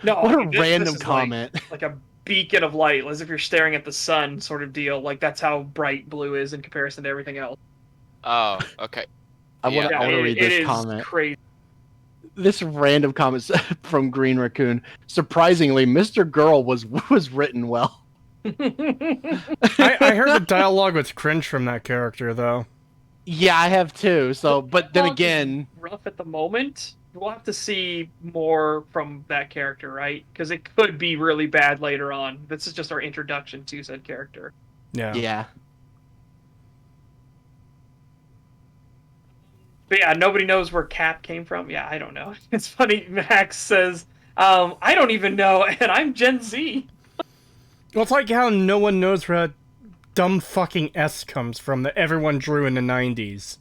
No, what I a mean, this random is comment. Like a beacon of light, as if you're staring at the sun, sort of deal. Like that's how bright blue is in comparison to everything else. Oh, okay. I want Yeah, to read it this is comment. crazy. This random comment from Green Raccoon. Surprisingly, Mr. Girl was written well. I heard the dialogue was cringe from that character, though. Yeah, I have too. So, but then Dialogue is again, rough at the moment. We'll have to see more from that character, right? Because it could be really bad later on. This is just our introduction to said character. Yeah. yeah. But yeah, nobody knows where Cap came from. Yeah, I don't know. It's funny. Max says, "I don't even know," and I'm Gen Z. Well, it's like how no one knows where that dumb fucking S comes from that everyone drew in the 90s.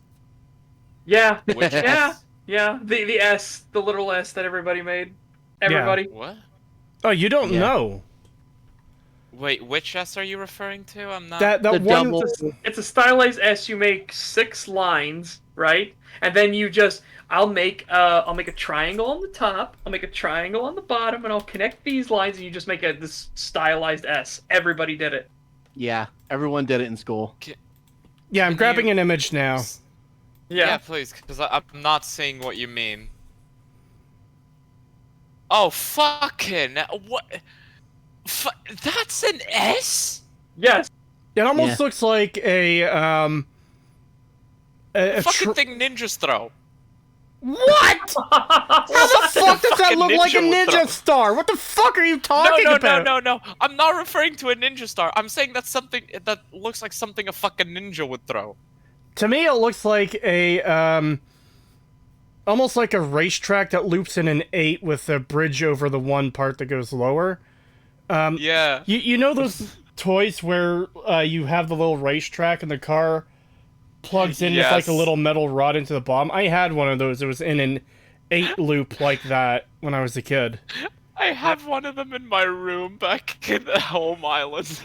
Yeah, Which yeah, yeah. The S, the little S that everybody made. Everybody. What? Oh, you don't Yeah. know. Wait, which S are you referring to? I'm not. That The one double. It's a stylized S. You make 6 lines, right? And then you just, I'll make a triangle on the top. I'll make a triangle on the bottom, and I'll connect these lines, and you just make this stylized S. Everybody did it. Yeah, everyone did it in school. Yeah, I'm Can grabbing you- an image now. Yeah. please, because I'm not seeing what you mean. Oh, fucking what? That's an S? Yes. It almost Yeah. looks like a Fucking thing ninjas throw. What? How the fuck does that fucking look like a ninja would ninja throw. star? What the fuck are you talking about? No. I'm not referring to a ninja star. I'm saying that's something that looks like something a fucking ninja would throw. To me, it looks like a almost like a racetrack that loops in an 8 with a bridge over the one part that goes lower. Yeah. You know those toys where you have the little racetrack and the car plugs in with like a Yes. little metal rod into the bottom? I had one of those. It was in an 8 loop like that when I was a kid. I have one of them in my room back in the home island.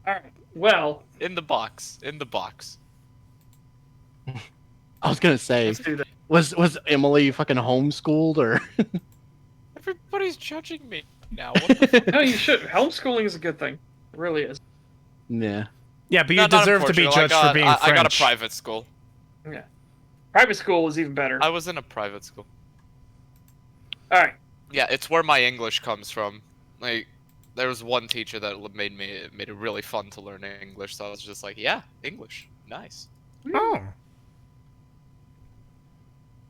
Alright, well, In the box. I was gonna say, let's do that. was Emily fucking homeschooled or? Everybody's judging me now. What the fuck? No, you should. Homeschooling is a good thing. It really is. Yeah. Yeah, but you No, not deserve to be unfortunately. judged for being French. I got a private school. Yeah. Private school is even better. I was in a private school. Alright. Yeah, it's where my English comes from. Like, there was one teacher that made it really fun to learn English, so I was just like, yeah, English, nice. Oh.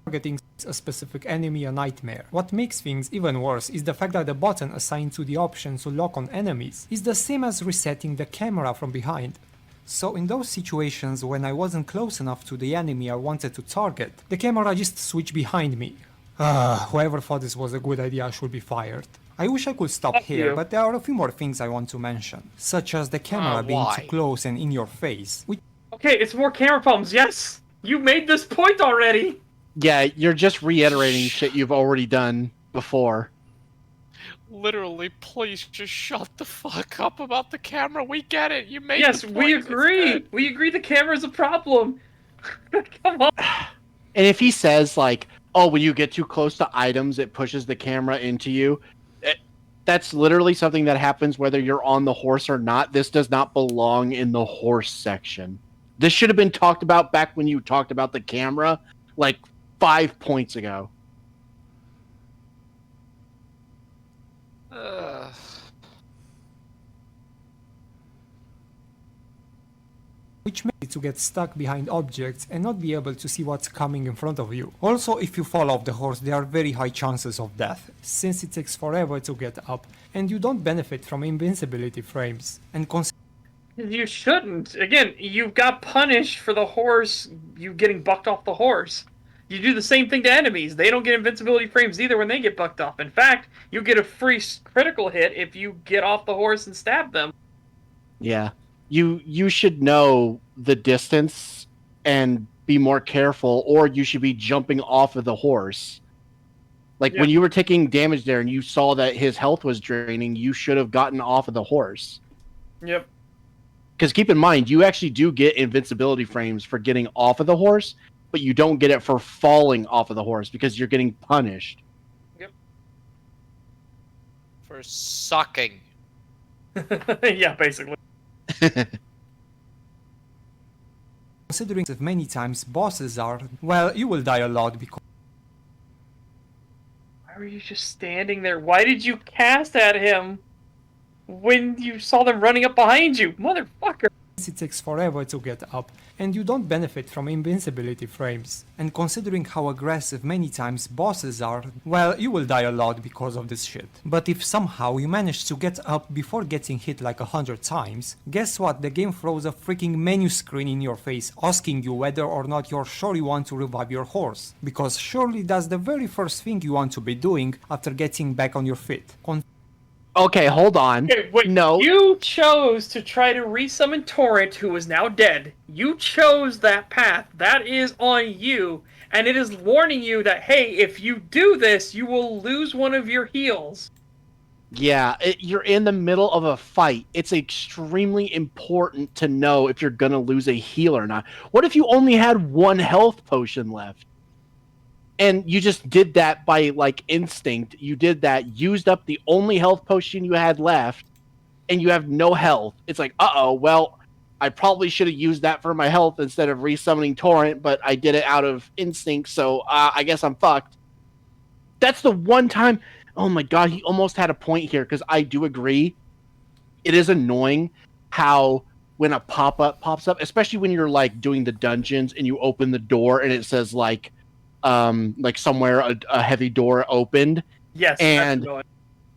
Targeting a specific enemy a nightmare. What makes things even worse is the fact that the button assigned to the option to lock on enemies is the same as resetting the camera from behind. So in those situations when I wasn't close enough to the enemy I wanted to target, the camera just switched behind me. Whoever thought this was a good idea should be fired. I wish I could stop Fuck here, you. but there are a few more things I want to mention, such as the camera being why? too close and in your face, which Okay, it's more camera problems. Yes! You made this point already! Yeah, you're just reiterating shit you've already done before. Literally, please just shut the fuck up about the camera. We get it. You made Yes, the we point. It's agree! bad. We agree the camera's a problem! Come on! And if he says like, "Oh, when you get too close to items, it pushes the camera into you," that's literally something that happens whether you're on the horse or not. This does not belong in the horse section. This should have been talked about back when you talked about the camera, like 5 points ago. Ugh. which makes it to get stuck behind objects and not be able to see what's coming in front of you. Also, if you fall off the horse, there are very high chances of death, since it takes forever to get up, and you don't benefit from invincibility frames. And You shouldn't. Again, you got punished for the horse, you getting bucked off the horse. You do the same thing to enemies. They don't get invincibility frames either when they get bucked off. In fact, you get a free critical hit if you get off the horse and stab them. Yeah. You should know the distance and be more careful, or you should be jumping off of the horse. Like Yeah. when you were taking damage there and you saw that his health was draining, you should have gotten off of the horse. Yep. Because keep in mind, you actually do get invincibility frames for getting off of the horse, but you don't get it for falling off of the horse because you're getting punished. For sucking. Yeah, basically. considering that many times bosses are, well, you will die a lot because Why were you just standing there? Why did you cast at him when you saw them running up behind you? Motherfucker! it takes forever to get up, and you don't benefit from invincibility frames. And considering how aggressive many times bosses are, well, you will die a lot because of this shit. But if somehow you manage to get up before getting hit like 100 times, guess what? The game throws a freaking menu screen in your face asking you whether or not you're sure you want to revive your horse. Because surely that's the very first thing you want to be doing after getting back on your feet. Okay, hold on. Okay, wait, No. you chose to try to resummon Torrent, who is now dead. You chose that path. That is on you. And it is warning you that, hey, if you do this, you will lose one of your heals. Yeah, you're in the middle of a fight. It's extremely important to know if you're going to lose a heal or not. What if you only had one health potion left? And you just did that by, like, instinct. You did that, used up the only health potion you had left, and you have no health. It's like, uh-oh, well, I probably should have used that for my health instead of resummoning Torrent, but I did it out of instinct, so I guess I'm fucked. That's the one time... Oh my god, he almost had a point here, because I do agree. It is annoying how when a pop-up pops up, especially when you're like doing the dungeons and you open the door and it says like somewhere a heavy door opened. Yes, And that's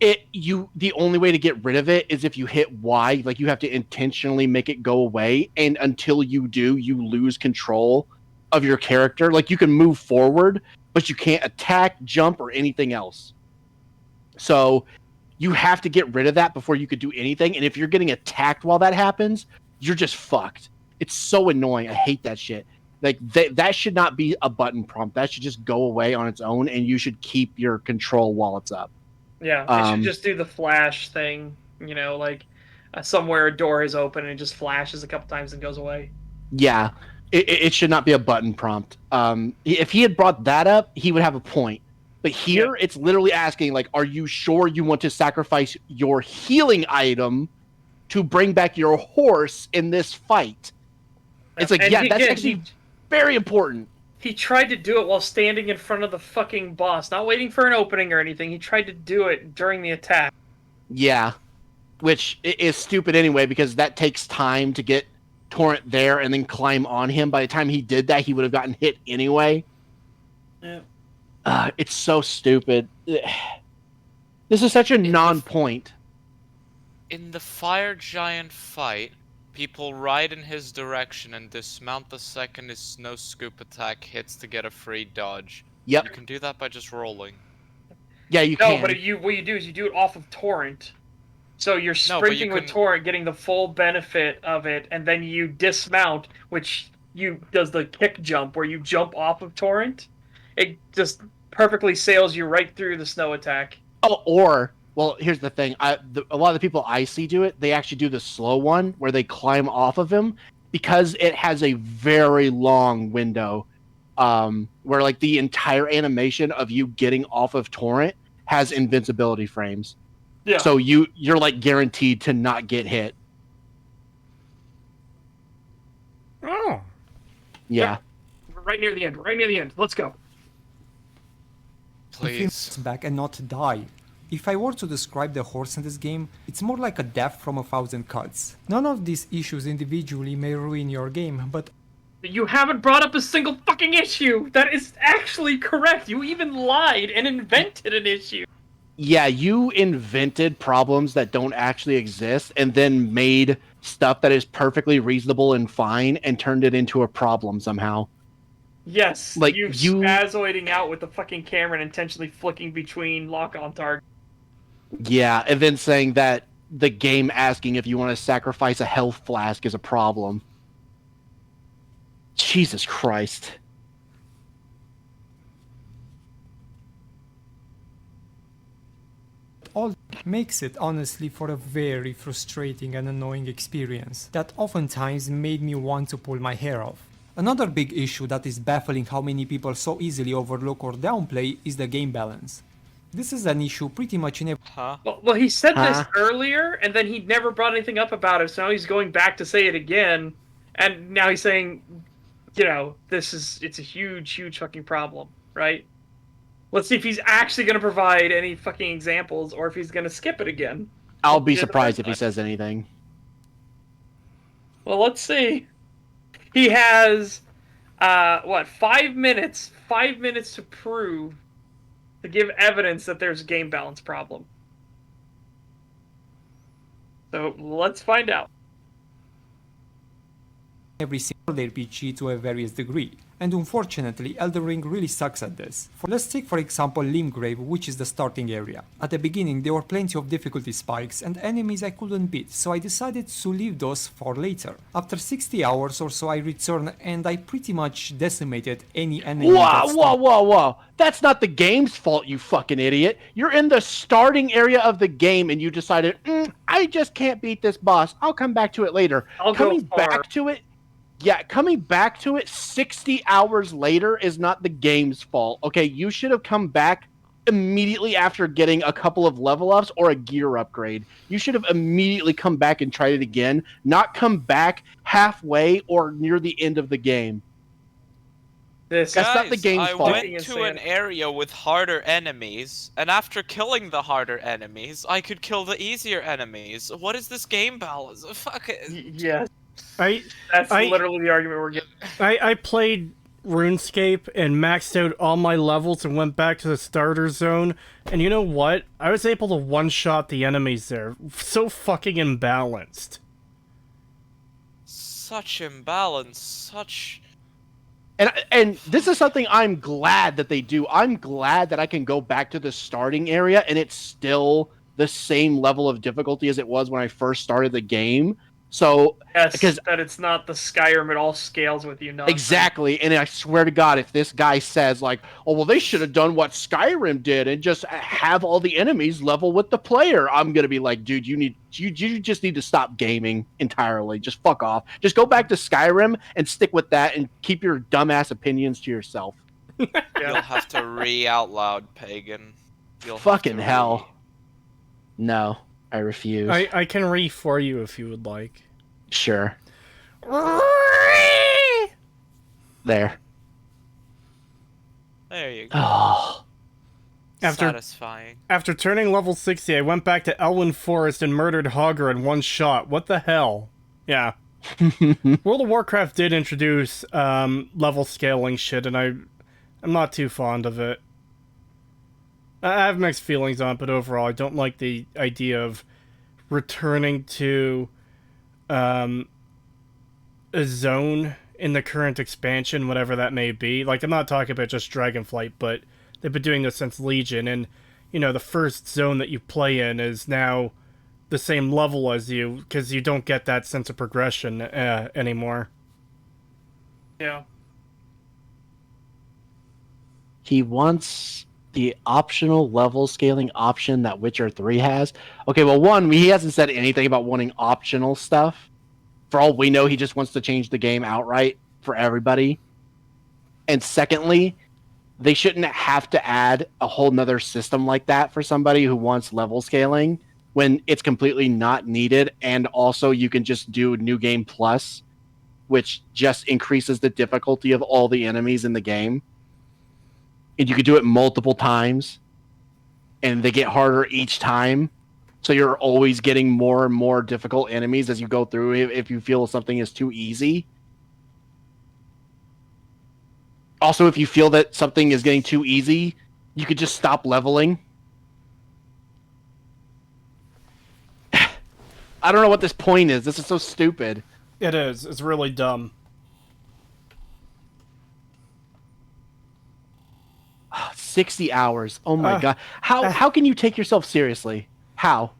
annoying. the only way to get rid of it is if you hit Y. Like you have to intentionally make it go away, and until you do, you lose control of your character. Like you can move forward, but you can't attack, jump, or anything else. So you have to get rid of that before you could do anything. And if you're getting attacked while that happens, you're just fucked. It's so annoying. I hate that shit. Like that should not be a button prompt. That should just go away on its own, and you should keep your control while it's up. Yeah, it should just do the flash thing, you know, like somewhere a door is open and it just flashes a couple times and goes away. Yeah, it should not be a button prompt. If he had brought that up, he would have a point. But here, it's literally asking, like, are you sure you want to sacrifice your healing item to bring back your horse in this fight? It's like, And yeah, that's actually very important. He tried to do it while standing in front of the fucking boss, not waiting for an opening or anything. He tried to do it during the attack. Yeah, which is stupid anyway, because that takes time to get Torrent there and then climb on him. By the time he did that, he would have gotten hit anyway. Yeah. It's so stupid. This is such a non-point. In the fire giant fight, people ride in his direction and dismount the second his snow scoop attack hits to get a free dodge. Yep. You can do that by just rolling. Yeah, you No, can. but what you do is you do it off of Torrent. So you're sprinting with Torrent, getting the full benefit of it, and then you dismount, which does the kick jump where you jump off of Torrent. It just perfectly sails you right through the snow attack. Oh, well, here's the thing. A lot of the people I see do it, they actually do the slow one where they climb off of him, because it has a very long window where like the entire animation of you getting off of Torrent has invincibility frames. Yeah. So you're like guaranteed to not get hit. Oh. Yeah. We're right near the end. Let's go. Please. Back and not die. If I were to describe the horse in this game, it's more like a death from 1,000 cuts. None of these issues individually may ruin your game, but You haven't brought up a single fucking issue! That is actually correct! You even lied and invented an issue! Yeah, you invented problems that don't actually exist and then made stuff that is perfectly reasonable and fine and turned it into a problem somehow. Yes, Like, you spazoiding out with the fucking camera and intentionally flicking between lock-on targets. Yeah, and then saying that the game asking if you want to sacrifice a health flask is a problem. Jesus Christ. all makes it honestly for a very frustrating and annoying experience that oftentimes made me want to pull my hair off. Another big issue that is baffling how many people so easily overlook or downplay is the game balance. This is an issue pretty much in every Huh? Well, he said this earlier, and then he never brought anything up about it, so now he's going back to say it again, and now he's saying, you know, it's a huge, huge fucking problem, right? Let's see if he's actually going to provide any fucking examples, or if he's going to skip it again. I'll be surprised if he says anything. Well, let's see. He has, 5 minutes? 5 minutes to prove, to give evidence that there's a game balance problem. So, let's find out. every single RPG to a various degree, and unfortunately Elden Ring really sucks at this. Let's take for example Limgrave, which is the starting area. At the beginning there were plenty of difficulty spikes and enemies I couldn't beat, so I decided to leave those for later. After 60 hours or so I returned and I pretty much decimated any enemy that stopped. Whoa. That's not the game's fault, you fucking idiot. You're in the starting area of the game and you decided, I just can't beat this boss. I'll come back to it later. Coming back to it 60 hours later is not the game's fault. Okay, you should have come back immediately after getting a couple of level ups or a gear upgrade. You should have immediately come back and tried it again, not come back halfway or near the end of the game. That's not the game's I fault. went to an area with harder enemies, and after killing the harder enemies, I could kill the easier enemies. What is this game balance? Fuck it. Yes. That's I- literally the argument we're getting. I played RuneScape and maxed out all my levels and went back to the starter zone, and you know what? I was able to one-shot the enemies there. So fucking imbalanced. Such imbalance, such... And this is something I'm glad that they do. I'm glad that I can go back to the starting area and it's still the same level of difficulty as it was when I first started the game. So Yes, because that it's not the Skyrim, it all scales with you. Nonsense. exactly, and I swear to God, if this guy says like, "Oh well, they should have done what Skyrim did and just have all the enemies level with the player," I'm gonna be like, "Dude, you just need to stop gaming entirely. Just fuck off. Just go back to Skyrim and stick with that, and keep your dumbass opinions to yourself." You'll have to out loud, Pagan. You'll have Fucking to hell. No, I refuse. I can for you if you would like. Sure. There. There you go. Oh. Satisfying. After turning level 60, I went back to Elwyn Forest and murdered Hogger in one shot. What the hell? Yeah. World of Warcraft did introduce level scaling shit, and I'm not too fond of it. I have mixed feelings on it, but overall, I don't like the idea of returning to a zone in the current expansion, whatever that may be. Like, I'm not talking about just Dragonflight, but they've been doing this since Legion, and, you know, the first zone that you play in is now the same level as you, because you don't get that sense of progression anymore. Yeah. He wants the optional level scaling option that Witcher 3 has. Okay, well, one, he hasn't said anything about wanting optional stuff. For all we know, he just wants to change the game outright for everybody. And secondly, they shouldn't have to add a whole nother system like that for somebody who wants level scaling when it's completely not needed. And also you can just do New Game Plus, which just increases the difficulty of all the enemies in the game. And you could do it multiple times, and they get harder each time. So you're always getting more and more difficult enemies as you go through if you feel something is too easy. Also, if you feel that something is getting too easy, you could just stop leveling. I don't know what this point is. This is so stupid. It is. It's really dumb. 60 hours. Oh my god. How can you take yourself seriously? How?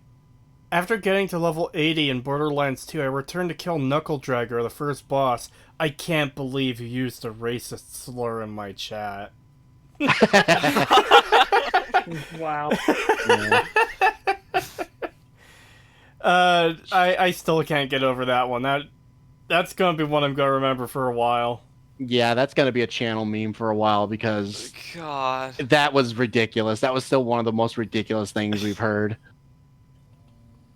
After getting to level 80 in Borderlands 2, I returned to kill Knuckle Dragger, the first boss. I can't believe you used a racist slur in my chat. Wow. Yeah. I still can't get over that one. That's gonna be one I'm gonna remember for a while. Yeah, that's going to be a channel meme for a while because God. that was ridiculous. That was still one of the most ridiculous things we've heard.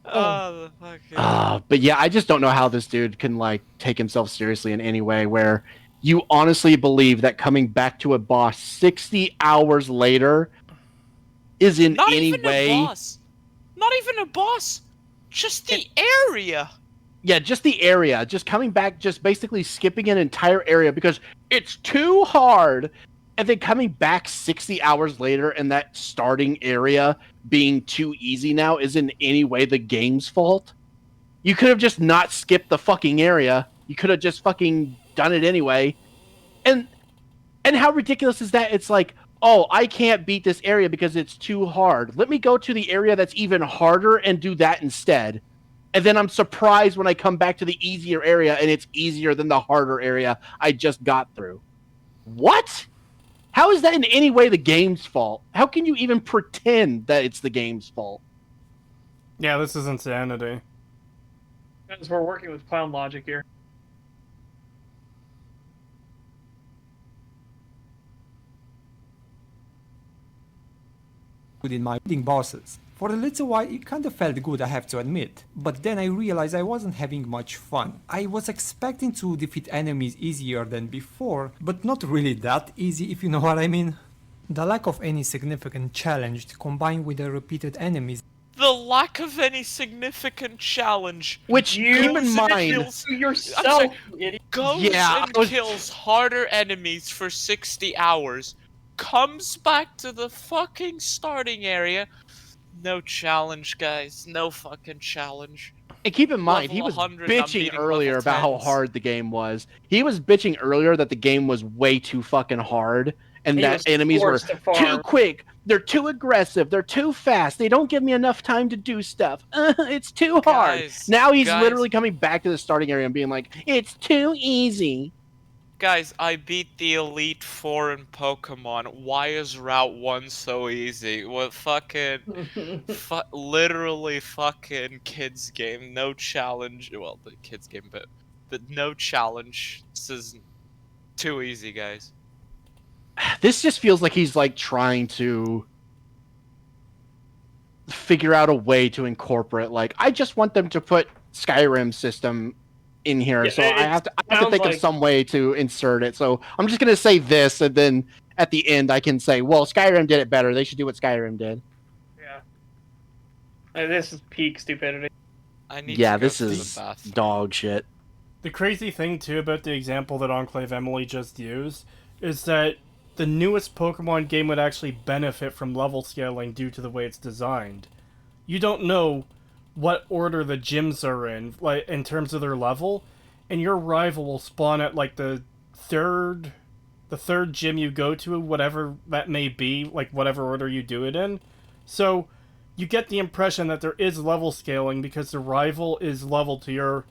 Oh, the fucking... But yeah, I just don't know how this dude can like take himself seriously in any way where you honestly believe that coming back to a boss 60 hours later is in Not any even way... a boss. Not even a boss. Just the area. Yeah, just the area. Just coming back, just basically skipping an entire area because it's too hard. And then coming back 60 hours later and that starting area being too easy now is in any way the game's fault. You could have just not skipped the fucking area. You could have just fucking done it anyway. And how ridiculous is that? It's like, oh, I can't beat this area because it's too hard. Let me go to the area that's even harder and do that instead. And then I'm surprised when I come back to the easier area and it's easier than the harder area I just got through. What? How is that in any way the game's fault? How can you even pretend that it's the game's fault? Yeah, this is insanity. Because we're working with clown logic here. In my beating bosses. For a little while it kinda felt good, I have to admit, but then I realized I wasn't having much fun. I was expecting to defeat enemies easier than before, but not really that easy if you know what I mean. The lack of any significant challenge combined with the repeated enemies the lack of any significant challenge. Which, keep in Goes and mind, kills- yourself, you idiot. goes Yeah, and kills harder enemies for 60 hours, comes back to the fucking starting area. No challenge, guys. No fucking challenge. and keep in mind, he Level was 100, I'm bitching beating earlier level about how 10s. hard the game was. He was bitching earlier that the game was way too fucking hard, and He that was enemies were forced to too farm. quick, they're too aggressive, they're too fast, they don't give me enough time to do stuff. It's too hard. Guys, Now he's guys. literally coming back to the starting area and being like, it's too easy. Guys, I beat the Elite Four in Pokemon. Why is Route 1 so easy? What fucking... literally fucking kids game. No challenge. Well, the kids game, but no challenge. This is too easy, guys. This just feels like he's like trying to figure out a way to incorporate, like, I just want them to put Skyrim system in here, Yeah, so I have to sounds think of like- some way to insert it. So I'm just gonna say this, and then at the end I can say, well, Skyrim did it better. They should do what Skyrim did. Yeah. This is peak stupidity. I need Yeah, to go this to is the bathroom. dog shit. The crazy thing, too, about the example that Enclave Emily just used is that the newest Pokemon game would actually benefit from level scaling due to the way it's designed. You don't know what order the gyms are in, like, in terms of their level, and your rival will spawn at, like, the third gym you go to, whatever that may be, like, whatever order you do it in. So, you get the impression that there is level scaling because the rival is level to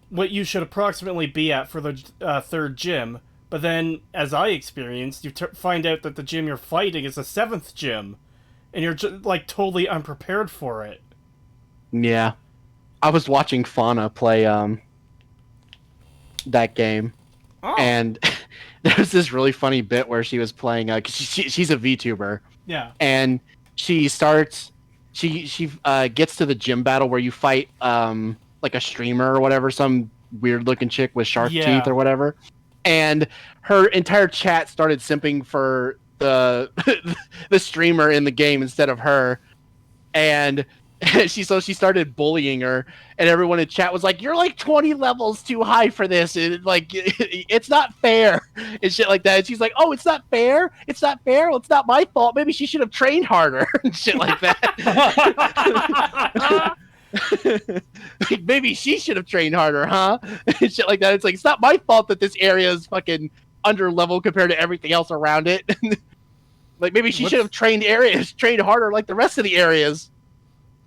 what you should approximately be at for the third gym. But then, as I experienced, you find out that the gym you're fighting is the 7th gym, and you're like totally unprepared for it. Yeah, I was watching Fauna play that game, Oh. and there was this really funny bit where she was playing. 'Cause she's a VTuber, Yeah. and she starts. She gets to the gym battle where you fight like a streamer or whatever, some weird looking chick with shark Yeah. teeth or whatever, and her entire chat started simping for the the streamer in the game instead of her, and she started bullying her, and everyone in chat was like, "You're like 20 levels too high for this. Like, it's not fair," and shit like that. And she's like, "Oh, it's not fair. It's not fair. Well, it's not my fault. Maybe she should have trained harder," and shit like that. Like, maybe she should have trained harder, huh? And shit like that. It's like, it's not my fault that this area is fucking under level compared to everything else around it. Like, maybe she should have trained harder like the rest of the areas.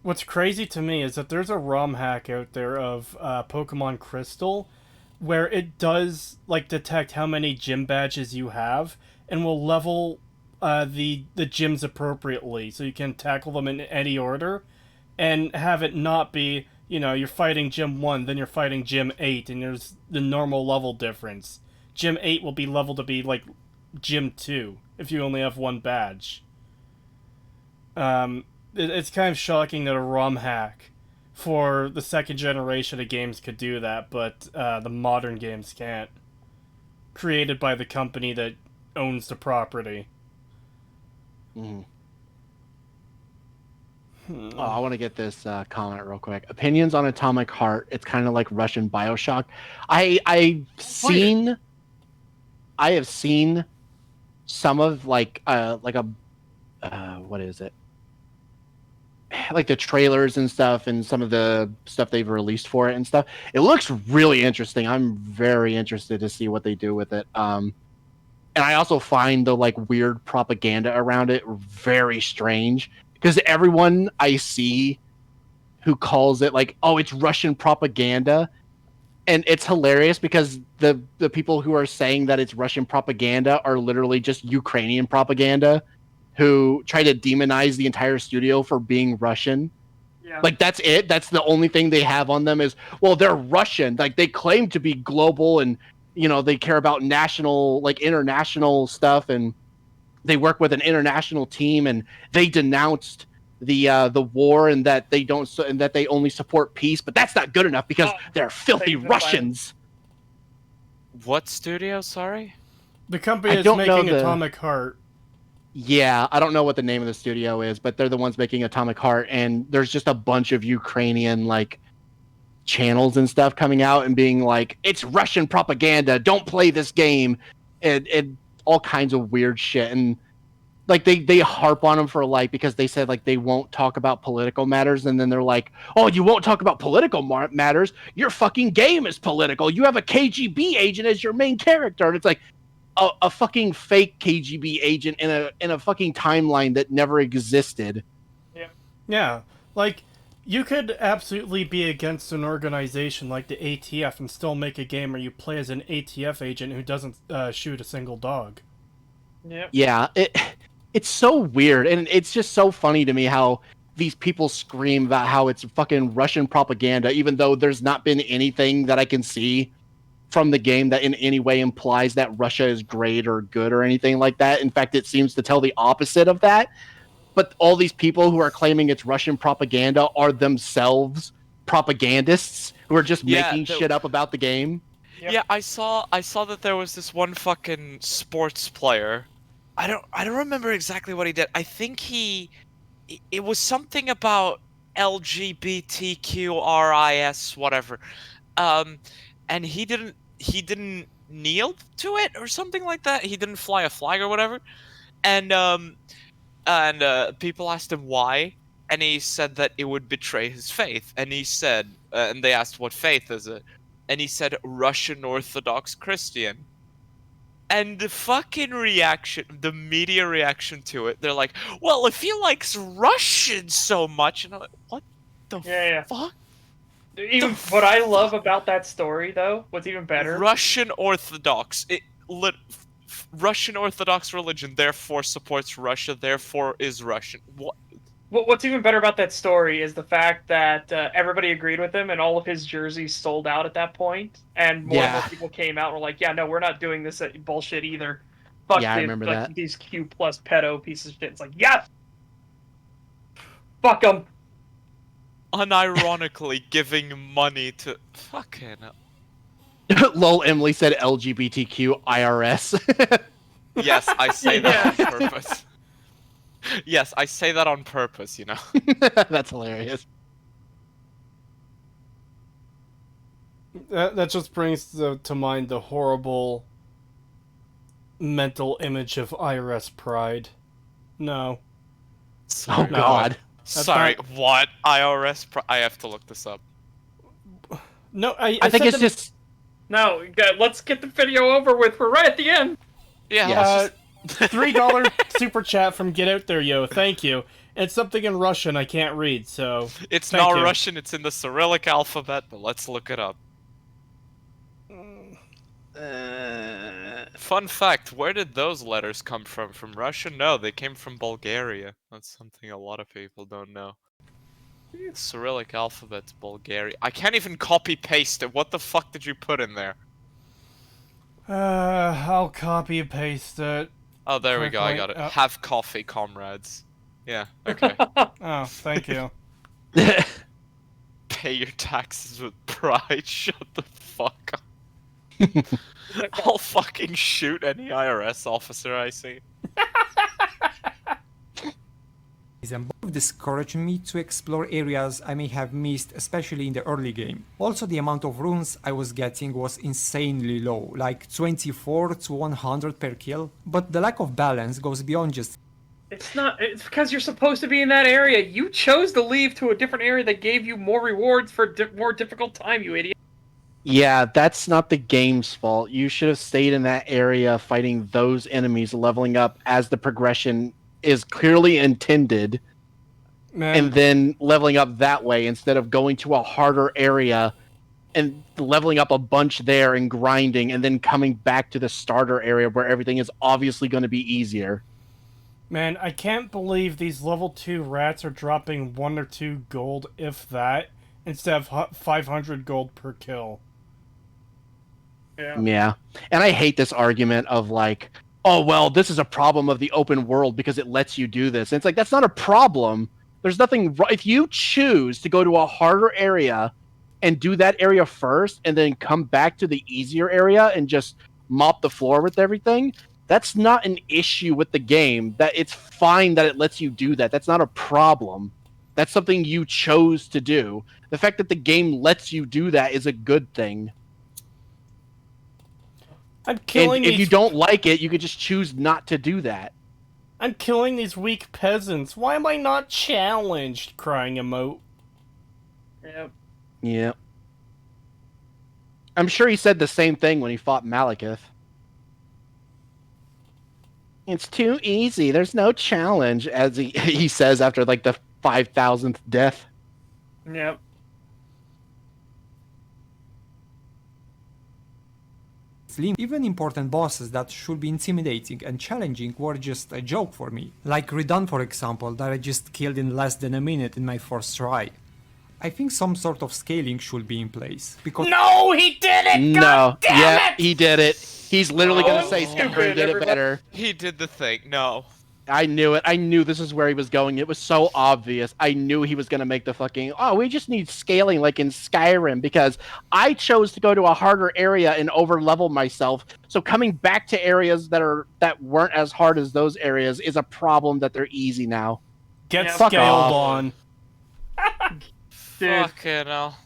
What's crazy to me is that there's a ROM hack out there of Pokemon Crystal where it does like detect how many gym badges you have and will level the gyms appropriately so you can tackle them in any order and have it not be, you know, you're fighting Gym 1, then you're fighting Gym 8, and there's the normal level difference. Gym 8 will be leveled to be like Gym 2 if you only have one badge. It's kind of shocking that a ROM hack for the second generation of games could do that, but the modern games can't. Created by the company that owns the property. Oh, I want to get this comment real quick. Opinions on Atomic Heart. It's kind of like Russian Bioshock. I have seen some of like what is it? Like the trailers and stuff, and some of the stuff they've released for it and stuff. It looks really interesting. I'm very interested to see what they do with it. And I also find the like weird propaganda around it very strange, because everyone I see who calls it like, oh, it's Russian propaganda, and it's hilarious because the people who are saying that it's Russian propaganda are literally just Ukrainian propaganda, who try to demonize the entire studio for being Russian. Yeah. Like, that's it. That's the only thing they have on them is, well, they're Russian. Like, they claim to be global, and, you know, they care about national, like, international stuff, and they work with an international team, and they denounced the war, and that they don't, and that they only support peace. But that's not good enough because they're filthy things are Russians. What studio? Sorry. The company I is don't know making the- Atomic Heart. Yeah, I don't know what the name of the studio is, but they're the ones making Atomic Heart, and there's just a bunch of Ukrainian like channels and stuff coming out and being like, "It's Russian propaganda. Don't play this game," and all kinds of weird shit. And like they harp on them for like because they said like they won't talk about political matters, and then they're like, "Oh, you won't talk about political matters? Your fucking game is political. You have a KGB agent as your main character," and it's like. A fucking fake KGB agent in a fucking timeline that never existed. Yeah, like, you could absolutely be against an organization like the ATF and still make a game where you play as an ATF agent who doesn't shoot a single dog. Yep. Yeah, it's so weird, and it's just so funny to me how these people scream about how it's fucking Russian propaganda, even though there's not been anything that I can see from the game that in any way implies that Russia is great or good or anything like that. In fact, it seems to tell the opposite of that. But all these people who are claiming it's Russian propaganda are themselves propagandists who are just making shit up about the game. Yep. Yeah, I saw that there was this one fucking sports player. I don't remember exactly what he did. I think it was something about LGBTQRIS whatever. And he didn't kneel to it or something like that. He didn't fly a flag or whatever. And people asked him why, and he said that it would betray his faith. And he said, and they asked what faith is it, and he said Russian Orthodox Christian. And the fucking reaction, the media reaction to it, they're like, well, if he likes Russians so much, and I'm like, what the fuck? Even what I love about that story, though, what's even better, Russian Orthodox. Russian Orthodox religion, therefore supports Russia, therefore is Russian. What? What's even better about that story is the fact that everybody agreed with him, and all of his jerseys sold out at that point, and more and more people came out and were like, "Yeah, no, we're not doing this bullshit either." Fuck I remember that. These Q plus pedo pieces of shit. It's like, yes, fuck them. Unironically giving money to fucking Lol, Emily said LGBTQ IRS. Yes, I say that on purpose. Yes, I say that on purpose, you know. That's hilarious. That just brings to mind the horrible mental image of IRS pride. No. Oh god. Sorry, what? I have to look this up. No, I think it's just... No, let's get the video over with. We're right at the end. Yeah. $3 super chat from Get Out There Yo. Thank you. It's something in Russian I can't read, so It's not Russian, it's in the Cyrillic alphabet, but let's look it up. Fun fact, where did those letters come from? From Russia? No, they came from Bulgaria. That's something a lot of people don't know. Cyrillic alphabet's Bulgaria. I can't even copy-paste it. What the fuck did you put in there? I'll copy and paste it. Oh, there we go, I got it. Have coffee, comrades. Yeah, okay. Oh, thank you. Pay your taxes with pride, shut the fuck up. I'll fucking shoot any IRS officer I see. And both discouraged me to explore areas I may have missed, especially in the early game. Also, the amount of runes I was getting was insanely low, like 24 to 100 per kill, but the lack of balance goes beyond just... It's because you're supposed to be in that area. You chose to leave to a different area that gave you more rewards for more difficult time, you idiot. Yeah, that's not the game's fault. You should have stayed in that area fighting those enemies, leveling up as the progression is clearly intended, and then leveling up that way instead of going to a harder area and leveling up a bunch there and grinding and then coming back to the starter area where everything is obviously going to be easier. Man, I can't believe these level 2 rats are dropping 1 or 2 gold, if that, instead of 500 gold per kill. Yeah. And I hate this argument of like, oh, well, this is a problem of the open world because it lets you do this. And it's like, that's not a problem. There's nothing wrong. If you choose to go to a harder area and do that area first and then come back to the easier area and just mop the floor with everything, That's not an issue with the game. That it's fine that it lets you do that. That's not a problem. That's something you chose to do. The fact that the game lets you do that is a good thing. I'm killing And if these... you don't like it, you could just choose not to do that. I'm killing these weak peasants. Why am I not challenged? Crying emote. Yep. Yeah. I'm sure he said the same thing when he fought Malekith. It's too easy. There's no challenge, as he says after like the 5,000th death. Yep. Even important bosses that should be intimidating and challenging were just a joke for me. Like Redon, for example, that I just killed in less than a minute in my first try. I think some sort of scaling should be in place, because No, he did it! No. God damn Yeah, it! he did it. He's literally going to say stupid, Skipper did it everybody. better. He did the thing. No. I knew it. I knew this is where he was going. It was so obvious. I knew he was going to make the fucking, oh, we just need scaling like in Skyrim, because I chose to go to a harder area and over-level myself. So coming back to areas that weren't as hard as those areas is a problem that they're easy now. Get Yeah. Fuck scaled off. on. Dude, Fucking hell.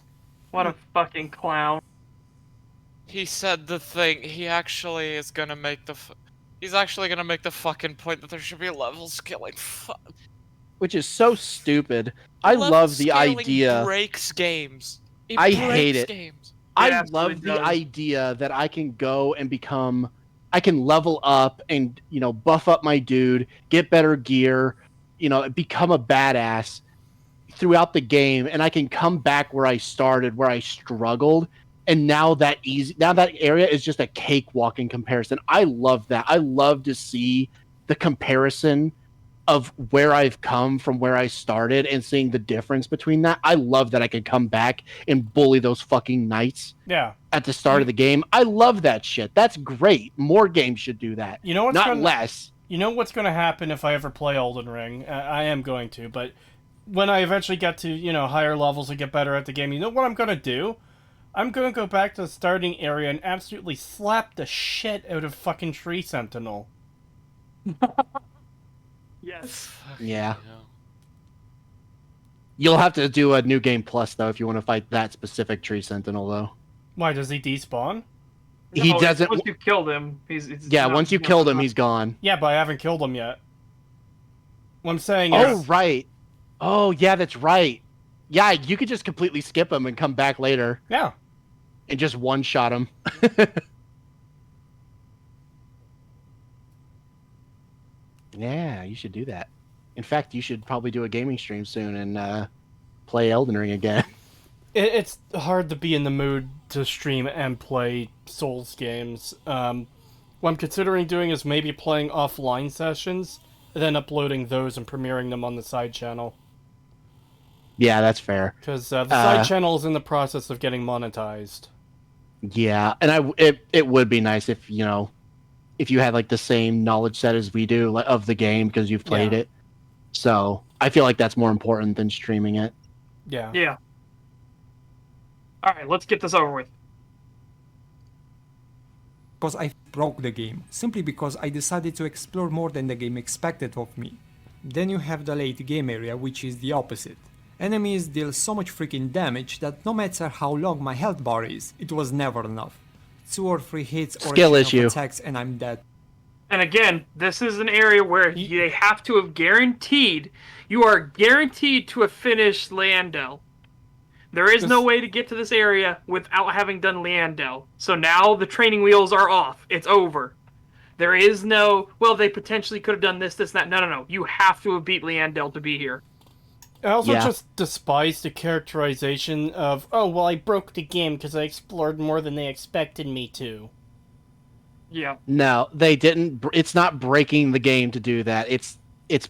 what a fucking clown. He said the thing. He actually is gonna make the. He's actually gonna make the fucking point that there should be level scaling. Which is so stupid. I Level love the scaling idea. Breaks games. I hate breaks it. Games. I absolutely love the does. idea that I can go and I can level up and, buff up my dude, get better gear, become a badass throughout the game, and I can come back where I started, where I struggled, and now that area is just a cakewalk in comparison. I love that. I love to see the comparison of where I've come from where I started and seeing the difference between that. I love that I can come back and bully those fucking knights Yeah. at the start of the game. I love that shit. That's great. More games should do that. You know what's Not gonna... less. You know what's going to happen if I ever play Elden Ring? I am going to, but when I eventually get to, higher levels and get better at the game, you know what I'm going to do? I'm going to go back to the starting area and absolutely slap the shit out of fucking Tree Sentinel. Yes. Yeah. You'll have to do a new game plus though if you want to fight that specific Tree Sentinel though. Why, does he despawn? He doesn't- Once you killed him, it's Yeah, not- once you killed him, he's gone. Yeah, but I haven't killed him yet. What I'm saying Oh, is... right. Oh, yeah, that's right. Yeah, you could just completely skip him and come back later Yeah. and just one-shot him. Yeah, you should do that. In fact, you should probably do a gaming stream soon and play Elden Ring again. It's hard to be in the mood to stream and play Souls games. What I'm considering doing is maybe playing offline sessions, and then uploading those and premiering them on the side channel. Yeah, that's fair. Because the side channel is in the process of getting monetized. Yeah, and it would be nice if, if you had like the same knowledge set as we do of the game because you've played it. So I feel like that's more important than streaming it. Yeah. Yeah. All right, let's get this over with. because I broke the game, simply because I decided to explore more than the game expected of me. Then you have the late game area, which is the opposite. Enemies deal so much freaking damage that no matter how long my health bar is, it was never enough. 2 or 3 hits or Skill a chain issue. of attacks and I'm dead. And again, this is an area where they have to have guaranteed, you are guaranteed to have finished Leandel. There is no way to get to this area without having done Leandel. So now the training wheels are off. It's over. There is no, well, they potentially could have done this, this, that. No. You have to have beat Leandel to be here. I also Yeah. just despise the characterization of, oh, well, I broke the game because I explored more than they expected me to. Yeah. No, they didn't. It's not breaking the game to do that. It's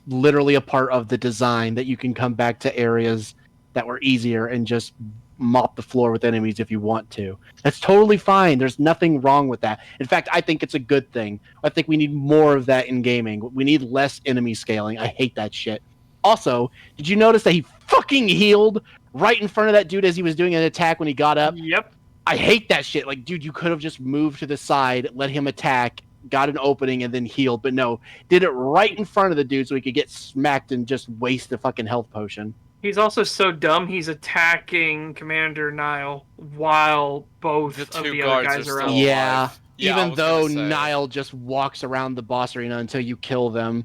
literally a part of the design that you can come back to areas that were easier and just mop the floor with enemies if you want to. That's totally fine. There's nothing wrong with that. In fact, I think it's a good thing. I think we need more of that in gaming. We need less enemy scaling. I hate that shit. Also, did you notice that he fucking healed right in front of that dude as he was doing an attack when he got up? Yep. I hate that shit. Like, dude, you could have just moved to the side, let him attack, got an opening, and then healed. But no, did it right in front of the dude so he could get smacked and just waste a fucking health potion. He's also so dumb, he's attacking Commander Nile while both The of two the other guards guys are are still out. Yeah, alive. Yeah, I even was though gonna say. Nile just walks around the boss arena until you kill them,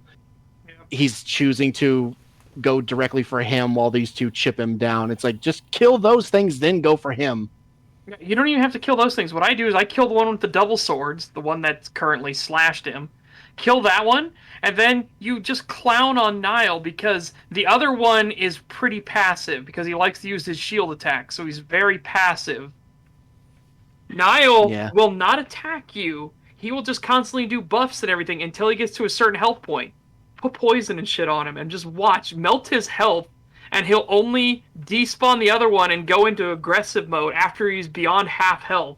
Yeah. he's choosing to go directly for him while these two chip him down. It's like, just kill those things, then go for him. You don't even have to kill those things. What I do is I kill the one with the double swords, the one that's currently slashed him. Kill that one, and then you just clown on Nile because the other one is pretty passive because he likes to use his shield attack, so he's very passive. Nile Yeah. will not attack you. He will just constantly do buffs and everything until he gets to a certain health point. Put poison and shit on him and just watch. Melt his health, and he'll only despawn the other one and go into aggressive mode after he's beyond half health.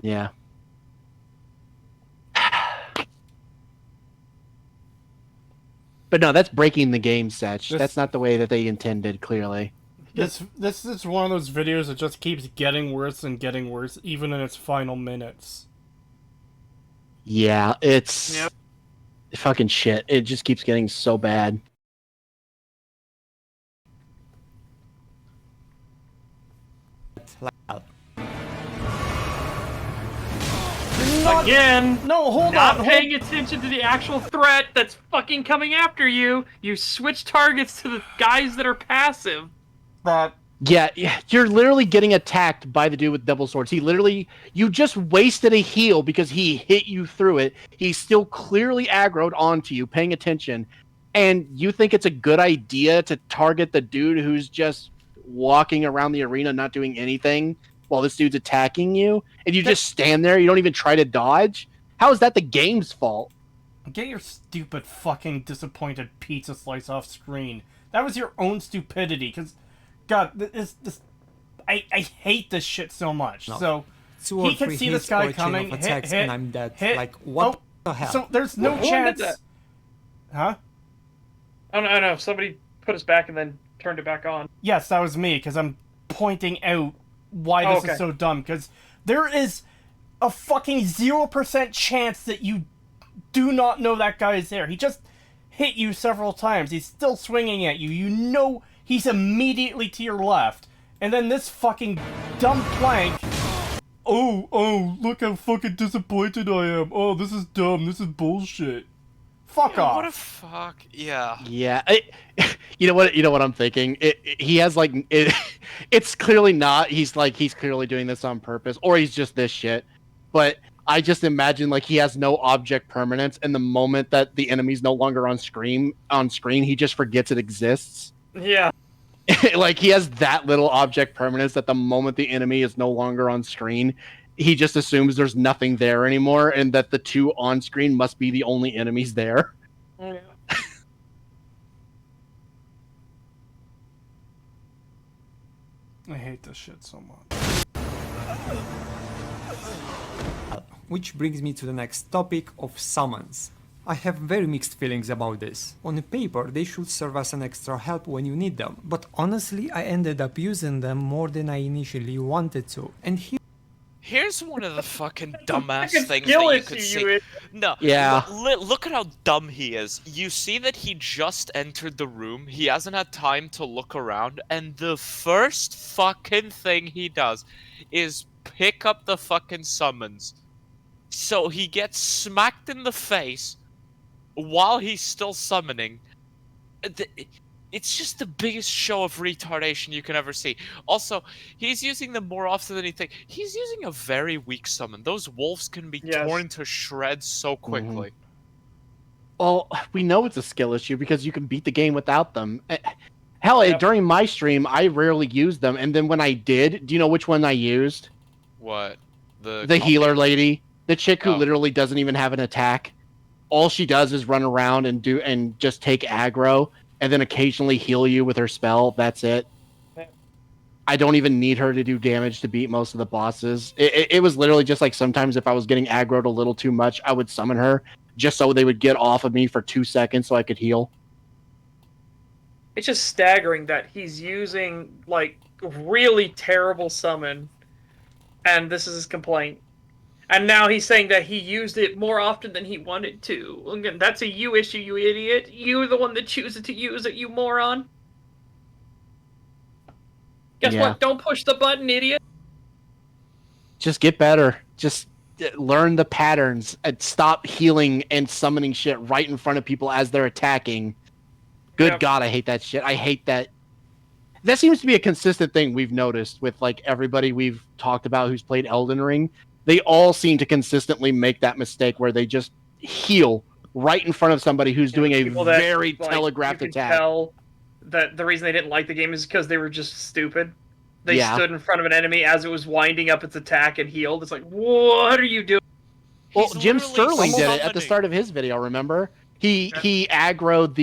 Yeah. But no, that's breaking the game, Setch. That's not the way that they intended, clearly. This is one of those videos that just keeps getting worse and getting worse, even in its final minutes. Yeah, it's Yep. fucking shit. It just keeps getting so bad. Again, No, hold not on. paying attention to the actual threat that's fucking coming after you. You switch targets to the guys that are passive. That Yeah, you're literally getting attacked by the dude with double swords. You just wasted a heal because he hit you through it. He's still clearly aggroed onto you, paying attention. And you think it's a good idea to target the dude who's just walking around the arena not doing anything while this dude's attacking you? And you just stand there, you don't even try to dodge? How is that the game's fault? Get your stupid fucking disappointed pizza slice off screen. That was your own stupidity, because, God, I hate this shit so much. No. So, 2 or he can 3 see hits this guy or a chain coming, of attacks hit, and I'm dead. hit. Like, what Oh, the hell? so there's no Who did chance... that? Huh? Oh no, somebody put us back and then turned it back on. Yes, that was me, because I'm pointing out why this okay. is so dumb, because there is a fucking 0% chance that you do not know that guy is there. He just hit you several times. He's still swinging at you. You know he's immediately to your left. And then this fucking dumb plank... Oh, look how fucking disappointed I am. Oh, this is dumb. This is bullshit. Fuck off. What a fuck. Yeah. Yeah, you know what I'm thinking. He has like it's clearly not. He's clearly doing this on purpose, or he's just this shit. But I just imagine like he has no object permanence, and the moment that the enemy's no longer on screen, he just forgets it exists. Yeah. Like he has that little object permanence that the moment the enemy is no longer on screen, he just assumes there's nothing there anymore, and that the two on screen must be the only enemies there. I hate this shit so much. Which brings me to the next topic of summons. I have very mixed feelings about this. On paper, they should serve as an extra help when you need them, but honestly, I ended up using them more than I initially wanted to, and Here's one of the fucking dumbass Fucking things skill that you issue, could you see. idiot. No. Yeah. Look at how dumb he is. You see that he just entered the room. He hasn't had time to look around, and the first fucking thing he does is pick up the fucking summons. So he gets smacked in the face while he's still summoning. It's just the biggest show of retardation you can ever see. Also, he's using them more often than you think. He's using a very weak summon. Those wolves can be Yes. torn to shreds so quickly. Well, we know it's a skill issue because you can beat the game without them. Hell, Yep. during my stream, I rarely used them, and then when I did, do you know which one I used? What? The healer lady, the chick who Oh. literally doesn't even have an attack. All she does is run around and just take aggro, and then occasionally heal you with her spell. That's it. I don't even need her to do damage to beat most of the bosses. It was literally just like sometimes if I was getting aggroed a little too much, I would summon her just so they would get off of me for 2 seconds so I could heal. It's just staggering that he's using like really terrible summon, and this is his complaint. And now he's saying that he used it more often than he wanted to. Again, that's a you issue, you idiot. You're the one that chooses to use it, you moron. Guess Yeah. what? Don't push the button, idiot. Just get better. Just learn the patterns and stop healing and summoning shit right in front of people as they're attacking. Good Yep. God, I hate that shit. I hate that. That seems to be a consistent thing we've noticed with like everybody we've talked about who's played Elden Ring. They all seem to consistently make that mistake where they just heal right in front of somebody who's doing a People that, very like, telegraphed you can attack. tell that the reason they didn't like the game is because they were just stupid. They Yeah. stood in front of an enemy as it was winding up its attack and healed. It's like, what are you doing? Well, He's Jim literally Sterling did it at the summoning. start of his video, remember? He aggroed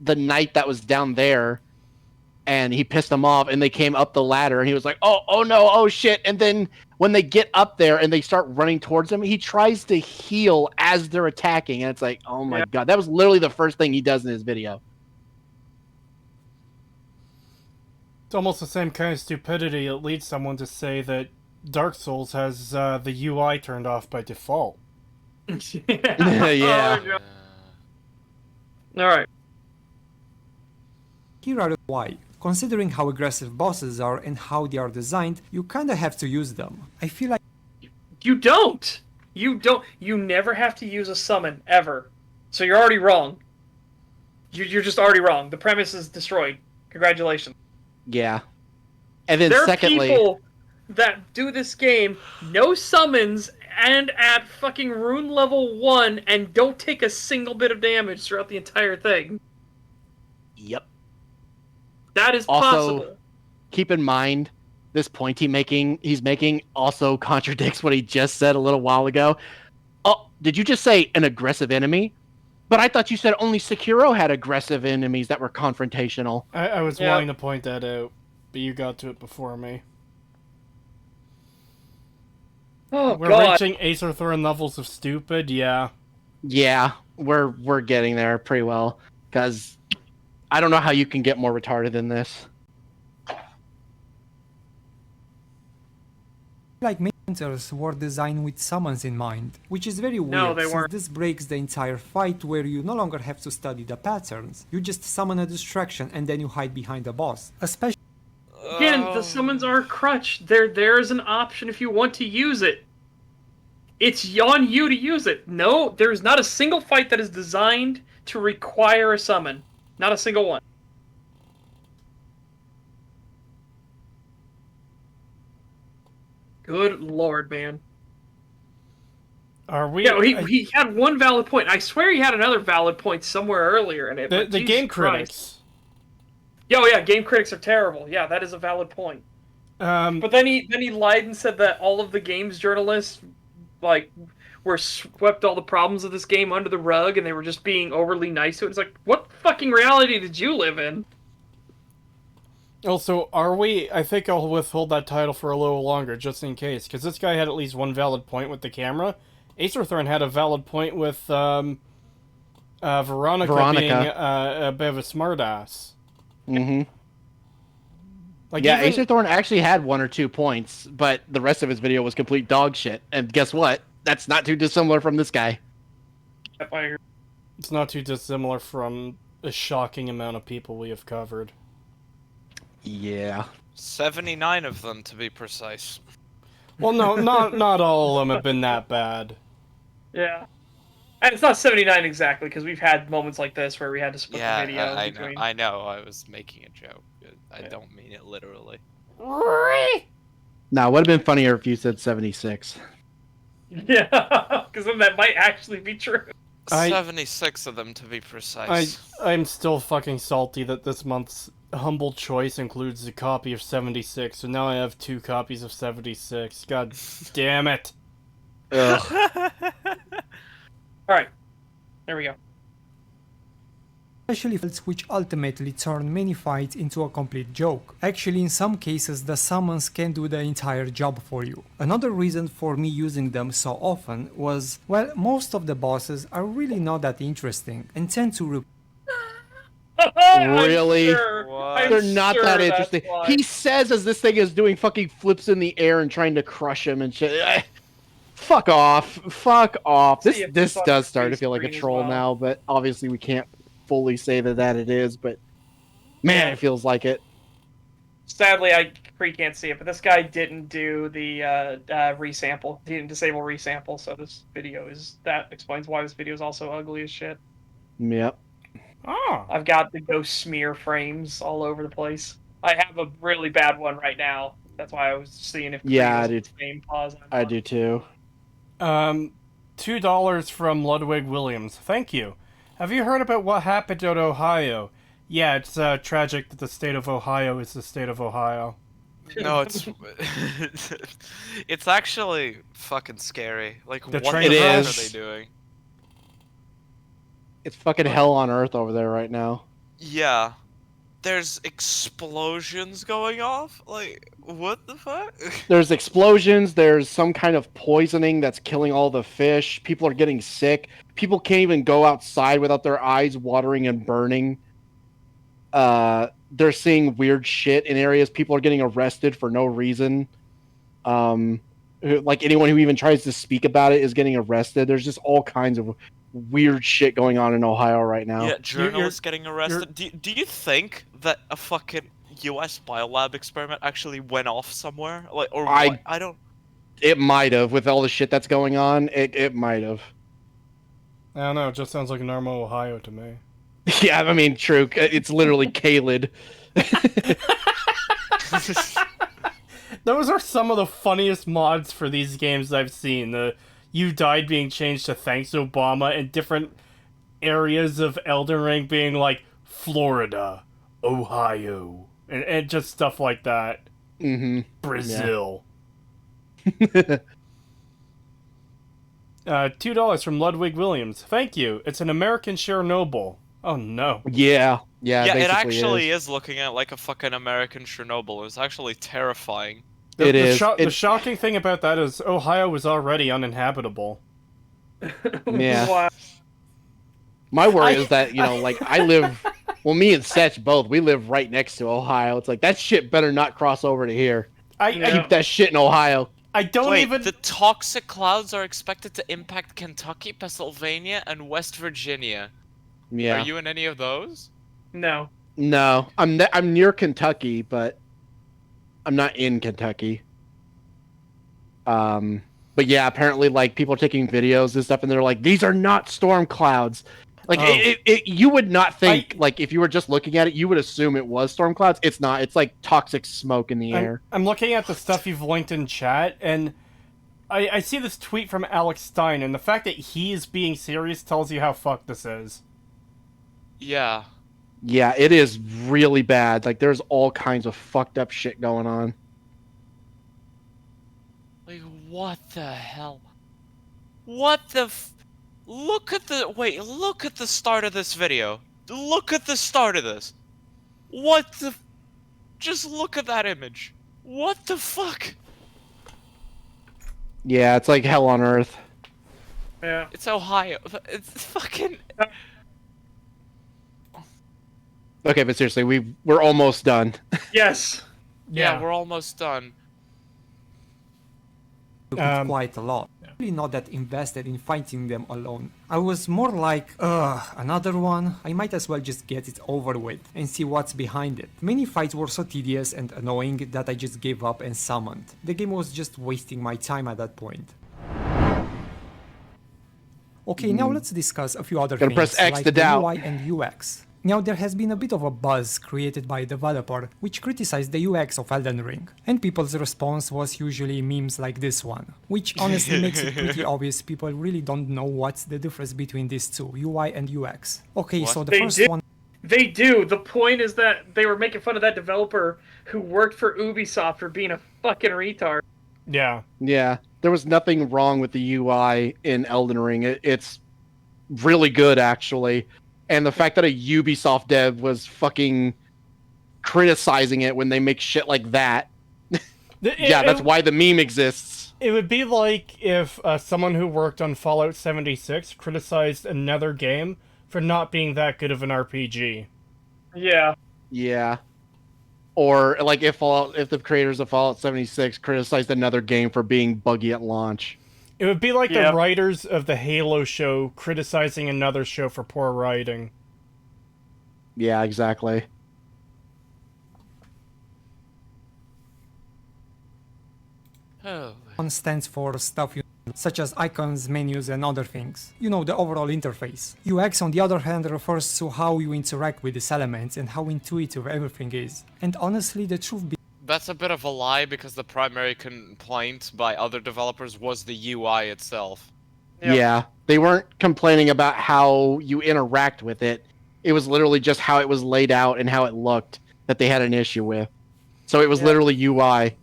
the knight that was down there, and he pissed them off, and they came up the ladder, and he was like, oh no, oh shit. And then when they get up there and they start running towards him, he tries to heal as they're attacking, and it's like, oh my God. That was literally the first thing he does in his video. It's almost the same kind of stupidity that leads someone to say that Dark Souls has the UI turned off by default. Yeah. All right. Here are why. Considering how aggressive bosses are and how they are designed, you kinda have to use them. I feel like You don't. You don't. You never have to use a summon ever. So you're already wrong. You're just already wrong. The premise is destroyed. Congratulations. Yeah. And then There are secondly, people that do this game, no summons, and at fucking rune level 1, and don't take a single bit of damage throughout the entire thing. yep. That is Also, possible. Keep in mind, this point he's making also contradicts what he just said a little while ago. Oh, did you just say an aggressive enemy? But I thought you said only Sekiro had aggressive enemies that were confrontational. I was Yeah. wanting to point that out, but you got to it before me. Oh, We're God. reaching Acer Thorn levels of stupid, yeah. Yeah, we're getting there pretty well. Because I don't know how you can get more retarded than this. many hunters were designed with summons in mind, which is very weird No, they since weren't. this breaks the entire fight where you no longer have to study the patterns. You just summon a distraction and then you hide behind a boss. Especially Again, the summons are a crutch. There's an option if you want to use it. It's on you to use it. No, there's not a single fight that is designed to require a summon. Not a single one. Good lord, man. Are we... Yeah, he had one valid point. I swear he had another valid point somewhere earlier in it. the but the Jesus game Christ. critics. Oh yeah, game critics are terrible. Yeah, that is a valid point. But then he lied and said that all of the games journalists like were swept all the problems of this game under the rug and they were just being overly nice to it. It's like, what fucking reality did you live in? Also, are we... I think I'll withhold that title for a little longer, just in case, because this guy had at least one valid point with the camera. Acer Thorn had a valid point with Veronica being a bit of a smartass. Mm-hmm. Like, Yeah, even... Acer Thorn actually had 1 or 2 points, but the rest of his video was complete dog shit. And guess what? That's not too dissimilar from this guy. It's not too dissimilar from a shocking amount of people we have covered. Yeah. 79 of them, to be precise. Well, no, not all of them have been that bad. Yeah. And it's not 79 exactly, because we've had moments like this where we had to split the Yeah, video I know. between... I know. I was making a joke. I don't mean it literally. Now, it would have been funnier if you said 76. Yeah, because then that might actually be true. 76 of them, to be precise. I'm still fucking salty that this month's Humble Choice includes a copy of 76, so now I have 2 copies of 76. God damn it. Ugh. Alright, there we go. especially fights which ultimately turn many fights into a complete joke. Actually, in some cases the summons can do the entire job for you. Another reason for me using them so often was, well, most of the bosses are really not that interesting and tend to Really? What? They're not that that's interesting. why. He says as this thing is doing fucking flips in the air and trying to crush him and shit. Fuck off. Fuck off. See if This it's on does the start to big feel like a screen as troll well. now, but obviously we can't fully say that it is, but man, it feels like it. Sadly, Cree can't see it, but this guy didn't do the resample. He didn't disable resample, so this video is that explains why this video is also ugly as shit. Yep. Oh. I've got the ghost smear frames all over the place. I have a really bad one right now. That's why I was seeing if Cree Yeah, was I on do. the same pause. I do too. $2 from Ludwig Williams. Thank you. Have you heard about what happened in Ohio? Yeah, it's tragic that the state of Ohio is the state of Ohio. No, it's it's actually fucking scary. Like, The what train the fuck crash. are they doing? It's fucking hell on earth over there right now. Yeah, there's explosions going off. Like, what the fuck? There's explosions, there's some kind of poisoning that's killing all the fish. People are getting sick. People can't even go outside without their eyes watering and burning. They're seeing weird shit in areas. People are getting arrested for no reason. Like anyone who even tries to speak about it is getting arrested. There's just all kinds of weird shit going on in Ohio right now. Yeah, journalists getting arrested. Do you think that a fucking U.S. biolab experiment actually went off somewhere? Like, or what? I don't. It might have, with all the shit that's going on. It might have. I don't know, it just sounds like normal Ohio to me. Yeah, I mean, true. It's literally Kaled. Those are some of the funniest mods for these games I've seen. The "You Died" being changed to "Thanks Obama," and different areas of Elden Ring being like Florida, Ohio, and just stuff like that. Mm-hmm. Brazil. $2 from Ludwig Williams. Thank you. It's an American Chernobyl. Oh no. Yeah. Yeah, Yeah, it basically actually is looking at like a fucking American Chernobyl. It's actually terrifying. The shocking thing about that is Ohio was already uninhabitable. Yeah. Wow. My worry is that, like, I live... Well, me and Setch both, we live right next to Ohio. It's like, that shit better not cross over to here. Keep that shit in Ohio. I don't Wait, even... the toxic clouds are expected to impact Kentucky, Pennsylvania, and West Virginia. Yeah. Are you in any of those? No. No. I'm near Kentucky, but I'm not in Kentucky. But yeah, apparently, like, people are taking videos and stuff, and they're like, these are not storm clouds. Like, you would not think, like, if you were just looking at it, you would assume it was storm clouds. It's not. It's like toxic smoke in the air. I'm looking at the stuff you've linked in chat, and I see this tweet from Alex Stein, and the fact that he is being serious tells you how fucked this is. Yeah. Yeah, it is really bad. Like, there's all kinds of fucked up shit going on. Like, what the hell? What the Look at the start of this video. Look at the start of this. What the Just look at that image. What the fuck? Yeah, it's like hell on earth. Yeah. It's Ohio. It's fucking... Okay, but seriously, we're almost done. Yes. Yeah, we're almost done. Quite a lot. Really not that invested in fighting them alone. I was more like, another one? I might as well just get it over with and see what's behind it. Many fights were so tedious and annoying that I just gave up and summoned. The game was just wasting my time at that point. Okay, now let's discuss a few other Gotta things press X like to the doubt. UI and UX. Now there has been a bit of a buzz created by a developer which criticized the UX of Elden Ring, and people's response was usually memes like this one, which honestly makes it pretty obvious people really don't know what's the difference between these two, UI and UX. Okay, What? so the They first did. one... They do. The point is that they were making fun of that developer who worked for Ubisoft for being a fucking retard. Yeah. Yeah, there was nothing wrong with the UI in Elden Ring. It's really good, actually. And the fact that a Ubisoft dev was fucking criticizing it when they make shit like that. That's why the meme exists. It would be like if someone who worked on Fallout 76 criticized another game for not being that good of an RPG. Yeah. Yeah. Or like if the creators of Fallout 76 criticized another game for being buggy at launch. It would be like the Yeah. writers of the Halo show criticizing another show for poor writing. Yeah, exactly. Oh. One stands for stuff such as icons, menus, and other things. You know, the overall interface. UX, on the other hand, refers to how you interact with these elements and how intuitive everything is. And honestly, the truth That's a bit of a lie because the primary complaint by other developers was the UI itself. Yep. Yeah. They weren't complaining about how you interact with it. It was literally just how it was laid out and how it looked that they had an issue with. So it was Yeah. literally UI.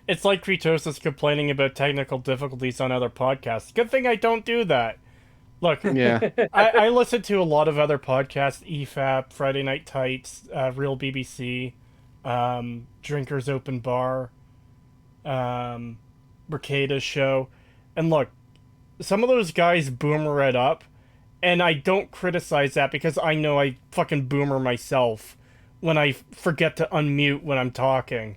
It's like Creetosis complaining about technical difficulties on other podcasts. Good thing I don't do that. Look, Yeah. I listen to a lot of other podcasts, EFAP, Friday Night Tights, Real BBC, Drinkers Open Bar, Mercado's show. And look, some of those guys boomer it up, and I don't criticize that because I know I fucking boomer myself when I forget to unmute when I'm talking.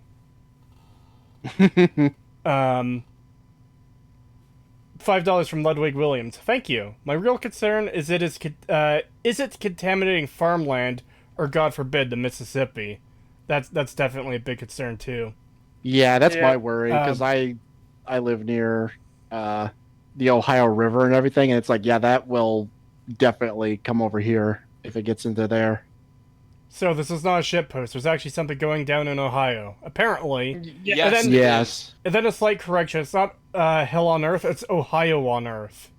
$5 from Ludwig Williams. Thank you. My real concern is it contaminating farmland or, God forbid, the Mississippi. That's definitely a big concern too. Yeah, that's Yeah. my worry because I live near the Ohio River and everything, and it's like, yeah, that will definitely come over here if it gets into there. So this is not a shitpost. There's actually something going down in Ohio. Apparently. Yes, then- it Yes. is. And then a slight correction. It's not hell on earth. It's Ohio on earth.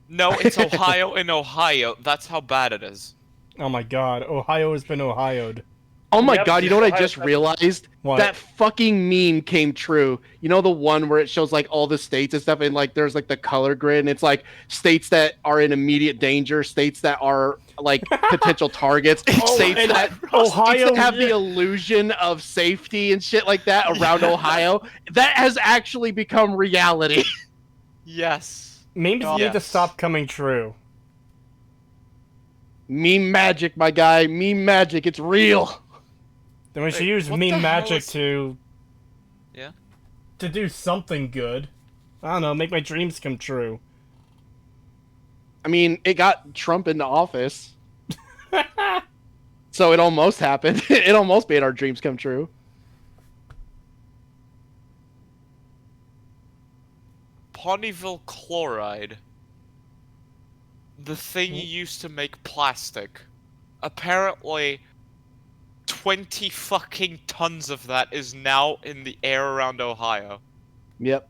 No, it's Ohio in Ohio. That's how bad it is. Oh my god. Ohio has been Ohio'd. Oh my Yep. god, you know what I Ohio- just realized? What? That fucking meme came true. You know the one where it shows like all the states and stuff, and like there's like the color grid, and it's like states that are in immediate danger, states that are like potential targets, states and that Ohio- states that have the illusion of safety and shit like that around Ohio. That has actually become reality. Yes. Memes need to Yes. stop coming true. Meme magic, my guy. Meme magic. It's real. Then we should Wait, use what the meme hell magic is- to Yeah. do something good. I don't know, make my dreams come true. I mean, it got Trump into office. So it almost happened. It almost made our dreams come true. Ponyville chloride. The thing you used to make plastic. Apparently, 20 fucking tons of that is now in the air around Ohio. Yep.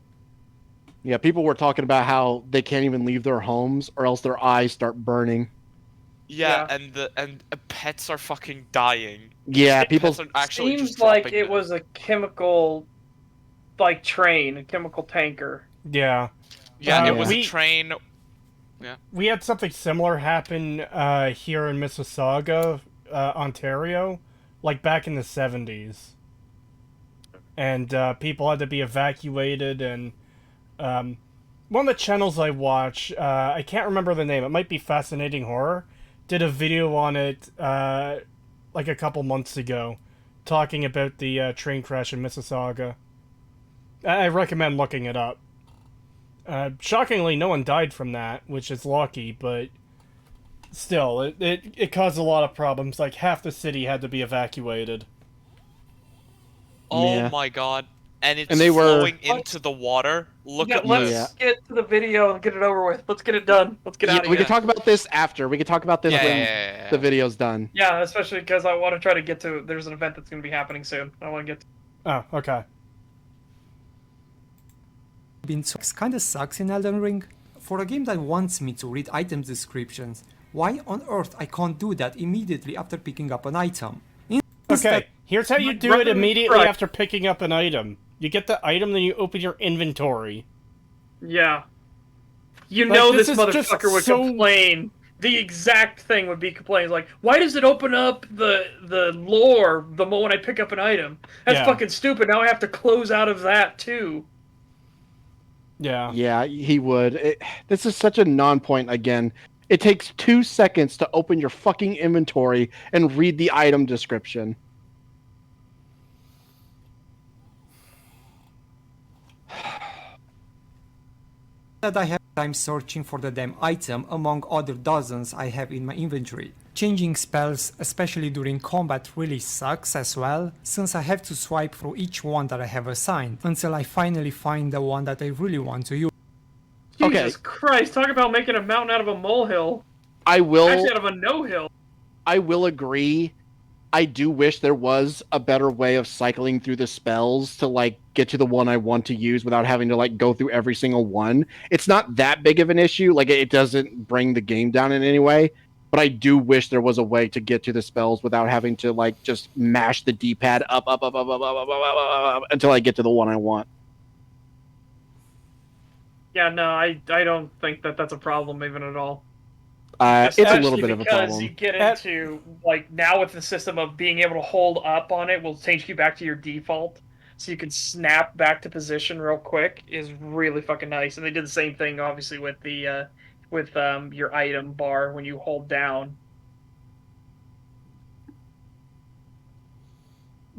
Yeah, people were talking about how they can't even leave their homes or else their eyes start burning. Yeah, Yeah. and pets are fucking dying. Yeah, people. Pets are actually Seems just like dropping it dead. was a chemical, like train, a chemical tanker. Yeah. Yeah, it was we- a train. We had something similar happen here in Mississauga, Ontario, like back in the 70s. And people had to be evacuated, and one of the channels I watch, I can't remember the name, it might be Fascinating Horror, did a video on it like a couple months ago, talking about the train crash in Mississauga. I recommend looking it up. Shockingly, no one died from that, which is lucky, but still, it caused a lot of problems. Like, half the city had to be evacuated. Oh Yeah. my god. And it's And they were- flowing into the water. Look Yeah, at let's this. get to the video and get it over with. Let's get it done. Let's get Yeah, out of we here. can talk about this after. We can talk about this Yeah, when yeah. the video's done. Yeah, especially because I want to try to get to. There's an event that's going to be happening soon. I want to get. Oh, okay. kind of sucks in Elden Ring. For a game that wants me to read item descriptions, why on earth I can't do that immediately after picking up an item? Okay, here's how you do it Right. immediately after picking up an item. You get the item, then you open your inventory. Yeah. You Like, know this this is just motherfucker would so- complain. The exact thing would be complaining like, why does it open up the lore the moment I pick up an item? That's Yeah. fucking stupid. Now I have to close out of that too. Yeah. Yeah, he would. This is such a non-point again. It takes 2 seconds to open your fucking inventory and read the item description. That I have time searching for the damn item among other dozens I have in my inventory. Changing spells, especially during combat, really sucks as well, since I have to swipe through each one that I have assigned, until I finally find the one that I really want to use. Okay. Jesus Christ, talk about making a mountain out of a molehill. I will Actually, out of a no-hill. I will agree. I do wish there was a better way of cycling through the spells to like get to the one I want to use without having to like go through every single one. It's not that big of an issue. Like it doesn't bring the game down in any way. But I do wish there was a way to get to the spells without having to like just mash the D-pad up until I get to the one I want. Yeah, no, I don't think that's a problem even at all. It's a little Especially bit of a because problem. you get into, like, now with the system of being able to hold up on it will change you back to your default. So you can snap back to position real quick is really fucking nice. And they did the same thing, obviously, with the your item bar when you hold down.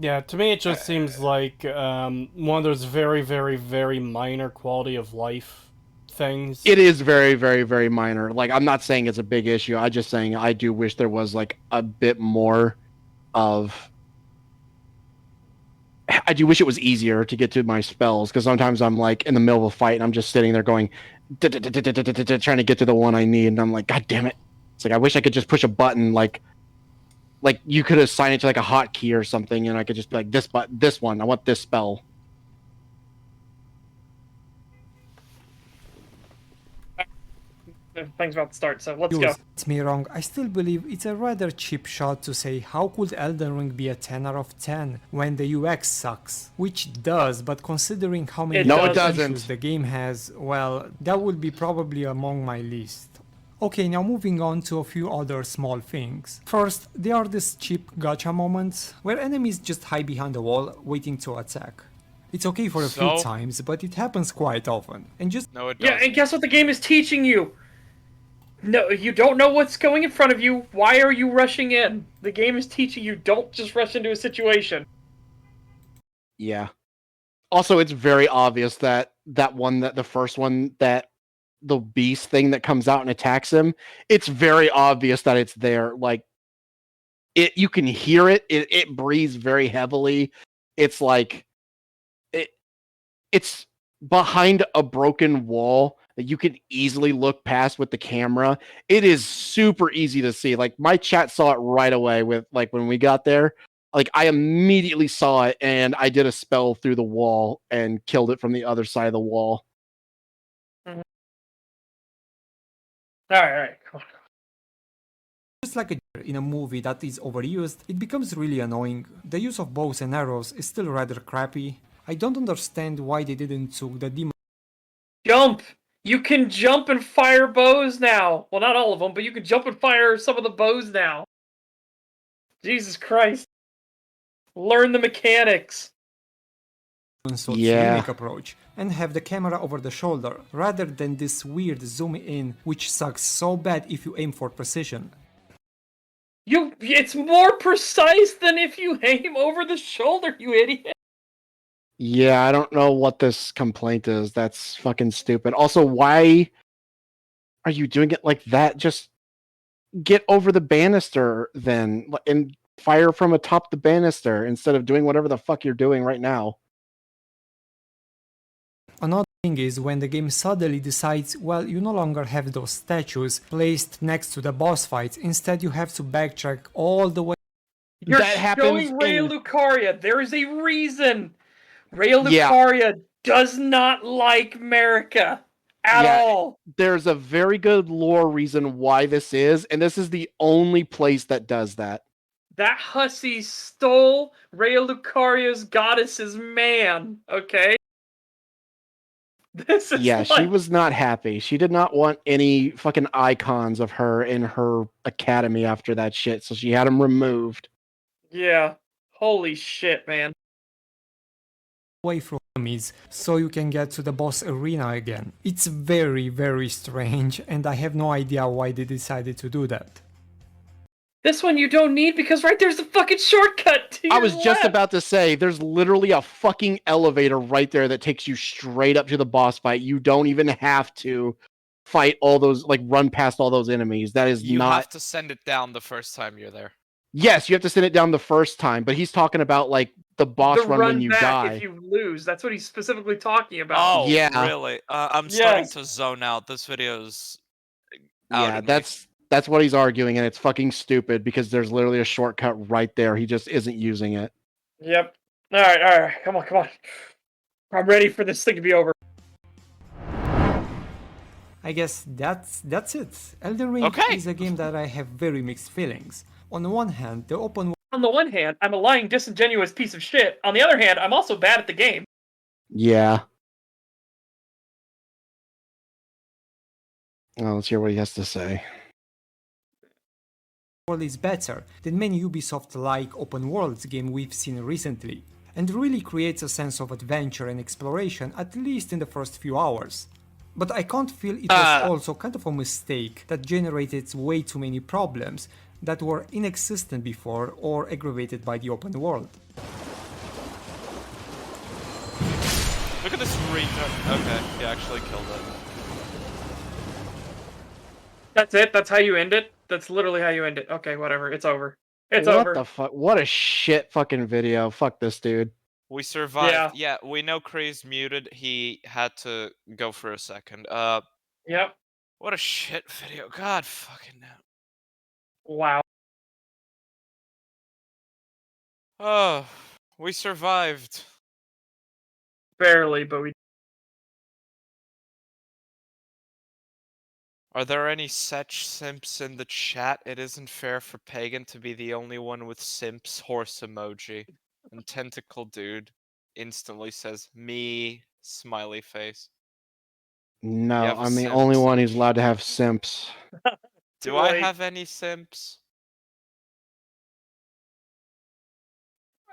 Yeah, to me it just seems like one of those very, very, very minor quality of life things. It is very, very, very minor. Like, I'm not saying it's a big issue. I'm just saying I do wish there was like a bit more of. I do wish it was easier to get to my spells because sometimes I'm like in the middle of a fight and I'm just sitting there going, trying to get to the one I need, and I'm like, God damn it! It's like I wish I could just push a button, like you could assign it to like a hotkey or something, and I could just be like, this one, I want this spell. Things about to start, so let's go. Get me wrong, I still believe it's a rather cheap shot to say how could Elden Ring be a 10 out of 10 when the UX sucks, which does, but considering how many No, it doesn't. issues the game has, well, that would be probably among my list. Okay, now moving on to a few other small things. First, there are these cheap gacha moments where enemies just hide behind a wall waiting to attack. It's okay for a few So? times, but it happens quite often. And just No, it Yeah, doesn't. and guess what the game is teaching you? No, you don't know what's going in front of you. Why are you rushing in? The game is teaching you don't just rush into a situation. Yeah. Also, it's very obvious that the first one, that the beast thing that comes out and attacks him, it's very obvious that it's there. Like you can hear it. It breathes very heavily. It's like it's behind a broken wall that you can easily look past with the camera. It is super easy to see. Like my chat saw it right away with like when we got there. Like I immediately saw it and I did a spell through the wall and killed it from the other side of the wall. Mm-hmm. All right, come on. just like in a movie that is overused, it becomes really annoying. The use of bows and arrows is still rather crappy. I don't understand why they didn't took the demon Jump! You can jump and fire bows now. Well, not all of them, but you can jump and fire some of the bows now. Jesus Christ. Learn the mechanics. Soul's Yeah. remake approach and have the camera over the shoulder rather than this weird zoom in which sucks so bad if you aim for precision. It's more precise than if you aim over the shoulder, you idiot. Yeah, I don't know what this complaint is. That's fucking stupid. Also, why are you doing it like that? Just get over the banister then and fire from atop the banister instead of doing whatever the fuck you're doing right now. Another thing is when the game suddenly decides, well, you no longer have those statues placed next to the boss fights, instead you have to backtrack all the way. You're That happens showing Ray in- Lucaria. There is a reason. Ray Yeah. Lucaria does not like America at Yeah. all. There's a very good lore reason why this is, and this is the only place that does that. That hussy stole Ray Lucaria's goddess's man, okay? This is Yeah, like... she was not happy. She did not want any fucking icons of her in her academy after that shit, so she had them removed. Yeah. Holy shit, man. Away from enemies so you can get to the boss arena again. It's very, very strange, and I have no idea why they decided to do that. This one you don't need because right there's a fucking shortcut to your I was just left. about to say, there's literally a fucking elevator right there that takes you straight up to the boss fight. You don't even have to fight all those, like, run past all those enemies. That is You not. have to send it down the first time you're there. Yes, you have to send it down the first time, but he's talking about, like, the boss the run when you back die. if you lose. That's what he's specifically talking about. Oh, Yeah. really? I'm starting Yes. to zone out. This video's out Yeah, of me. that's what he's arguing, and it's fucking stupid because there's literally a shortcut right there. He just isn't using it. Yep. All right. Come on. I'm ready for this thing to be over. I guess that's it. Elden Ring Okay. is a game that I have very mixed feelings. On the one hand, the open On the one hand, I'm a lying, disingenuous piece of shit. On the other hand, I'm also bad at the game. Yeah. Oh, let's hear what he has to say. world is better than many Ubisoft-like open worlds game we've seen recently, and really creates a sense of adventure and exploration, at least in the first few hours. But I can't feel it was also kind of a mistake that generated way too many problems that were inexistent before or aggravated by the open world. Look at this retard. Okay, he actually killed it. That's it? That's how you end it? That's literally how you end it. Okay, whatever. It's over. It's what over. the fuck? What a shit fucking video. Fuck this dude. We survived. Yeah. Yeah, we know Kree's muted. He had to go for a second. Yep. What a shit video. God fucking no. Wow. Oh, we survived. Barely, but we... Are there any such simps in the chat? It isn't fair for Pagan to be the only one with simps horse emoji. And Tentacle Dude instantly says, me, smiley face. No, You have a I'm the simp, only one so- who's allowed to have simps. Do Too I late. have any simps?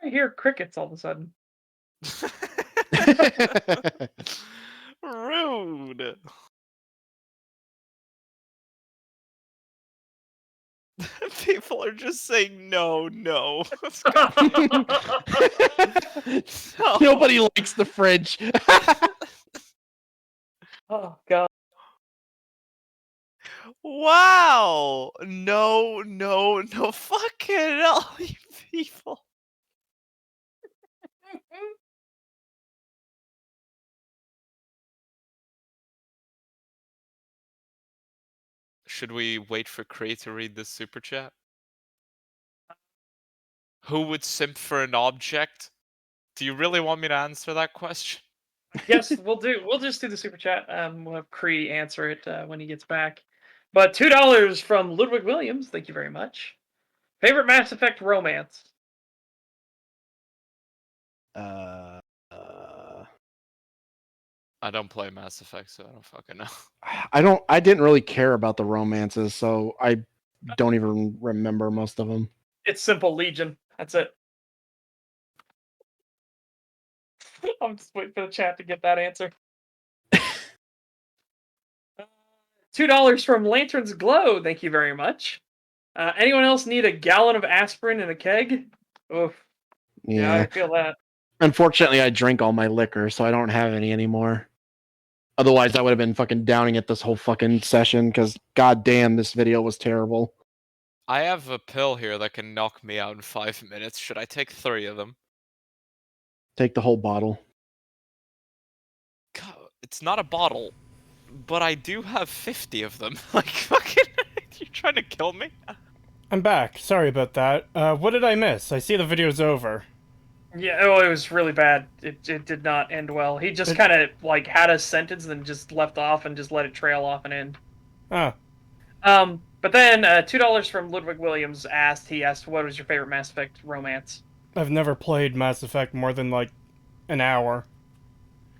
I hear crickets all of a sudden. Rude. People are just saying no. No. Nobody likes the fridge. Oh, God. Wow. No. Fucking hell, you people. Should we wait for Kree to read this super chat? Who would simp for an object? Do you really want me to answer that question? Yes, we'll just do the super chat. We'll have Cree answer it when he gets back. But $2 from Ludwig Williams, thank you very much. Favorite Mass Effect romance? I don't play Mass Effect, so I don't fucking know. I didn't really care about the romances, so I don't even remember most of them. It's simple, Legion. That's it. I'm just waiting for the chat to get that answer. $2 from Lantern's Glow, thank you very much. Anyone else need a gallon of aspirin in a keg? Oof. Yeah, I feel that. Unfortunately, I drink all my liquor, so I don't have any anymore. Otherwise, I would have been fucking downing it this whole fucking session, because goddamn, this video was terrible. I have a pill here that can knock me out in 5 minutes. Should I take 3 of them? Take the whole bottle. God, it's not a bottle, but I do have 50 of them. Like, fucking, you're trying to kill me? I'm back. Sorry about that. What did I miss? I see the video's over. Yeah, oh, it was really bad. It did not end well. He just kind of like had a sentence and then just left off and just let it trail off and end. Ah, But then $2 from Ludwig Williams he asked, what was your favorite Mass Effect romance? I've never played Mass Effect more than, like, an hour.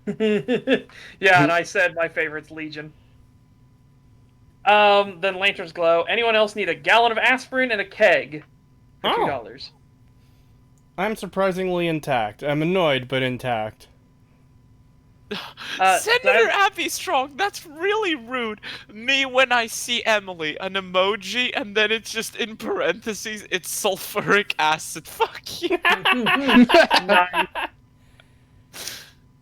Yeah, and I said my favorite's Legion. Then Lantern's Glow. Anyone else need a gallon of aspirin and a keg for $2? I'm surprisingly intact. I'm annoyed, but intact. Senator Abby Strong, that's really rude. Me when I see Emily, an emoji, and then it's just in parentheses, it's sulfuric acid. Fuck you.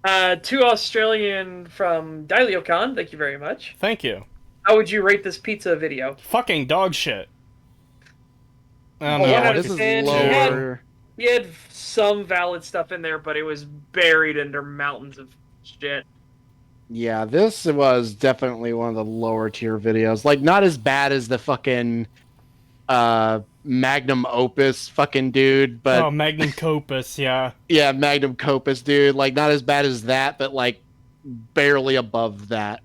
Nice. To Australian from DaiLioCon, thank you very much. Thank you. How would you rate this pizza video? Fucking dog shit. I don't Well, know. one out this of is 10, lower. He had some valid stuff in there, but it was buried under mountains of shit. Yeah, this was definitely one of the lower tier videos. Like, not as bad as the fucking magnum opus fucking dude, but Oh, Magnum Copus, yeah. yeah, magnum opus dude. Like, not as bad as that, but like barely above that.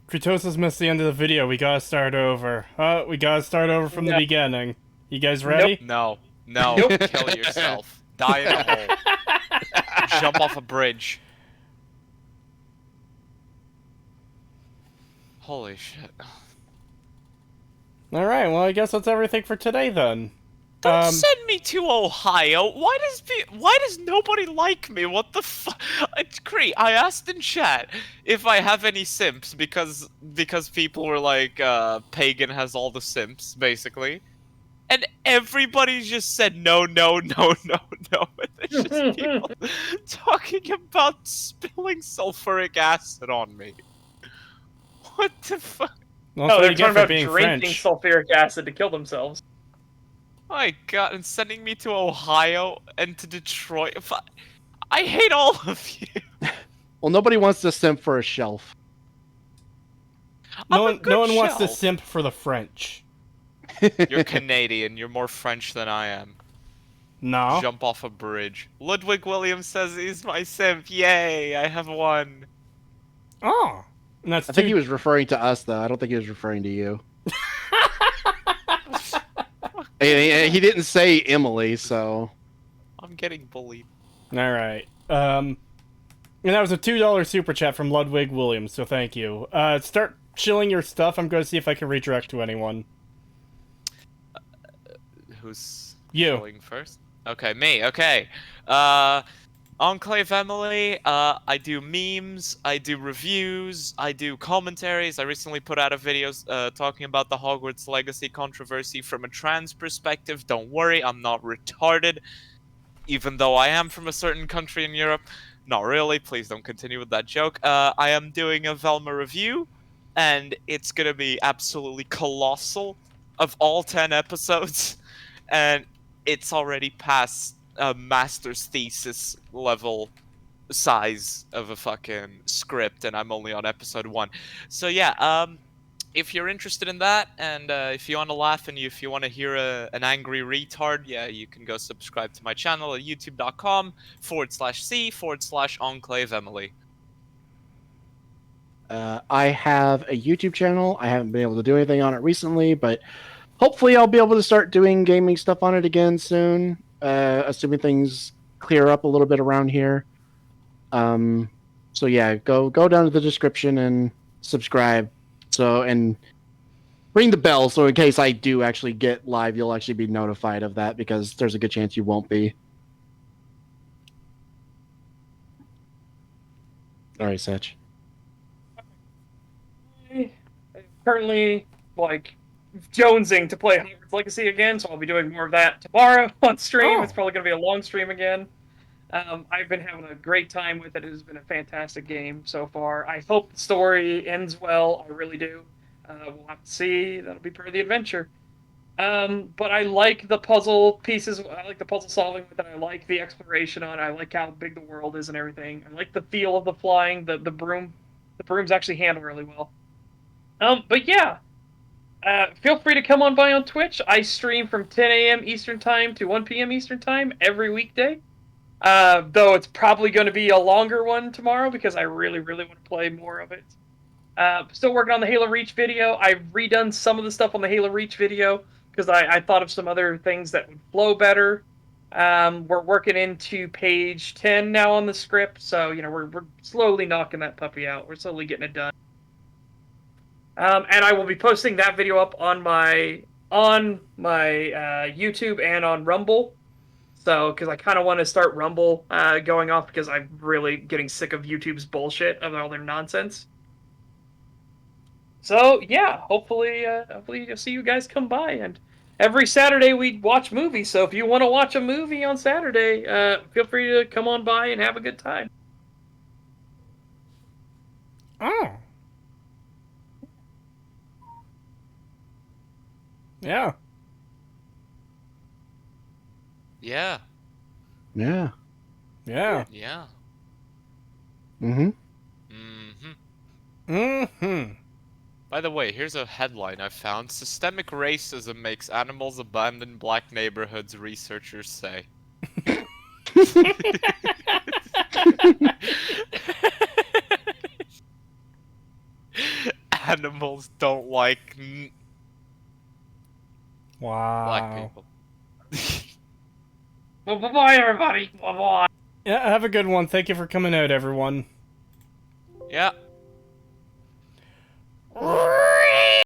Creetosis missed the end of the video. We gotta start over. We gotta start over from the beginning. You guys ready? No. No. Nope. Kill yourself. Die in a hole. Jump off a bridge. Holy shit. Alright, well, I guess that's everything for today then. Don't send me to Ohio. Why does nobody like me? What the fuck? Cree, I asked in chat if I have any simps because people were like, Pagan has all the simps, basically. And everybody just said no, no, no, no, no. And there's just people talking about spilling sulfuric acid on me. What the fuck? Well, No, that's what they're you talking get for about being drinking French. sulfuric acid to kill themselves. My god, and sending me to Ohio and to Detroit. I hate all of you. Well, nobody wants to simp for a shelf. No I'm a one, good no one wants to shelf. simp for the French. You're Canadian. You're more French than I am. No. Jump off a bridge. Ludwig Williams says he's my simp. Yay! I have one. Oh. And that's I think two- he was referring to us, though. I don't think he was referring to you. He didn't say Emily, so. I'm getting bullied. Alright. And that was a $2 super chat from Ludwig Williams, so thank you. Start chilling your stuff. I'm going to see if I can redirect to anyone. Who's You. going first? Okay, me. Okay. Enclave Emily. I do memes. I do reviews. I do commentaries. I recently put out a video talking about the Hogwarts Legacy controversy from a trans perspective. Don't worry, I'm not retarded. Even though I am from a certain country in Europe. Not really. Please don't continue with that joke. I am doing a Velma review, and it's gonna be absolutely colossal. Of all 10 episodes, and it's already past a master's thesis level size of a fucking script, and I'm only on episode 1. So yeah, if you're interested in that, and if you want to laugh and if you want to hear an angry retard, yeah, you can go subscribe to my channel at youtube.com/c/Enclave Emily. I have a YouTube channel. I haven't been able to do anything on it recently, but hopefully I'll be able to start doing gaming stuff on it again soon, assuming things clear up a little bit around here. So yeah, go down to the description and subscribe. And ring the bell so in case I do actually get live, you'll actually be notified of that because there's a good chance you won't be. All right, Satch. Currently, like, jonesing to play Hogwarts Legacy again, so I'll be doing more of that tomorrow on stream. Oh. It's probably going to be a long stream again. I've been having a great time with it. It has been a fantastic game so far. I hope the story ends well. I really do. We'll have to see. That'll be part of the adventure. But I like the puzzle pieces. I like the puzzle solving with it. I like the exploration on it. I like how big the world is and everything. I like the feel of the flying. The broom. The brooms actually handle really well. But yeah. Feel free to come on by on Twitch. I stream from 10 a.m. Eastern Time to 1 p.m. Eastern Time every weekday. Though it's probably going to be a longer one tomorrow because I really, really want to play more of it. Still working on the Halo Reach video. I've redone some of the stuff on the Halo Reach video because I thought of some other things that would flow better. We're working into page 10 now on the script, so you know we're slowly knocking that puppy out. We're slowly getting it done. And I will be posting that video up on my YouTube and on Rumble. So, because I kind of want to start Rumble going off because I'm really getting sick of YouTube's bullshit of all their nonsense. So yeah, hopefully you'll see you guys come by. And every Saturday we watch movies. So if you want to watch a movie on Saturday, feel free to come on by and have a good time. Oh. Yeah. Yeah. Yeah. Yeah. Yeah. Mm-hmm. Mm-hmm. Mm-hmm. By the way, here's a headline I found. Systemic racism makes animals abandon black neighborhoods, researchers say. Animals don't like black Wow. people. Well, bye-bye, everybody. Bye-bye. Yeah, have a good one. Thank you for coming out, everyone. Yeah.